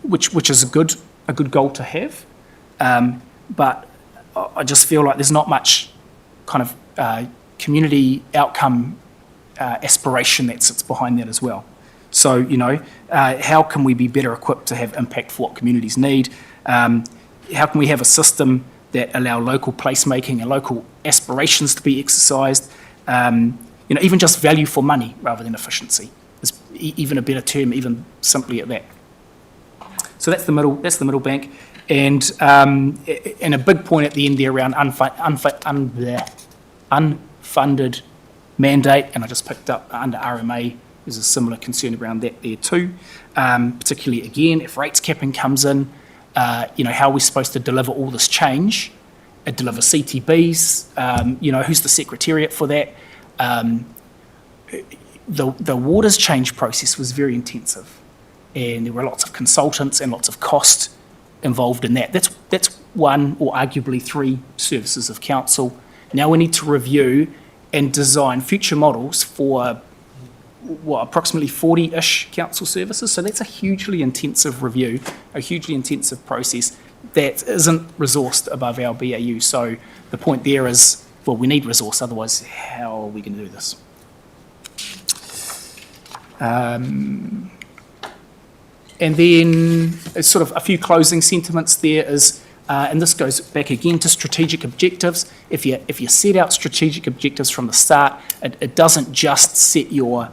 [SPEAKER 4] which is a good goal to have. But I just feel like there's not much kind of community outcome aspiration that sits behind that as well. So, you know, how can we be better equipped to have impact for what communities need? How can we have a system that allow local placemaking and local aspirations to be exercised? You know, even just value for money rather than efficiency is even a better term, even simply at that. So that's the middle bank. And a big point at the end there around unfunded mandate, and I just picked up under RMA, there's a similar concern around that there too. Particularly, again, if rates capping comes in, you know, how are we supposed to deliver all this change? Deliver CTBs, you know, who's the secretariat for that? The waters change process was very intensive, and there were lots of consultants and lots of cost involved in that. That's one or arguably three services of council. Now we need to review and design future models for approximately 40-ish council services. So that's a hugely intensive review, a hugely intensive process that isn't resourced above our BAU. So the point there is, well, we need resource, otherwise how are we going to do this? And then sort of a few closing sentiments there is, and this goes back again to strategic objectives. If you set out strategic objectives from the start, it doesn't just set your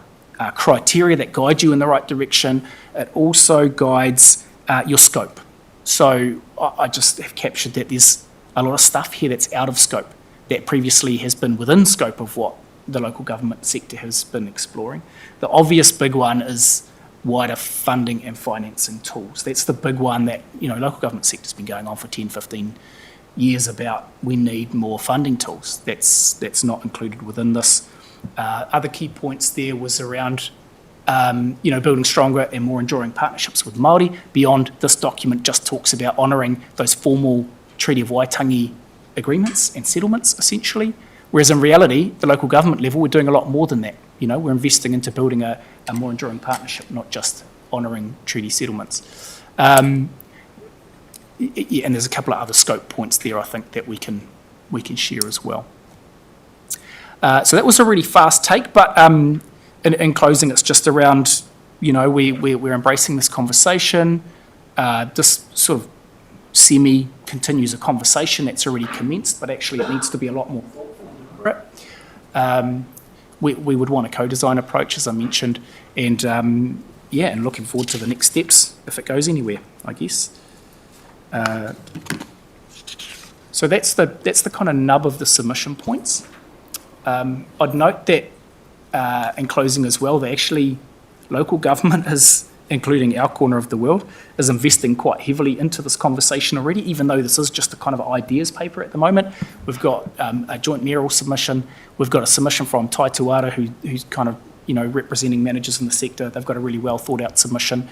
[SPEAKER 4] criteria that guide you in the right direction, it also guides your scope. So I just have captured that there's a lot of stuff here that's out of scope that previously has been within scope of what the local government sector has been exploring. The obvious big one is wider funding and financing tools. That's the big one that, you know, local government sector's been going on for 10, 15 years about we need more funding tools. That's not included within this. Other key points there was around, you know, building stronger and more enduring partnerships with Māori. Beyond this document just talks about honouring those formal Treaty of Waitangi agreements and settlements, essentially. Whereas in reality, the local government level, we're doing a lot more than that. You know, we're investing into building a more enduring partnership, not just honouring treaty settlements. Yeah, and there's a couple of other scope points there, I think, that we can share as well. So that was a really fast take, but in closing, it's just around, you know, we're embracing this conversation. This sort of continues a conversation that's already commenced, but actually it needs to be a lot more thoughtful. We would want a co-design approach, as I mentioned, and yeah, and looking forward to the next steps if it goes anywhere, I guess. So that's the kind of nub of the submission points. I'd note that in closing as well, that actually local government is, including our corner of the world, is investing quite heavily into this conversation already, even though this is just a kind of ideas paper at the moment. We've got a joint mayoral submission. We've got a submission from Tai Tuara, who's kind of, you know, representing managers in the sector. They've got a really well thought out submission.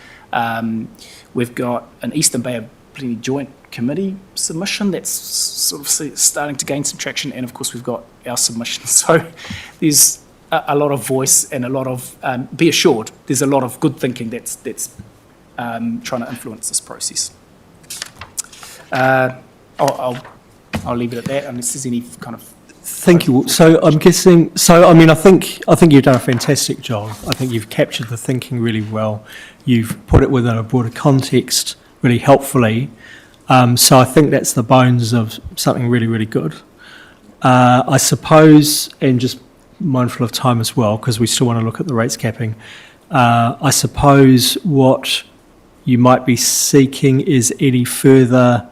[SPEAKER 4] We've got an Eastern Bay of Plenty joint committee submission that's sort of starting to gain some traction, and of course we've got our submission. So there's a lot of voice and a lot of, be assured, there's a lot of good thinking that's trying to influence this process. I'll leave it at that unless there's any kind of.
[SPEAKER 1] Thank you. So I'm guessing. So I mean, I think you've done a fantastic job. I think you've captured the thinking really well. You've put it within a broader context really helpfully. So I think that's the bones of something really, really good. I suppose, and just mindful of time as well, because we still want to look at the rates capping. I suppose what you might be seeking is any further,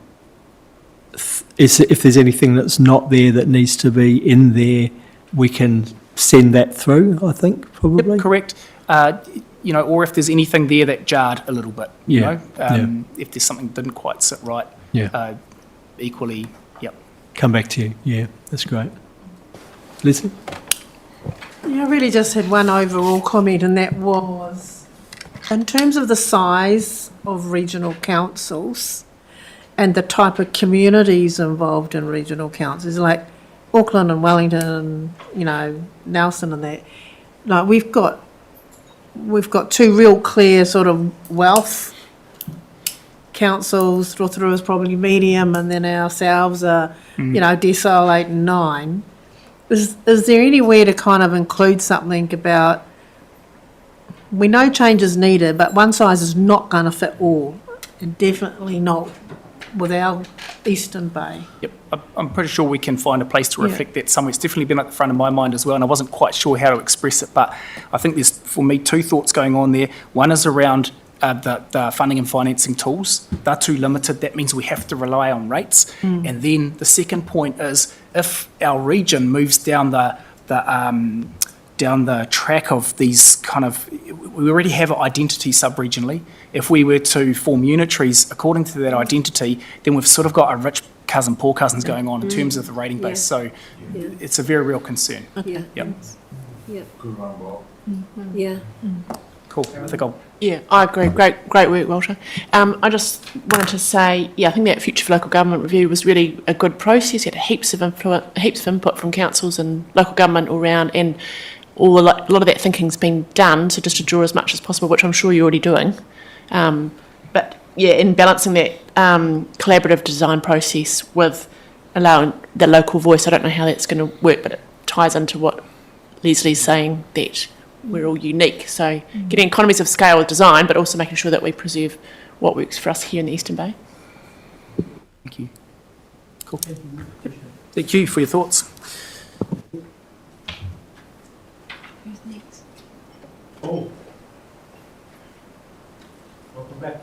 [SPEAKER 1] if there's anything that's not there that needs to be in there, we can send that through, I think, probably.
[SPEAKER 4] Yep, correct. You know, or if there's anything there that jarred a little bit, you know, if there's something that didn't quite sit right, equally, yep.
[SPEAKER 1] Come back to you. Yeah, that's great. Leslie?
[SPEAKER 2] Yeah, I really just had one overall comment, and that was, in terms of the size of regional councils, and the type of communities involved in regional councils, like Auckland and Wellington and, you know, Nelson and that. Like we've got two real clear sort of wealth councils. Rotorua is probably medium, and then ourselves are, you know, decile 8 and 9. Is there anywhere to kind of include something about, we know change is needed, but one size is not going to fit all, and definitely not with our Eastern Bay.
[SPEAKER 4] Yep, I'm pretty sure we can find a place to reflect that somewhere. It's definitely been at the front of my mind as well, and I wasn't quite sure how to express it, but I think there's, for me, two thoughts going on there. One is around the funding and financing tools. They're too limited. That means we have to rely on rates. And then the second point is, if our region moves down the track of these kind of, we already have an identity sub-regionally. If we were to form unitaries according to that identity, then we've sort of got a rich cousin, poor cousins going on in terms of the rating base. So it's a very real concern.
[SPEAKER 18] Okay.
[SPEAKER 4] Yep.
[SPEAKER 18] Yep.
[SPEAKER 11] Good one, Bob.
[SPEAKER 18] Yeah.
[SPEAKER 4] Cool. I think I'll...
[SPEAKER 14] Yeah, I agree. Great work, Walter. I just wanted to say, I think that Future for Local Government review was really a good process. You had heaps of input from councils and local government all round, and a lot of that thinking's been done, so just to draw as much as possible, which I'm sure you're already doing. But yeah, in balancing that collaborative design process with allowing the local voice, I don't know how that's going to work, but it ties into what Leslie's saying, that we're all unique. So getting economies of scale with design, but also making sure that we preserve what works for us here in the Eastern Bay.
[SPEAKER 4] Thank you. Cool. Thank you for your thoughts.
[SPEAKER 12] Who's next?
[SPEAKER 4] Oh. Welcome back.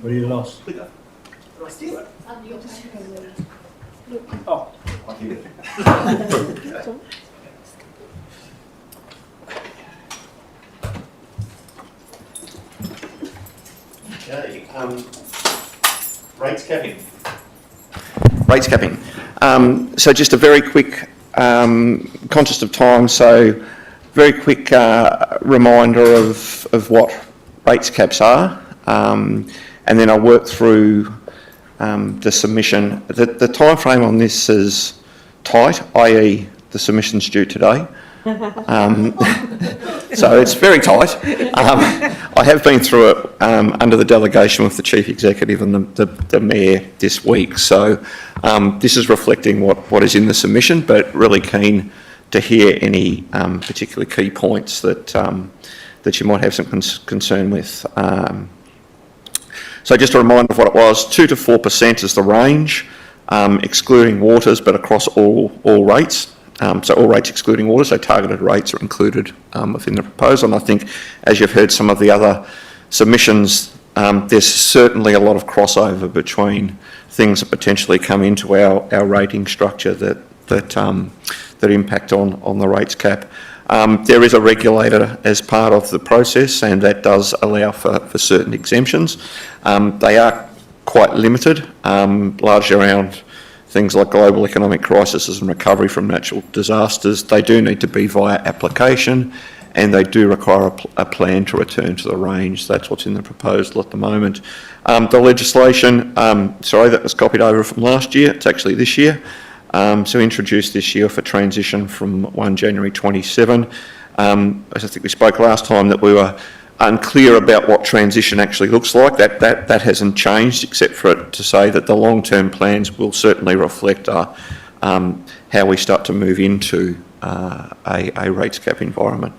[SPEAKER 11] What are you lost?
[SPEAKER 4] Did I steal it? Oh.
[SPEAKER 6] Okay, rates capping. Rates capping. So just a very quick, conscious of time, so very quick reminder of what rates caps are, and then I'll work through the submission. The time frame on this is tight, i.e. the submission's due today. So it's very tight. I have been through it under the delegation with the Chief Executive and the Mayor this week. So this is reflecting what is in the submission, but really keen to hear any particular key points that you might have some concern with. So just a reminder of what it was, 2 to 4% is the range, excluding waters, but across all rates. So all rates excluding water, so targeted rates are included within the proposal. And I think, as you've heard some of the other submissions, there's certainly a lot of crossover between things that potentially come into our rating structure that impact on the rates cap. There is a regulator as part of the process, and that does allow for certain exemptions. They are quite limited, largely around things like global economic crises and recovery from natural disasters. They do need to be via application, and they do require a plan to return to the range. That's what's in the proposal at the moment. The legislation, that was copied over from last year. It's actually this year. So introduced this year for transition from 1 January 27. As I think we spoke last time, that we were unclear about what transition actually looks like. That hasn't changed, except for it to say that the long-term plans will certainly reflect how we start to move into a rates cap environment.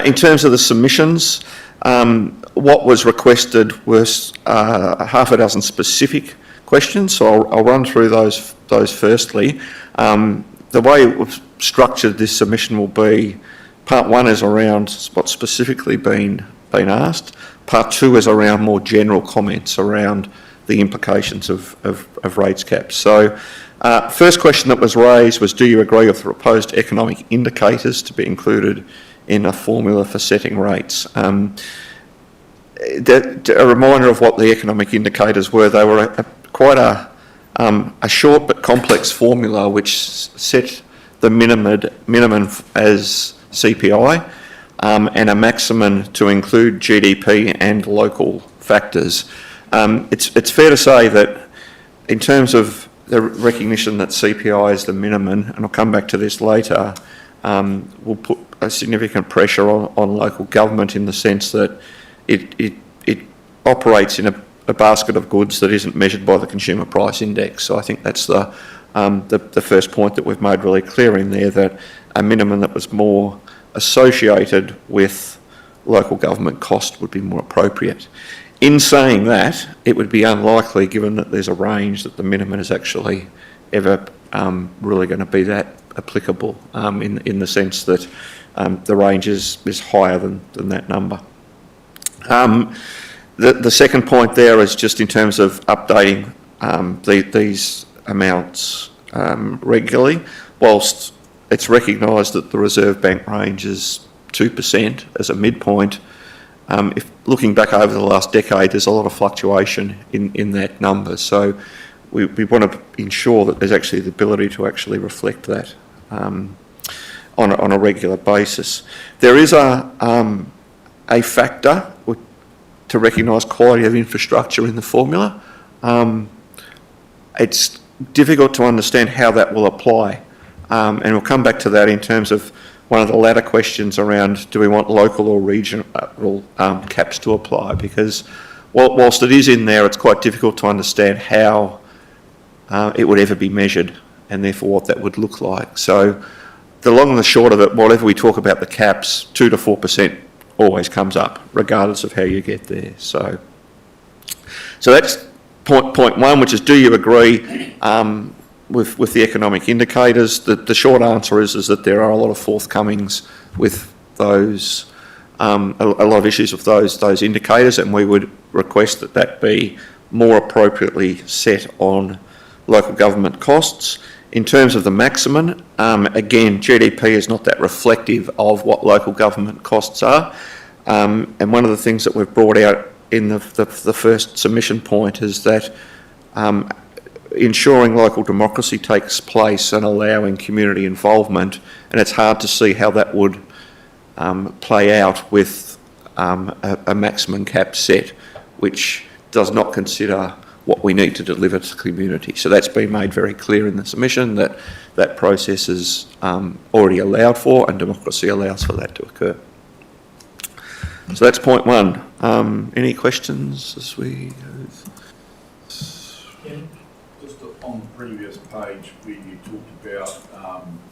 [SPEAKER 6] In terms of the submissions, what was requested was half a dozen specific questions, so I'll run through those firstly. The way we've structured this submission will be, part 1 is around what's specifically been asked. Part 2 is around more general comments around the implications of rates caps. So first question that was raised was, do you agree with the proposed economic indicators to be included in a formula for setting rates? a reminder of what the economic indicators were. They were quite a short but complex formula which set the minimum as CPI and a maximum to include GDP and local factors. It's fair to say that in terms of the recognition that CPI is the minimum, and I'll come back to this later, will put a significant pressure on local government in the sense that it operates in a basket of goods that isn't measured by the consumer price index. So I think that's the first point that we've made really clear in there, that a minimum that was more associated with local government cost would be more appropriate. In saying that, it would be unlikely, given that there's a range, that the minimum is actually ever really going to be that applicable in the sense that the range is higher than that number. The second point there is just in terms of updating these amounts regularly, whilst it's recognised that the Reserve Bank range is 2% as a midpoint. If looking back over the last decade, there's a lot of fluctuation in that number. So we want to ensure that there's actually the ability to actually reflect that on a regular basis. There is a factor to recognise quality of infrastructure in the formula. It's difficult to understand how that will apply. And we'll come back to that in terms of one of the latter questions around, do we want local or regional caps to apply? Because whilst it is in there, it's quite difficult to understand how it would ever be measured and therefore what that would look like. So the long and the short of it, whatever we talk about the caps, 2 to 4% always comes up, regardless of how you get there. So that's point one, which is, do you agree with the economic indicators? The short answer is that there are a lot of forthcomings with those, a lot of issues with those indicators, and we would request that be more appropriately set on local government costs. In terms of the maximum, again, GDP is not that reflective of what local government costs are. And one of the things that we've brought out in the first submission point is that ensuring local democracy takes place and allowing community involvement, and it's hard to see how that would play out with a maximum cap set, which does not consider what we need to deliver to the community. So that's been made very clear in the submission, that that process is already allowed for, and democracy allows for that to occur. So that's point one. Any questions as we go?
[SPEAKER 17] Just on the previous page where you talked about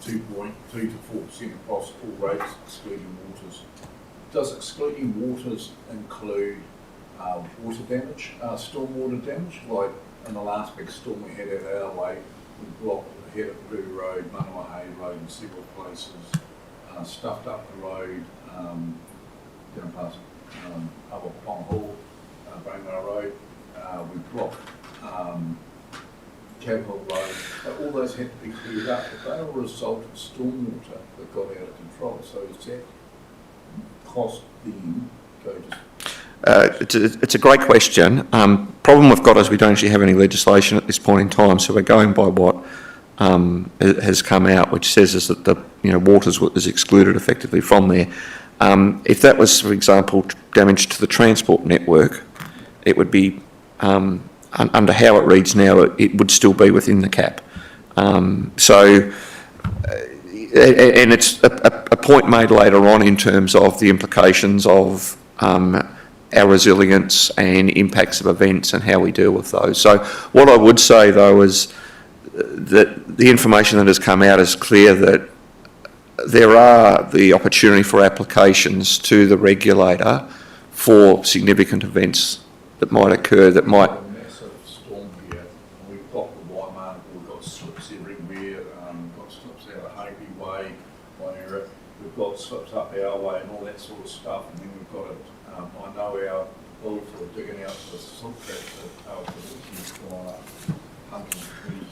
[SPEAKER 17] 2.2 to 4% across all rates, excluding waters. Does excluding waters include water damage, stormwater damage? Like in the last big storm we had at our way, we blocked the head of Blue Road, Manawahe Road in several places, stuffed up the road, down past Upper Pong Hall, Braemar Road. We blocked Capitol Road. All those had to be cleared up, but they were a result of stormwater that got out of control. So is that cost then go to...
[SPEAKER 6] It's a great question. Problem we've got is we don't actually have any legislation at this point in time, so we're going by what has come out, which says is that the waters is excluded effectively from there. If that was, for example, damage to the transport network, it would be under how it reads now, it would still be within the cap. And it's a point made later on in terms of the implications of our resilience and impacts of events and how we deal with those. So what I would say though is that the information that has come out is clear that there are the opportunity for applications to the regulator for significant events that might occur that might...
[SPEAKER 17] A massive storm here, and we've got the Waimana, we've got slips everywhere, we've got slips out of Hagley Way, Wainera, we've got slips up our way and all that sort of stuff, and then we've got it, I know our bill for digging out the slip traps that our position's gone up 120 to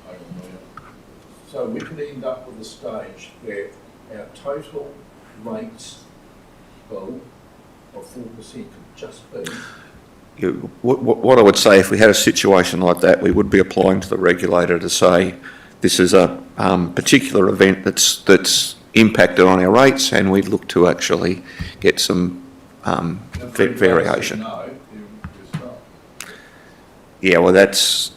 [SPEAKER 17] over $1 million. So we could end up with a stage that our total rates bill of 4% could just be?
[SPEAKER 6] What I would say, if we had a situation like that, we would be applying to the regulator to say, this is a particular event that's impacted on our rates, and we'd look to actually get some variation.
[SPEAKER 17] No, there's not.
[SPEAKER 6] Yeah, well, that's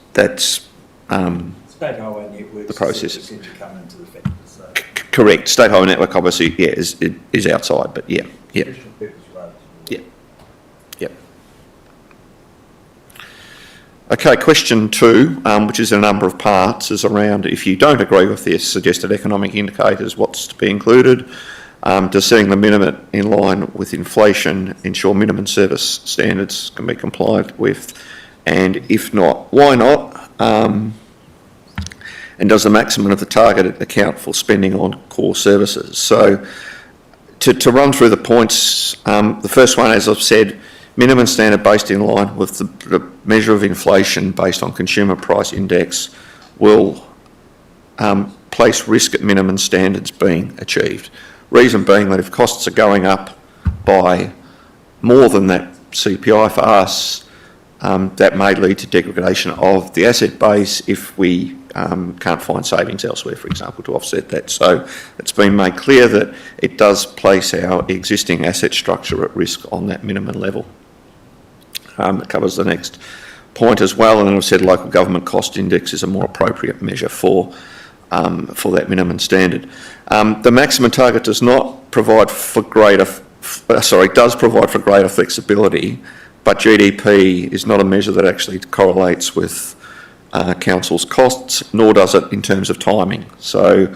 [SPEAKER 19] State highway networks.
[SPEAKER 6] the process.
[SPEAKER 19] Essentially come into the factor, so.
[SPEAKER 6] Correct. State highway network, obviously, yeah, is outside, but yeah.
[SPEAKER 19] Special purpose roads.
[SPEAKER 6] Yep. Okay, question 2, which is in a number of parts, is around, if you don't agree with the suggested economic indicators, what's to be included? Does setting the minimum in line with inflation ensure minimum service standards can be complied with? And if not, why not? And does the maximum of the target account for spending on core services? So to run through the points, the first one, as I've said, minimum standard based in line with the measure of inflation based on consumer price index will place risk at minimum standards being achieved. Reason being that if costs are going up by more than that CPI for us, that may lead to degradation of the asset base if we can't find savings elsewhere, for example, to offset that. So it's been made clear that it does place our existing asset structure at risk on that minimum level. It covers the next point as well, and I've said local government cost index is a more appropriate measure for that minimum standard. The maximum target does not provide for does provide for greater flexibility, but GDP is not a measure that actually correlates with councils' costs, nor does it in terms of timing. So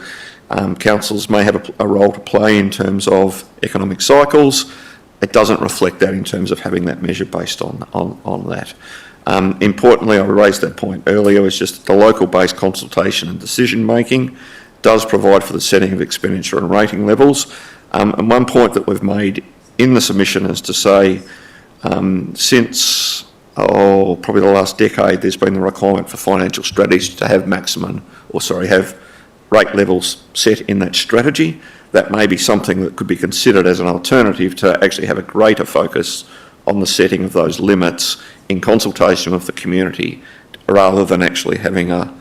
[SPEAKER 6] councils may have a role to play in terms of economic cycles. It doesn't reflect that in terms of having that measure based on that. Importantly, I raised that point earlier, is just the local-based consultation and decision-making does provide for the setting of expenditure and rating levels. And one point that we've made in the submission is to say, since probably the last decade, there's been the requirement for financial strategies to have have rate levels set in that strategy. That may be something that could be considered as an alternative to actually have a greater focus on the setting of those limits in consultation with the community, rather than actually having a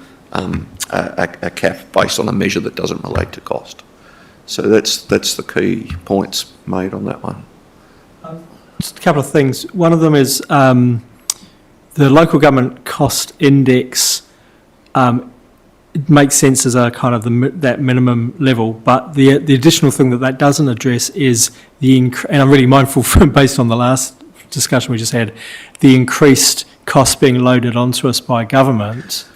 [SPEAKER 6] cap based on a measure that doesn't relate to cost. So that's the key points made on that one.
[SPEAKER 1] Just a couple of things. One of them is the local government cost index. It makes sense as a kind of that minimum level, but the additional thing that doesn't address is and I'm really mindful based on the last discussion we just had, the increased costs being loaded onto us by government.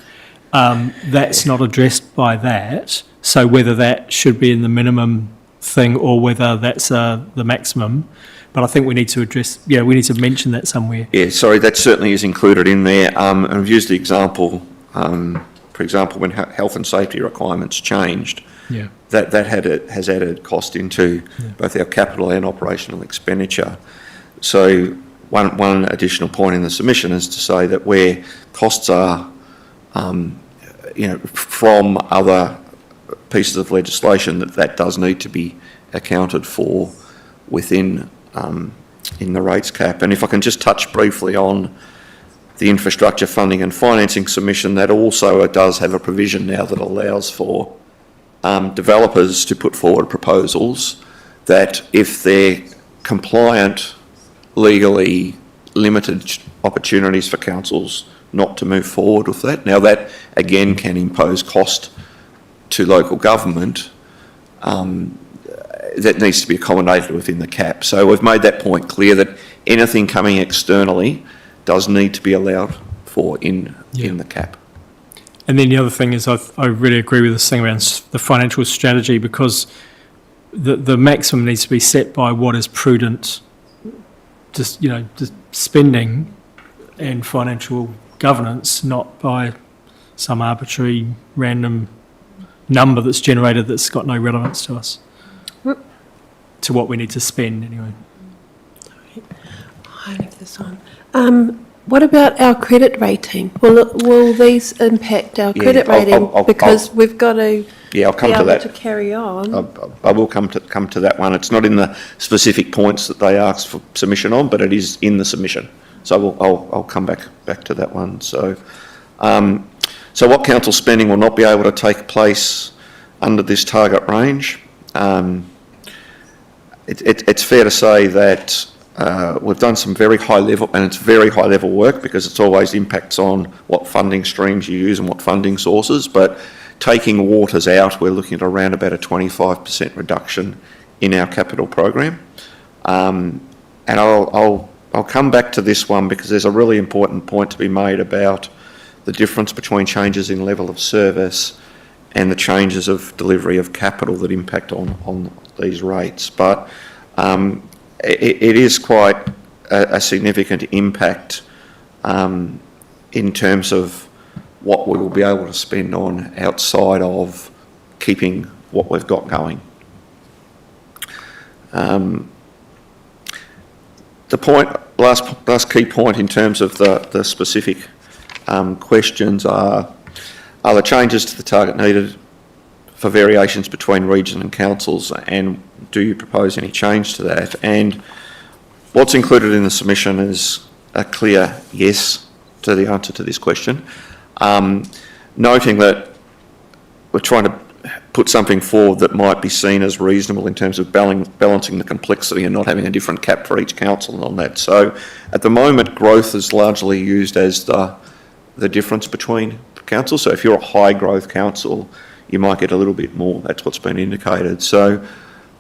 [SPEAKER 1] That's not addressed by that. So whether that should be in the minimum thing or whether that's the maximum. But I think we need to we need to mention that somewhere.
[SPEAKER 6] Yeah, sorry, that certainly is included in there. And I've used the example, for example, when health and safety requirements changed, that has added cost into both our capital and operational expenditure. So one additional point in the submission is to say that where costs are, from other pieces of legislation, that does need to be accounted for within in the rates cap. And if I can just touch briefly on the infrastructure funding and financing submission, that also does have a provision now that allows for developers to put forward proposals that, if they're compliant, legally limited opportunities for councils not to move forward with that. Now that again can impose cost to local government that needs to be accommodated within the cap. So we've made that point clear that anything coming externally does need to be allowed for in the cap.
[SPEAKER 1] And then the other thing is I really agree with this thing around the financial strategy, because the maximum needs to be set by what is prudent, just spending and financial governance, not by some arbitrary random number that's generated that's got no relevance to us, to what we need to spend anyway.
[SPEAKER 18] I leave this on. What about our credit rating? Will these impact our
[SPEAKER 6] Yeah,
[SPEAKER 18] credit rating?
[SPEAKER 6] I'll-
[SPEAKER 18] Because we've got to
[SPEAKER 6] Yeah, I'll come
[SPEAKER 18] be
[SPEAKER 6] to
[SPEAKER 18] able
[SPEAKER 6] that.
[SPEAKER 18] to carry on.
[SPEAKER 6] I will come to that one. It's not in the specific points that they asked for submission on, but it is in the submission. So I'll come back to that one. So, so what council spending will not be able to take place under this target range? It's fair to say that we've done some very high level, and it's very high level work because it's always impacts on what funding streams you use and what funding sources. But taking waters out, we're looking at around about a 25% reduction in our capital program. And I'll come back to this one because there's a really important point to be made about the difference between changes in level of service and the changes of delivery of capital that impact on these rates. But it is quite a significant impact in terms of what we will be able to spend on outside of keeping what we've got going. The last key point in terms of the specific questions are the changes to the target needed for variations between regions and councils, and do you propose any change to that? And what's included in the submission is a clear yes to the answer to this question. Noting that we're trying to put something forward that might be seen as reasonable in terms of balancing the complexity and not having a different cap for each council on that. So at the moment, growth is largely used as the difference between councils. So if you're a high growth council, you might get a little bit more. That's what's been indicated. So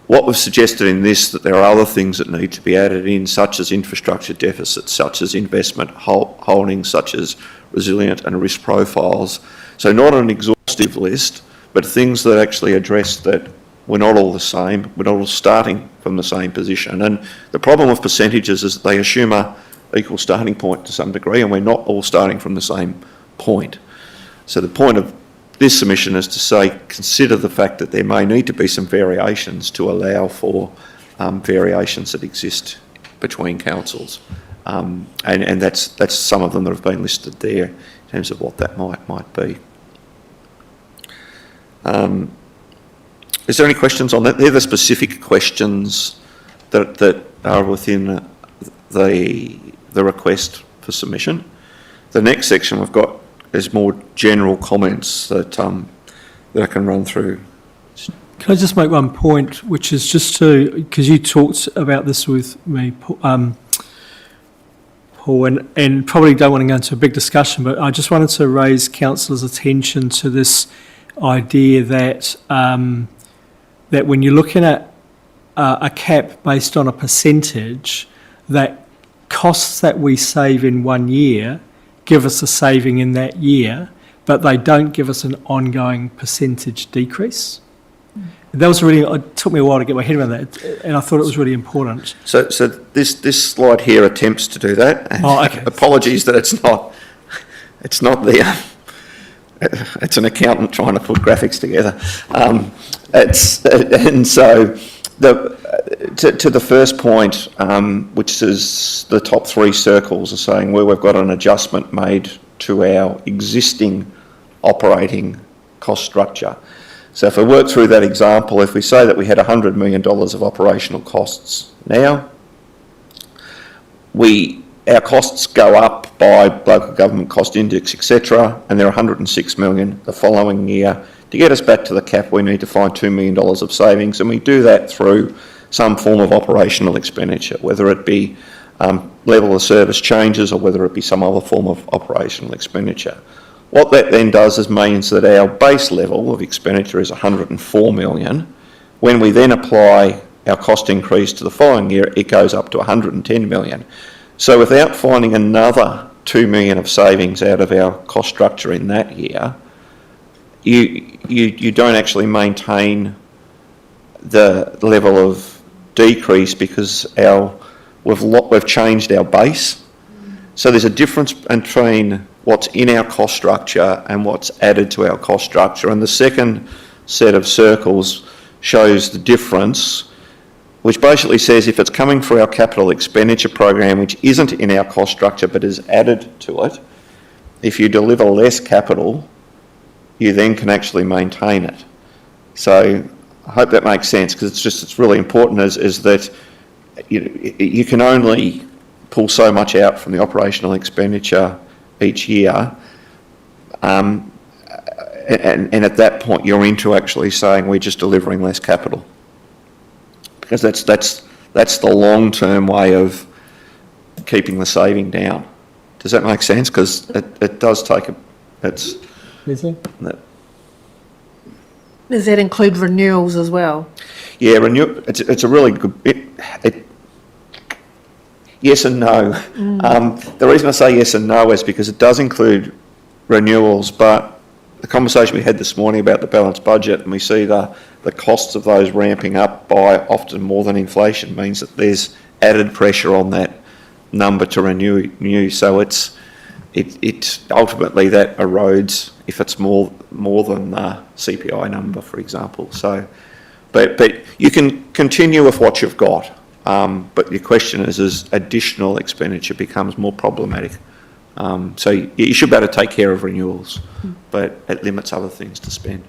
[SPEAKER 6] what we've suggested in this, that there are other things that need to be added in, such as infrastructure deficits, such as investment holdings, such as resilient and risk profiles. So not an exhaustive list, but things that actually address that we're not all the same, we're not all starting from the same position. And the problem with percentages is that they assume a equal starting point to some degree, and we're not all starting from the same point. So the point of this submission is to say, consider the fact that there may need to be some variations to allow for variations that exist between councils. And that's some of them that have been listed there in terms of what that might be. Is there any questions on that? They're the specific questions that are within the request for submission. The next section we've got is more general comments that I can run through.
[SPEAKER 1] Can I just make one point, which is just to, because you talked about this with me, Paul, and probably don't want to go into a big discussion, but I just wanted to raise councillors' attention to this idea that that when you're looking at a cap based on a percentage, that costs that we save in 1 year give us a saving in that year, but they don't give us an ongoing percentage decrease. That was really, it took me a while to get my head around that, and I thought it was really important.
[SPEAKER 6] So this slide here attempts to do that.
[SPEAKER 1] Oh, okay.
[SPEAKER 6] Apologies that it's not the, it's an accountant trying to put graphics together. And so to the first point, which is the top three circles are saying where we've got an adjustment made to our existing operating cost structure. So if we work through that example, if we say that we had $100 million of operational costs now, our costs go up by local government cost index, etc., and they're 106 million the following year. To get us back to the cap, we need to find $2 million of savings, and we do that through some form of operational expenditure, whether it be level of service changes or whether it be some other form of operational expenditure. What that then does is means that our base level of expenditure is 104 million. When we then apply our cost increase to the following year, it goes up to 110 million. So without finding another 2 million of savings out of our cost structure in that year, you don't actually maintain the level of decrease because we've changed our base. So there's a difference between what's in our cost structure and what's added to our cost structure. And the second set of circles shows the difference which basically says if it's coming for our capital expenditure program, which isn't in our cost structure but is added to it, if you deliver less capital, you then can actually maintain it. So I hope that makes sense, because it's really important is that you can only pull so much out from the operational expenditure each year, and at that point you're into actually saying we're just delivering less capital, because that's the long-term way of keeping the saving down. Does that make sense? Because it does take
[SPEAKER 2] Does that include renewals as well?
[SPEAKER 6] Yeah, it's a really good. Yes and no. The reason I say yes and no is because it does include renewals, but the conversation we had this morning about the balanced budget, and we see the costs of those ramping up by often more than inflation, means that there's added pressure on that number to renew. So it ultimately that erodes if it's more than the CPI number, for example. So, but you can continue with what you've got. But your question is additional expenditure becomes more problematic. So you should be able to take care of renewals, but it limits other things to spend.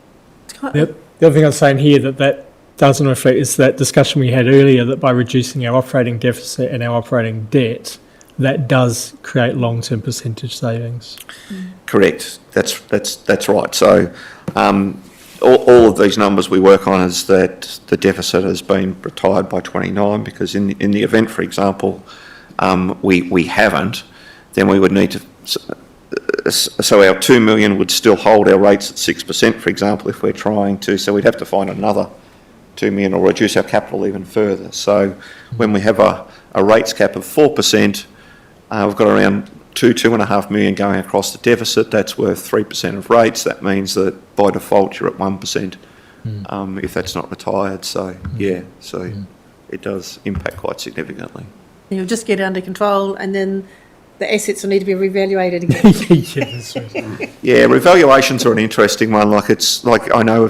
[SPEAKER 4] Yep. The other thing I was saying here that doesn't reflect is that discussion we had earlier, that by reducing our operating deficit and our operating debt, that does create long-term percentage savings.
[SPEAKER 6] Correct. That's right. So all of these numbers we work on is that the deficit has been retired by 29, because in the event, for example, we haven't, then we would need to. So our 2 million would still hold our rates at 6%, for example, if we're trying to. So we'd have to find another 2 million or reduce our capital even further. So when we have a rates cap of 4%, we've got around 2.5 million going across the deficit. That's worth 3% of rates. That means that by default you're at 1% if that's not retired. So it does impact quite significantly.
[SPEAKER 2] You'll just get it under control, and then the assets will need to be reevaluated again.
[SPEAKER 6] Yeah, revaluations are an interesting one. I know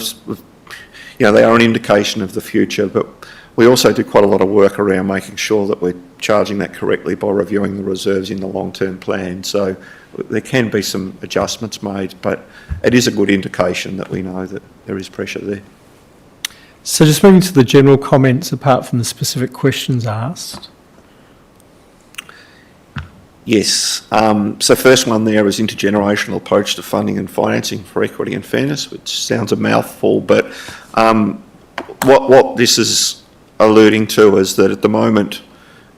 [SPEAKER 6] they are an indication of the future, but we also do quite a lot of work around making sure that we're charging that correctly by reviewing the reserves in the long-term plan. So there can be some adjustments made, but it is a good indication that we know that there is pressure there.
[SPEAKER 4] So just moving to the general comments, apart from the specific questions asked.
[SPEAKER 6] Yes. So first one there is intergenerational approach to funding and financing for equity and fairness, which sounds a mouthful, but what this is alluding to is that at the moment,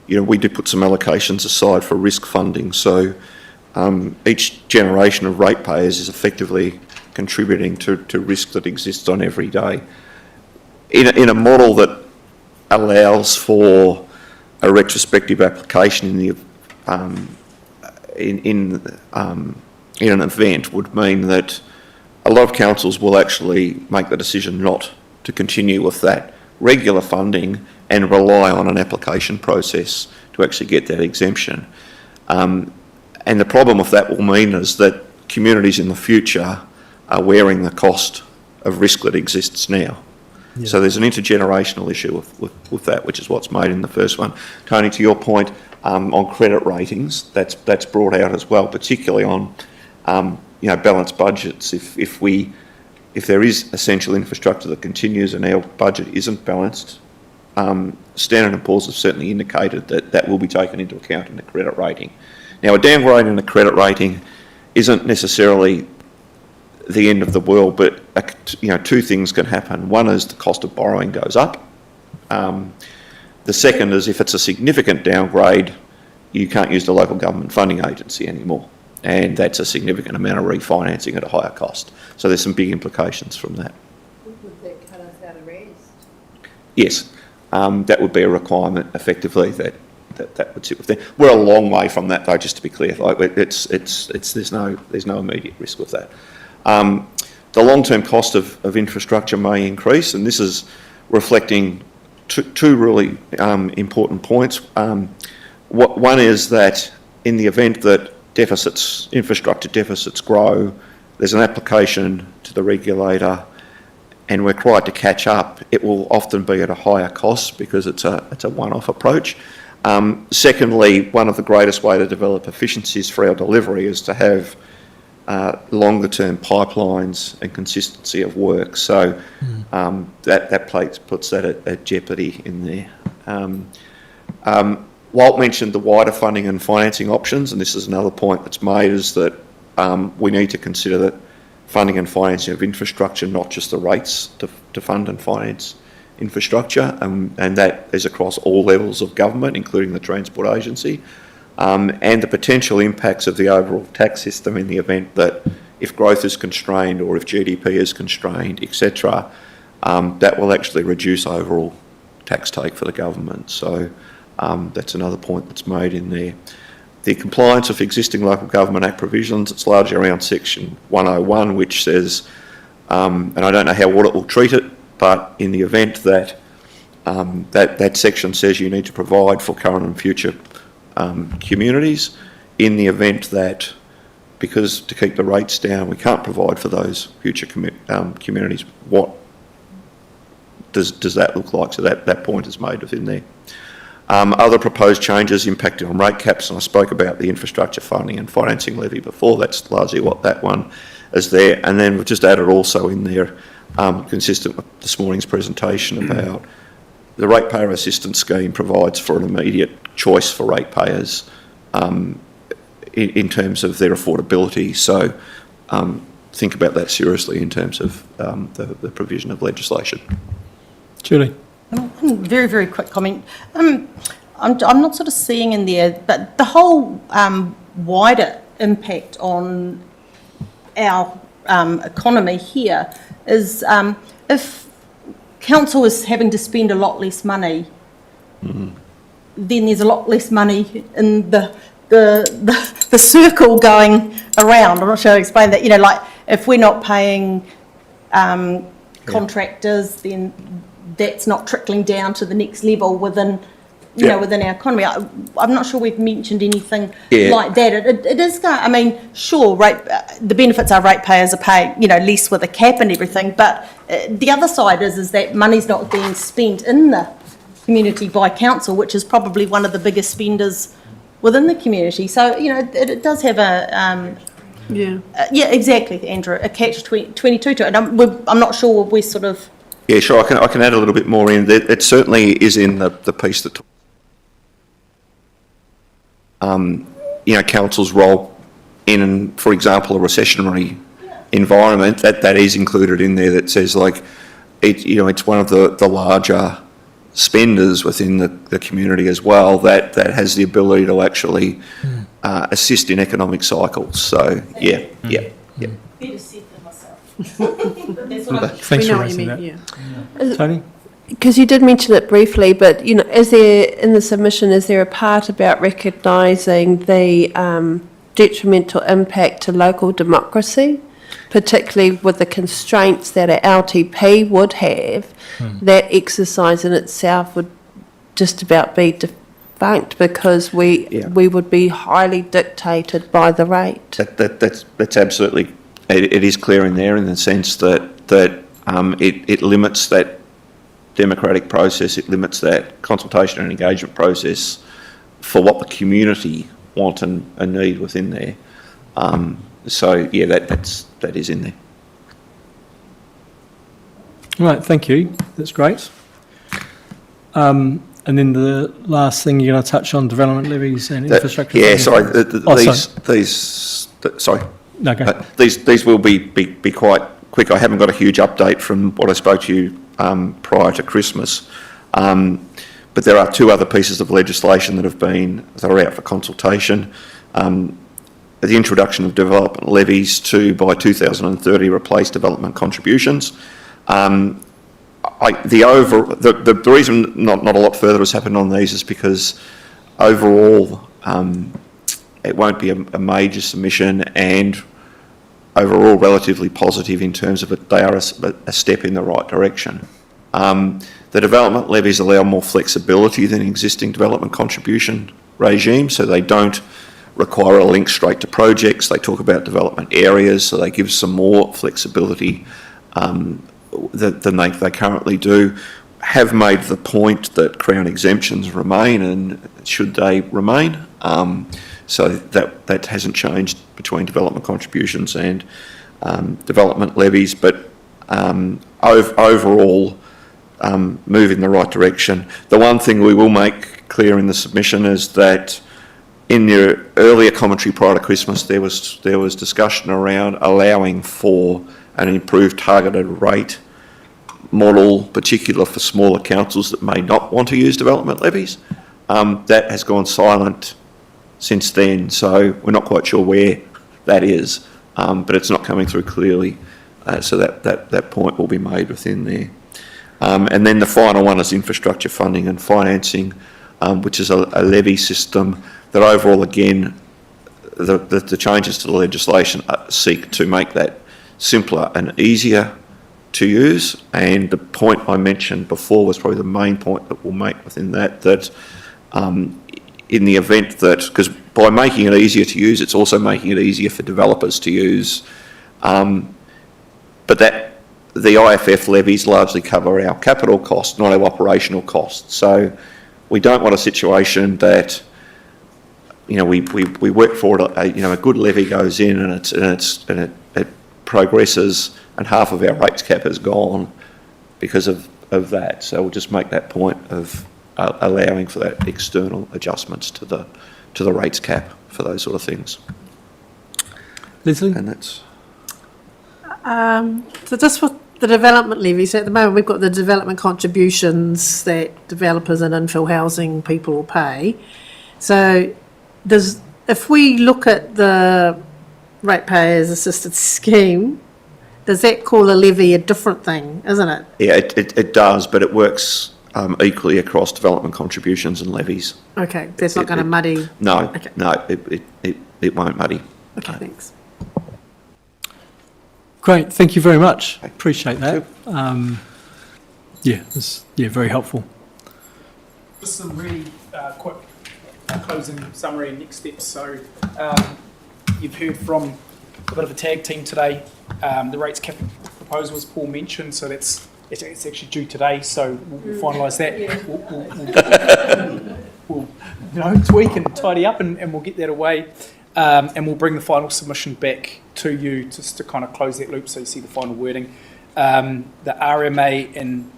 [SPEAKER 6] we do put some allocations aside for risk funding. So each generation of ratepayers is effectively contributing to risk that exists on every day. In a model that allows for a retrospective application in an event would mean that a lot of councils will actually make the decision not to continue with that regular funding and rely on an application process to actually get that exemption. And the problem with that will mean is that communities in the future are wearing the cost of risk that exists now. Yeah. So there's an intergenerational issue with that, which is what's made in the first one. Tony, to your point, on credit ratings, that's brought out as well, particularly on balanced budgets. If there is essential infrastructure that continues and our budget isn't balanced, Standard & Poor's have certainly indicated that will be taken into account in the credit rating. Now, a downgrade in the credit rating isn't necessarily the end of the world, but two things can happen. One is the cost of borrowing goes up. The second is if it's a significant downgrade, you can't use the local government funding agency anymore, and that's a significant amount of refinancing at a higher cost. So there's some big implications from that.
[SPEAKER 10] Would that cut us out of rest?
[SPEAKER 6] Yes, that would be a requirement effectively that would sit with them. We're a long way from that though, just to be clear. There's no immediate risk with that. The long-term cost of infrastructure may increase, and this is reflecting two really important points. One is that in the event that infrastructure deficits grow, there's an application to the regulator, and we're required to catch up, it will often be at a higher cost because it's a one-off approach. Secondly, one of the greatest way to develop efficiencies for our delivery is to have longer-term pipelines and consistency of work. So that puts that at jeopardy in there. Walt mentioned the wider funding and financing options, and this is another point that's made, is that we need to consider that funding and financing of infrastructure, not just the rates to fund and finance infrastructure, and that is across all levels of government, including the Transport Agency, and the potential impacts of the overall tax system in the event that if growth is constrained or if GDP is constrained, etc., that will actually reduce overall tax take for the government. So that's another point that's made in there. The compliance of existing Local Government Act provisions, it's largely around section 101, which says, and I don't know how audit will treat it, but in the event that that section says you need to provide for current and future communities, in the event that, because to keep the rates down, we can't provide for those future communities, what does that look like? So that point is made within there. Other proposed changes impacting on rate caps, and I spoke about the infrastructure funding and financing levy before. That's largely what that one is there. And then we've just added also in there, consistent with this morning's presentation, about the Ratepayer Assistance Scheme provides for an immediate choice for ratepayers in terms of their affordability. So think about that seriously in terms of the provision of legislation.
[SPEAKER 1] Julie.
[SPEAKER 15] One very, very quick comment. I'm not sort of seeing in there, but the whole wider impact on our economy here is if council is having to spend a lot less money, then there's a lot less money in the circle going around. I'm not sure how to explain that. You know, like if we're not paying contractors, then that's not trickling down to the next level within, you know, within our economy. I'm not sure we've mentioned anything like that. It is going, I mean, sure, the benefits are ratepayers are paying, you know, less with a cap and everything, but the other side is that money's not being spent in the community by council, which is probably one of the biggest spenders within the community. So, you know, it does have a... yeah, exactly, Andrew, a catch-22 to it. And I'm not sure we're sort of...
[SPEAKER 6] Yeah, sure, I can add a little bit more in. It certainly is in the piece that, you know, council's role in, for example, a recessionary environment, that is included in there, that says, like, you know, it's one of the larger spenders within the community as well, that has the ability to actually assist in economic cycles. So, yeah.
[SPEAKER 15] Better said than myself. That's what
[SPEAKER 1] Thanks for raising that. Tony?
[SPEAKER 18] Because you did mention it briefly, but, you know, is there, in the submission, is there a part about recognising the detrimental impact to local democracy, particularly with the constraints that an LTP would have? That exercise in itself would just about be defunct because we would be highly dictated by the rate.
[SPEAKER 6] That's absolutely, it is clear in there, in the sense that it limits that democratic process, it limits that consultation and engagement process for what the community want and need within there. So yeah, that is in there.
[SPEAKER 1] All right, thank you. That's great. And then the last thing you're going to touch on, development levies and infrastructure.
[SPEAKER 6] Yeah, sorry. Sorry.
[SPEAKER 1] No, go.
[SPEAKER 6] These will be quite quick. I haven't got a huge update from what I spoke to you prior to Christmas, but there are two other pieces of legislation that are out for consultation. The introduction of development levies to, by 2030, replace development contributions. The reason not a lot further has happened on these is because overall it won't be a major submission, and overall relatively positive in terms of it. They are a step in the right direction. The development levies allow more flexibility than existing development contribution regime, so they don't require a link straight to projects. They talk about development areas, so they give some more flexibility than they currently do. Have made the point that Crown exemptions remain, and should they remain, so that hasn't changed between development contributions and development levies, but overall move in the right direction. The one thing we will make clear in the submission is that in your earlier commentary prior to Christmas, there was discussion around allowing for an improved targeted rate model, particular for smaller councils that may not want to use development levies. That has gone silent since then, so we're not quite sure where that is, but it's not coming through clearly, so that point will be made within there. And then the final one is infrastructure funding and financing, which is a levy system that overall, again, the changes to the legislation seek to make that simpler and easier to use. And the point I mentioned before was probably the main point that we'll make within that in the event that, because by making it easier to use, it's also making it easier for developers to use. But that the IFF levies largely cover our capital costs, not our operational costs. So we don't want a situation that, you know, we work for it, a good levy goes in and it progresses and half of our rates cap is gone because of that. So we'll just make that point of allowing for that external adjustments to the rates cap for those sort of things.
[SPEAKER 1] Leslie?
[SPEAKER 6] And that's...
[SPEAKER 2] So just for the development levies, at the moment we've got the development contributions that developers and infill housing people will pay. So if we look at the Ratepayers Assisted Scheme, does that call a levy a different thing, isn't it?
[SPEAKER 6] Yeah, it does, but it works equally across development contributions and levies.
[SPEAKER 2] Okay, that's not going to muddy.
[SPEAKER 6] No,
[SPEAKER 2] Okay.
[SPEAKER 6] no, it won't muddy.
[SPEAKER 2] Okay, thanks.
[SPEAKER 1] Great, thank you very much. Appreciate that. Very helpful.
[SPEAKER 4] Just some really quick closing summary and next steps. So you've heard from a bit of a tag team today. The rates cap proposal, as Paul mentioned, so it's actually due today, so we'll finalise that. We'll tweak and tidy up and we'll get that away. And we'll bring the final submission back to you just to kind of close that loop so you see the final wording. The RMA and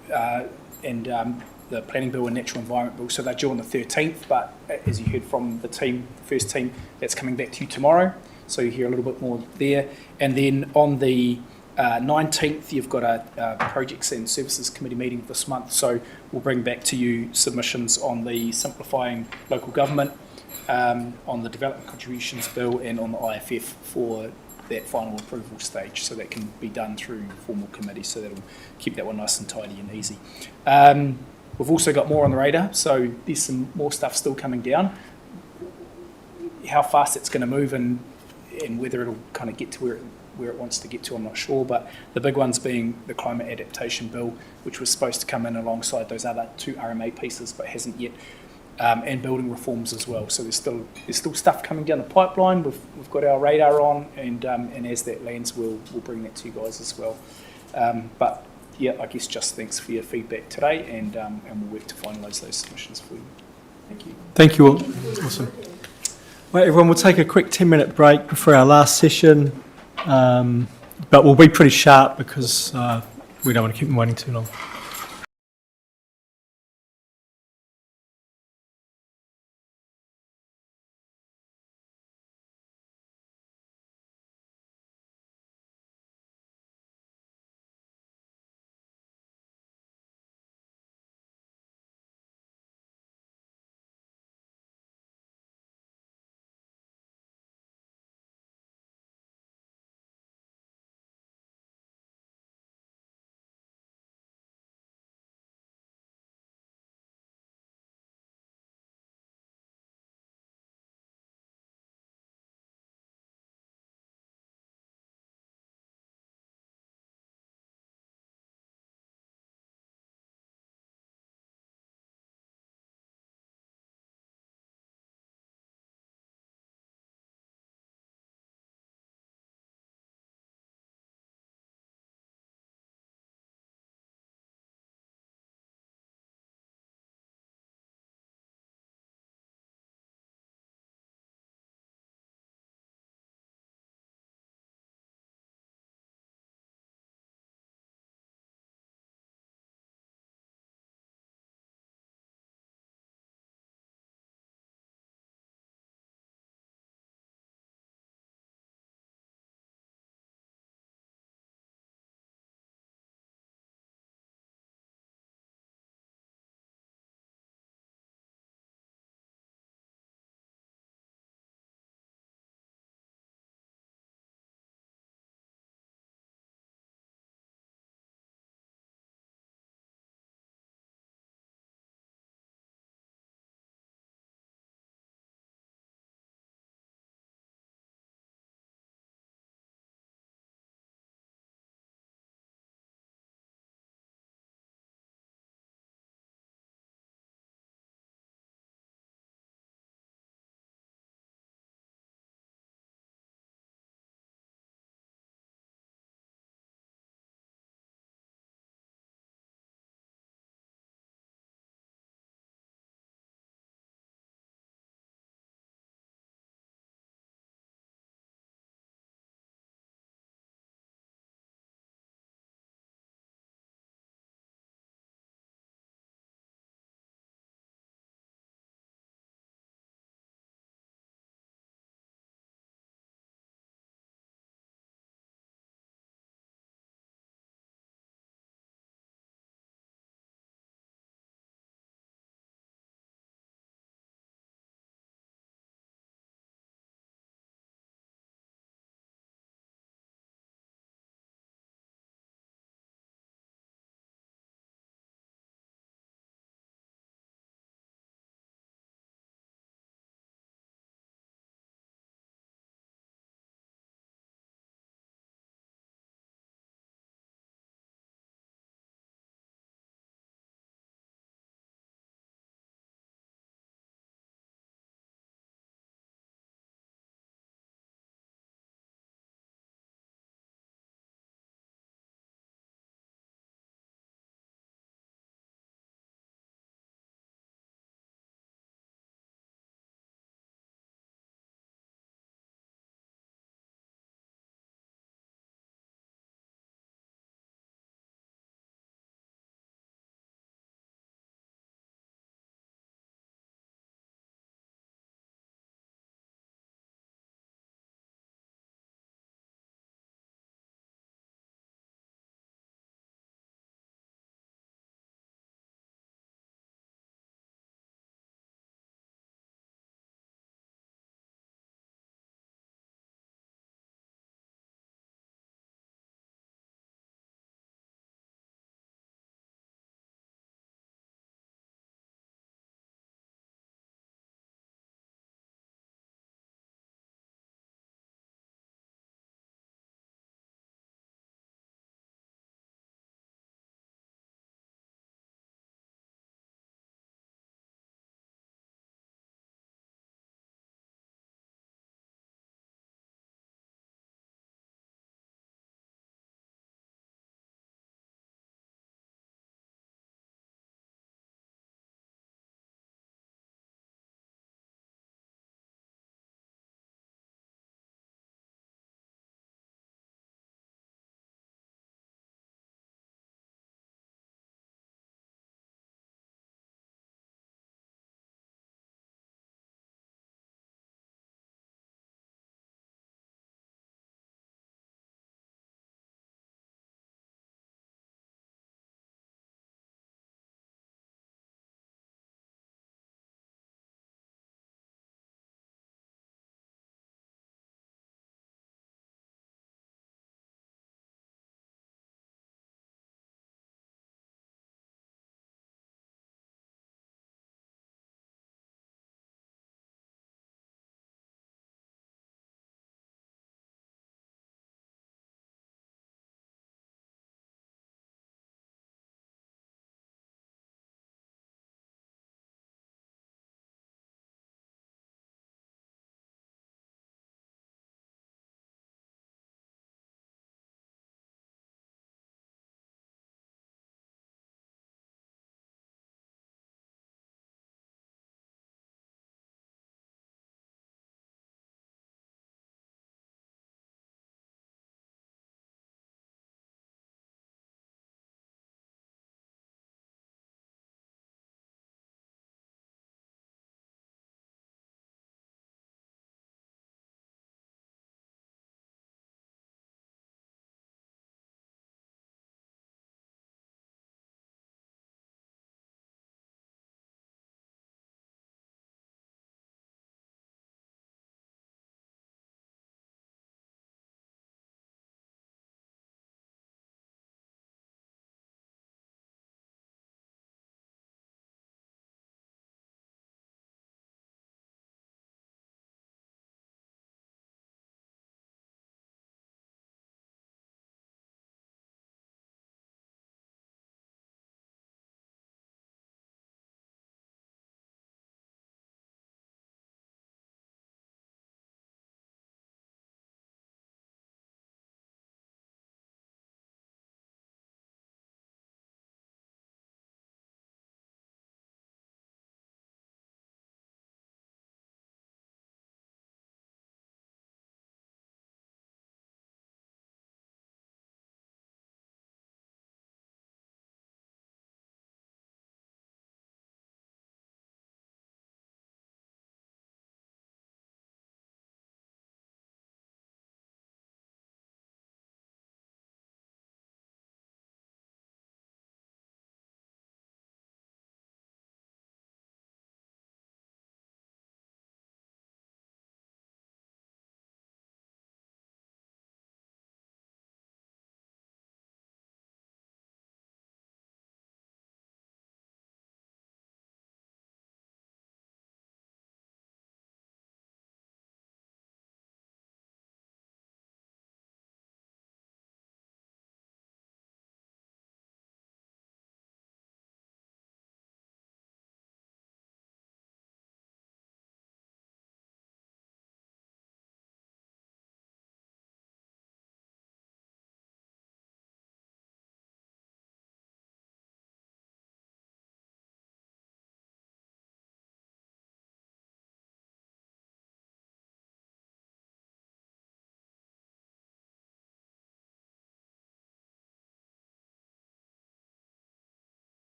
[SPEAKER 4] the Planning Bill and Natural Environment Bill, so they're due on the 13th, but as you heard from the team, the first team, that's coming back to you tomorrow, so you hear a little bit more there. And then on the 19th, you've got a Projects and Services Committee meeting this month, so we'll bring back to you submissions on the Simplifying Local Government, on the Development Contributions Bill and on the IFF for that final approval stage, so that can be done through formal committee, so that'll keep that one nice and tidy and easy. We've also got more on the radar, so there's some more stuff still coming down. How fast it's going to move and whether it'll kind of get to where it wants to get to, I'm not sure, but the big ones being the Climate Adaptation Bill, which was supposed to come in alongside those other two RMA pieces, but hasn't yet. And building reforms as well. So there's still stuff coming down the pipeline. We've got our radar on, and as that lands, we'll bring that to you guys as well. But yeah, I guess just thanks for your feedback today, and we'll work to finalise those submissions for you. Thank you.
[SPEAKER 1] Thank you all. Awesome. Right, everyone, we'll take a quick 10-minute break before our last session, but we'll be pretty sharp because we don't want to keep them waiting too long.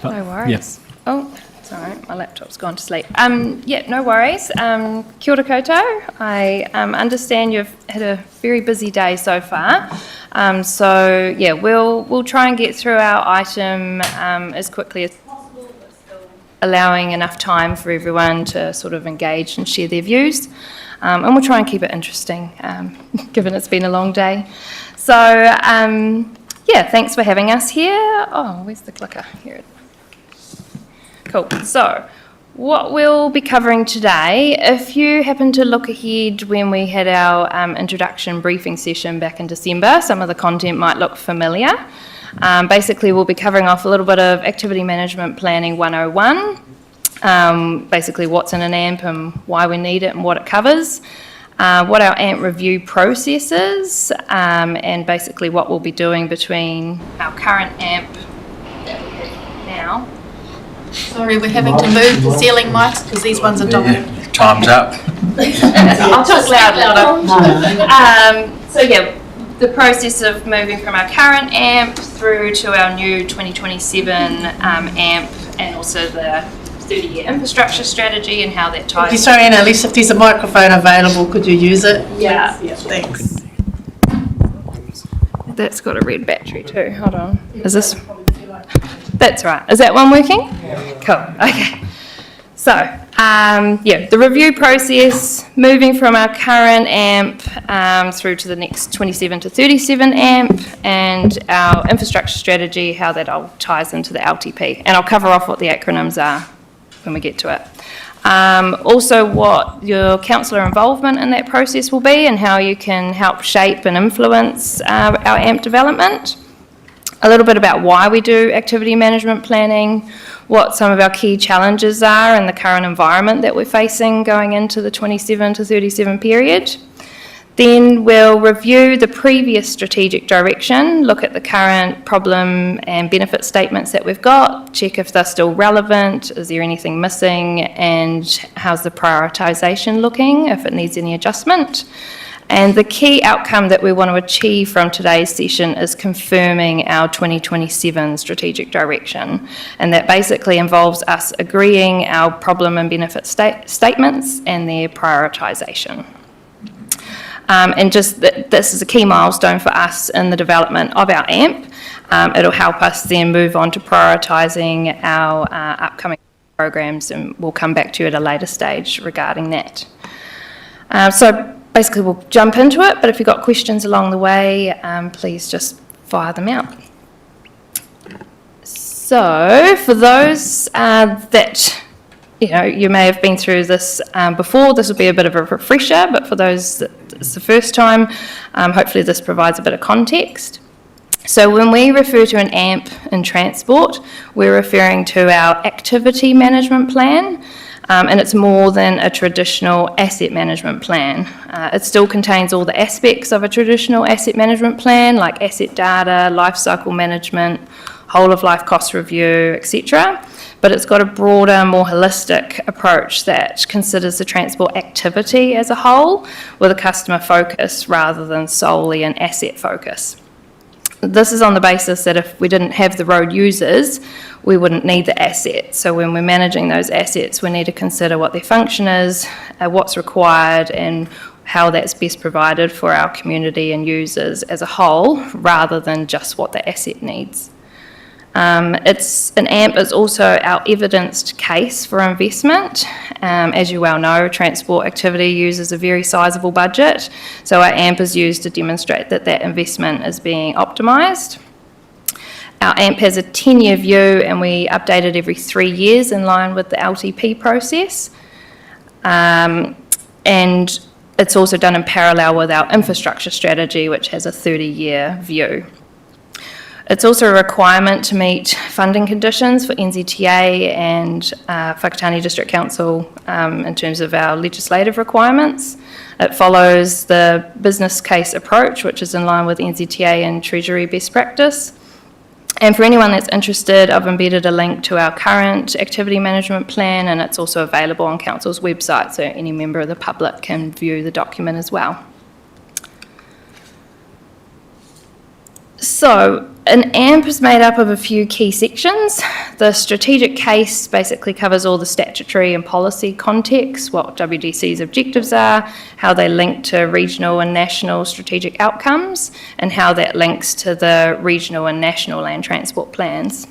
[SPEAKER 1] But,
[SPEAKER 8] No worries. Oh, sorry, my laptop's gone to sleep. Yeah, no worries. Kia ora koutou. I understand you've had a very busy day so far. So yeah, we'll try and get through our item as quickly as possible, but still allowing enough time for everyone to sort of engage and share their views. And we'll try and keep it interesting, given it's been a long day. So yeah, thanks for having us here. Oh, where's the clicker? Here it is. Cool. So, what we'll be covering today, if you happen to look ahead when we had our introduction briefing session back in December, some of the content might look familiar. Basically, we'll be covering off a little bit of Activity Management Planning 101, basically what's in an AMP and why we need it and what it covers, what our AMP review process is, and basically what we'll be doing between our current AMP that we have now.
[SPEAKER 10] Sorry, we're having to move the ceiling mics because these ones are dominant.
[SPEAKER 22] Time's up.
[SPEAKER 8] I'll talk louder. So yeah, the process of moving from our current AMP through to our new 2027 AMP, and also the 30-year infrastructure strategy and how that ties.
[SPEAKER 2] Sorry, Annalise, if there's a microphone available, could you use it?
[SPEAKER 8] Yeah.
[SPEAKER 2] Thanks.
[SPEAKER 8] That's got a red battery too. Hold on. Is this? That's right. Is that one working? Cool. Okay. So, yeah, the review process, moving from our current AMP through to the next 27 to 37 AMP, and our infrastructure strategy, how that all ties into the LTP. And I'll cover off what the acronyms are when we get to it. Also, what your councillor involvement in that process will be and how you can help shape and influence our AMP development. A little bit about why we do activity management planning, what some of our key challenges are in the current environment that we're facing going into the 27 to 37 period. Then we'll review the previous strategic direction, look at the current problem and benefit statements that we've got, check if they're still relevant, is there anything missing, and how's the prioritisation looking, if it needs any adjustment. And the key outcome that we want to achieve from today's session is confirming our 2027 strategic direction. And that basically involves us agreeing our problem and benefit statements and their prioritisation. And just this is a key milestone for us in the development of our AMP. It'll help us then move on to prioritising our upcoming programs, and we'll come back to you at a later stage regarding that. So basically we'll jump into it, but if you've got questions along the way, please just fire them out. So for those that you may have been through this before, this will be a bit of a refresher, but for those that it's the first time, hopefully this provides a bit of context. So when we refer to an AMP in transport, we're referring to our activity management plan, and it's more than a traditional asset management plan. It still contains all the aspects of a traditional asset management plan, like asset data, life cycle management, whole of life cost review, etc. But it's got a broader, more holistic approach that considers the transport activity as a whole with a customer focus rather than solely an asset focus. This is on the basis that if we didn't have the road users, we wouldn't need the assets. So when we're managing those assets, we need to consider what their function is, what's required, and how that's best provided for our community and users as a whole, rather than just what the asset needs. An AMP is also our evidenced case for investment. As you well know, transport activity uses a very sizable budget, so our AMP is used to demonstrate that that investment is being optimised. Our AMP has a 10-year view, and we update it every 3 years in line with the LTP process. And it's also done in parallel with our infrastructure strategy, which has a 30-year view. It's also a requirement to meet funding conditions for NZTA and Whakatane District Council in terms of our legislative requirements. It follows the business case approach, which is in line with NZTA and Treasury best practice. And for anyone that's interested, I've embedded a link to our current activity management plan, and it's also available on Council's website, so any member of the public can view the document as well. So, An AMP is made up of a few key sections. The strategic case basically covers all the statutory and policy context, what WDC's objectives are, how they link to regional and national strategic outcomes, and how that links to the regional and national land transport plans.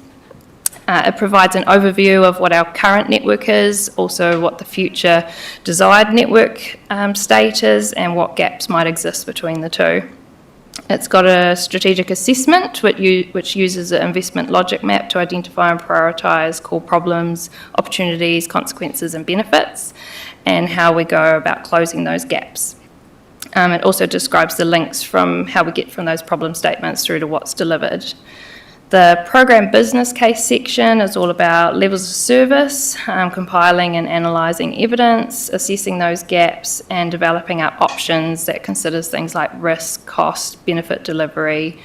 [SPEAKER 8] It provides an overview of what our current network is, also what the future desired network state is, and what gaps might exist between the two. It's got a strategic assessment which uses an investment logic map to identify and prioritise core problems, opportunities, consequences and benefits, and how we go about closing those gaps. It also describes the links from how we get from those problem statements through to what's delivered. The program business case section is all about levels of service, compiling and analysing evidence, assessing those gaps and developing up options that considers things like risk, cost, benefit delivery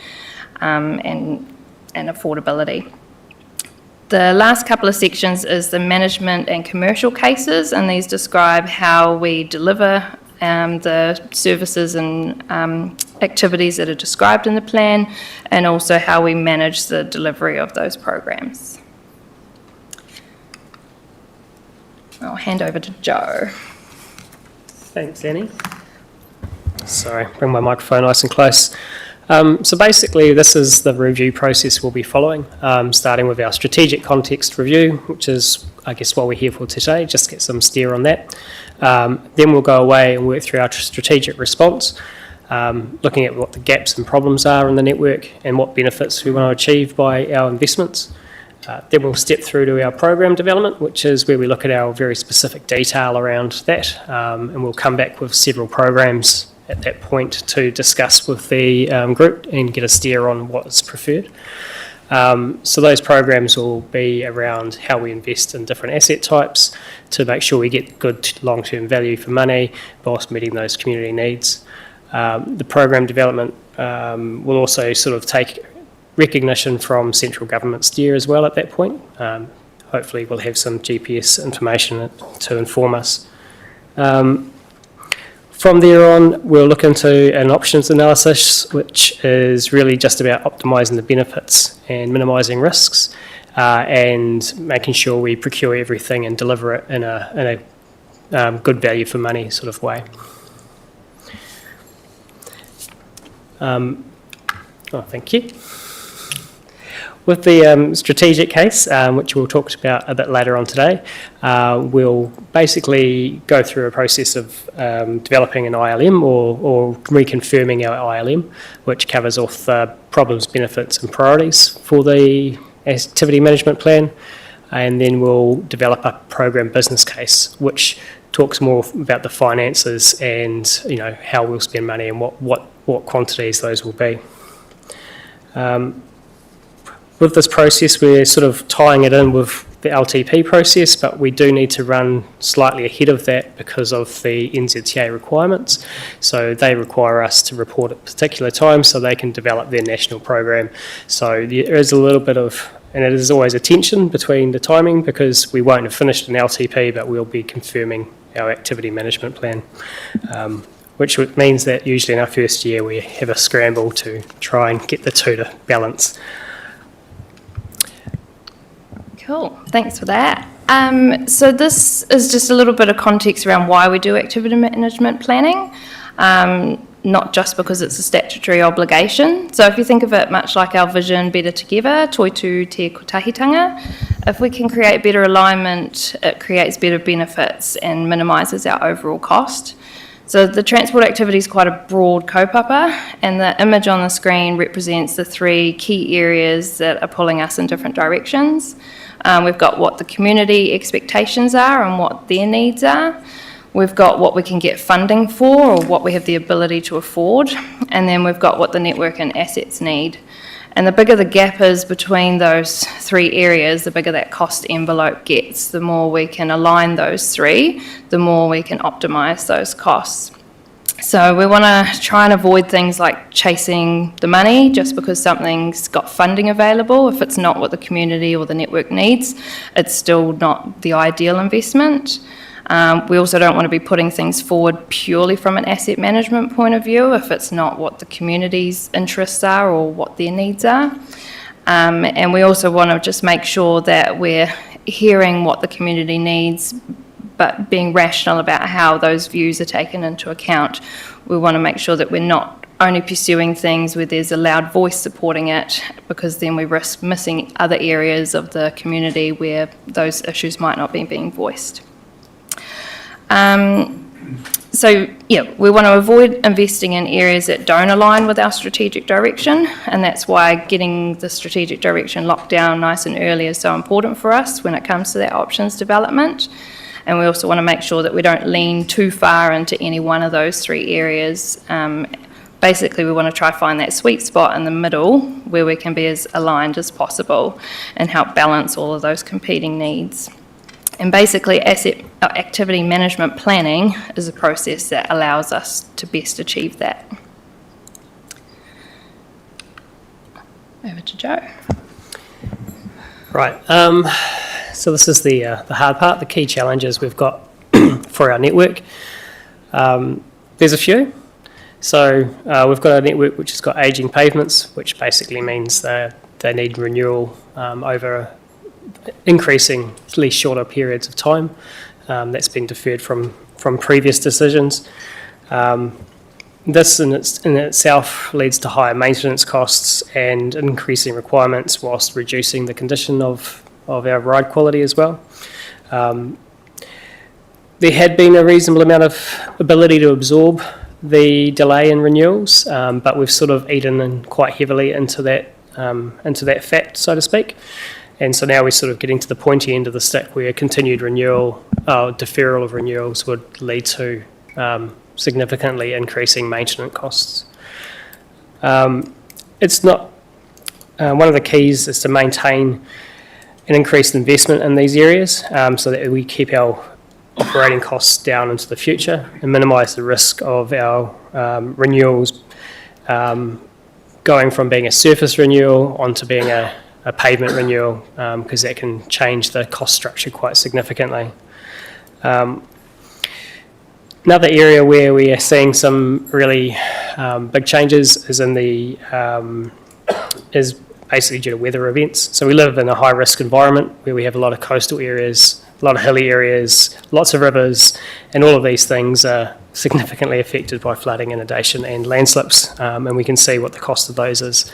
[SPEAKER 8] and affordability. The last couple of sections is the management and commercial cases, and these describe how we deliver the services and activities that are described in the plan, and also how we manage the delivery of those programs. I'll hand over to Joe.
[SPEAKER 20] Thanks, Annie. Sorry, bring my microphone nice and close. So basically, this is the review process we'll be following, starting with our strategic context review, which is, I guess, what we're here for today, just get some steer on that. Then we'll go away and work through our strategic response, looking at what the gaps and problems are in the network and what benefits we want to achieve by our investments. Then we'll step through to our program development, which is where we look at our very specific detail around that, and we'll come back with several programs at that point to discuss with the group and get a steer on what's preferred. So those programs will be around how we invest in different asset types to make sure we get good long-term value for money whilst meeting those community needs. The program development will also sort of take recognition from central government steer as well at that point. Hopefully we'll have some GPS information to inform us. From there on, we'll look into an options analysis, which is really just about optimising the benefits and minimising risks, and making sure we procure everything and deliver it in a good value for money sort of way. Thank you. With the strategic case, which we'll talk about a bit later on today, we'll basically go through a process of developing an ILM or reconfirming our ILM, which covers off the problems, benefits and priorities for the activity management plan. And then we'll develop a program business case, which talks more about the finances and how we'll spend money and what quantities those will be. With this process, we're sort of tying it in with the LTP process, but we do need to run slightly ahead of that because of the NZTA requirements. So they require us to report at particular times so they can develop their national program. So there is a little bit of, and it is always a tension between the timing because we won't have finished an LTP, but we'll be confirming our activity management plan, which means that usually in our first year we have a scramble to try and get the two to balance.
[SPEAKER 8] Cool, thanks for that. So this is just a little bit of context around why we do activity management planning, not just because it's a statutory obligation. So if you think of it much like our vision, better together, toitu te kotahitanga, if we can create better alignment, it creates better benefits and minimises our overall cost. So the transport activity is quite a broad kaupapa, and the image on the screen represents the three key areas that are pulling us in different directions. We've got what the community expectations are and what their needs are. We've got what we can get funding for or what we have the ability to afford. And then we've got what the network and assets need. And the bigger the gap is between those three areas, the bigger that cost envelope gets. The more we can align those three, the more we can optimise those costs. So we want to try and avoid things like chasing the money just because something's got funding available. If it's not what the community or the network needs, it's still not the ideal investment. We also don't want to be putting things forward purely from an asset management point of view if it's not what the community's interests are or what their needs are. And we also want to just make sure that we're hearing what the community needs, but being rational about how those views are taken into account. We want to make sure that we're not only pursuing things where there's a loud voice supporting it, because then we risk missing other areas of the community where those issues might not be being voiced. So, we want to avoid investing in areas that don't align with our strategic direction, and that's why getting the strategic direction locked down nice and early is so important for us when it comes to that options development. And we also want to make sure that we don't lean too far into any one of those three areas. Basically, we want to try to find that sweet spot in the middle where we can be as aligned as possible and help balance all of those competing needs. And basically, asset activity management planning is a process that allows us to best achieve that. Over to Joe.
[SPEAKER 20] Right. So this is the hard part, the key challenges we've got for our network. There's a few. So we've got a network which has got ageing pavements, which basically means that they need renewal over increasingly shorter periods of time. That's been deferred from previous decisions. This in itself leads to higher maintenance costs and increasing requirements whilst reducing the condition of our ride quality as well. There had been a reasonable amount of ability to absorb the delay in renewals, but we've sort of eaten in quite heavily into that fat, so to speak. And so now we're sort of getting to the pointy end of the stick where continued deferral of renewals would lead to significantly increasing maintenance costs. It's not one of the keys is to maintain an increased investment in these areas so that we keep our operating costs down into the future and minimise the risk of our renewals going from being a surface renewal onto being a pavement renewal, because that can change the cost structure quite significantly. Another area where we are seeing some really big changes is is basically due to weather events. So we live in a high-risk environment where we have a lot of coastal areas, a lot of hilly areas, lots of rivers, and all of these things are significantly affected by flooding, inundation, and landslips, and we can see what the cost of those is.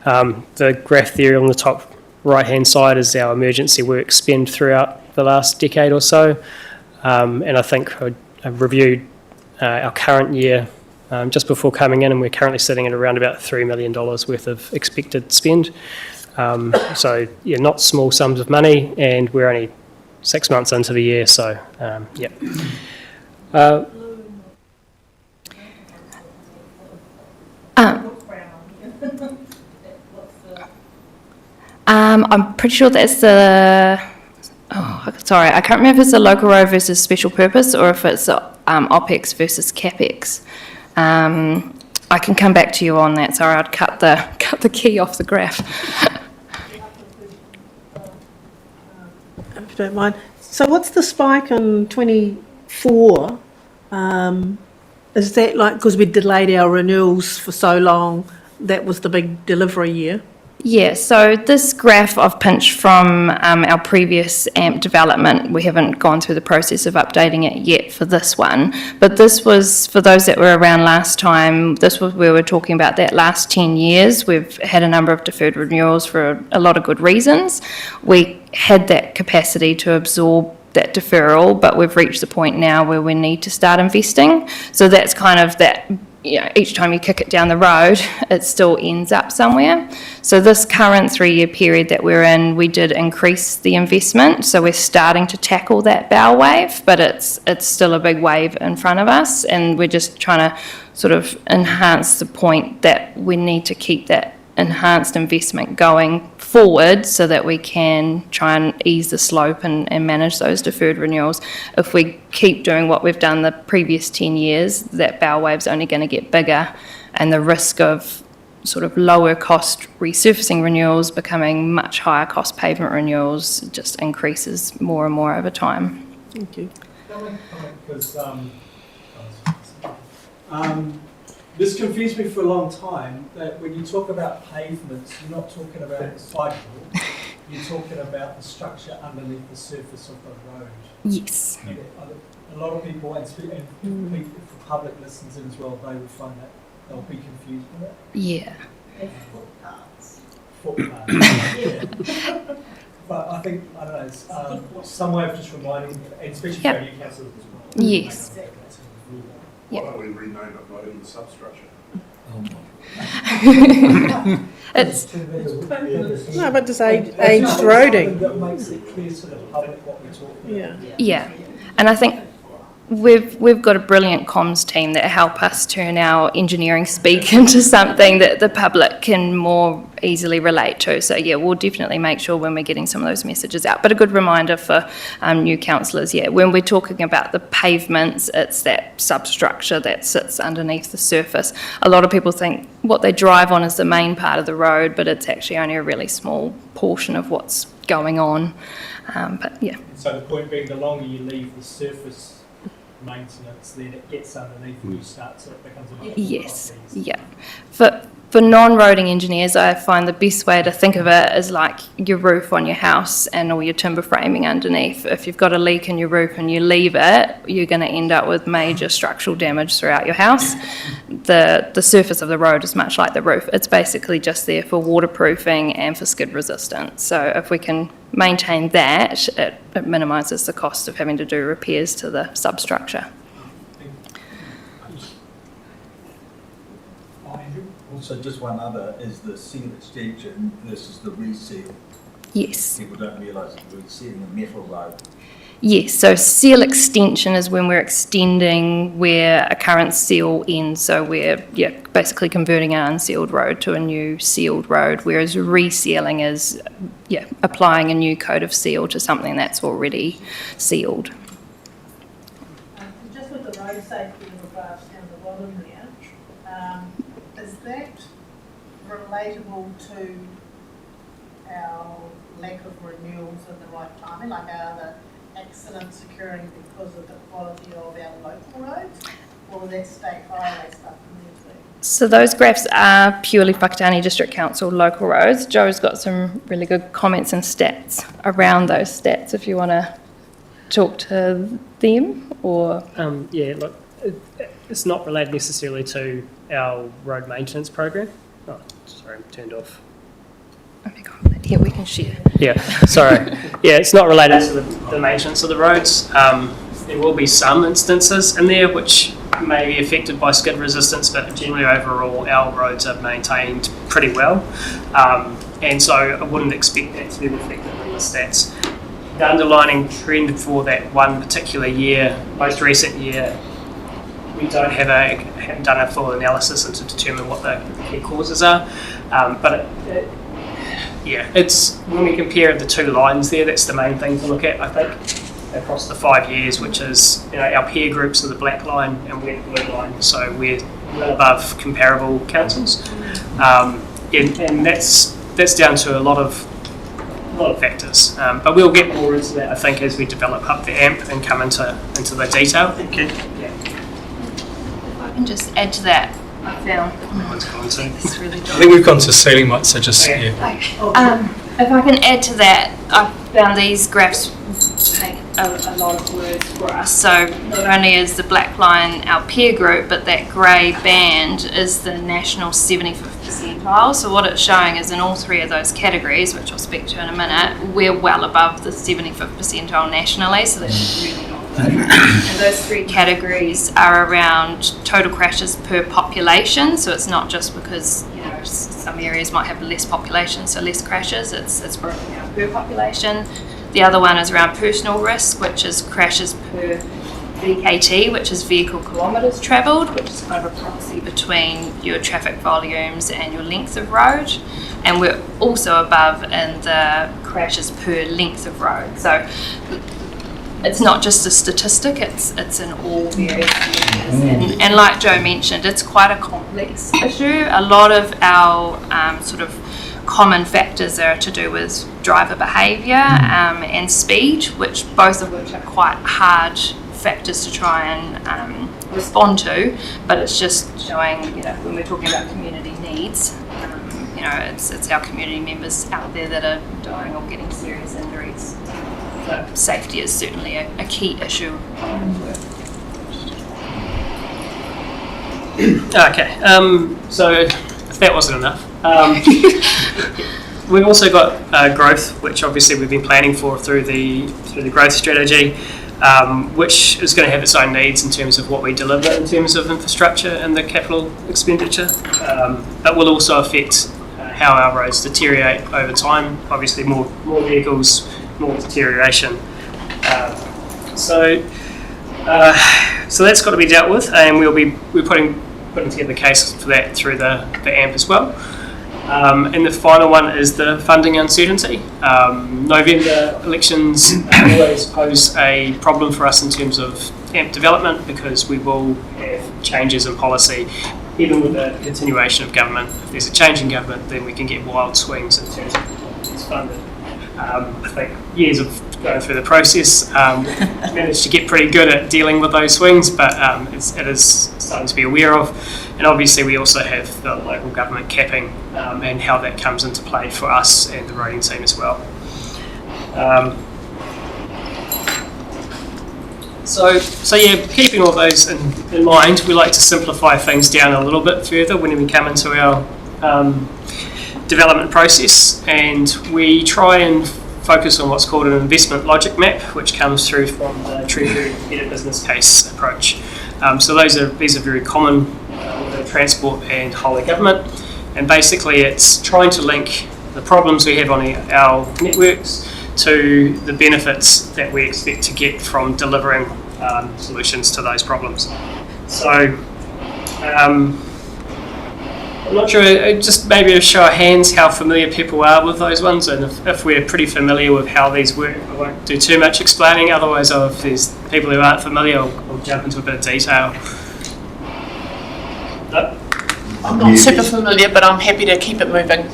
[SPEAKER 20] The graph there on the top right-hand side is our emergency work spend throughout the last decade or so, and I think I've reviewed our current year just before coming in, and we're currently sitting at around about $3 million worth of expected spend. So, not small sums of money, and we're only 6 months into the year, so,
[SPEAKER 8] I'm pretty sure that's I can't remember if it's a local road versus special purpose or if it's OPEX versus CAPEX. I can come back to you on that. Sorry, I'd cut the key off the graph.
[SPEAKER 2] If you don't mind. So what's the spike in 24? Is that like, because we delayed our renewals for so long, that was the big delivery year?
[SPEAKER 8] Yeah, so this graph I've pinched from our previous AMP development. We haven't gone through the process of updating it yet for this one, but this was, for those that were around last time, this was where we're talking about that last 10 years. We've had a number of deferred renewals for a lot of good reasons. We had that capacity to absorb that deferral, but we've reached the point now where we need to start investing. So that's kind of that, each time you kick it down the road, it still ends up somewhere. So this current 3-year period that we're in, we did increase the investment. So we're starting to tackle that bow wave, but it's still a big wave in front of us. And we're just trying to sort of enhance the point that we need to keep that enhanced investment going forward so that we can try and ease the slope and manage those deferred renewals. If we keep doing what we've done the previous 10 years, that bow wave's only going to get bigger, and the risk of sort of lower cost resurfacing renewals becoming much higher cost pavement renewals just increases more and more over time.
[SPEAKER 2] Thank you.
[SPEAKER 1] Because this confused me for a long time, that when you talk about pavements, you're not talking about the sidewalk, you're talking about the structure underneath the surface of the road.
[SPEAKER 8] Yes.
[SPEAKER 1] A lot of people, and for public listeners in as well, they will find that they'll be confused with it.
[SPEAKER 8] Yeah.
[SPEAKER 1] Footpaths. Yeah. But I think, I don't know, it's some way of just reminding, and especially for new councillors as well.
[SPEAKER 8] Yes.
[SPEAKER 17] Why don't we rename it road and substructure?
[SPEAKER 2] No, but just aged roading.
[SPEAKER 1] That makes it clear to the public what we're talking about.
[SPEAKER 8] Yeah, and I think we've got a brilliant comms team that help us turn our engineering speak into something that the public can more easily relate to. So yeah, we'll definitely make sure when we're getting some of those messages out. But a good reminder for new councillors, yeah, when we're talking about the pavements, it's that substructure that sits underneath the surface. A lot of people think what they drive on is the main part of the road, but it's actually only a really small portion of what's going on. But yeah.
[SPEAKER 1] So the point being, the longer you leave the surface maintenance, then it gets underneath and you start, so it becomes a much
[SPEAKER 8] Yes, yeah. For non-roading engineers, I find the best way to think of it is like your roof on your house and all your timber framing underneath. If you've got a leak in your roof and you leave it, you're going to end up with major structural damage throughout your house. The surface of the road is much like the roof. It's basically just there for waterproofing and for skid resistance. So if we can maintain that, it minimises the cost of having to do repairs to the substructure.
[SPEAKER 7] Also, just one other is the seal extension versus the reseal.
[SPEAKER 8] Yes.
[SPEAKER 7] People don't realise that we're resealing a metal road.
[SPEAKER 8] Yes, so seal extension is when we're extending where a current seal ends. So we're basically converting an unsealed road to a new sealed road, whereas resealing is applying a new coat of seal to something that's already sealed.
[SPEAKER 15] Just with the road safety little graph down the bottom there, is that relatable to our lack of renewals in the right timing? Like, are the accidents occurring because of the quality of our local roads, or will that state highway stuff in there too?
[SPEAKER 8] So those graphs are purely Whakatane District Council local roads. Joe's got some really good comments and stats around those stats if you want to talk to them, or...
[SPEAKER 20] Look, it's not related necessarily to our road maintenance program. Oh, sorry, I'm turned off.
[SPEAKER 8] Yeah, we can share.
[SPEAKER 20] Yeah, sorry. Yeah, it's not related to the maintenance of the roads. There will be some instances in there which may be affected by skid resistance, but generally overall our roads are maintained pretty well. And so I wouldn't expect that to be reflected in the stats. The underlying trend for that one particular year, most recent year, we haven't done a full analysis to determine what the key causes are. But it's when we compare the two lines there, that's the main thing to look at, I think, across the 5 years, which is our peer groups are the black line and we're the blue line, so we're well above comparable councils, and that's down to a lot of factors. But we'll get more into that, I think, as we develop up the AMP and come into the detail. Thank you.
[SPEAKER 8] I can just add to that. I found.
[SPEAKER 4] I think we've gone to ceiling mics, so just
[SPEAKER 8] if I can add to that, I found these graphs take a lot of words for us. So not only is the black line our peer group, but that grey band is the national 75th percentile. So what it's showing is in all three of those categories, which I'll speak to in a minute, we're well above the 75th percentile nationally. So that's really not. And those three categories are around total crashes per population, so it's not just because some areas might have less population, so less crashes, it's broken down per population. The other one is around personal risk, which is crashes per VKT, which is vehicle kilometres travelled, which is kind of a proxy between your traffic volumes and your length of road. and we're also above in the crashes per length of road. So it's not just a statistic, it's in all various areas. And like Joe mentioned, it's quite a complex issue. A lot of our sort of common factors are to do with driver behaviour and speed, both of which are quite hard factors to try and respond to, but it's just showing, when we're talking about community needs, it's our community members out there that are dying or getting serious injuries. So safety is certainly a key issue.
[SPEAKER 20] Okay, so if that wasn't enough, we've also got growth, which obviously we've been planning for through the growth strategy, which is going to have its own needs in terms of what we deliver in terms of infrastructure and the capital expenditure, but will also affect how our roads deteriorate over time. Obviously, more vehicles, more deterioration. So that's got to be dealt with, and we're putting together the case for that through the AMP as well. And the final one is the funding uncertainty. November elections always pose a problem for us in terms of AMP development, because we will have changes in policy. Even with the continuation of government, if there's a change in government, then we can get wild swings in terms of what is funded. I think years of going through the process, managed to get pretty good at dealing with those swings, but it is starting to be aware of. And obviously we also have the local government capping and how that comes into play for us and the roading team as well. So yeah, keeping all those in mind, we like to simplify things down a little bit further when we come into our development process, and we try and focus on what's called an investment logic map, which comes through from the Treasury Better Business Case approach. So these are very common with transport and whole government, and basically it's trying to link the problems we have on our networks to the benefits that we expect to get from delivering solutions to those problems. So I'm not sure, just maybe a show of hands how familiar people are with those ones, and if we're pretty familiar with how these work, I won't do too much explaining, otherwise if there's people who aren't familiar, I'll jump into a bit of detail. No?
[SPEAKER 14] I'm not super familiar, but I'm happy to keep it moving.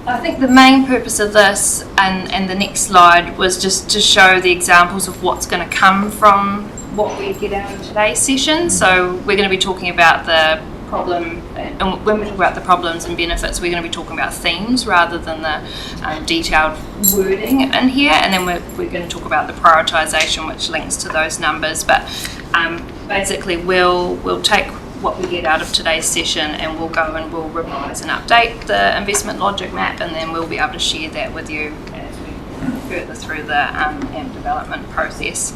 [SPEAKER 8] I think the main purpose of this and the next slide was just to show the examples of what's going to come from what we get out of today's session. So we're going to be talking about the problem, and when we talk about the problems and benefits, we're going to be talking about themes rather than the detailed wording in here, and then we're going to talk about the prioritisation, which links to those numbers. But basically we'll take what we get out of today's session and we'll go and we'll revise and update the investment logic map, and then we'll be able to share that with you as we further through the AMP development process.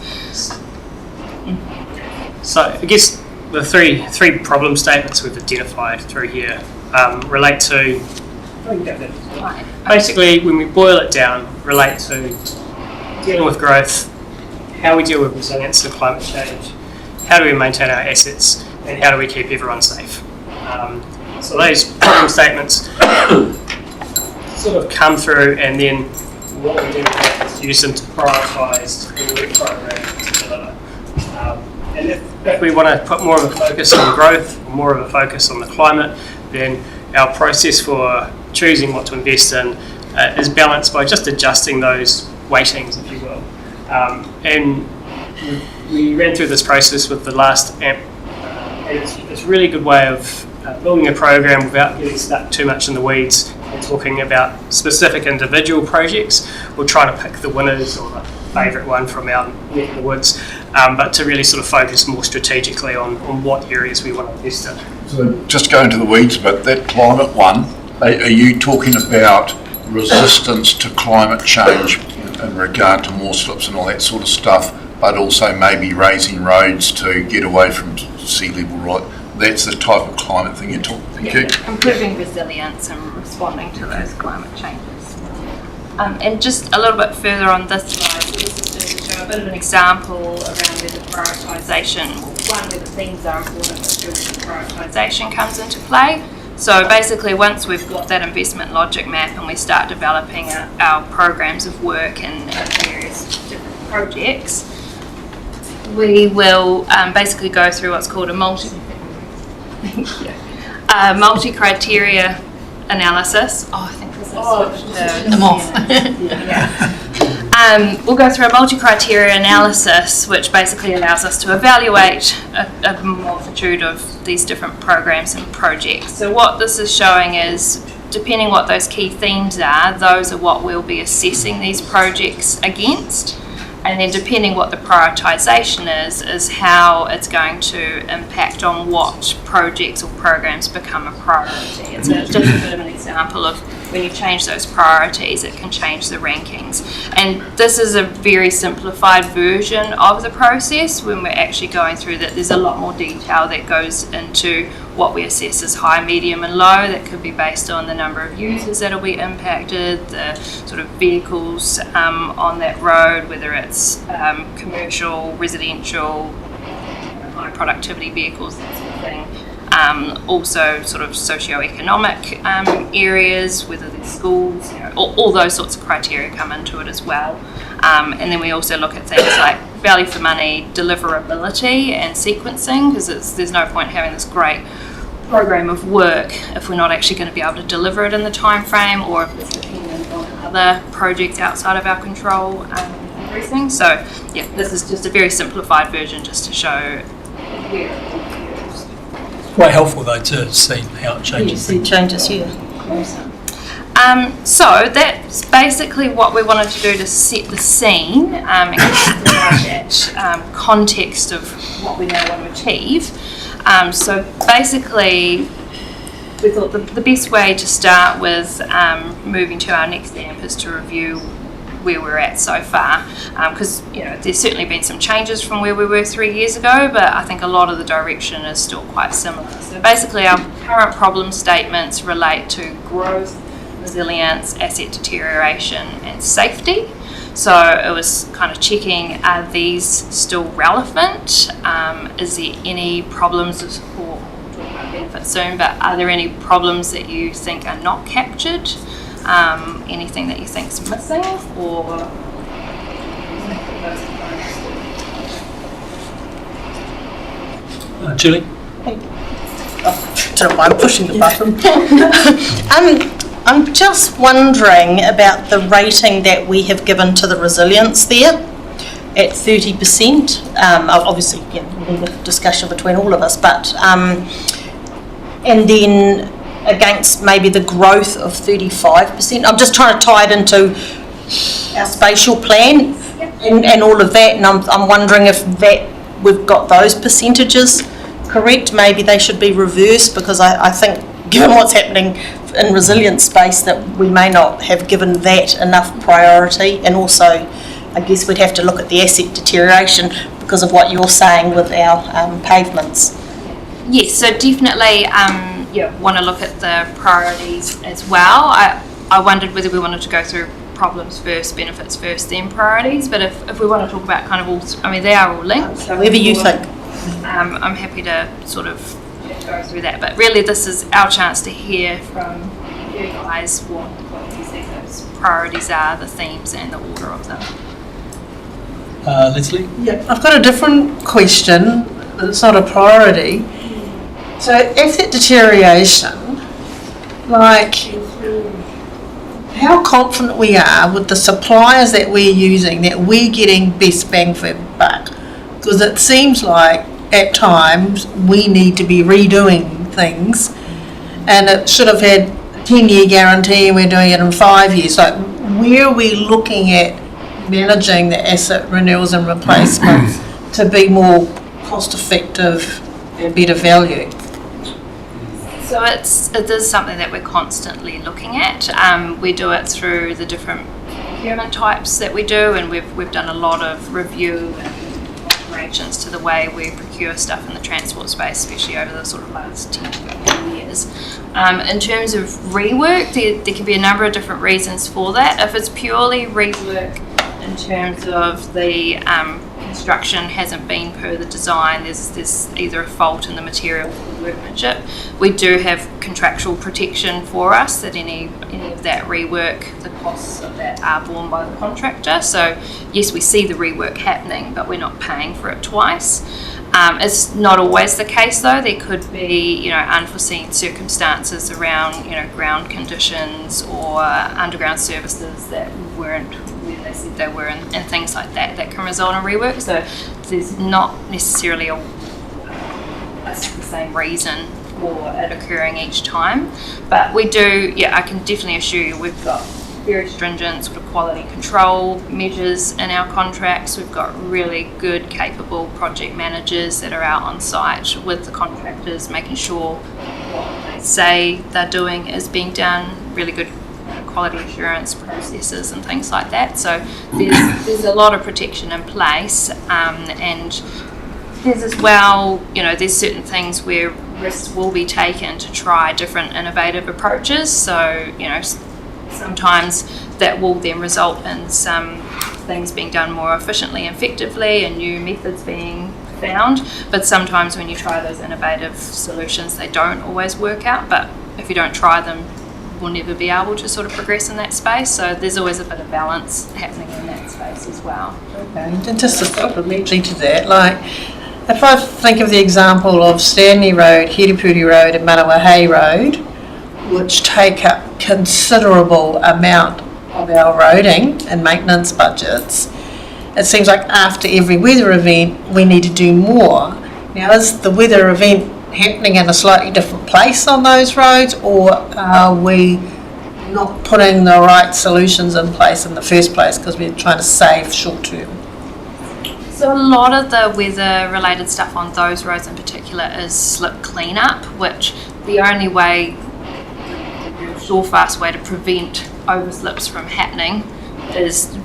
[SPEAKER 20] So I guess the three problem statements we've identified through here relate to, basically when we boil it down, relate to dealing with growth, how we deal with resilience and climate change, how do we maintain our assets, and how do we keep everyone safe. So those problem statements sort of come through, and then what we do with that is use them to prioritise the work program to deliver. And if we want to put more of a focus on growth, or more of a focus on the climate, then our process for choosing what to invest in is balanced by just adjusting those weightings, if you will. And we ran through this process with the last AMP, and it's a really good way of building a program without getting stuck too much in the weeds and talking about specific individual projects or trying to pick the winners or the favourite one from our neck of the woods, but to really sort of focus more strategically on what areas we want to invest in.
[SPEAKER 11] So just going to the weeds, but that climate one, are you talking about resistance to climate change in regard to more slips and all that sort of stuff, but also maybe raising roads to get away from sea level rise? That's the type of climate thing you're talking about.
[SPEAKER 8] Yeah, improving resilience and responding to those climate changes. And just a little bit further on this slide, this is just to show a bit of an example around where the prioritisation, one, where the themes are important, but where the prioritisation comes into play. So basically, once we've got that investment logic map and we start developing our programs of work and various different projects, we will basically go through what's called a multi-criteria analysis. Oh, I think this is
[SPEAKER 10] them off.
[SPEAKER 8] We'll go through a multi-criteria analysis, which basically allows us to evaluate a multitude of these different programs and projects. So what this is showing is, depending what those key themes are, those are what we'll be assessing these projects against. And then depending what the prioritisation is how it's going to impact on what projects or programs become a priority. It's just a bit of an example of when you change those priorities, it can change the rankings. And this is a very simplified version of the process. When we're actually going through that, there's a lot more detail that goes into what we assess as high, medium and low. That could be based on the number of users that will be impacted, the sort of vehicles on that road, whether it's commercial, residential, high productivity vehicles, that sort of thing. Also sort of socio-economic areas, whether they're schools, all those sorts of criteria come into it as well. And then we also look at things like value for money, deliverability and sequencing, because there's no point having this great program of work if we're not actually going to be able to deliver it in the time frame, or if it's dependent on other projects outside of our control and everything. So yeah, this is just a very simplified version just to show where
[SPEAKER 5] quite helpful though to see how it changes.
[SPEAKER 15] It changes here.
[SPEAKER 8] So that's basically what we wanted to do to set the scene and get that context of what we now want to achieve. So basically, we thought the best way to start with moving to our next step is to review where we're at so far, because there's certainly been some changes from where we were 3 years ago, but I think a lot of the direction is still quite similar. So basically our current problem statements relate to growth, resilience, asset deterioration and safety. So it was kind of checking, are these still relevant? Is there any problems, or we'll talk about benefits soon, but are there any problems that you think are not captured? Anything that you think's missing, or
[SPEAKER 5] Julie?
[SPEAKER 15] I don't know why I'm pushing the button. I'm just wondering about the rating that we have given to the resilience there at 30%. Obviously, a little bit of discussion between all of us, but and then against maybe the growth of 35%. I'm just trying to tie it into our spatial plan and all of that, and I'm wondering if that we've got those percentages correct. Maybe they should be reversed, because I think given what's happening in resilience space that we may not have given that enough priority, and also I guess we'd have to look at the asset deterioration because of what you're saying with our pavements.
[SPEAKER 8] yes, so definitely want to look at the priorities as well. I wondered whether we wanted to go through problems first, benefits first, then priorities, but if we want to talk about kind of all, they are all linked.
[SPEAKER 15] However you think.
[SPEAKER 8] I'm happy to sort of go through that, but really this is our chance to hear from you guys what you think those priorities are, the themes and the order of them.
[SPEAKER 5] Leslie?
[SPEAKER 2] Yeah, I've got a different question, but it's not a priority. So asset deterioration, like how confident we are with the suppliers that we're using that we're getting best bang for buck, because it seems like at times we need to be redoing things and it should have had a 10-year guarantee and we're doing it in 5 years. So where are we looking at managing the asset renewals and replacements to be more cost effective and better value?
[SPEAKER 8] So it is something that we're constantly looking at. We do it through the different procurement types that we do, and we've done a lot of review and alterations to the way we procure stuff in the transport space, especially over the sort of last 10 to 15 years. In terms of rework, there can be a number of different reasons for that. If it's purely rework in terms of the construction hasn't been per the design, there's either a fault in the material or the workmanship. We do have contractual protection for us that any of that rework, the costs of that are borne by the contractor. So yes, we see the rework happening, but we're not paying for it twice. It's not always the case though. There could be, unforeseen circumstances around, ground conditions or underground services that weren't where they said they were, and things like that can result in rework. So there's not necessarily the same reason for it occurring each time. But we do, I can definitely assure you we've got very stringent sort of quality control measures in our contracts. We've got really good, capable project managers that are out on site with the contractors, making sure what they say they're doing is being done, really good quality assurance processes and things like that. So there's a lot of protection in place, and there's as well, there's certain things where risks will be taken to try different innovative approaches. So, sometimes that will then result in some things being done more efficiently and effectively and new methods being found. But sometimes when you try those innovative solutions, they don't always work out. But if you don't try them, we'll never be able to sort of progress in that space. So there's always a bit of balance happening in that space as well.
[SPEAKER 2] Okay, and just a supplementary to that, like if I think of the example of Stanley Road, Hiripuri Road and Manawahei Road, which take up considerable amount of our roading and maintenance budgets, it seems like after every weather event we need to do more. Now, is the weather event happening in a slightly different place on those roads, or are we not putting the right solutions in place in the first place because we're trying to save short term?
[SPEAKER 8] So a lot of the weather related stuff on those roads in particular is slip cleanup, which the only way, sure fast way to prevent overslips from happening is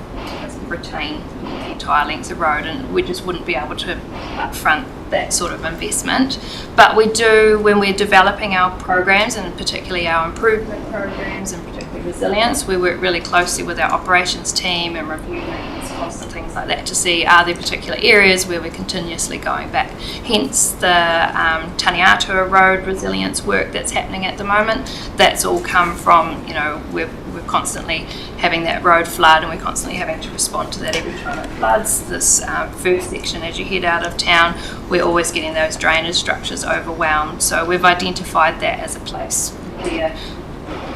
[SPEAKER 8] retain the entire length of road, and we just wouldn't be able to upfront that sort of investment. But we do, when we're developing our programs, and particularly our improvement programs and particularly resilience, we work really closely with our operations team and review maintenance costs and things like that to see are there particular areas where we're continuously going back. Hence the Taniatua Road resilience work that's happening at the moment. That's all come from, we're constantly having that road flood, and we're constantly having to respond to that every time it floods. This first section as you head out of town, we're always getting those drainage structures overwhelmed. So we've identified that as a place where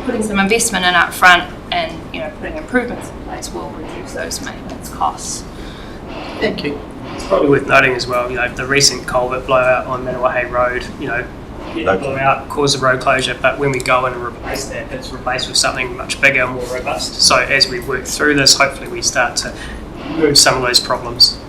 [SPEAKER 8] putting some investment in up front and putting improvements in place will reduce those maintenance costs.
[SPEAKER 2] Thank you.
[SPEAKER 20] It's probably worth noting as well, the recent culvert blowout on Manawahei Road, blowout caused a road closure, but when we go in and replace that, it's replaced with something much bigger and more robust. So as we work through this, hopefully we start to remove some of those problems.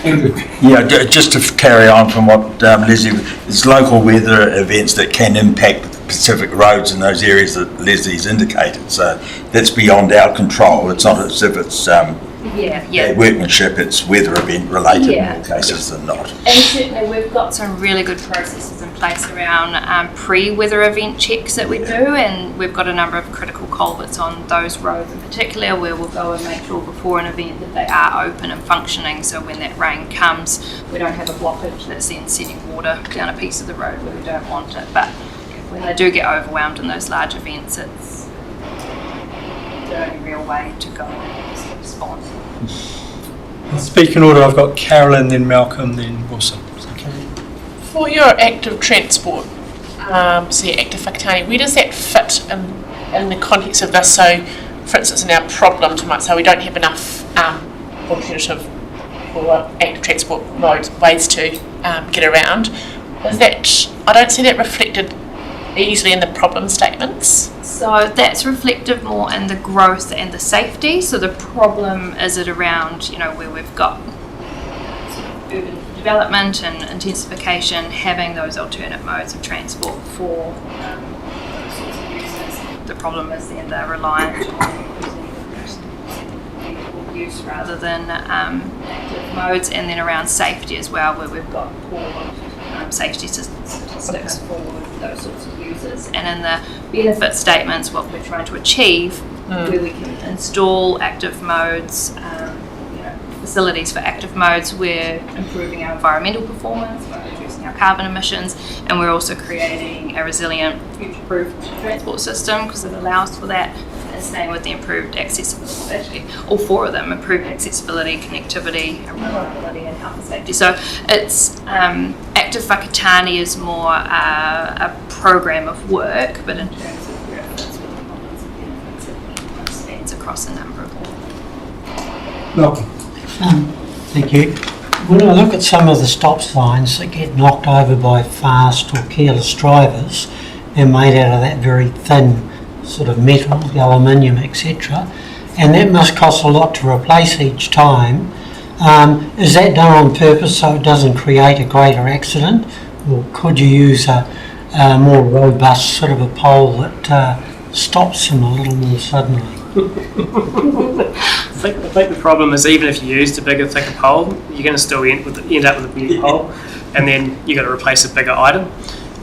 [SPEAKER 19] Yeah, just to carry on from what Leslie, there's local weather events that can impact the specific roads in those areas that Leslie's indicated. So that's beyond our control. It's not as if it's workmanship, it's weather event related in more cases than not.
[SPEAKER 8] And certainly we've got some really good processes in place around pre-weather event checks that we do, and we've got a number of critical culverts on those roads in particular where we'll go and make sure before an event that they are open and functioning, so when that rain comes we don't have a blockage that's then sending water down a piece of the road where we don't want it. But when they do get overwhelmed in those large events, it's the only real way to go and respond.
[SPEAKER 5] Speaking order, I've got Carolyn, then Malcolm, then Wilson. Okay.
[SPEAKER 14] For your active transport, say active whakatane, where does that fit in the context of this? So, for instance, in our problems, we might say we don't have enough alternative or active transport ways to get around. Is that, I don't see that reflected easily in the problem statements.
[SPEAKER 8] So that's reflective more in the growth and the safety. So the problem is it around, where we've got urban development and intensification, having those alternate modes of transport for those sorts of uses. The problem is then they're reliant on use rather than active modes, and then around safety as well, where we've got poor safety statistics for those sorts of users. And in the benefit statements, what we're trying to achieve where we can install active modes, facilities for active modes. We're improving our environmental performance, we're reducing our carbon emissions, and we're also creating a resilient, future-proof transport system because it allows for that. And same with the improved accessibility, actually, all four of them: improved accessibility, connectivity, reliability, and health and safety. So it's Active Whakatane is more a program of work, but in terms of where it fits with the models and benefits, it spans across a number of them.
[SPEAKER 13] Welcome. Thank you. When I look at some of the stop signs that get knocked over by fast or careless drivers, they're made out of that very thin sort of metal, the aluminium, etc. And that must cost a lot to replace each time. Is that done on purpose so it doesn't create a greater accident? Or could you use a more robust sort of a pole that stops them a little more suddenly?
[SPEAKER 20] I think the problem is even if you used a bigger, thicker pole, you're going to still end up with a bigger pole, and then you've got to replace a bigger item.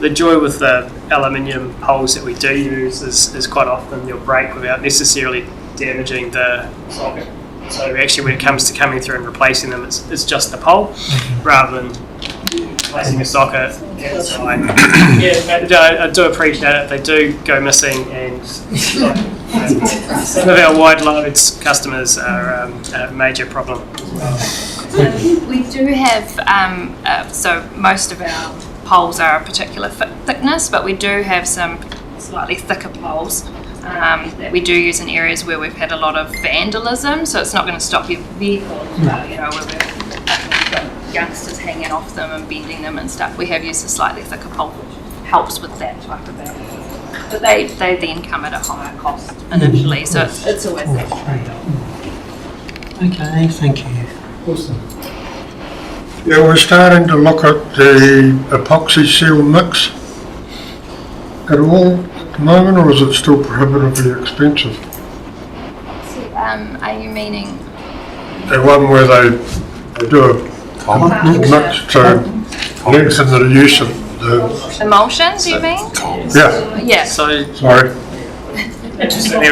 [SPEAKER 20] The joy with the aluminium poles that we do use is quite often you'll brake without necessarily damaging the socket. So actually when it comes to coming through and replacing them, it's just the pole rather than replacing a socket. I do appreciate it. They do go missing, and some of our wide loads customers are a major problem.
[SPEAKER 8] We do have, so most of our poles are a particular thickness, but we do have some slightly thicker poles that we do use in areas where we've had a lot of vandalism, so it's not going to stop your vehicle, where we've got youngsters hanging off them and bending them and stuff. We have used a slightly thicker pole, which helps with that type of vandalism. But they then come at a higher cost initially, so it's always that trade-off.
[SPEAKER 13] Okay, thank you.
[SPEAKER 5] Awesome. Yeah, we're starting to look at the epoxy seal mix at all at the moment, or is it still prohibitively expensive?
[SPEAKER 8] Are you meaning?
[SPEAKER 5] The one where they do a mix to lengthen the use of the...
[SPEAKER 8] Emulsions, you mean?
[SPEAKER 5] Yeah.
[SPEAKER 8] Yeah.
[SPEAKER 20] So,
[SPEAKER 5] sorry.
[SPEAKER 20] Interestingly,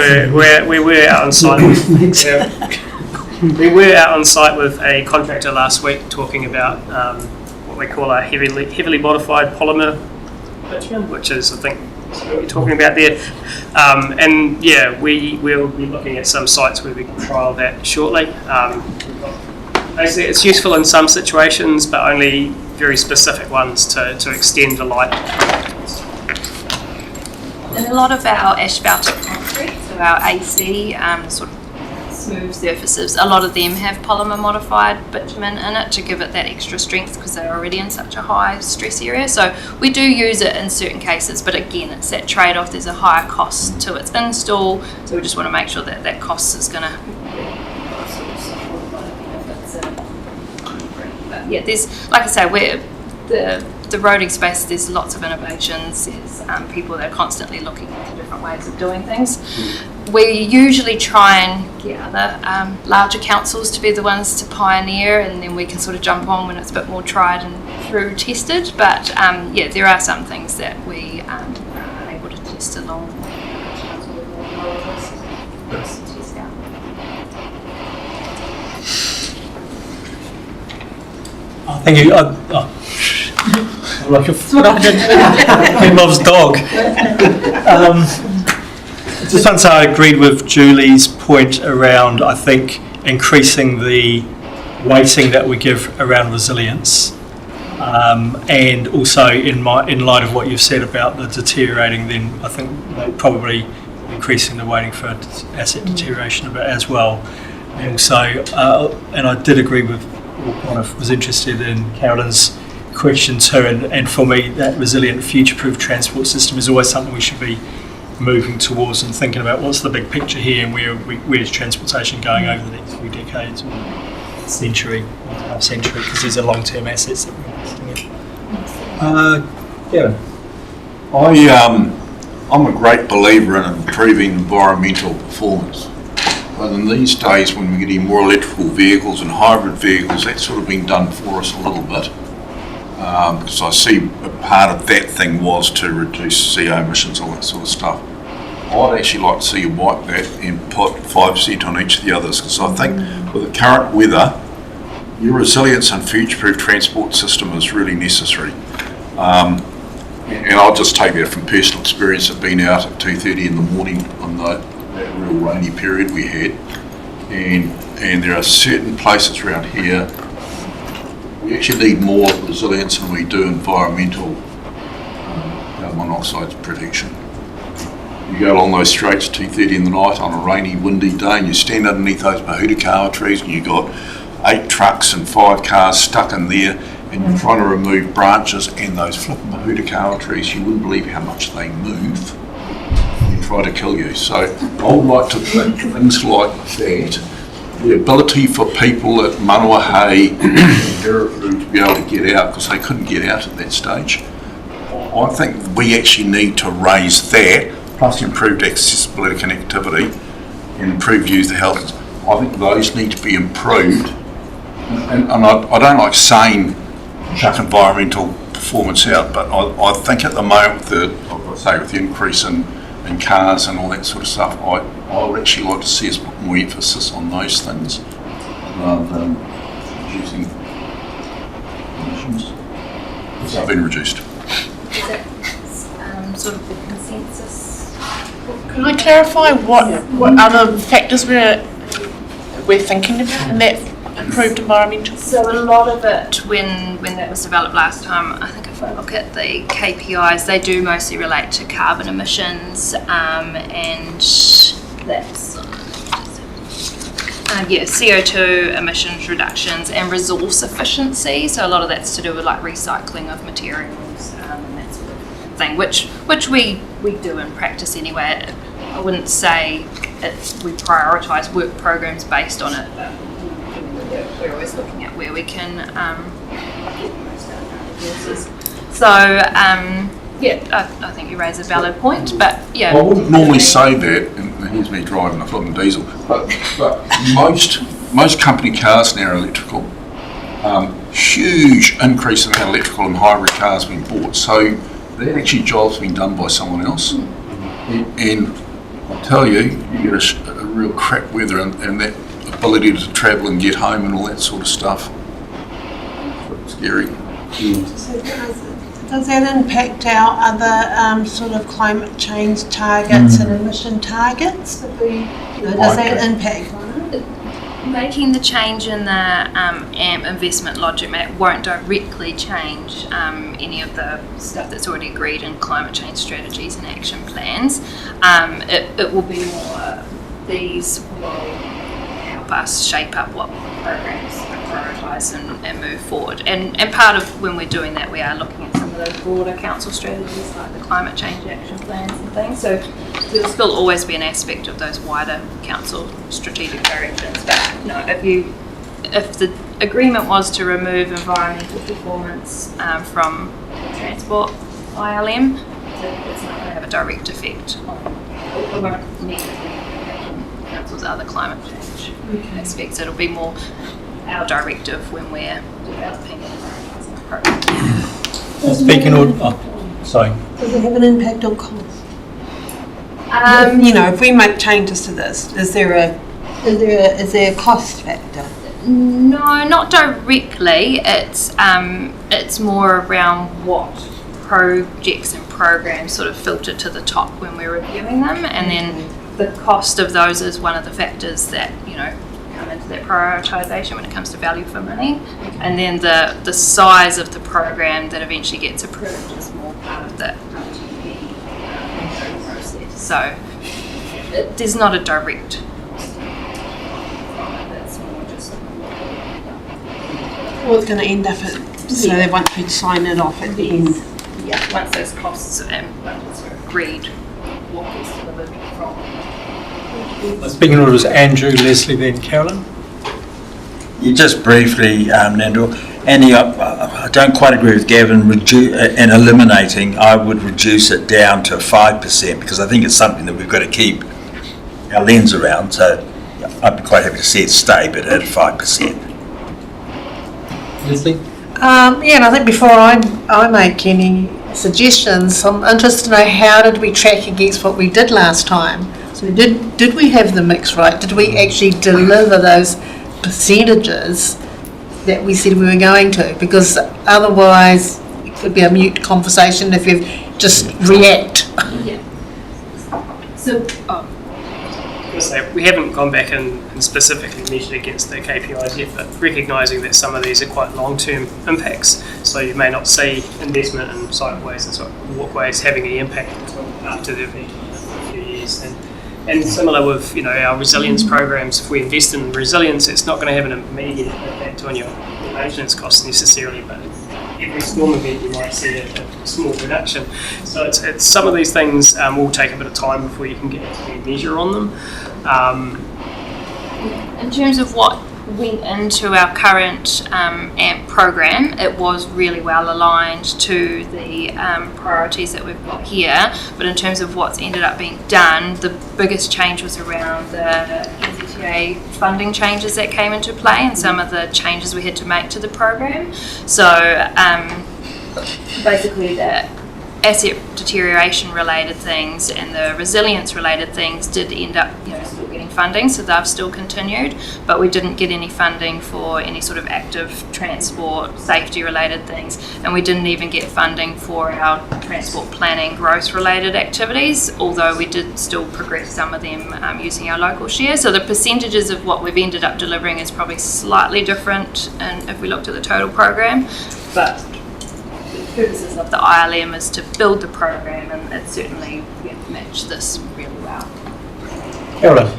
[SPEAKER 20] we were out on site. We were out on site with a contractor last week talking about what we call a heavily modified polymer bitumen, which is, I think, what you're talking about there. And yeah, we will be looking at some sites where we can trial that shortly. Basically, it's useful in some situations, but only very specific ones to extend the life.
[SPEAKER 8] And a lot of our asphaltic concrete, so our AC sort of smooth surfaces, a lot of them have polymer modified bitumen in it to give it that extra strength because they're already in such a high stress area. So we do use it in certain cases, but again, it's that trade-off. There's a higher cost to its install, so we just want to make sure that that cost is going to but yeah, there's, like I say, we're the roading space, there's lots of innovations, there's people that are constantly looking at different ways of doing things. We usually try and get other larger councils to be the ones to pioneer, and then we can sort of jump on when it's a bit more tried and through tested. But yeah, there are some things that we are able to test along.
[SPEAKER 5] Thank you. I'm like a Pavlov's dog. Just once I agreed with Julie's point around, I think, increasing the weighting that we give around resilience, and also in light of what you've said about the deteriorating, then I think probably increasing the weighting for asset deterioration a bit as well. And also, and I did agree with, or kind of was interested in Carolyn's question too, and for me that resilient future-proof transport system is always something we should be moving towards and thinking about what's the big picture here and where's transportation going over the next few decades or century, half century, because these are long-term assets that we're investing in. Yeah.
[SPEAKER 17] I'm a great believer in improving environmental performance. But in these days when we're getting more electrical vehicles and hybrid vehicles, that's sort of been done for us a little bit. Because I see a part of that thing was to reduce CO emissions, all that sort of stuff. I'd actually like to see you wipe that and put 5% on each of the others, because I think with the current weather, your resilience and future-proof transport system is really necessary. And I'll just take that from personal experience of being out at 2:30 in the morning on that real rainy period we had. And there are certain places around here, we actually need more resilience than we do environmental carbon monoxide protection. You go along those straights 2:30 in the night on a rainy, windy day, and you stand underneath those mahutakawa trees, and you've got 8 trucks and 5 cars stuck in there, and you're trying to remove branches and those flipping mahutakawa trees. You wouldn't believe how much they move and try to kill you. So I would like to think things like that, the ability for people at Manuahei and Hereford to be able to get out, because they couldn't get out at that stage. I think we actually need to raise that, plus improved accessibility, connectivity, and improved user health. I think those need to be improved. And I don't like saying chuck environmental performance out, but I think at the moment, with the increase in cars and all that sort of stuff, I would actually like to see us put more emphasis on those things rather than reducing emissions, because they've been reduced.
[SPEAKER 8] Is that sort of the consensus?
[SPEAKER 14] Can I clarify what other factors we're thinking about in that improved environmental?
[SPEAKER 8] So a lot of it, when that was developed last time, I think if I look at the KPIs, they do mostly relate to carbon emissions, and that's CO2 emissions reductions and resource efficiency. So a lot of that's to do with like recycling of materials and that sort of thing, which we do in practice anyway. I wouldn't say we prioritise work programs based on it, but we're always looking at where we can get the most out of our resources. So, I think you raise a valid point, but yeah.
[SPEAKER 17] I wouldn't normally say that, and here's me driving a flipping diesel, but most company cars now are electrical. Huge increase in how electrical and hybrid cars being bought, so that actually job's being done by someone else. And I'll tell you, you get a real crap weather and that ability to travel and get home and all that sort of stuff. It's scary.
[SPEAKER 18] So does that impact our other sort of climate change targets and emission targets? Does that impact on it?
[SPEAKER 8] Making the change in the AMP investment logic map won't directly change any of the stuff that's already agreed in climate change strategies and action plans. It will be more, these will help us shape up what programs prioritise and move forward. And part of when we're doing that, we are looking at some of those broader council strategies like the climate change action plans and things. So there'll still always be an aspect of those wider council strategic directions. But if the agreement was to remove environmental performance from the transport ILM, it's not going to have a direct effect on, it won't negatively impact on council's other climate change aspects. It'll be more our directive when we're developing and prioritising our program.
[SPEAKER 5] Speaking of, sorry.
[SPEAKER 18] Does it have an impact on cost? If we make changes to this, is there a cost factor?
[SPEAKER 8] No, not directly. It's more around what projects and programs sort of filter to the top when we're reviewing them, and then the cost of those is one of the factors that come into that prioritisation when it comes to value for money, and then the size of the program that eventually gets approved is more part of the RTP process. So there's not a direct cost from it. That's more just
[SPEAKER 18] Well, it's going to end up so they want to sign it off at the end.
[SPEAKER 8] Yeah, once those costs and budgets are agreed, what gets delivered from.
[SPEAKER 5] Speaking orders, Andrew, Leslie, then Carolyn.
[SPEAKER 19] You just briefly, Nandor, Annie, I don't quite agree with Gavin and eliminating. I would reduce it down to 5% because I think it's something that we've got to keep our lens around. So I'd be quite happy to see it stay, but at 5%.
[SPEAKER 5] Leslie?
[SPEAKER 2] And I think before I make any suggestions. I'm interested to know, how did we track against what we did last time? So did we have the mix right? Did we actually deliver those percentages that we said we were going to? Because otherwise it could be a mute conversation if you just react.
[SPEAKER 20] Yeah. So, we haven't gone back and specifically measured against the KPIs yet, but recognising that some of these are quite long-term impacts, so you may not see investment in cycleways and sort of walkways having any impact until after they've been for a few years. And similar with, you know, our resilience programs, if we invest in resilience, it's not going to have an immediate impact on your maintenance costs necessarily, but every storm event you might see a small reduction. So it's some of these things will take a bit of time before you can get a measure on them.
[SPEAKER 8] In terms of what went into our current AMP program, it was really well aligned to the priorities that we've got here. But in terms of what's ended up being done, the biggest change was around the NZTA funding changes that came into play and some of the changes we had to make to the program. So basically the asset deterioration related things and the resilience related things did end up, you know, still getting funding, so they've still continued, but we didn't get any funding for any sort of active transport safety related things, and we didn't even get funding for our transport planning growth related activities, although we did still progress some of them using our local share. So the percentages of what we've ended up delivering is probably slightly different, and if we looked at the total program, but the purposes of the ILM is to build the program, and it certainly matched this really well.
[SPEAKER 5] Caroline?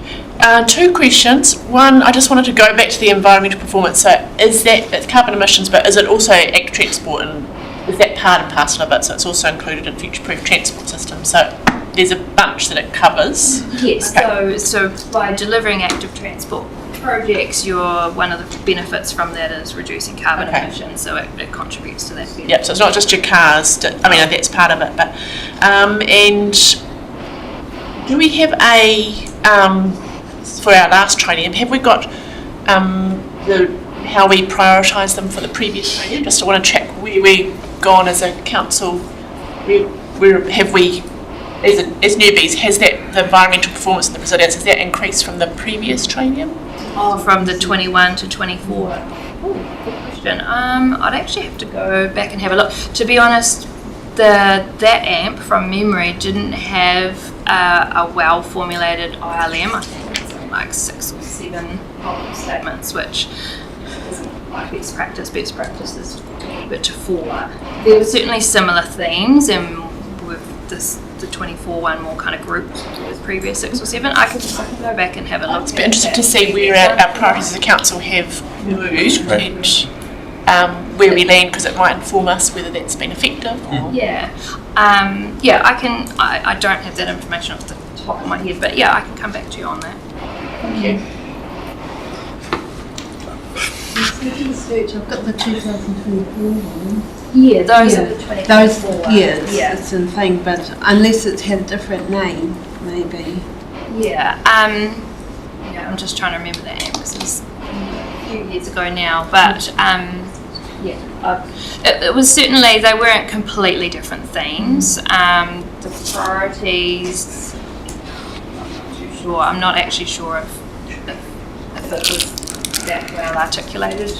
[SPEAKER 14] Two questions. One, I just wanted to go back to the environmental performance. So is that, it's carbon emissions, but is it also active transport, and is that part and parcel of it? So it's also included in future-proof transport systems. So there's a bunch that it covers.
[SPEAKER 8] Yes, so by delivering active transport projects, one of the benefits from that is reducing carbon emissions, so it contributes to that benefit.
[SPEAKER 14] Yep, so it's not just your cars, that's part of it, but and do we have for our last training, have we got how we prioritise them for the previous training? Just I want to check where we've gone as a council, where have we, as newbies, has that the environmental performance and the resilience, has that increased from the previous training?
[SPEAKER 8] From the 21 to 24. Oh, good question. I'd actually have to go back and have a look. To be honest, that AMP from memory didn't have a well-formulated ILM. I think it's like 6 or 7 problem statements, which isn't like best practice. Best practice is a bit to 4. There were certainly similar themes, and with the 24 one more kind of grouped with previous 6 or 7. I can go back and have a look.
[SPEAKER 14] It's been interesting to see where our priorities as a council have moved and where we land, because it might inform us whether that's been effective. Or
[SPEAKER 8] I don't have that information off the top of my head, but I can come back to you on that.
[SPEAKER 14] Thank you.
[SPEAKER 2] I've got the 2024 one.
[SPEAKER 8] Yeah, those are the 2024 ones.
[SPEAKER 18] It's a thing, but unless it's had a different name, maybe.
[SPEAKER 8] I'm just trying to remember that name because it was a few years ago now, but it was certainly, they weren't completely different themes. The priorities, I'm not actually sure if it was that well articulated.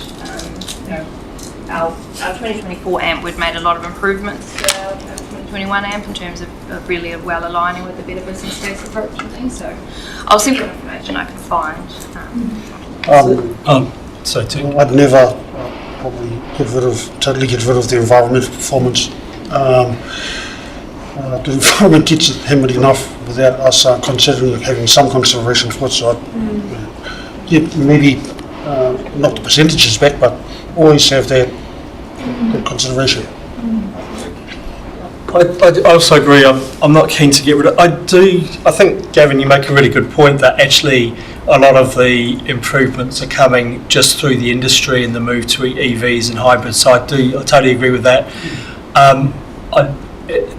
[SPEAKER 8] Our 2024 AMP, we'd made a lot of improvements to our 2021 AMP in terms of really well aligning with the Better Business Case approach and things. So I'll see what information I can find.
[SPEAKER 16] I'd never probably totally get rid of the environmental performance. The environment gets hammered enough without us considering having some consideration for it. So maybe not the percentages back, but always have that consideration.
[SPEAKER 5] I also agree. I'm not keen to get rid of. I think, Gavin, you make a really good point that actually a lot of the improvements are coming just through the industry and the move to EVs and hybrids. So I totally agree with that.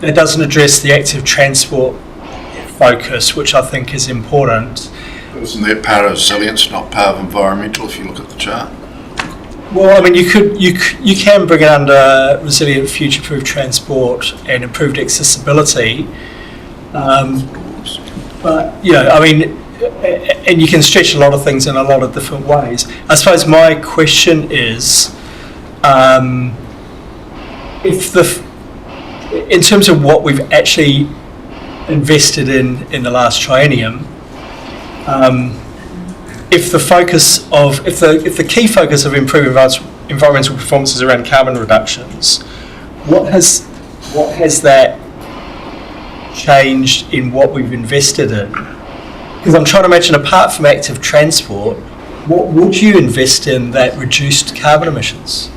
[SPEAKER 5] It doesn't address the active transport focus, which I think is important.
[SPEAKER 17] Isn't that part of resilience, not part of environmental, if you look at the chart?
[SPEAKER 5] Well, I mean, you can bring it under resilient, future-proof transport and improved accessibility, but I mean, and you can stretch a lot of things in a lot of different ways. I suppose my question is, in terms of what we've actually invested in the last triennium, if the key focus of improving environmental performance is around carbon reductions, what has that changed in what we've invested in? Because I'm trying to imagine, apart from active transport, what would you invest in that reduced carbon emissions?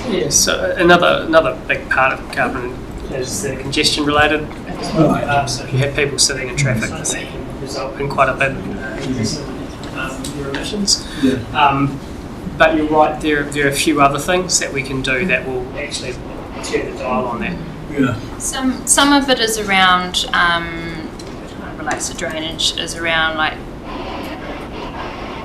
[SPEAKER 20] Yes, so another big part of carbon is the congestion related. So if you have people sitting in traffic, that can result in quite a big increase in your emissions. But you're right, there are a few other things that we can do that will actually turn the dial on that.
[SPEAKER 8] Some of it is around, which kind of relates to drainage, is around like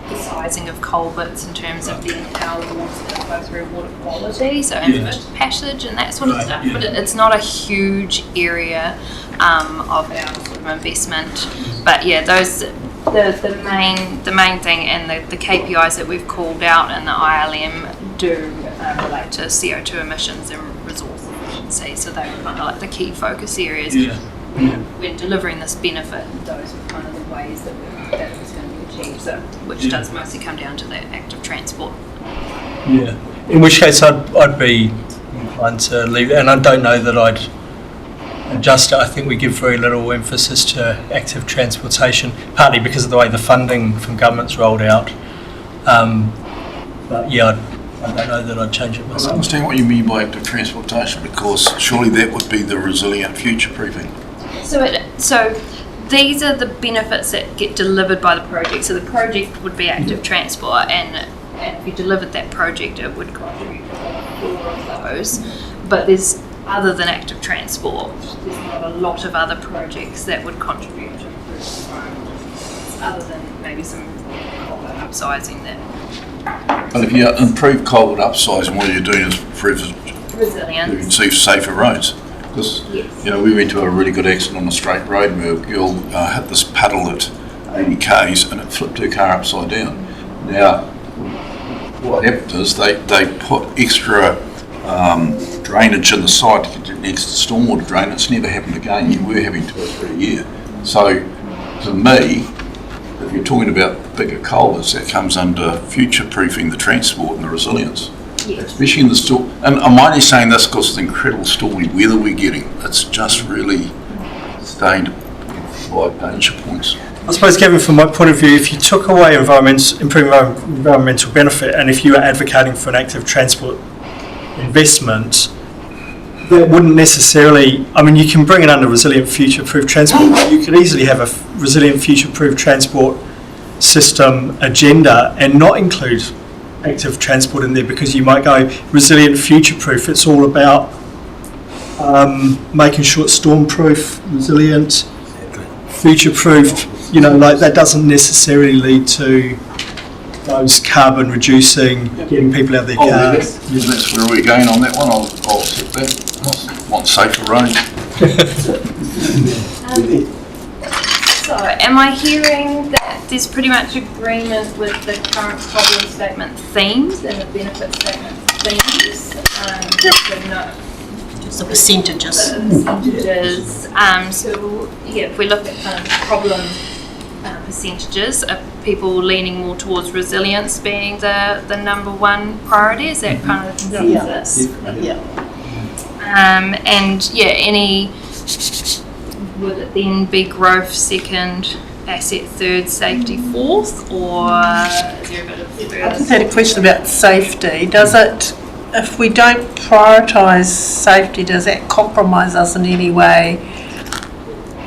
[SPEAKER 8] the sizing of culverts in terms of how water's going to flow through water quality, so inverted passage and that sort of stuff. But it's not a huge area of our sort of investment. But those the main thing, and the KPIs that we've called out in the ILM do relate to CO2 emissions and resource efficiency. So they were kind of like the key focus areas. When delivering this benefit, those were kind of the ways that it was going to be achieved. So, which does mostly come down to the active transport.
[SPEAKER 5] In which case, I'd be inclined to leave it, and I don't know that I'd adjust it. I think we give very little emphasis to active transportation, partly because of the way the funding from government's rolled out. But I don't know that I'd change it myself.
[SPEAKER 9] I understand what you mean by active transportation, because surely that would be the resilient future proofing.
[SPEAKER 8] So these are the benefits that get delivered by the project. So the project would be active transport, and if you delivered that project, it would contribute to all of those. But there's, other than active transport, there's not a lot of other projects that would contribute to improved environment, other than maybe some culvert upsizing that.
[SPEAKER 9] But if you improve culvert upsizing, what you're doing is improve
[SPEAKER 8] resilience.
[SPEAKER 9] You can see safer roads. Because we went to a really good accident on a straight road where a girl hit this puddle at 80 k's and it flipped her car upside down. Now, what happened is they put extra drainage in the side to get next to stormwater drain. It's never happened again. You were having 2 or 3 a year. So, to me, if you're talking about bigger culverts, that comes under future-proofing the transport and the resilience. Especially in the storm. And I'm only saying this because of the incredible stormy weather we're getting. It's just really stained by danger points.
[SPEAKER 5] I suppose, Kevin, from my point of view, if you took away improving environmental benefit, and if you were advocating for an active transport investment, that wouldn't necessarily, I mean, you can bring it under resilient future-proof transport, but you could easily have a resilient future-proof transport system agenda and not include active transport in there, because you might go resilient future-proof. It's all about making sure it's storm-proof, resilient, future-proof. Like that doesn't necessarily lead to those carbon reducing, getting people out of their cars.
[SPEAKER 9] That's where we're going on that one. I'll accept that. I want safer roads.
[SPEAKER 8] So, am I hearing that there's pretty much agreement with the current problem statement themes and the benefit statement themes?
[SPEAKER 15] Just the percentages.
[SPEAKER 8] So, if we look at kind of problem percentages, are people leaning more towards resilience being the number one priority? Is that kind of the consensus? Would it then be growth second, asset third, safety fourth, or is there a bit of further?
[SPEAKER 2] I just had a question about safety. If we don't prioritise safety, does that compromise us in any way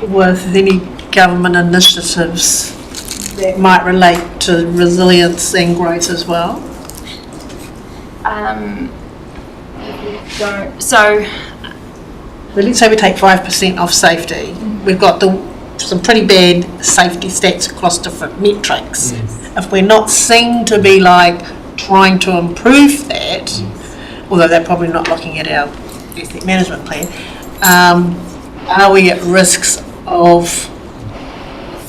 [SPEAKER 2] with any government initiatives that might relate to resilience and growth as well? Let's say we take 5% off safety. We've got some pretty bad safety stats across different metrics. If we're not seen to be like trying to improve that, although they're probably not looking at our ethnic management plan, are we at risks of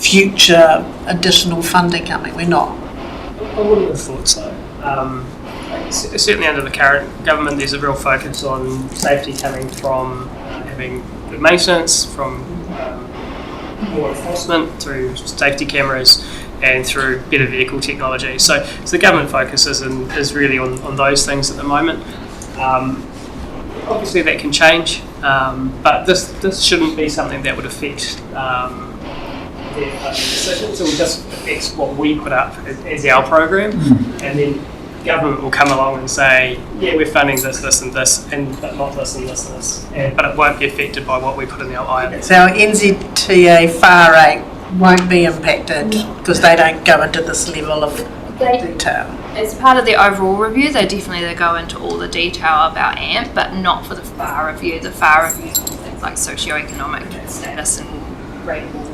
[SPEAKER 2] future additional funding coming? We're not.
[SPEAKER 20] I wouldn't have thought so. Certainly under the current government, there's a real focus on safety coming from having good maintenance, from more enforcement through safety cameras and through better vehicle technology. So the government focus is really on those things at the moment. Obviously that can change, but this shouldn't be something that would affect their funding decisions. It will just affect what we put up as our program, and then government will come along and say, yeah, we're funding this, this and this, but not this and this and this. But it won't be affected by what we put in our ILM.
[SPEAKER 2] So our NZTA FAR rate won't be impacted because they don't go into this level of detail.
[SPEAKER 8] As part of the overall review, they go into all the detail about AMP, but not for the FAR review. The FAR review is things like socioeconomic status and rateable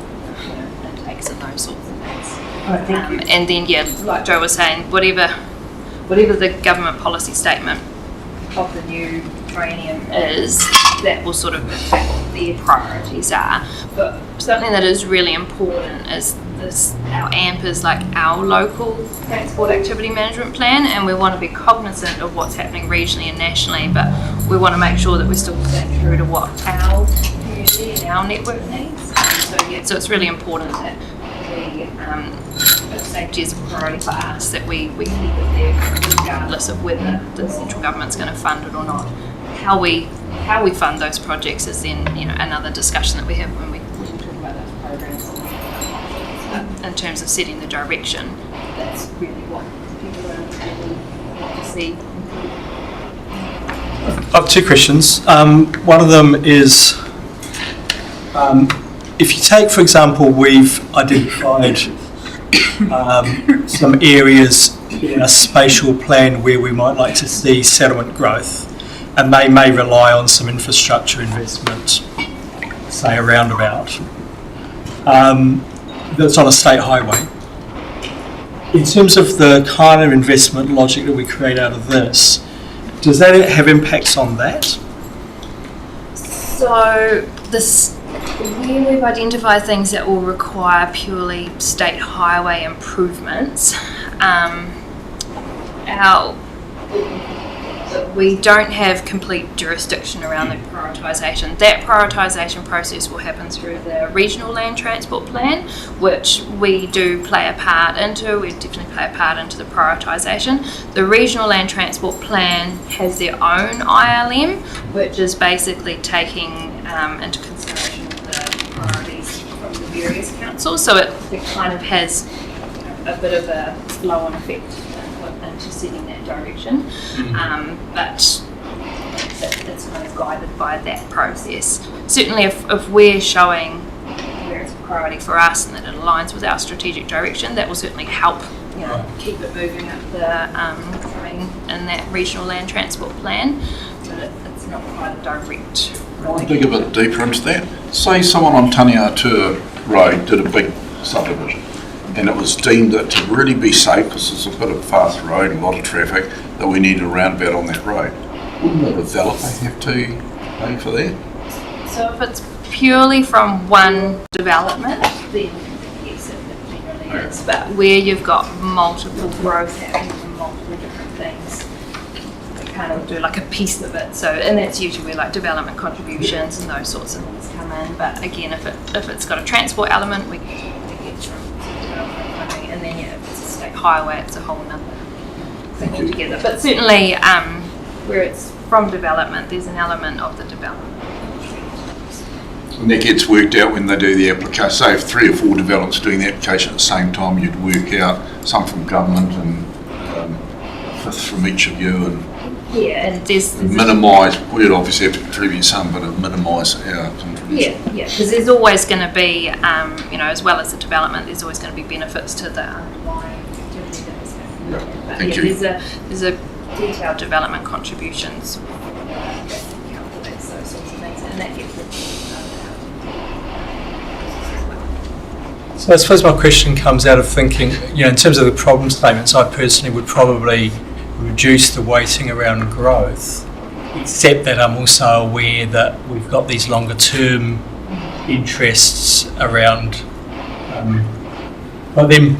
[SPEAKER 8] intakes and those sorts of things. And then, like Joe was saying, whatever the government policy statement of the new training is, that will sort of affect what their priorities are. But something that is really important is this: our AMP is like our local transport activity management plan, and we want to be cognizant of what's happening regionally and nationally, but we want to make sure that we're still staying true to what our community and our network needs. So it's really important that safety is a priority for us, that we keep it there regardless of whether the central government's going to fund it or not. How we fund those projects is then another discussion that we have when we talk about those programs. In terms of setting the direction, that's really what people around the table want to see.
[SPEAKER 5] I have two questions. One of them is, if you take, for example, we've identified some areas in a spatial plan where we might like to see settlement growth, and they may rely on some infrastructure investment, say a roundabout, that's on a state highway. In terms of the kind of investment logic that we create out of this, does that have impacts on that?
[SPEAKER 8] So when we've identified things that will require purely state highway improvements, we don't have complete jurisdiction around that prioritisation. That prioritisation process will happen through the regional land transport plan, which we do play a part into. We definitely play a part into the prioritisation. The regional land transport plan has their own ILM, which is basically taking into consideration the priorities from the various councils. So it kind of has a bit of a flow-on effect into setting that direction, but it's kind of guided by that process. Certainly if we're showing where it's a priority for us and that it aligns with our strategic direction, that will certainly help keep it moving up the train in that regional land transport plan, but it's not quite a direct.
[SPEAKER 9] I want to dig a bit deeper into that. Say someone on Taniatua Road did a big subdivision, and it was deemed that to really be safe, because it's a bit of a fast road and a lot of traffic, that we needed a roundabout on that road. Wouldn't the developer have to pay for that?
[SPEAKER 8] So if it's purely from one development, then yes, it generally is. But where you've got multiple growth happening from multiple different things, we kind of do like a piece of it. So, and that's usually where like development contributions and those sorts of things come in. But again, if it's got a transport element, we get from and then if it's a state highway, it's a whole other thing altogether. But certainly where it's from development, there's an element of the development.
[SPEAKER 9] And that gets worked out when they do the application. Say if 3 or 4 developers doing the application at the same time, you'd work out some from government and a fifth from each of you, and
[SPEAKER 8] and there's
[SPEAKER 9] minimise. We'd obviously have to contribute some, but minimise our contribution.
[SPEAKER 8] Because there's always going to be, as well as the development, there's always going to be benefits to the underlying activity that is happening. But
[SPEAKER 9] Thank you.
[SPEAKER 8] There's a detailed development contributions that calculates those sorts of things, and that gets
[SPEAKER 5] So I suppose my question comes out of thinking, in terms of the problem statements, I personally would probably reduce the weighting around growth, except that I'm also aware that we've got these longer term interests around, but then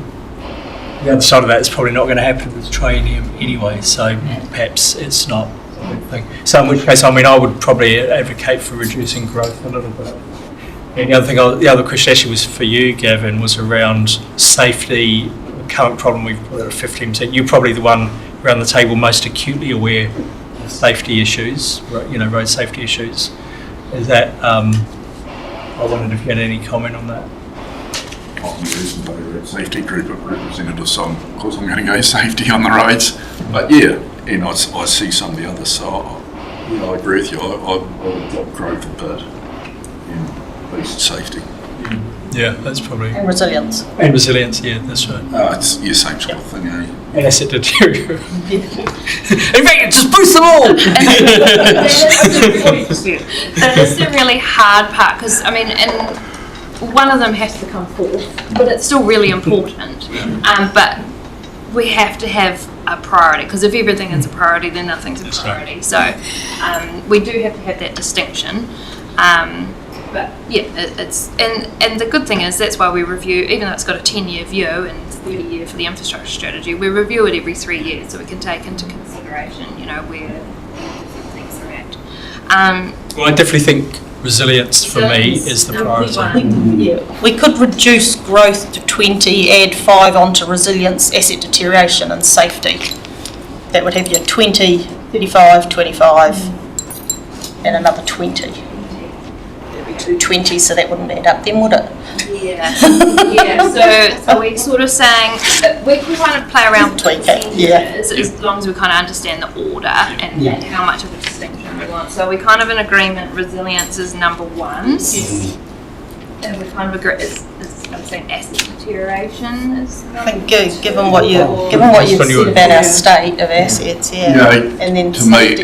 [SPEAKER 5] the other side of that is probably not going to happen with training anyway, so perhaps it's not a big thing. So in which case, I mean, I would probably advocate for reducing growth a little bit. And the other question actually was for you, Gavin, was around safety. The current problem we've put at 15%. You're probably the one around the table most acutely aware of safety issues, road safety issues. Is that, I wondered if you had any comment on that.
[SPEAKER 9] I'm the safety group of representatives, so of course I'm going to go safety on the roads. But yeah, and I see some of the others, so I agree with you. I would drop growth a bit and boost safety.
[SPEAKER 5] Yeah, that's probably...
[SPEAKER 15] And resilience.
[SPEAKER 5] And resilience, yeah, that's right.
[SPEAKER 9] It's your same sort of thing, eh?
[SPEAKER 5] And asset deterioration. In fact, just boost them all!
[SPEAKER 8] That is the really hard part, because, I mean, and one of them has to come forth, but it's still really important. But we have to have a priority, because if everything is a priority, then nothing's a priority. So we do have to have that distinction. But yeah, it's and the good thing is that's why we review, even though it's got a 10-year view and 30-year for the infrastructure strategy, we review it every 3 years so we can take into consideration, where different things are at.
[SPEAKER 5] Well, I definitely think resilience for me is the priority.
[SPEAKER 15] We could reduce growth to 20, add 5 onto resilience, asset deterioration and safety. That would have you 20, 35, 25 and another 20. 220, so that wouldn't add up then, would it?
[SPEAKER 8] Yeah. So we're sort of saying we can kind of play around with
[SPEAKER 15] tweak it,
[SPEAKER 8] as long as we kind of understand the order and how much of a distinction we want. So we're kind of in agreement. Resilience is number 1, and we kind of agree. I'm saying asset deterioration is.
[SPEAKER 15] I think given what you said about our state of assets, and then
[SPEAKER 9] to me,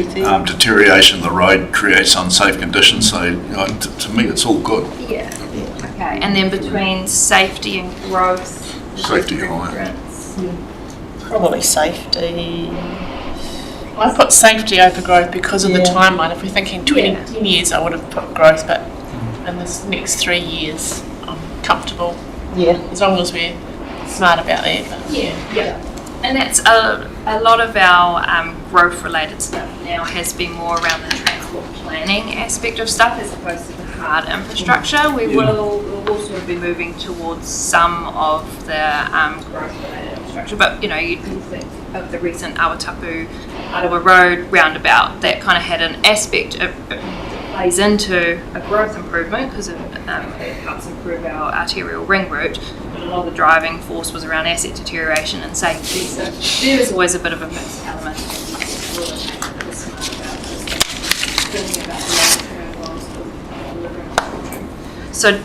[SPEAKER 9] deterioration of the road creates unsafe conditions. So to me, it's all good.
[SPEAKER 8] Yeah. Okay. And then between safety and growth.
[SPEAKER 9] Safety higher.
[SPEAKER 15] Probably safety.
[SPEAKER 14] I put safety over growth because of the timeline. If we're thinking 10 years, I would have put growth, but in this next 3 years, I'm comfortable.
[SPEAKER 15] Yeah.
[SPEAKER 14] As long as we're smart about that. But
[SPEAKER 8] yeah. And that's a lot of our growth-related stuff now has been more around the transport planning aspect of stuff as opposed to the hard infrastructure. We'll also be moving towards some of the growth-related infrastructure. But, you think of the recent Awatapu Ottawa Road roundabout, that kind of had an aspect of plays into a growth improvement because it helps improve our arterial ring route. But a lot of the driving force was around asset deterioration and safety. So there is always a bit of a mixed element. So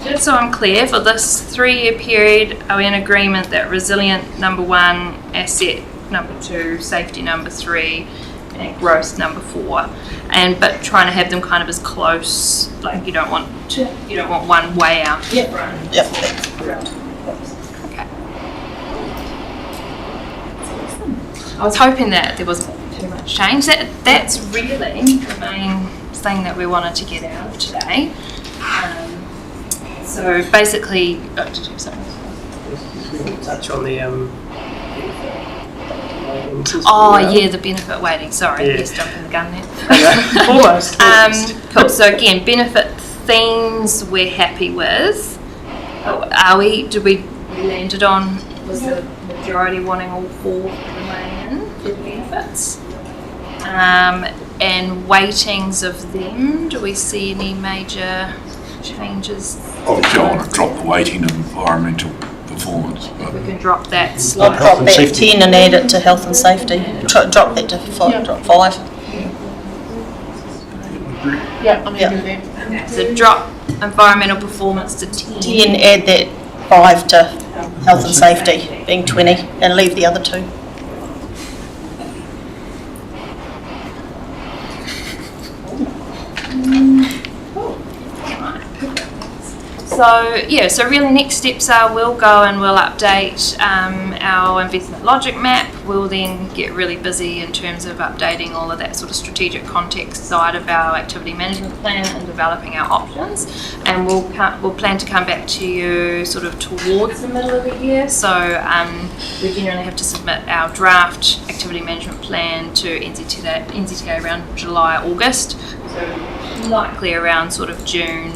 [SPEAKER 8] just so I'm clear, for this 3-year period, are we in agreement that resilient number 1, asset number 2, safety number 3, and growth number 4, but trying to have them kind of as close, like you don't want one way out in front. Okay. I was hoping that there wasn't too much change. That's really the main thing that we wanted to get out of today. So basically, did you have something?
[SPEAKER 20] Touch on the
[SPEAKER 8] the benefit weighting. Sorry, just jumping the gun there.
[SPEAKER 20] Almost.
[SPEAKER 8] Cool. So again, benefit themes we're happy with. Did we landed on, was the majority wanting all 4 to remain in for benefits? And weightings of them, do we see any major changes?
[SPEAKER 9] Obviously, I want to drop the weighting of environmental performance.
[SPEAKER 8] We can drop that
[SPEAKER 15] I'll
[SPEAKER 8] slightly.
[SPEAKER 15] drop that 10 and add it to health and safety. Drop that to 5. Drop 5.
[SPEAKER 14] Yeah, I'm happy with that.
[SPEAKER 8] So drop environmental performance to 10.
[SPEAKER 15] 10, add that 5 to health and safety, being 20, and leave the other 2.
[SPEAKER 8] So really next steps are we'll go and we'll update our investment logic map. We'll then get really busy in terms of updating all of that sort of strategic context side of our activity management plan and developing our options. And we'll plan to come back to you sort of towards the middle of the year. So we generally have to submit our draft activity management plan to NZTA around July, August. So likely around sort of June,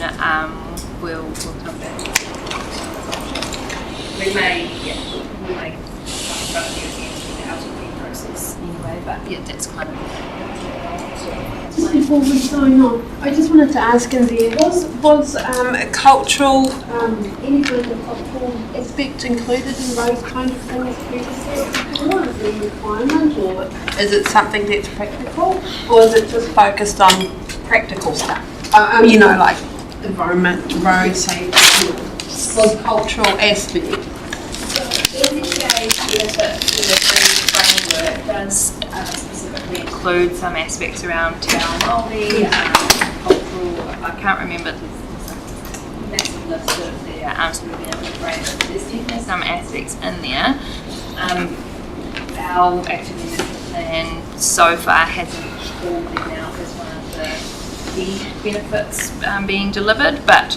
[SPEAKER 8] we'll come back. We may run the LTP process anyway, but yeah, that's kind of.
[SPEAKER 18] Just before we sign on, I just wanted to ask in there, was cultural, any kind of cultural aspect included in those kind of things previously? Or is it a requirement, or is it something that's practical, or is it just focused on practical stuff? You know, like environment, road safety, was cultural aspect.
[SPEAKER 8] So the framework does specifically include some aspects around Te Ao Māori, cultural, I can't remember the massive list of their sort of benefit framework. There's definitely some aspects in there. Our activity management plan so far hasn't called them out as one of the key benefits being delivered, but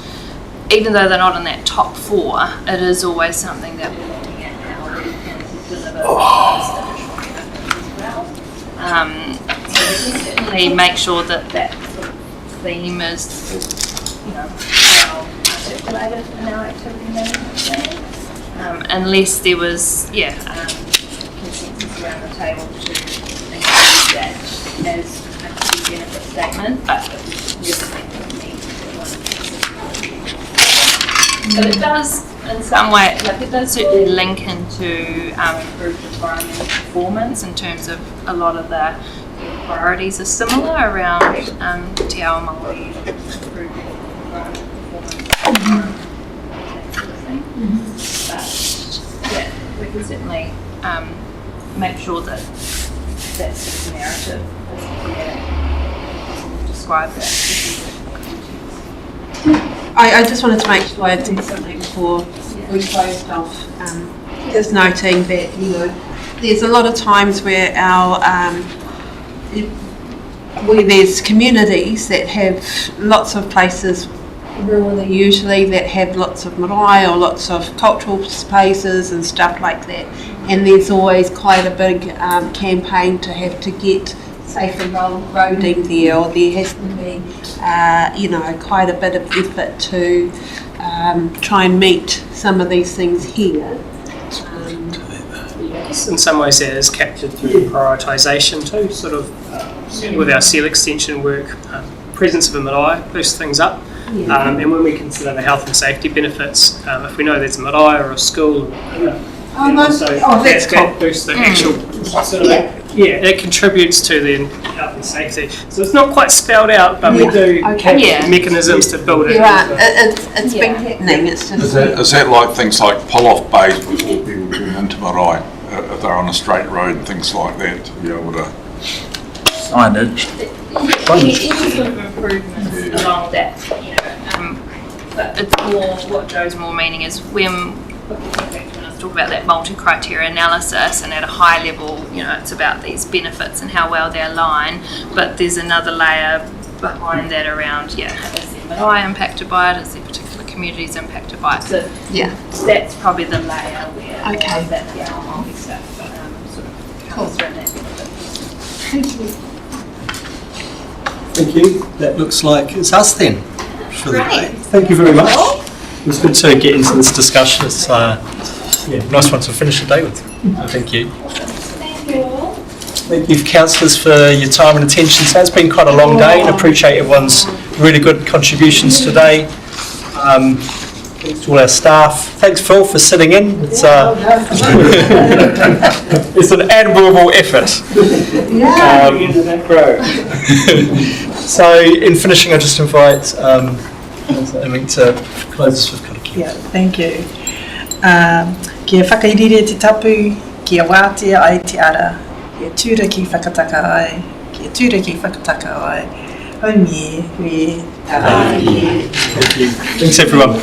[SPEAKER 8] even though they're not in that top 4, it is always something that we're looking at how we can deliver those additional benefits as well. So we can certainly make sure that that sort of theme is, well articulated in our activity management plan, unless there was, consensus around the table to include that as a key benefit statement, but but it does, in some way, it does certainly link into improved environmental performance in terms of a lot of the priorities are similar around Te Ao Māori, improved environmental performance, that sort of thing. But yeah, we can certainly make sure that that sort of narrative is there, describe that.
[SPEAKER 18] I just wanted to make sure I did something before we closed off. Just noting that, there's a lot of times where where there's communities that have lots of places rurally usually that have lots of marae or lots of cultural spaces and stuff like that, and there's always quite a big campaign to have to get safer roading there, or there has to be quite a bit of effort to try and meet some of these things here.
[SPEAKER 20] Yes, in some ways that is captured through prioritisation too, sort of certainly with our seal extension work, presence of a marae boosts things up. And when we consider the health and safety benefits, if we know there's a marae or a school, that boosts the actual sort of, it contributes to the health and safety. So it's not quite spelled out, but we do have mechanisms to build it.
[SPEAKER 18] It's been happening. It's just
[SPEAKER 9] Is that like things like pull-off bays before people turn into marae, if they're on a straight road and things like that, to be able to...
[SPEAKER 19] Signage.
[SPEAKER 8] Any sort of improvements along that, but it's more, what Joe's more meaning is when I talk about that multi-criteria analysis, and at a high level, it's about these benefits and how well they align, but there's another layer behind that around, is the marae impacted by it, is the particular communities impacted by it, so that's probably the layer where that Te Ao Māori stuff sort of comes through that benefit.
[SPEAKER 18] Thank you.
[SPEAKER 5] Thank you. That looks like it's us then. For the day.
[SPEAKER 8] Great.
[SPEAKER 5] Thank you very much. It was good to get into this discussion. It's nice one to finish the day with. Thank you.
[SPEAKER 8] Thank you all.
[SPEAKER 5] Thank you, councillors, for your time and attention. So it's been quite a long day, and I appreciate everyone's really good contributions today. Thanks to all our staff. Thanks, Phil, for sitting in. It's it's an admirable effort. So, in finishing, I just invite Amy to close us with karakia.
[SPEAKER 2] Thank you. Kia whakairire te tapu, kia wātea ai te ara, kia tura ki whakataka ai, kia tura ki whakataka ai. Thank you. Thanks, everyone.